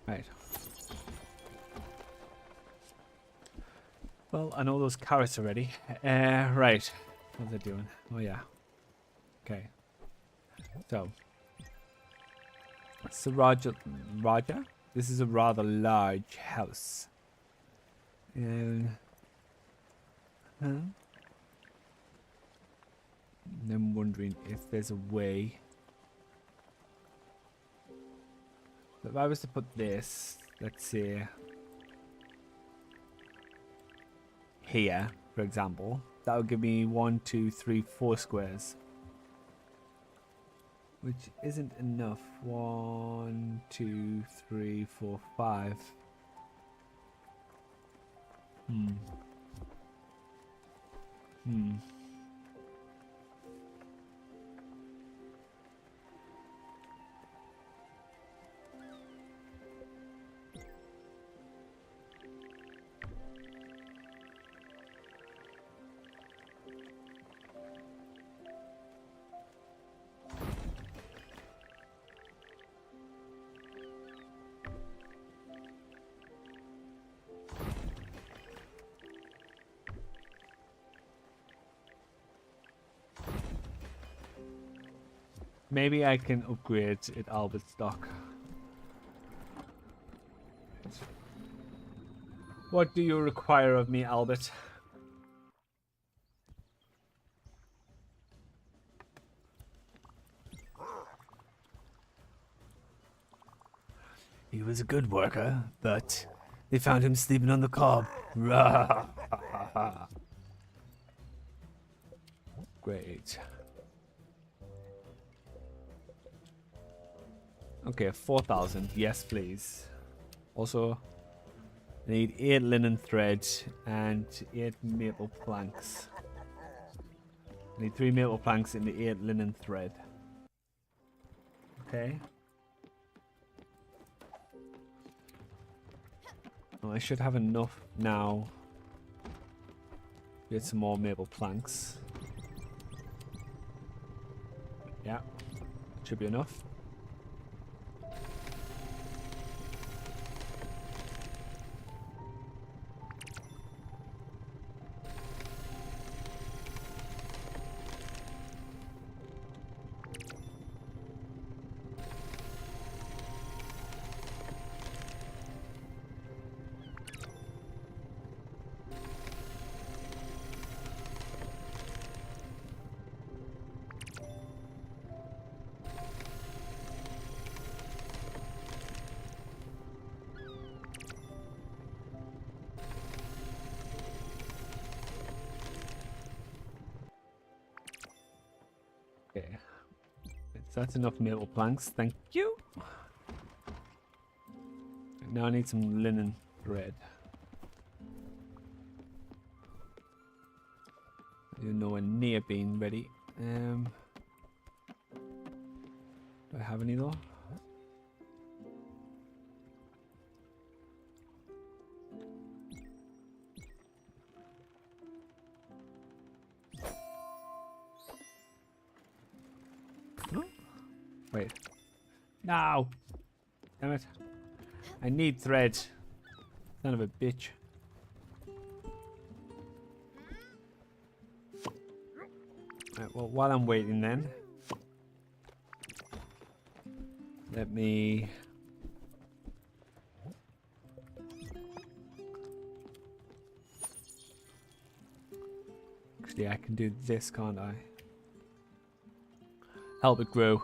Right. Well, I know those carrots already. Right. What are they doing? Oh, yeah. Okay. So. So, Raja? This is a rather large house. And... Huh? And I'm wondering if there's a way. If I was to put this, let's say, here, for example, that would give me 1, 2, 3, 4 squares. Which isn't enough. 1, 2, 3, 4, 5. Maybe I can upgrade it Albert stock. What do you require of me, Albert? He was a good worker, but they found him sleeping on the cob. Great. Okay, 4,000. Yes, please. Also, I need 8 linen thread and 8 maple planks. I need 3 maple planks and the 8 linen thread. Okay. Oh, I should have enough now. Get some more maple planks. Yeah. Should be enough. Okay. So that's enough maple planks. Thank you. Now I need some linen thread. You're nowhere near being ready. Do I have any though? No? Wait. No! Damn it. I need thread. Son of a bitch. Right, well, while I'm waiting then, let me... Actually, I can do this, can't I? Help it grow.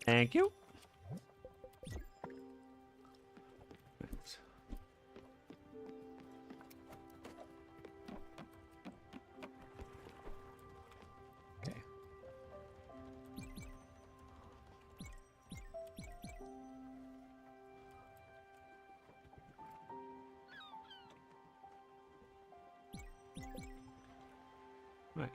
Thank you. Right. Okay. Right.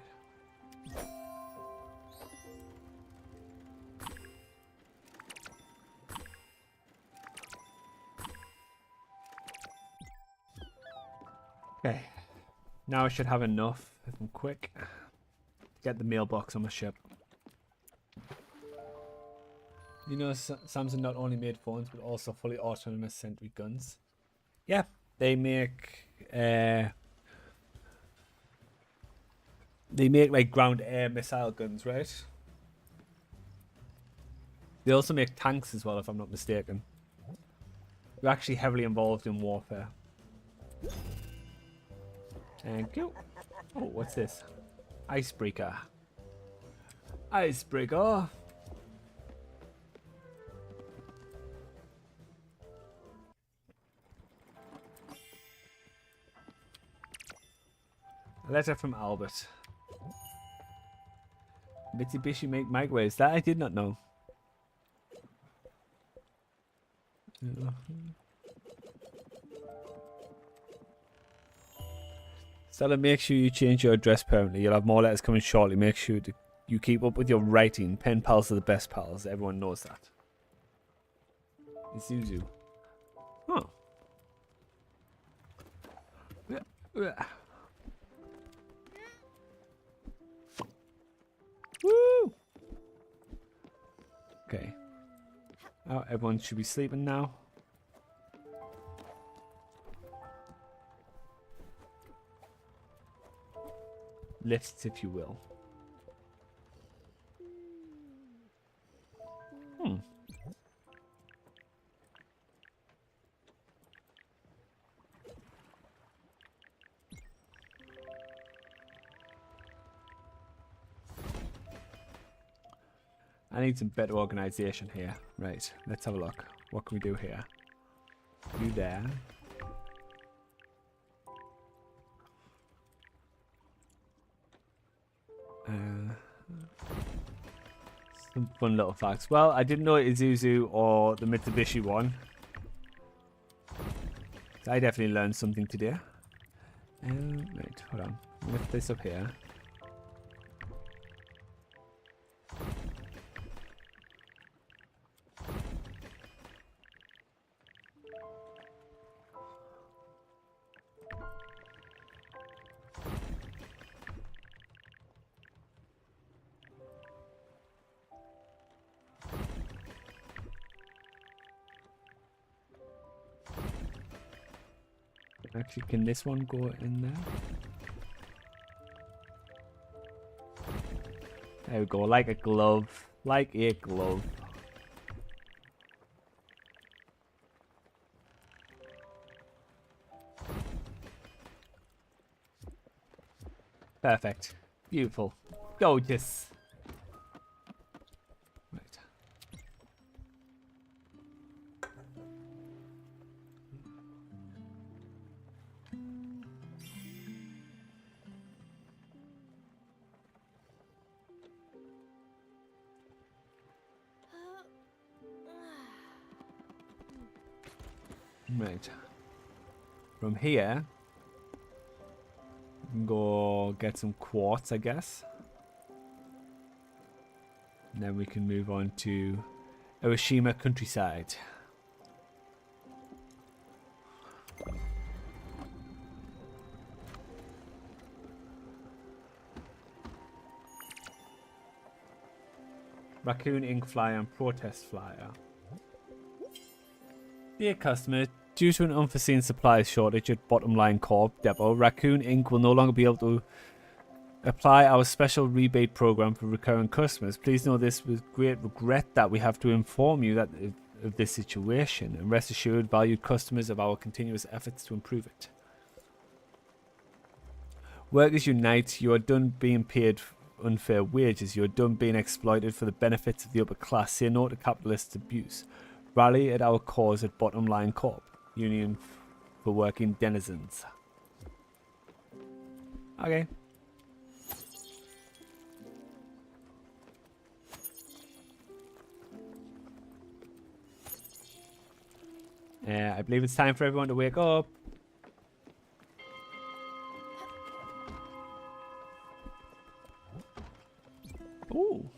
Okay, now I should have enough, if I'm quick, to get the mailbox on my ship. You know, Samsung not only made phones, but also fully autonomous sentry guns. Yeah, they make like ground-air missile guns, right? They also make tanks as well, if I'm not mistaken. They're actually heavily involved in warfare. Thank you. Oh, what's this? Icebreaker. Icebreaker. A letter from Albert. Mitsubishi make microwaves. That I did not know. Stella, make sure you change your address permanently. You'll have more letters coming shortly. Make sure you keep up with your writing. Pen pals are the best pals. Everyone knows that. Isuzu. Oh. Woo! Okay. Oh, everyone should be sleeping now. Lists, if you will. I need some better organization here. Right, let's have a look. What can we do here? You there. Some fun little facts. Well, I didn't know Isuzu or the Mitsubishi one. So I definitely learned something today. Right, hold on. Lift this up here. Actually, can this one go in there? There we go, like a glove. Like a glove. Perfect. Beautiful. Gorgeous. Right. Right. From here, we can go get some quartz, I guess. And then we can move on to Owashima countryside. Raccoon ink flyer and protest flyer. Dear customer, due to an unforeseen supply shortage at Bottom Line Corp depot, Raccoon Inc. will no longer be able to apply our special rebate program for recurring customers. Please know this with great regret that we have to inform you that of this situation, and rest assured, valued customers, of our continuous efforts to improve it. Workers unite. You are done being paid unfair wages. You are done being exploited for the benefits of the upper class. Say no to capitalist abuse. Rally at our cause at Bottom Line Corp, Union for Working Denizens. Okay. I believe it's time for everyone to wake up. Ooh.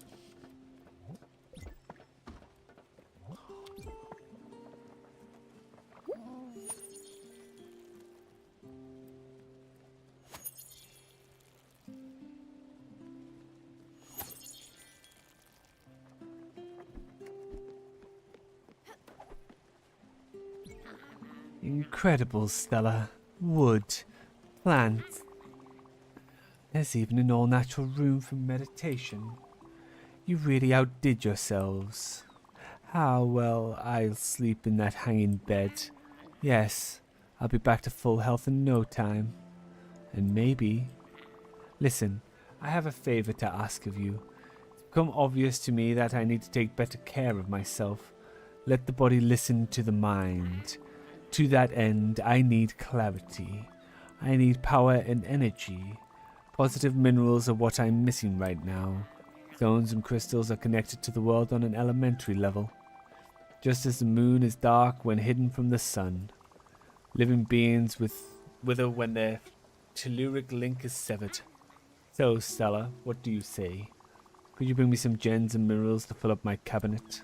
Incredible, Stella. Wood, plants. There's even an all-natural room for meditation. You really outdid yourselves. How well I'll sleep in that hanging bed. Yes, I'll be back to full health in no time. And maybe... Listen, I have a favor to ask of you. It's become obvious to me that I need to take better care of myself. Let the body listen to the mind. To that end, I need clarity. I need power and energy. Positive minerals are what I'm missing right now. Stones and crystals are connected to the world on an elementary level. Just as the moon is dark when hidden from the sun. Living beings wither when their telluric link is severed. So, Stella, what do you say? Could you bring me some gems and minerals to fill up my cabinet?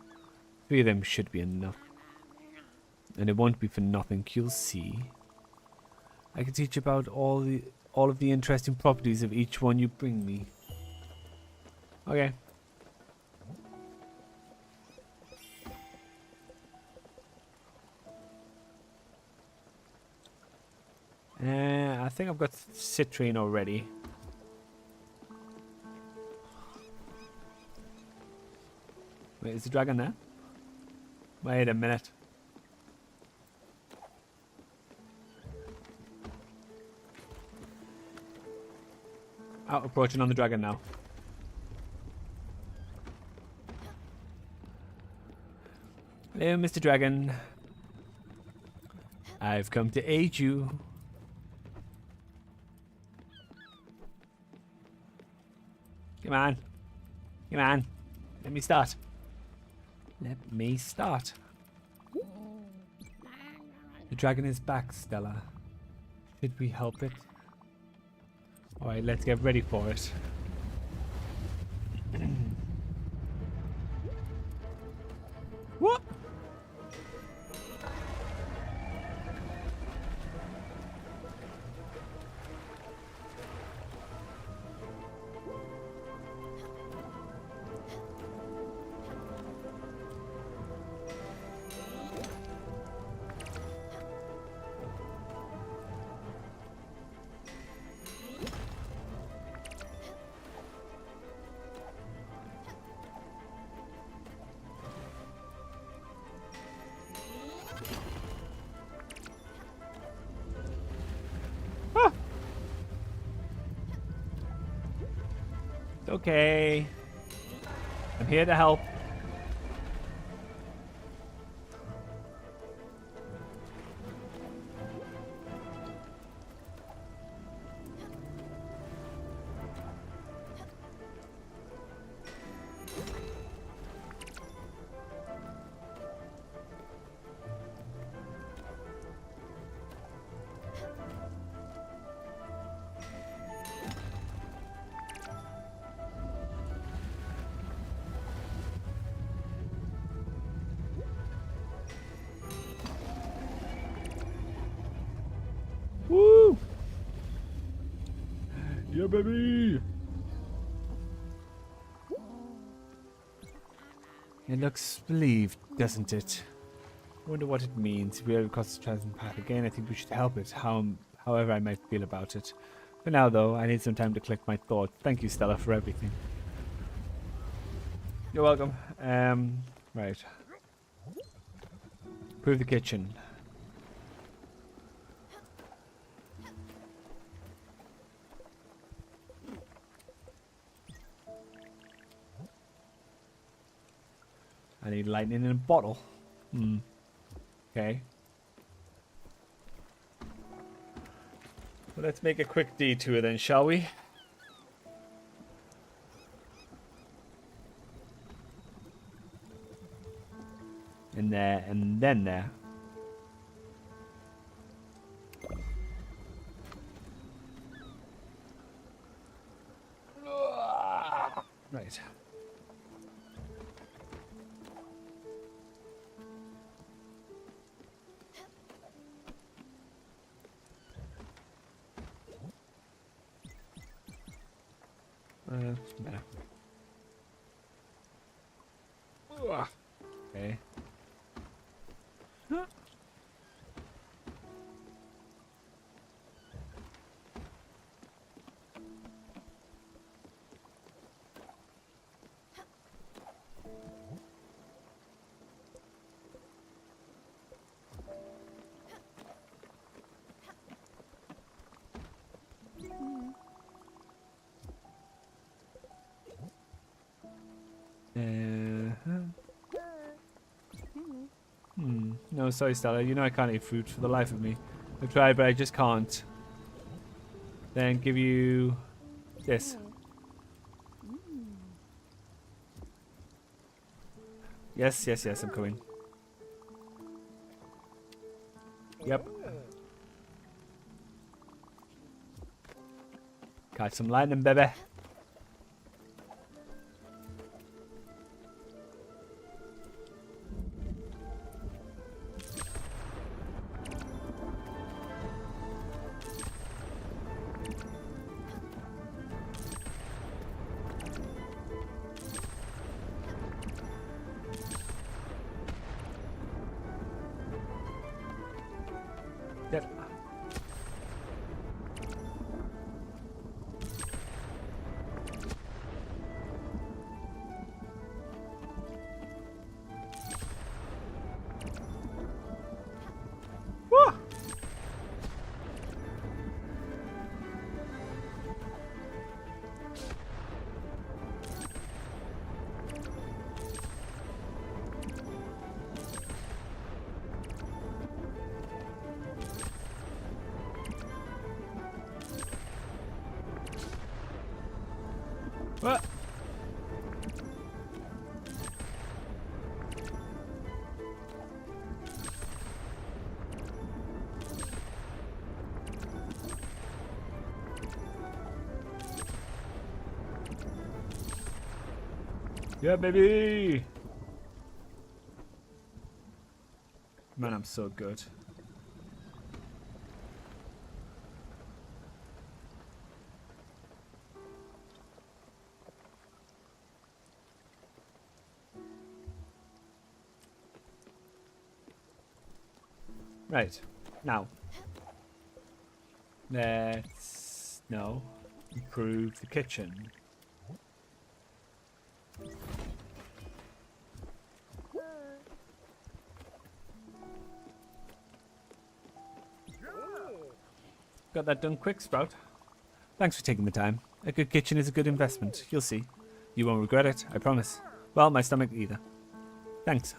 3 of them should be enough. And it won't be for nothing, you'll see. I can teach about all of the interesting properties of each one you bring me. Okay. I think I've got citrine already. Wait, is the dragon there? Wait a minute. Out approaching on the dragon now. Hello, Mr. Dragon. I've come to aid you. Come on. Come on. Let me start. Let me start. The dragon is back, Stella. Should we help it? Alright, let's get ready for it. What? Okay. I'm here to help. Woo! Yeah, baby! It looks relieved, doesn't it? I wonder what it means. If we ever cross the chasm path again, I think we should help it, however I might feel about it. For now, though, I need some time to collect my thoughts. Thank you, Stella, for everything. You're welcome. Right. Improve the kitchen. I need lightning in a bottle. Okay. Well, let's make a quick detour then, shall we? In there, and then there. Right. No. Okay. Huh. No, sorry, Stella. You know I can't eat fruit for the life of me. I've tried, but I just can't. Then give you this. Yes, yes, yes, I'm coming. Yep. Catch some lightning, baby. Yep. Woo! What? Yeah, baby! Man, I'm so good. Right. Now. Let's... No. Improve the kitchen. Got that done quick, Sprout. Thanks for taking the time. A good kitchen is a good investment. You'll see. You won't regret it, I promise. Well, my stomach either. Thanks.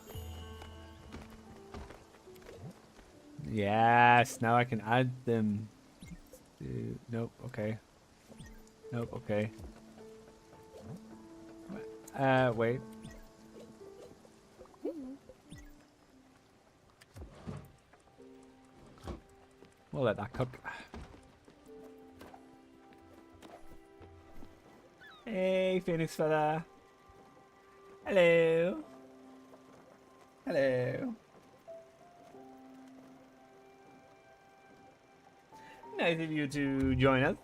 Yes, now I can add them. Nope, okay. Nope, okay. Wait. We'll let that cook. Hey, Phoenix fella. Hello. Hello. Nice of you to join us.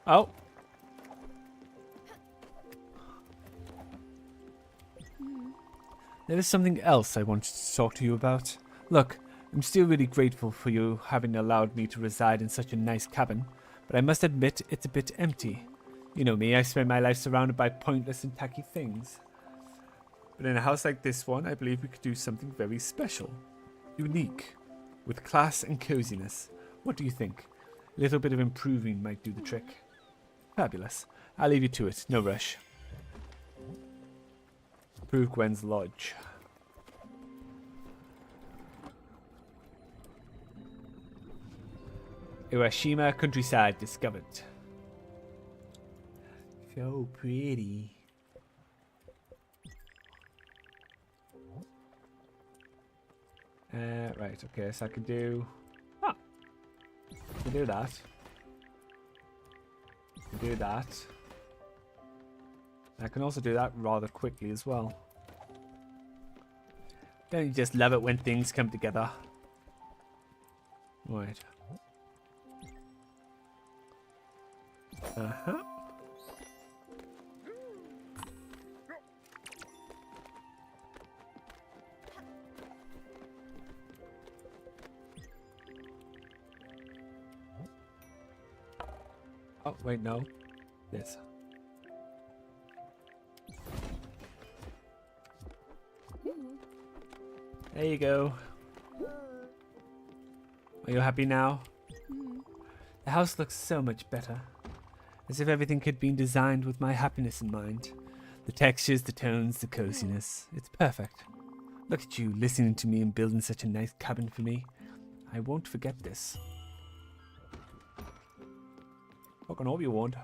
Oh. There is something else I wanted to talk to you about. Look, I'm still really grateful for you having allowed me to reside in such a nice cabin, but I must admit it's a bit empty. You know me, I spend my life surrounded by pointless and tacky things. But in a house like this one, I believe we could do something very special. Unique. With class and coziness. What do you think? A little bit of improving might do the trick. Fabulous. I'll leave you to it. No rush. Improve Gwen's lodge. Iwashima countryside discovered. So pretty. Right, okay, so I can do... Ah! I can do that. I can do that. I can also do that rather quickly as well. Don't you just love it when things come together? Right. Uh-huh. Oh, wait, no. This. There you go. Are you happy now? The house looks so much better. As if everything had been designed with my happiness in mind. The textures, the tones, the coziness. It's perfect. Look at you, listening to me and building such a nice cabin for me. I won't forget this. Fucking hope you won't.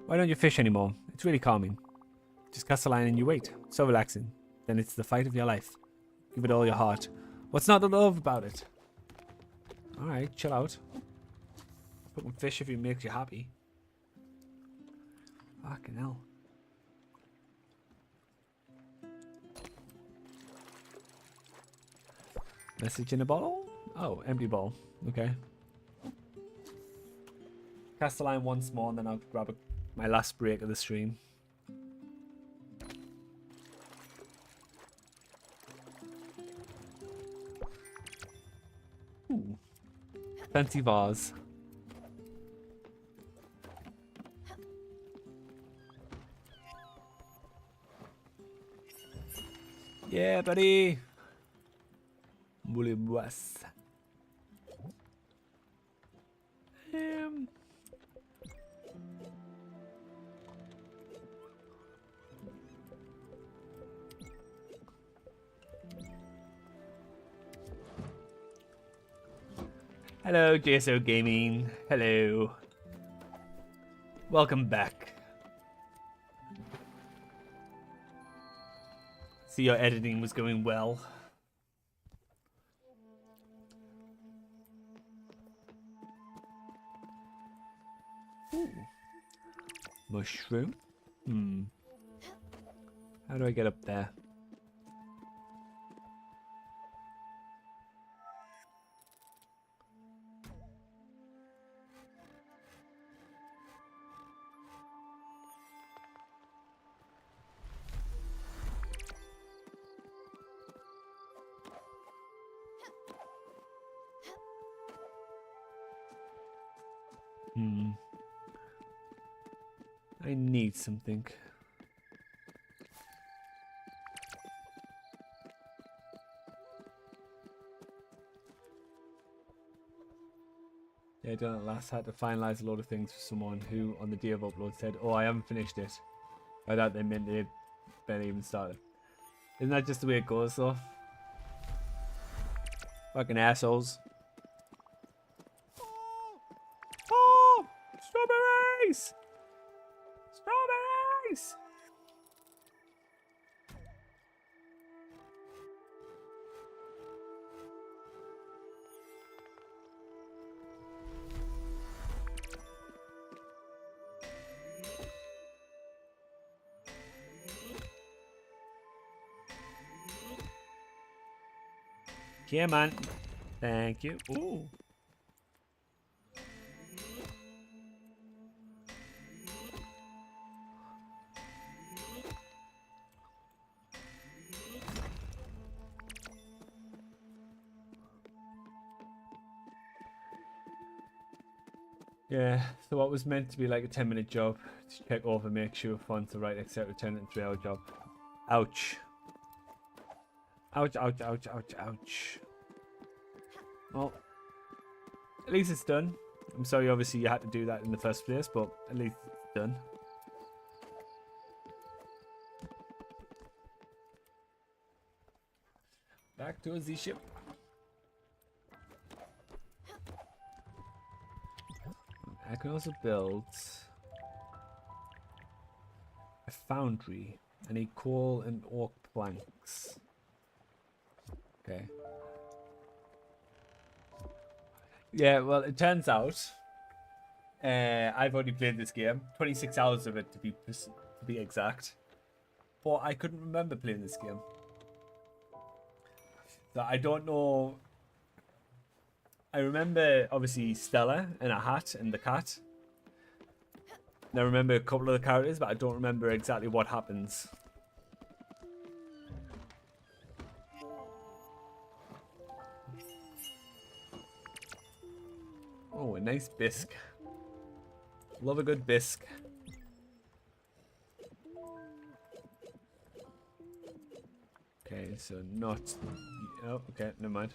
Why don't you fish anymore? It's really calming. Just cast a line and you wait. So relaxing. Then it's the fight of your life. Give it all your heart. What's not to love about it? Alright, chill out. Fucking fish if it makes you happy. Fucking hell. Message in a bottle? Oh, empty bottle. Okay. Cast the line once more and then I'll grab my last break of the stream. Ooh. Fancy vase. Yeah, buddy. Bully boss. Hello, JSO Gaming. Hello. Welcome back. See, your editing was going well. Ooh. mushroom. How do I get up there? I need something. Yeah, done at last. Had to finalize a load of things for someone who, on the day of upload, said, "Oh, I haven't finished it." By that they meant they barely even started. Isn't that just the way it goes, though? Fucking assholes. Oh! Strawberries! Strawberries! Come on. Thank you. Ooh. Yeah, so what was meant to be like a 10-minute job to check over, make sure fonts are right, etc., turn it into a 3-hour job. Ouch. Ouch, ouch, ouch, ouch, ouch. Well, at least it's done. I'm sorry, obviously, you had to do that in the first place, but at least it's done. Back towards the ship. I can also build a foundry. I need coal and oak planks. Okay. Yeah, well, it turns out I've only played this game, 26 hours of it to be exact, but I couldn't remember playing this game. So I don't know. I remember obviously Stella and a hat and the cat. And I remember a couple of the characters, but I don't remember exactly what happens. Oh, a nice bisque. Love a good bisque. Okay, so not... Oh, okay, never mind.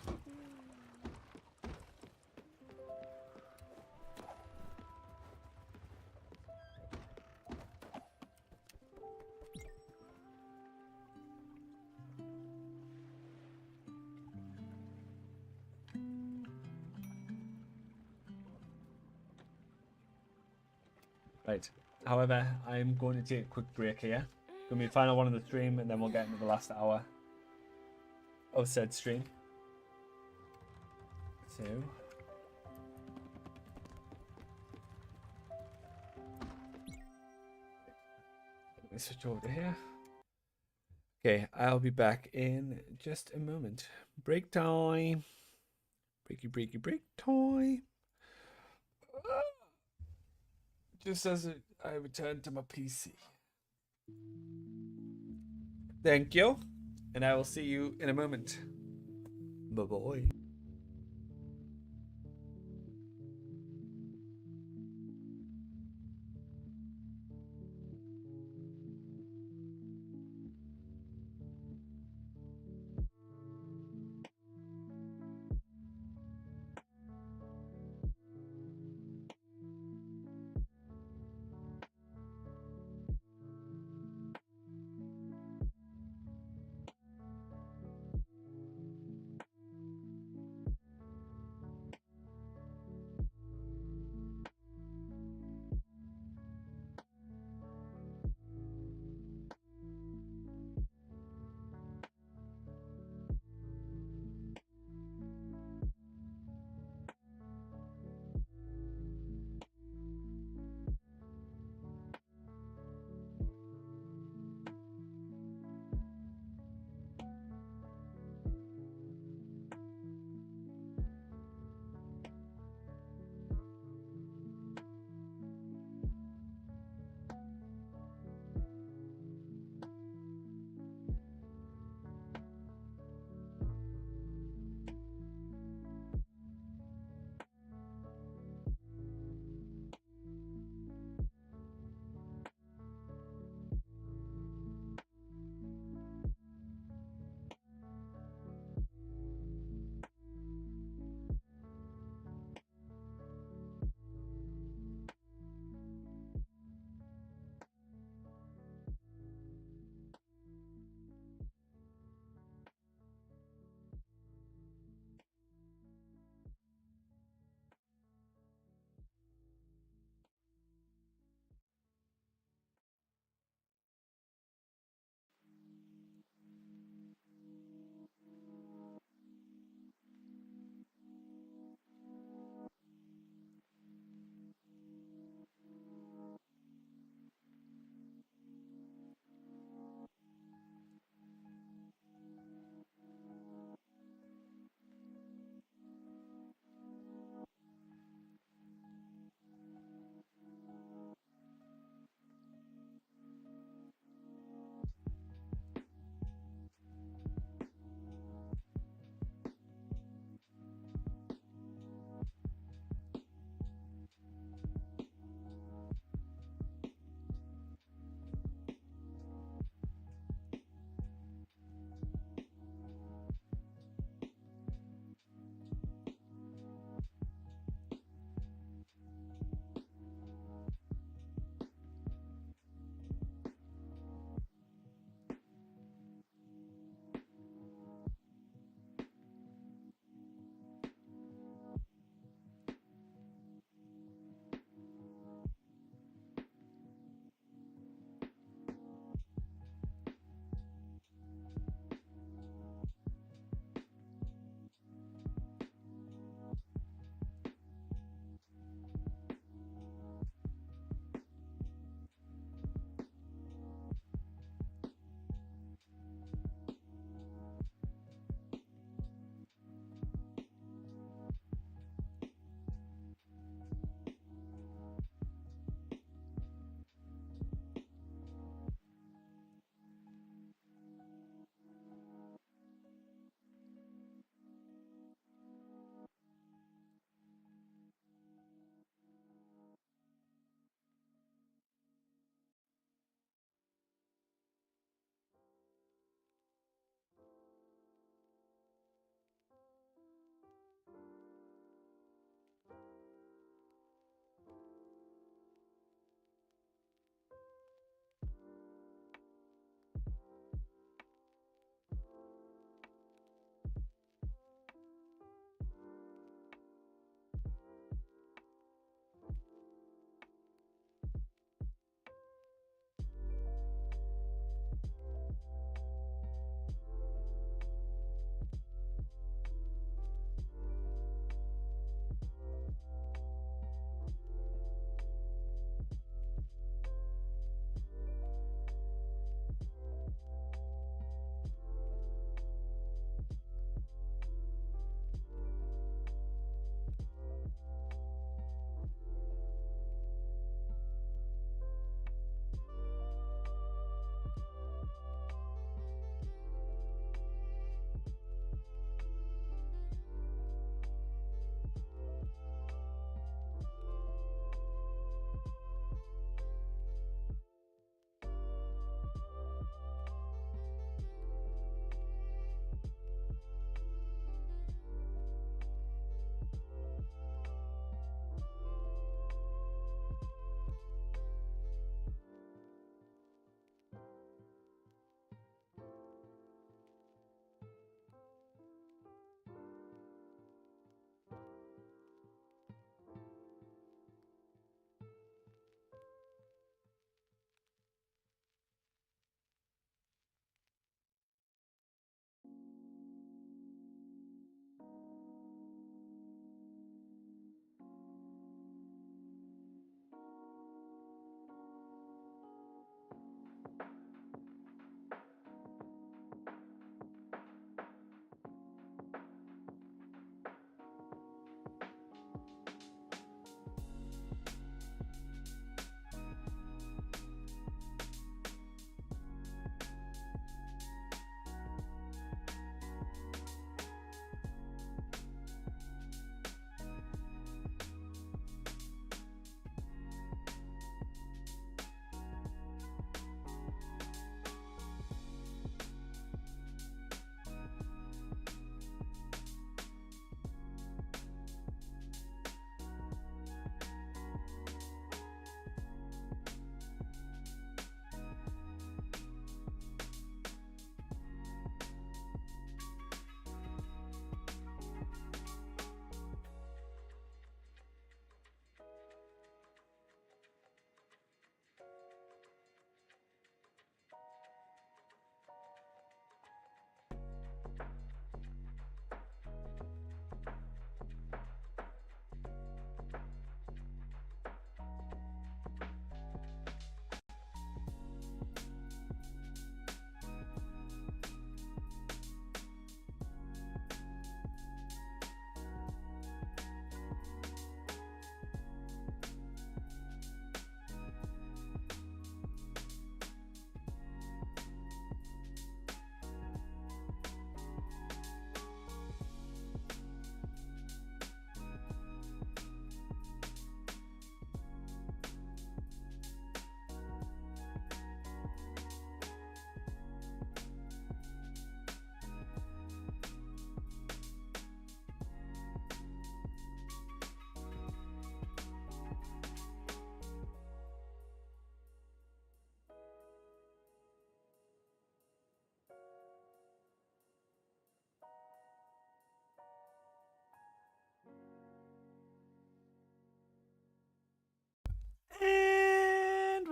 Right. However, I'm going to take a quick break here. Going to be the final one of the stream, and then we'll get into the last hour of said stream. So... let me switch over to here. Okay, I'll be back in just a moment. Break time. Breaky, breaky, break time. Just as I return to my PC. Thank you, and I will see you in a moment. Bye-bye.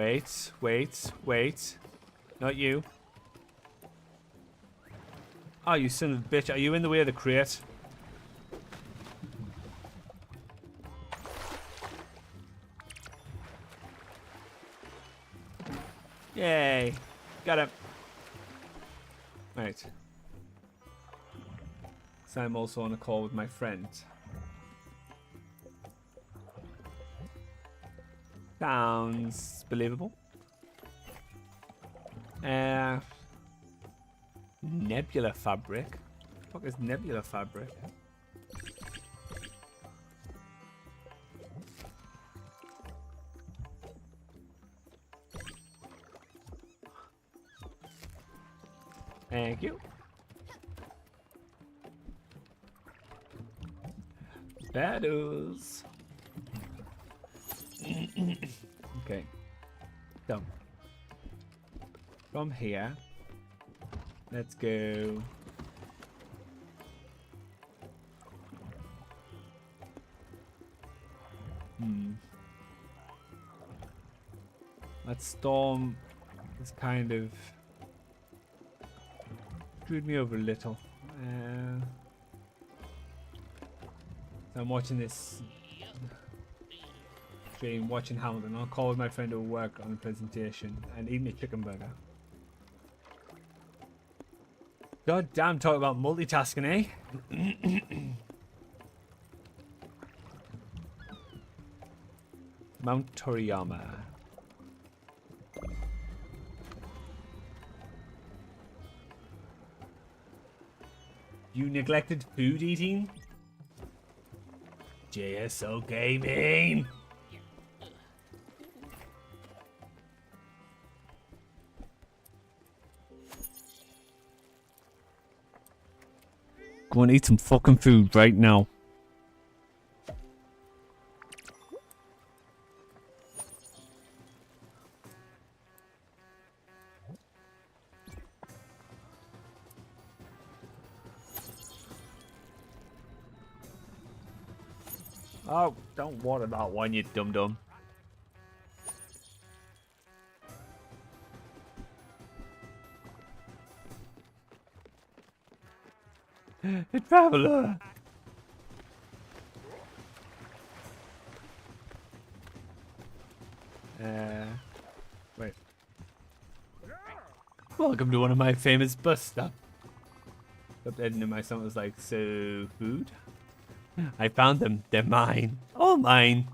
Wait, wait, wait. Not you. Oh, you son of a bitch. Are you in the way of the crate? Yay. Got him. Right. So I'm also on a call with my friend. Sounds believable. Nebula fabric. What is nebula fabric? Thank you. Battles. Okay. So, from here, let's go. That storm is kind of screwed me over a little. So I'm watching this stream, watching Hamilton. I'll call with my friend who will work on a presentation and eat me chicken burger. God damn, talk about multitasking, eh? Mount Toriyama. You neglected food eating? JSO Gaming! Go and eat some fucking food right now. Oh, don't water that one, you dum-dum. A traveler! Wait. Welcome to one of my famous bus stops. Up editing my song was like, so food? I found them. They're mine. All mine.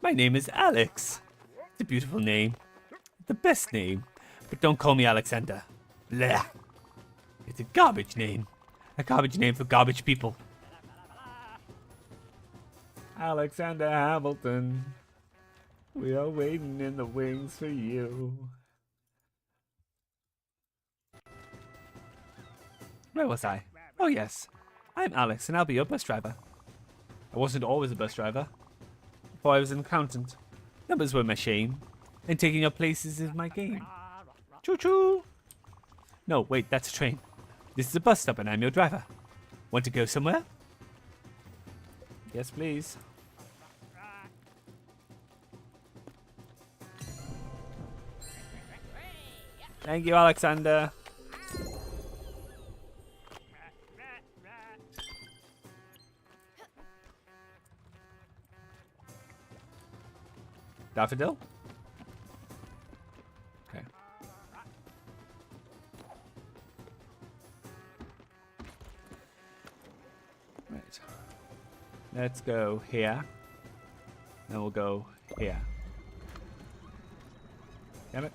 My name is Alex. It's a beautiful name. The best name. But don't call me Alexander. Blech. It's a garbage name. A garbage name for garbage people. Alexander Hamilton. We are waiting in the wings for you. Where was I? Oh yes. I'm Alex and I'll be your bus driver. I wasn't always a bus driver. Before I was an accountant. Numbers were my shame. And taking up places is my game. Choo-choo! No, wait, that's a train. This is a bus stop and I'm your driver. Want to go somewhere? Yes, please. Thank you, Alexander. Daffodil? Okay. Right. Let's go here. Then we'll go here. Damn it.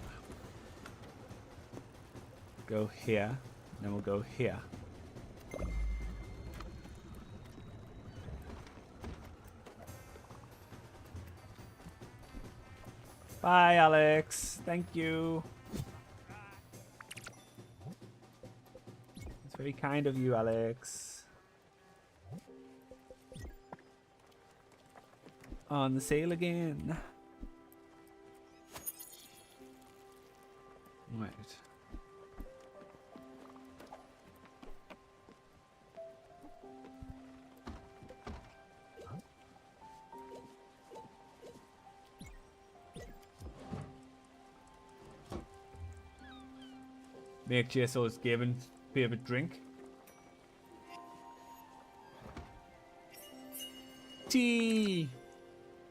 Go here. Then we'll go here. Bye, Alex. Thank you. It's very kind of you, Alex. On the sale again. Right. Make GSO's Gaben's favourite drink. Tea!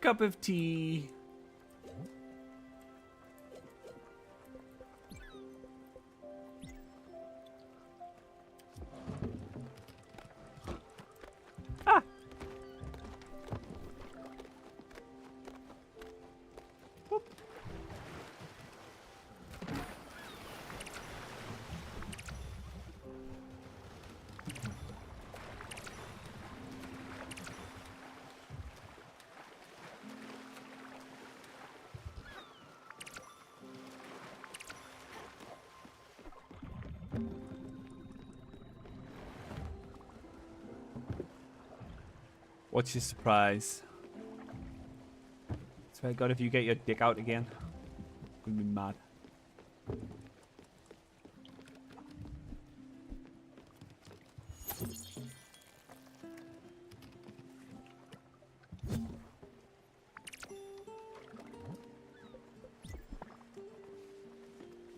Cup of tea. Ah! Whoop. What's your surprise? Swear to God, if you get your dick out again, I'm gonna be mad.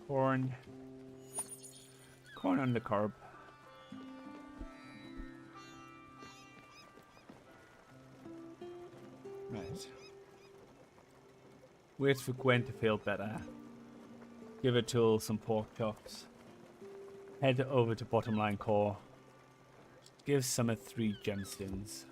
Corn. Corn on the curb. Right. Wait for Gwen to feel better. Give her tool some pork chops. Head over to Bottom Line Core. Give Summer 3 gemstones.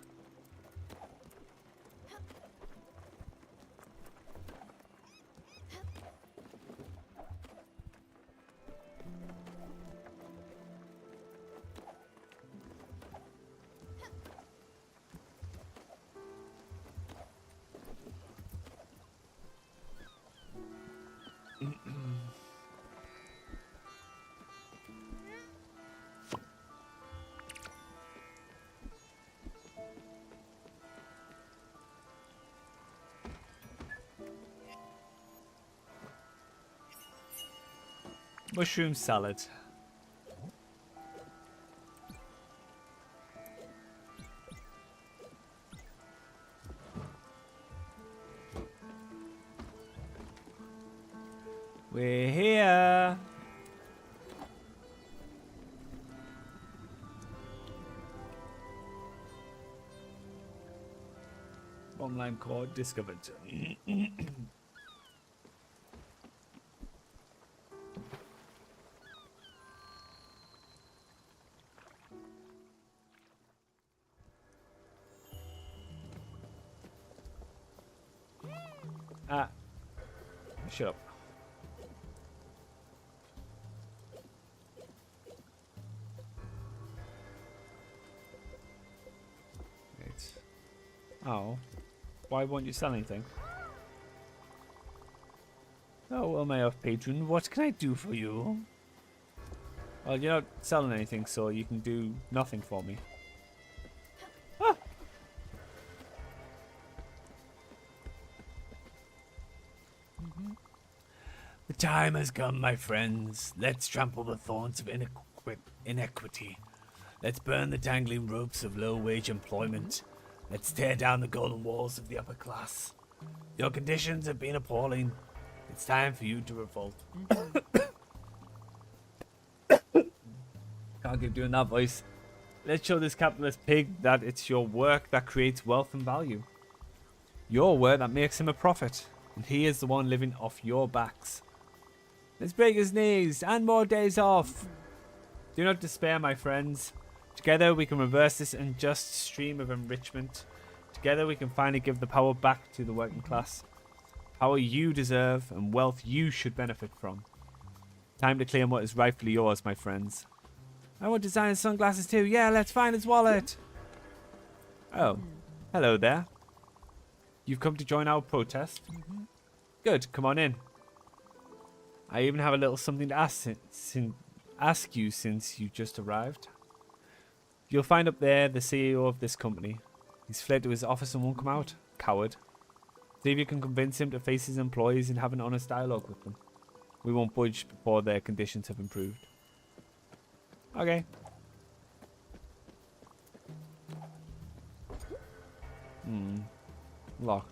Mushroom salad. We're here. Online core discovered. Ah. Shut up. Right. Oh. Why won't you sell anything? Oh, well, my off-patron, what can I do for you? Well, you're not selling anything, so you can do nothing for me. Ah! The time has come, my friends. Let's trample the thorns of inequity. Let's burn the dangling ropes of low-wage employment. Let's tear down the golden walls of the upper class. Your conditions have been appalling. It's time for you to revolt. Can't keep doing that voice. Let's show this capitalist pig that it's your work that creates wealth and value. Your work that makes him a profit. And he is the one living off your backs. Let's break his knees and more days off. Do not despair, my friends. Together we can reverse this unjust stream of enrichment. Together we can finally give the power back to the working class. Power you deserve and wealth you should benefit from. Time to claim what is rightfully yours, my friends. I want designer sunglasses too. Yeah, let's find his wallet. Oh, hello there. You've come to join our protest? Good, come on in. I even have a little something to ask you since you just arrived. You'll find up there the CEO of this company. He's fled to his office and won't come out. Coward. See if you can convince him to face his employees and have an honest dialogue with them. We won't budge before their conditions have improved. Okay. Locked.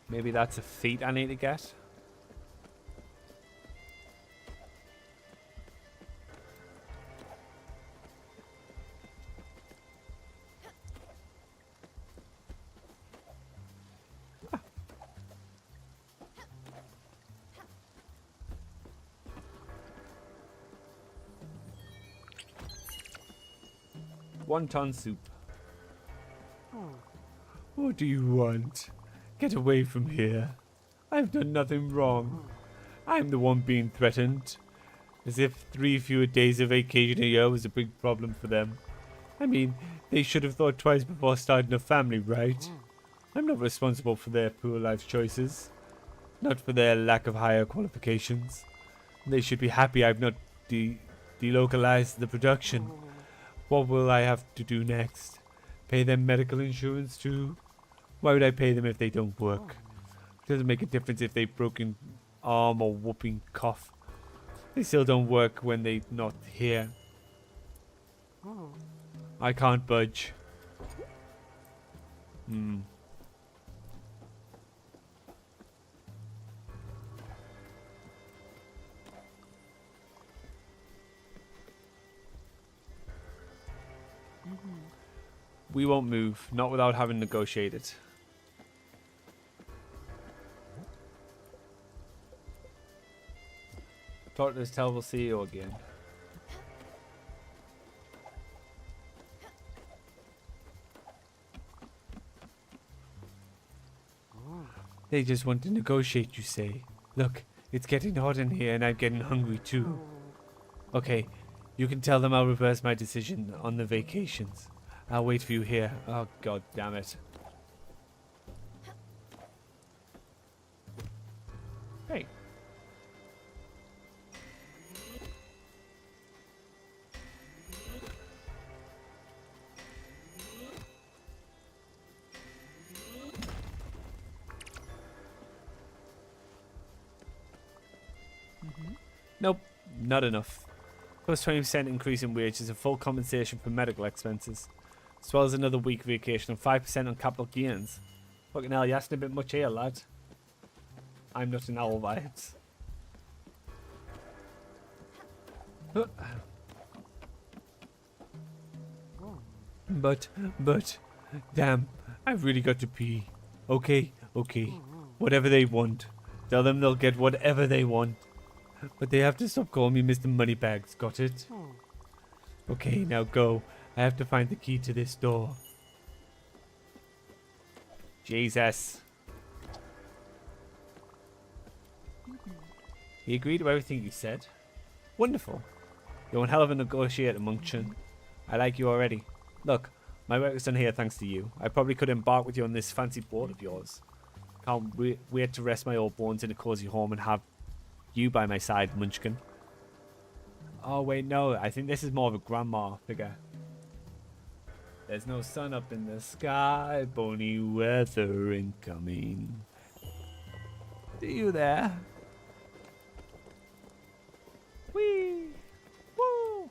Maybe that's a feat I need to get. Wonton soup. What do you want? Get away from here. I've done nothing wrong. I'm the one being threatened. As if 3 fewer days of vacation a year was a big problem for them. I mean, they should have thought twice before starting a family, right? I'm not responsible for their poor life choices. Not for their lack of higher qualifications. They should be happy I've not delocalized the production. What will I have to do next? Pay them medical insurance too? Why would I pay them if they don't work? It doesn't make a difference if they've broken arm or whooping cough. They still don't work when they're not here. I can't budge. We won't move, not without having negotiated. Talk to this terrible CEO again. They just want to negotiate, you say? Look, it's getting hot in here and I'm getting hungry too. Okay, you can tell them I'll reverse my decision on the vacations. I'll wait for you here. Oh, god damn it. Hey. Nope, not enough. Plus 20% increase in wages and full compensation for medical expenses. As well as another week vacation and 5% on capital gains. Fucking hell, you asking a bit much here, lad. I'm not in owl vibes. But, damn, I've really got to pee. Okay, whatever they want. Tell them they'll get whatever they want. But they have to stop calling me Mr. Moneybags, got it? Okay, now go. I have to find the key to this door. Jesus. He agreed to everything you said. Wonderful. You're one hell of a negotiator, Munchkin. I like you already. Look, my work is done here thanks to you. I probably could embark with you on this fancy boat of yours. Can't wait to rest my old bones in a cozy home and have you by my side, Munchkin. Oh wait, no, I think this is more of a grandma figure. There's no sun up in the sky, bony weather incoming. See you there. Whee! Woo!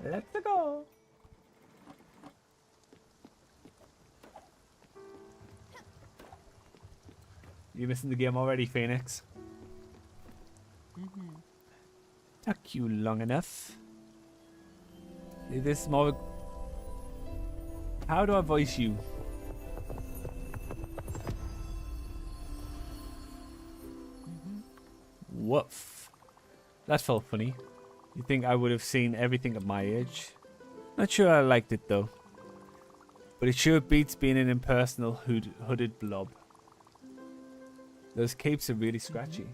Let's go! You missing the game already, Phoenix? Took you long enough. This is more. How do I voice you? Woof. That felt funny. You think I would have seen everything at my age? Not sure I liked it though. But it sure beats being an impersonal hooded blob. Those capes are really scratchy.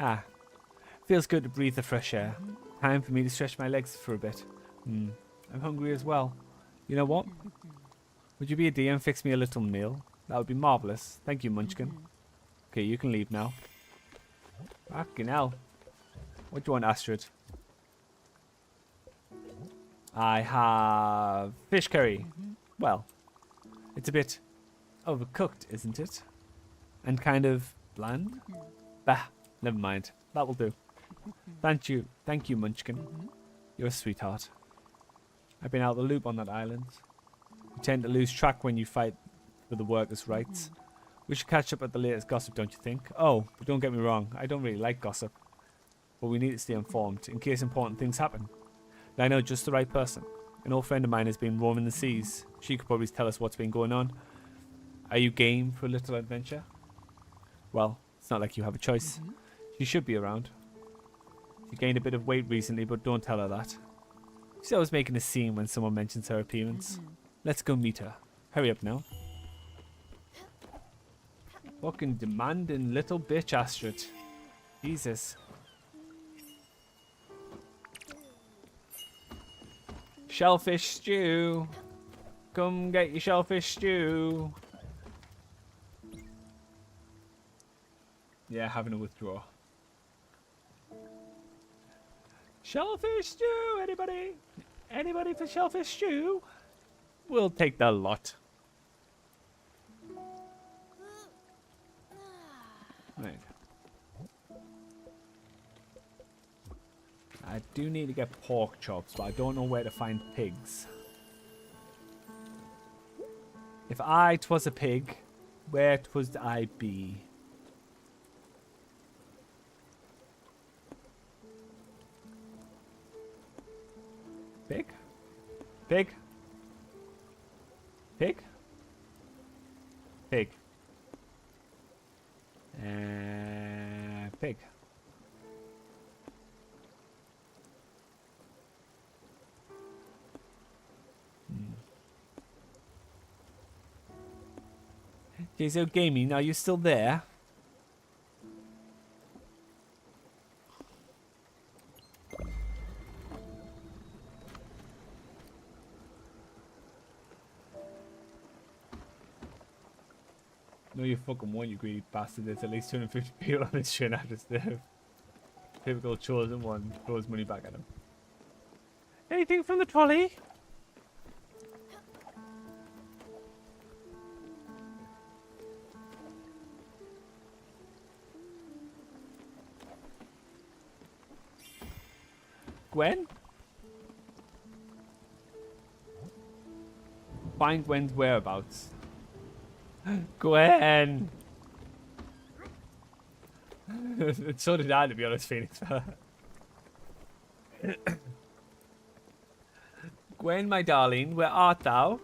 Ah. Feels good to breathe the fresh air. Time for me to stretch my legs for a bit. I'm hungry as well. You know what? Would you be a DM and fix me a little meal? That would be marvellous. Thank you, Munchkin. Okay, you can leave now. Fucking hell. What do you want, Astrid? I have fish curry. Well, it's a bit overcooked, isn't it? And kind of bland? Bah, never mind. That will do. Thank you, Munchkin. You're a sweetheart. I've been out of the loop on that island. You tend to lose track when you fight for the workers' rights. We should catch up at the latest gossip, don't you think? Oh, but don't get me wrong, I don't really like gossip. But we need to stay informed, in case important things happen. And I know just the right person. An old friend of mine has been roaming the seas. She could probably tell us what's been going on. Are you game for a little adventure? Well, it's not like you have a choice. She should be around. She gained a bit of weight recently, but don't tell her that. She's always making a scene when someone mentions her appearance. Let's go meet her. Hurry up now. Fucking demanding little bitch, Astrid. Jesus. Shellfish stew. Come get your shellfish stew. Yeah, having a withdrawal. Shellfish stew, anybody? Anybody for shellfish stew? We'll take the lot. Right. I do need to get pork chops, but I don't know where to find pigs. If I 'twas a pig, where 'twas I be? Pig? Pig? Pig? Pig. Pig. JZO Gaming, are you still there? No, you fucking won't, you greedy bastard. There's at least 250 people on this train after the typical chosen one throws money back at him. Anything from the trolley? Gwen? Find Gwen's whereabouts. Gwen! So did I, to be honest, Phoenix. Gwen, my darling, where art thou?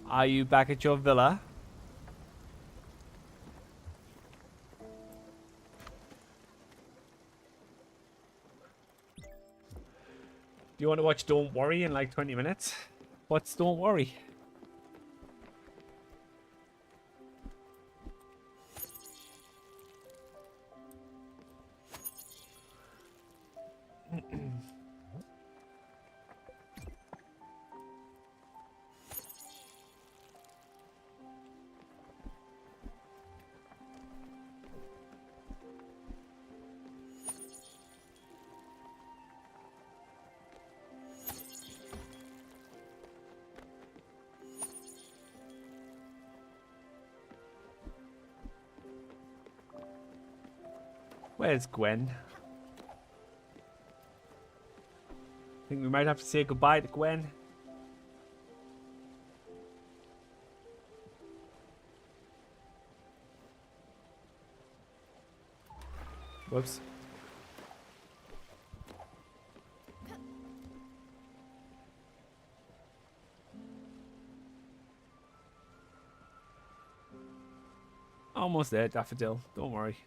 Are you back at your villa? Do you want to watch Don't Worry in like 20 minutes? What's Don't Worry? Where's Gwen? I think we might have to say goodbye to Gwen. Whoops. Almost there, Daffodil. Don't worry.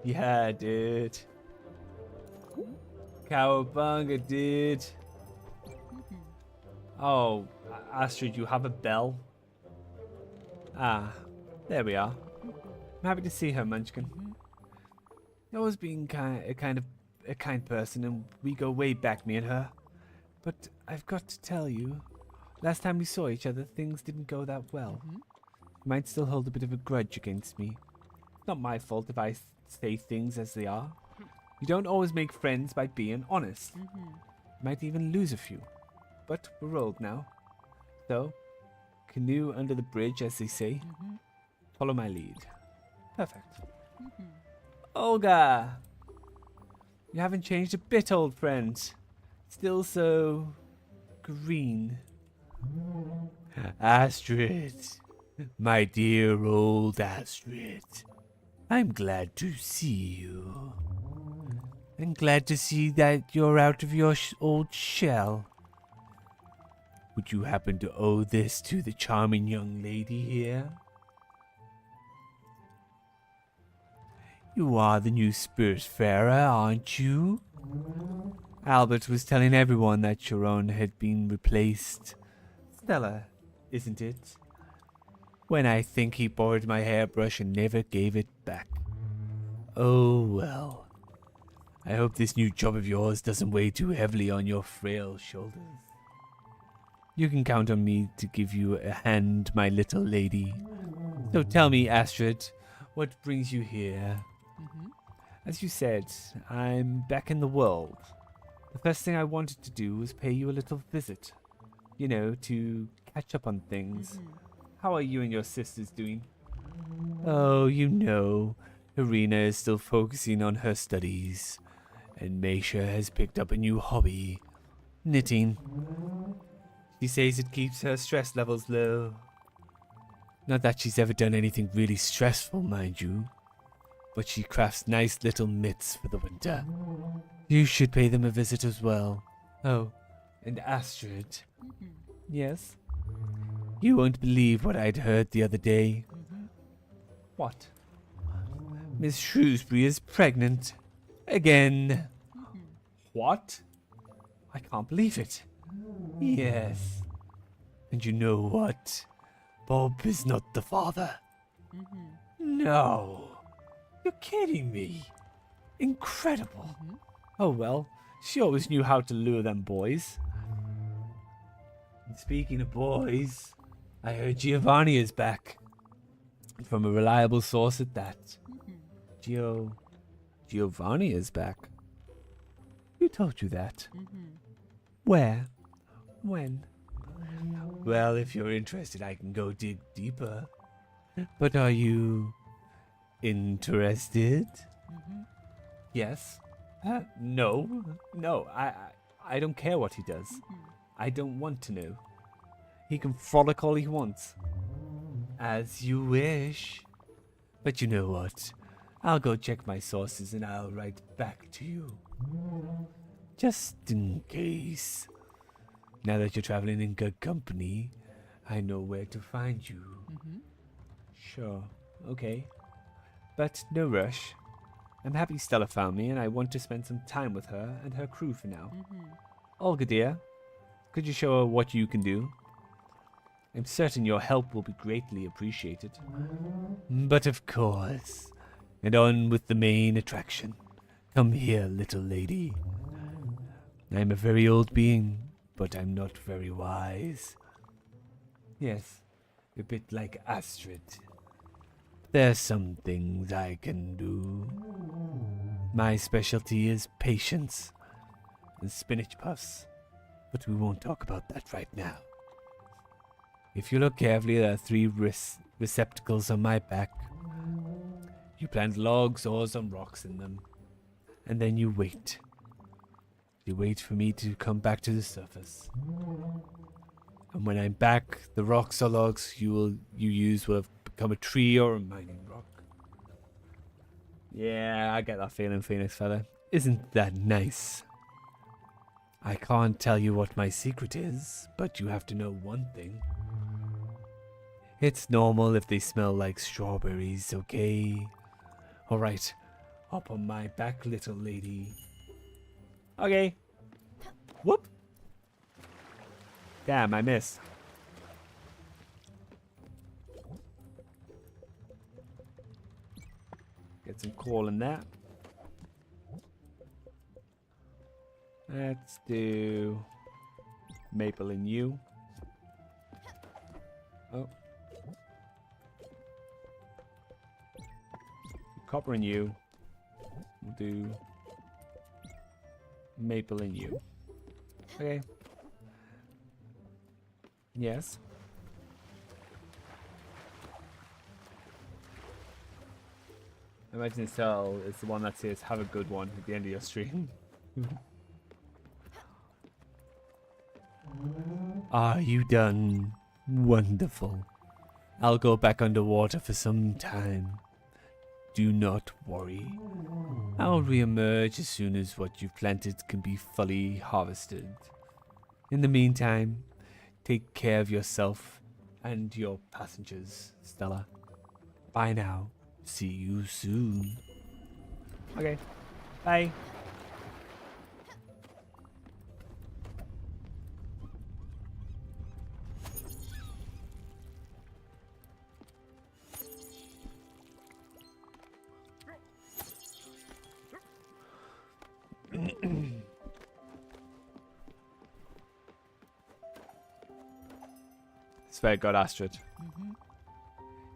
Yeah, dude. Cowabunga, dude. Oh, Astrid, you have a bell? Ah, there we are. I'm happy to see her, Munchkin. You've always been kind of a kind person, and we go way back, me and her. But I've got to tell you, last time we saw each other, things didn't go that well. You might still hold a bit of a grudge against me. It's not my fault if I say things as they are. You don't always make friends by being honest. You might even lose a few. But we're old now. So, canoe under the bridge, as they say. Follow my lead. Perfect. Olga! You haven't changed a bit, old friend. Still so green. Astrid. My dear old Astrid. I'm glad to see you. And glad to see that you're out of your old shell. Would you happen to owe this to the charming young lady here? You are the new Spiritfarer, aren't you? Albert was telling everyone that Sharon had been replaced. Stella, isn't it? When I think he borrowed my hairbrush and never gave it back. Oh well. I hope this new job of yours doesn't weigh too heavily on your frail shoulders. You can count on me to give you a hand, my little lady. So tell me, Astrid, what brings you here? As you said, I'm back in the world. The first thing I wanted to do was pay you a little visit. You know, to catch up on things. How are you and your sisters doing? Oh, you know, Irina is still focusing on her studies. And Meisha has picked up a new hobby. Knitting. She says it keeps her stress levels low. Not that she's ever done anything really stressful, mind you. But she crafts nice little mitts for the winter. You should pay them a visit as well. Oh, and Astrid. Yes? You won't believe what I'd heard the other day. What? Miss Shrewsbury is pregnant. Again. What? I can't believe it. Yes. And you know what? Bob is not the father. No. You're kidding me. Incredible. Oh well, she always knew how to lure them boys. And speaking of boys, I heard Giovanni is back. From a reliable source at that. Giovanni is back? Who told you that? Where? When? Well, if you're interested, I can go dig deeper. But are you interested? Yes. No. I don't care what he does. I don't want to know. He can frolic all he wants. As you wish. But you know what? I'll go check my sources and I'll write back to you. Just in case. Now that you're traveling in good company, I know where to find you. Sure, okay. But no rush. I'm happy Stella found me and I want to spend some time with her and her crew for now. Olga dear, could you show her what you can do? I'm certain your help will be greatly appreciated. But of course. And on with the main attraction. Come here, little lady. I'm a very old being, but I'm not very wise. Yes, a bit like Astrid. There's some things I can do. My specialty is patience and spinach puffs, but we won't talk about that right now. If you look carefully, there are 3 receptacles on my back. You plant logs or some rocks in them, and then you wait. You wait for me to come back to the surface. And when I'm back, the rocks or logs you use will have become a tree or a mining rock. Yeah, I get that feeling, Phoenix Feather. Isn't that nice? I can't tell you what my secret is, but you have to know one thing. It's normal if they smell like strawberries, okay? Alright, hop on my back, little lady. Okay. Whoop. Damn, I missed. Get some coal in that. Let's do maple and you. Oh. Copper and you. We'll do maple and you. Okay. Yes. Imagine Cell is the one that says have a good one at the end of your stream. Are you done? Wonderful. I'll go back underwater for some time. Do not worry. I'll re-emerge as soon as what you've planted can be fully harvested. In the meantime, take care of yourself and your passengers, Stella. Bye now. See you soon. Okay. Bye. Swear God, Astrid.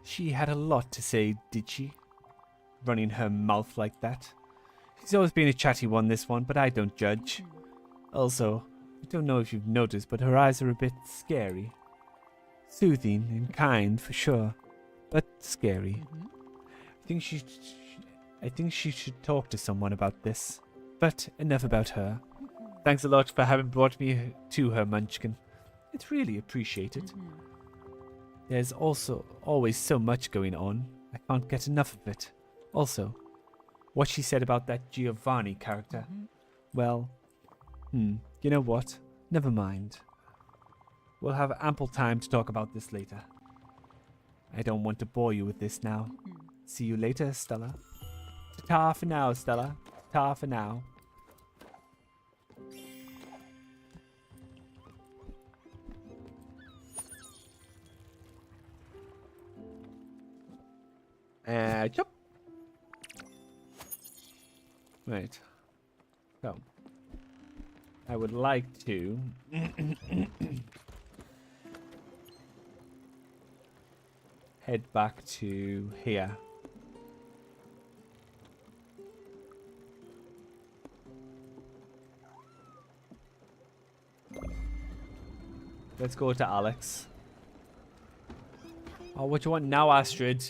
She had a lot to say, did she? Running her mouth like that. She's always been a chatty one, this one, but I don't judge. Also, I don't know if you've noticed, but her eyes are a bit scary. Soothing and kind, for sure, but scary. I think she should talk to someone about this. But enough about her. Thanks a lot for having brought me to her, Munchkin. It's really appreciated. There's also always so much going on. I can't get enough of it. Also, what she said about that Giovanni character. Well, you know what? Never mind. We'll have ample time to talk about this later. I don't want to bore you with this now. See you later, Stella. Ta for now, Stella. Ta for now. Chop. Right. So, I would like to head back to here. Let's go to Alex. Oh, what do you want now, Astrid?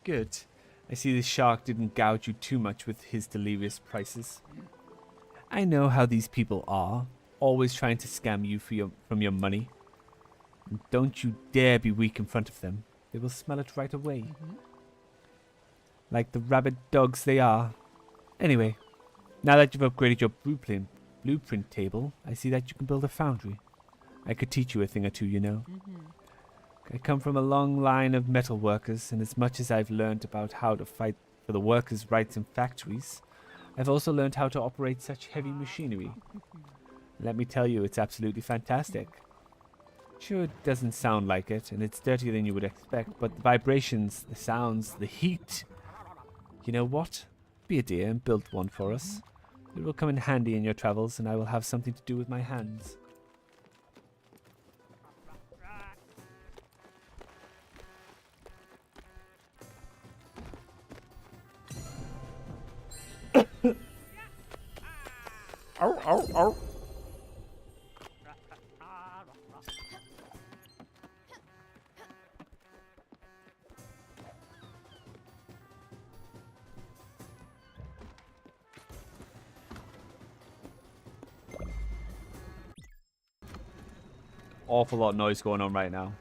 Good. I see the shark didn't gouge you too much with his delirious prices. I know how these people are, always trying to scam you from your money. And don't you dare be weak in front of them. They will smell it right away. Like the rabid dogs they are. Anyway, now that you've upgraded your blueprint table, I see that you can build a foundry. I could teach you a thing or two, you know. I come from a long line of metal workers, and as much as I've learned about how to fight for the workers' rights in factories, I've also learned how to operate such heavy machinery. Let me tell you, it's absolutely fantastic. Sure, it doesn't sound like it, and it's dirtier than you would expect, but the vibrations, the sounds, the heat. You know what? Be a dear and build one for us. It will come in handy in your travels, and I will have something to do with my hands. Ow, ow, ow. Awful lot of noise going on right now.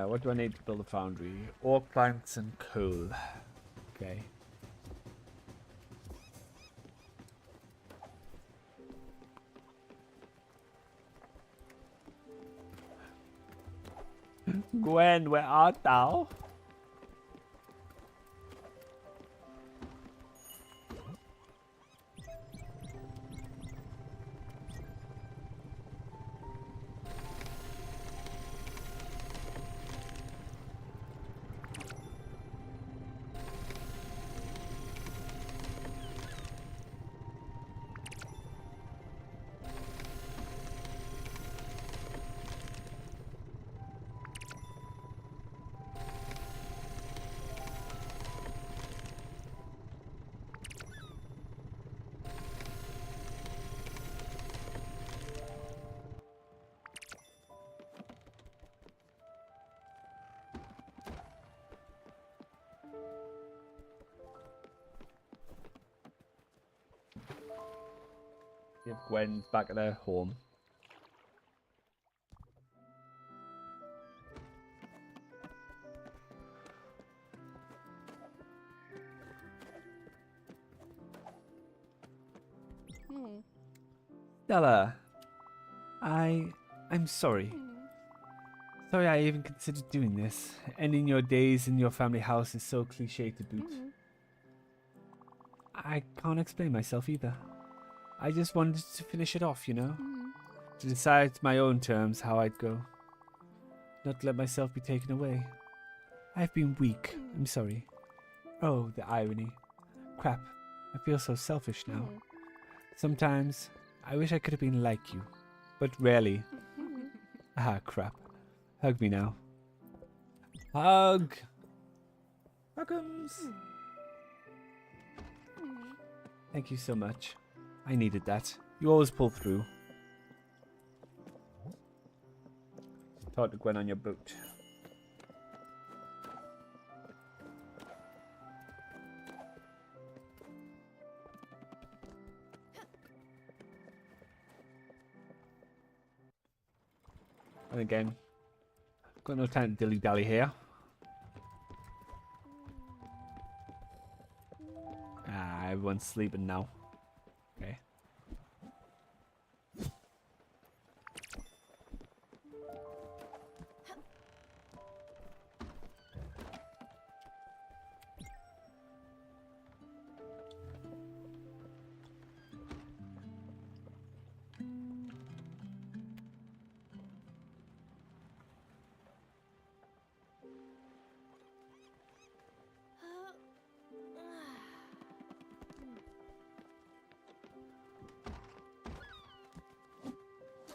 What do I need to build a foundry? Oak planks and coal. Okay. Gwen, where art thou? Give Gwen back at her home. Stella, I'm sorry. Sorry I even considered doing this. Ending your days in your family house is so cliche to boot. I can't explain myself either. I just wanted to finish it off, you know? To decide my own terms how I'd go. Not let myself be taken away. I've been weak, I'm sorry. Oh, the irony. Crap, I feel so selfish now. Sometimes, I wish I could have been like you. But rarely. Ah, crap. Hug me now. Hug! Huggums! Thank you so much. I needed that. You always pull through. Talk to Gwen on your boat. And again, got no time to dilly-dally here. Ah, everyone's sleeping now. Okay.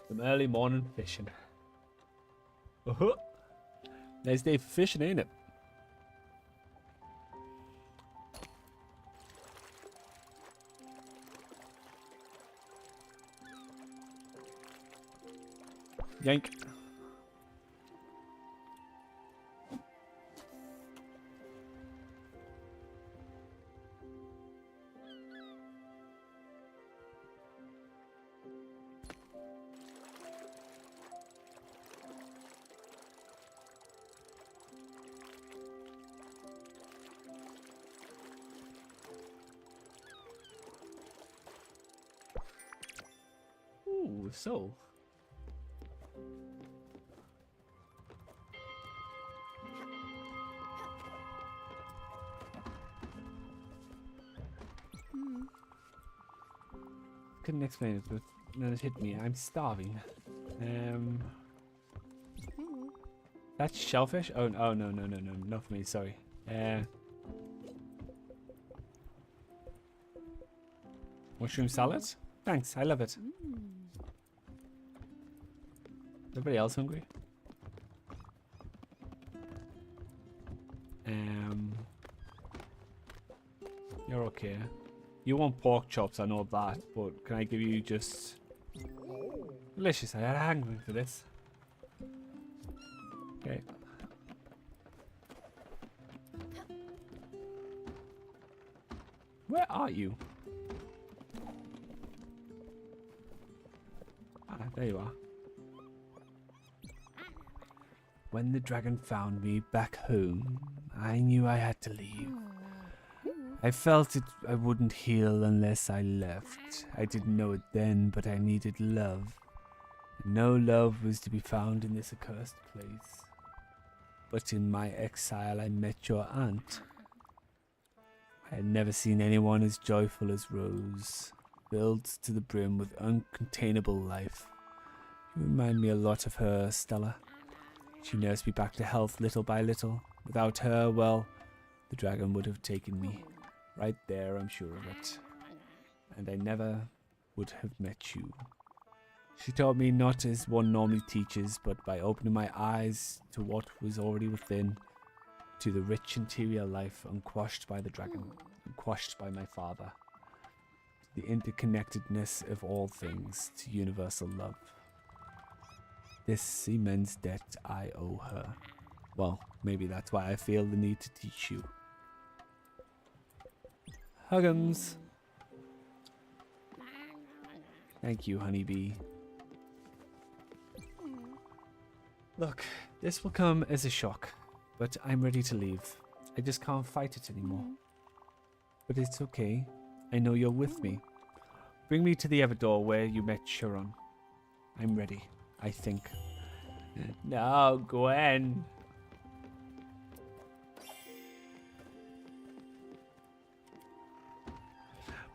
Some early morning fishing. Uh-huh. Nice day for fishing, ain't it? Yank. Ooh, soul. Couldn't explain it, but then it hit me. I'm starving. That's shellfish? Oh, no, not for me. Sorry. Mushroom salad? Thanks, I love it. Everybody else hungry? You're okay. You want pork chops, I know that, but can I give you just... Delicious, I had hungry for this. Okay. Where are you? Ah, there you are. When the dragon found me back home, I knew I had to leave. I felt I wouldn't heal unless I left. I didn't know it then, but I needed love. And no love was to be found in this accursed place. But in my exile I met your aunt. I had never seen anyone as joyful as Rose, filled to the brim with uncontainable life. You remind me a lot of her, Stella. She nursed me back to health little by little. Without her, well, the dragon would have taken me. Right there, I'm sure of it. And I never would have met you. She taught me not as one normally teaches, but by opening my eyes to what was already within, to the rich interior life unquashed by the dragon, unquashed by my father, to the interconnectedness of all things, to universal love. This immense debt I owe her. Well, maybe that's why I feel the need to teach you. Huggums. Thank you, honeybee. Look, this will come as a shock, but I'm ready to leave. I just can't fight it anymore. But it's okay. I know you're with me. Bring me to the other door where you met Sharon. I'm ready, I think. No, Gwen.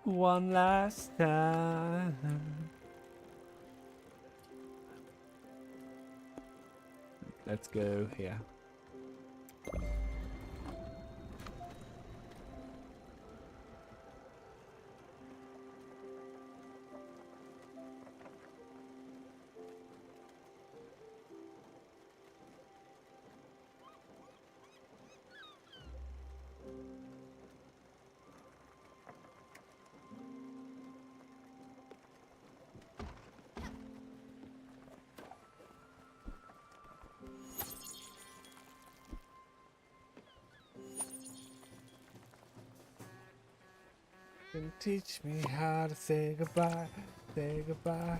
One last time. Let's go here. And teach me how to say goodbye, say goodbye.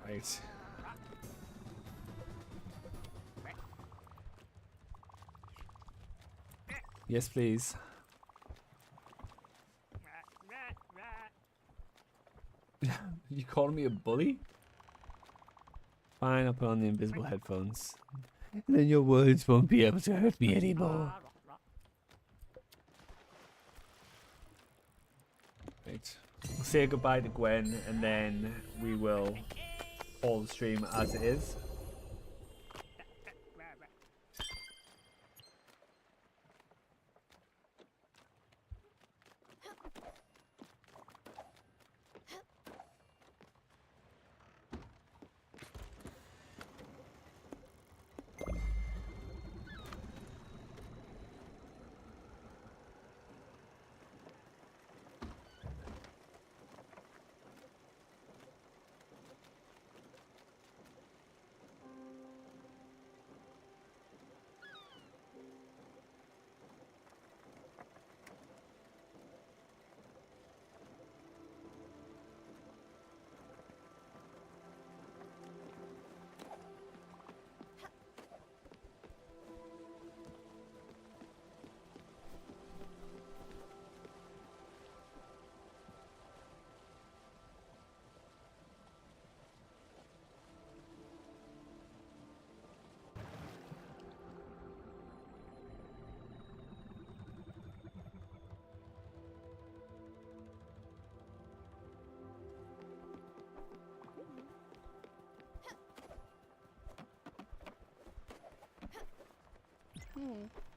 Right. Yes, please. You calling me a bully? Fine, I'll put on the invisible headphones. Then your words won't be able to hurt me anymore. Right. We'll say goodbye to Gwen and then we will pause the stream as it is.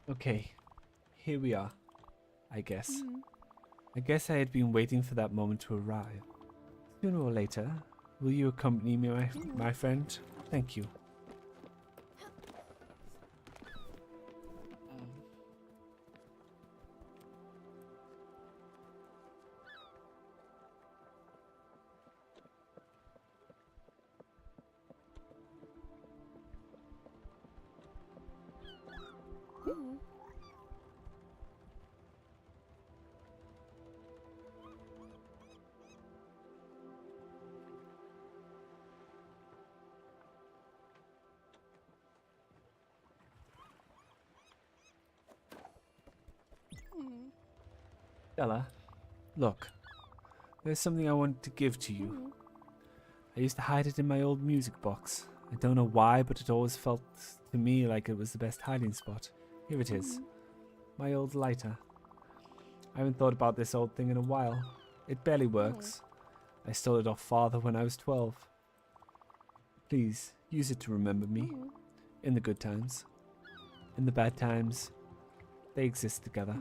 Okay, here we are, I guess. I guess I had been waiting for that moment to arrive. Sooner or later, will you accompany me, my friend? Thank you. Stella, look, there's something I want to give to you. I used to hide it in my old music box. I don't know why, but it always felt to me like it was the best hiding spot. Here it is. My old lighter. I haven't thought about this old thing in a while. It barely works. I stole it off father when I was 12. Please, use it to remember me. In the good times. In the bad times. They exist together.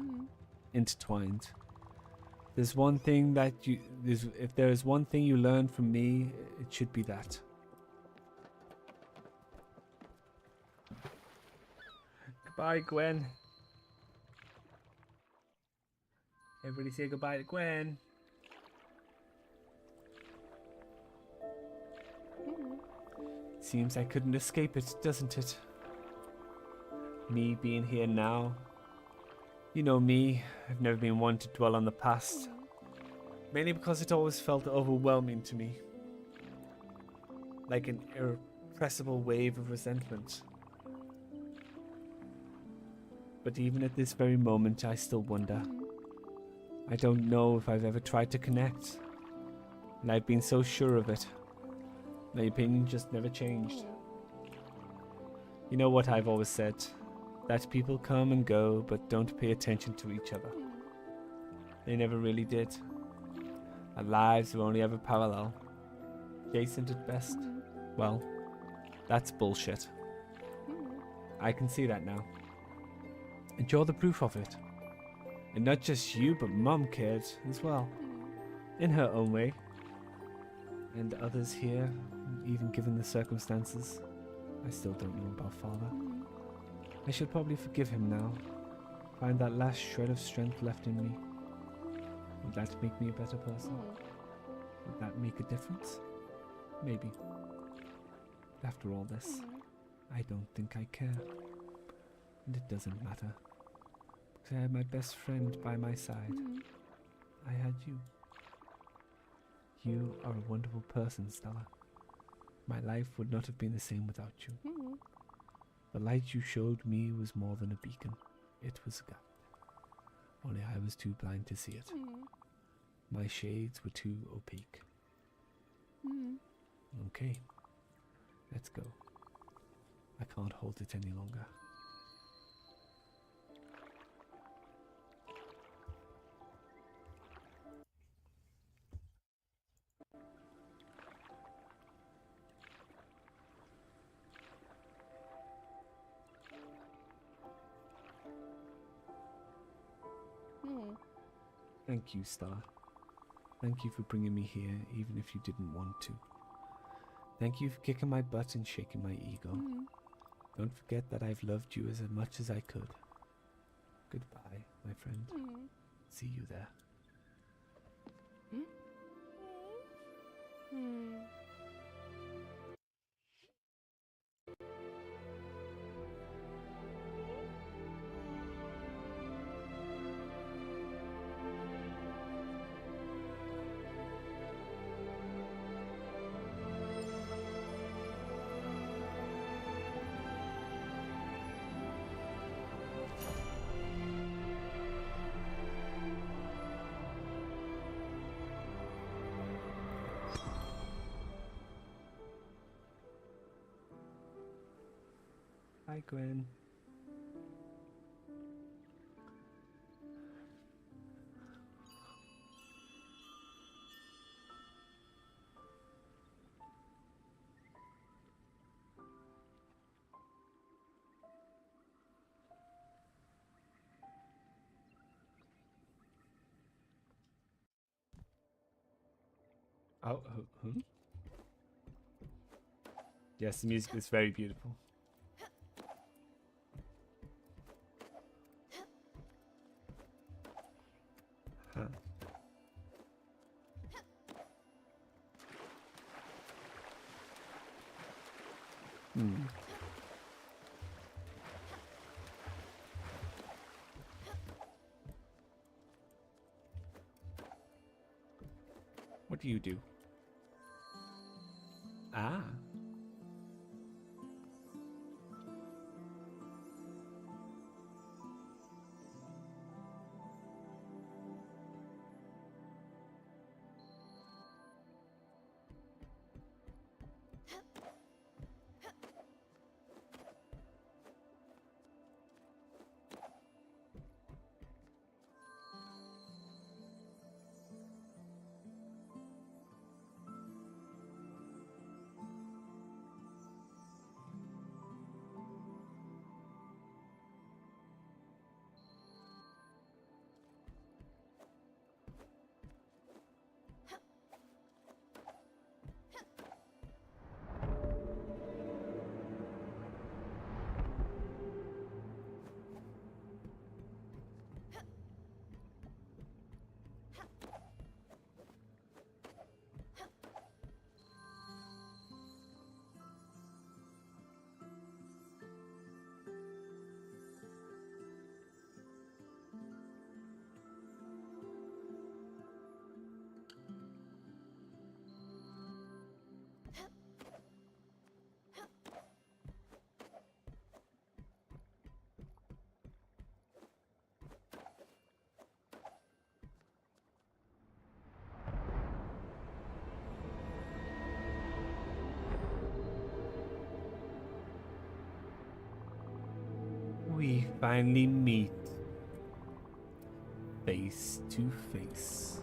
Intertwined. There's one thing that if there is one thing you learn from me, it should be that. Goodbye, Gwen. Everybody say goodbye to Gwen. Seems I couldn't escape it, doesn't it? Me being here now. You know me, I've never been one to dwell on the past. Mainly because it always felt overwhelming to me. Like an irrepressible wave of resentment. But even at this very moment, I still wonder. I don't know if I've ever tried to connect. And I've been so sure of it. My opinion just never changed. You know what I've always said? That people come and go, but don't pay attention to each other. They never really did. Our lives were only ever parallel. Adjacent at best. Well, that's bullshit. I can see that now. And you're the proof of it. And not just you, but Mum cared as well. In her own way. And others here, even given the circumstances. I still don't know about Father. I should probably forgive him now. Find that last shred of strength left in me. Would that make me a better person? Would that make a difference? Maybe. But after all this, I don't think I care. And it doesn't matter. Because I had my best friend by my side. I had you. You are a wonderful person, Stella. My life would not have been the same without you. The light you showed me was more than a beacon. It was a guide. Only I was too blind to see it. My shades were too opaque. Okay, let's go. I can't hold it any longer. Thank you, Star. Thank you for bringing me here, even if you didn't want to. Thank you for kicking my butt and shaking my ego. Don't forget that I've loved you as much as I could. Goodbye, my friend. See you there. Hi, Gwen. Oh, yes, the music is very beautiful. Huh. What do you do? Ah. finally meet face to face.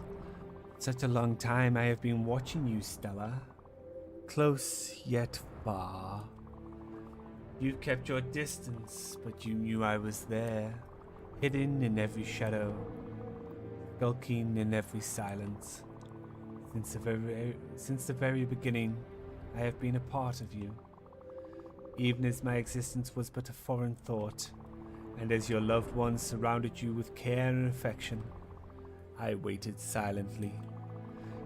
Such a long time I have been watching you, Stella. Close yet far. You've kept your distance, but you knew I was there, hidden in every shadow, skulking in every silence. Since the very beginning, I have been a part of you. Even as my existence was but a foreign thought, and as your loved ones surrounded you with care and affection, I waited silently.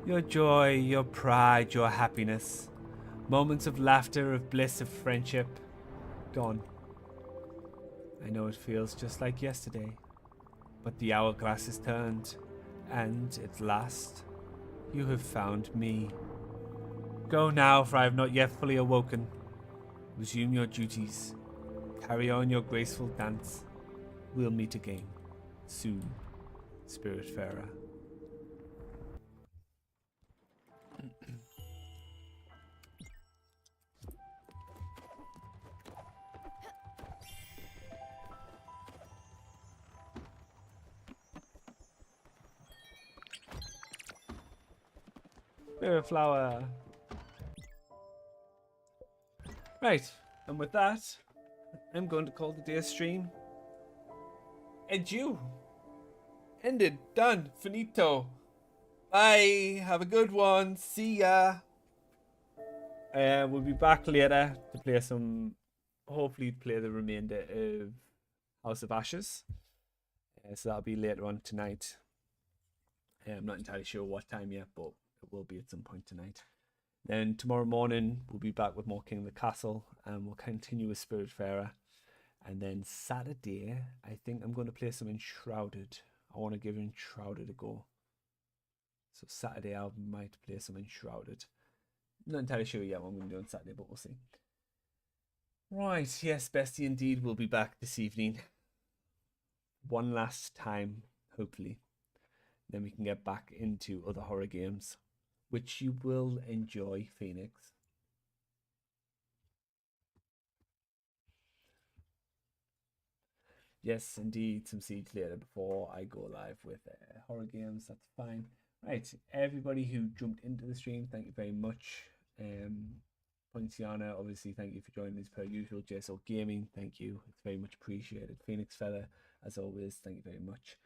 Your joy, your pride, your happiness, moments of laughter, of bliss, of friendship, gone. I know it feels just like yesterday, but the hourglass has turned, and at last, you have found me. Go now, for I have not yet fully awoken. Resume your duties. Carry on your graceful dance. We'll meet again. Soon, Spiritfarer. Spiritflower. Right, and with that, I'm going to call the day a stream. And you. Ended. Done. Finito. Bye. Have a good one. See ya. We'll be back later to play some, hopefully play the remainder of House of Ashes. So that'll be later on tonight. I'm not entirely sure what time yet, but it will be at some point tonight. Then tomorrow morning, we'll be back with more King of the Castle, and we'll continue with Spiritfarer. And then Saturday, I think I'm going to play some Enshrouded. I want to give Enshrouded a go. So Saturday, I might play some Enshrouded. I'm not entirely sure yet what I'm going to do on Saturday, but we'll see. Right, yes, Bestie indeed will be back this evening. One last time, hopefully. Then we can get back into other horror games, which you will enjoy, Phoenix. Yes, indeed, some Siege later before I go live with horror games. That's fine. Right, everybody who jumped into the stream, thank you very much. Poinciana, obviously, thank you for joining as per usual. JSO Gaming, thank you. It's very much appreciated. Phoenix Feather, as always, thank you very much.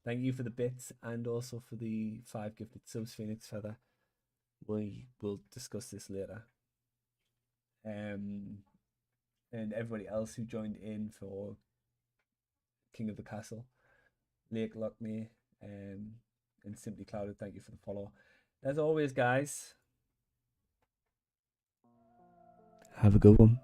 Thank you for the bits and also for the 5 gifted subs, Phoenix Feather. We will discuss this later. And everybody else who joined in for King of the Castle, Lake Lockney, and Simply Clouded, thank you for the follow. As always, guys, have a good one.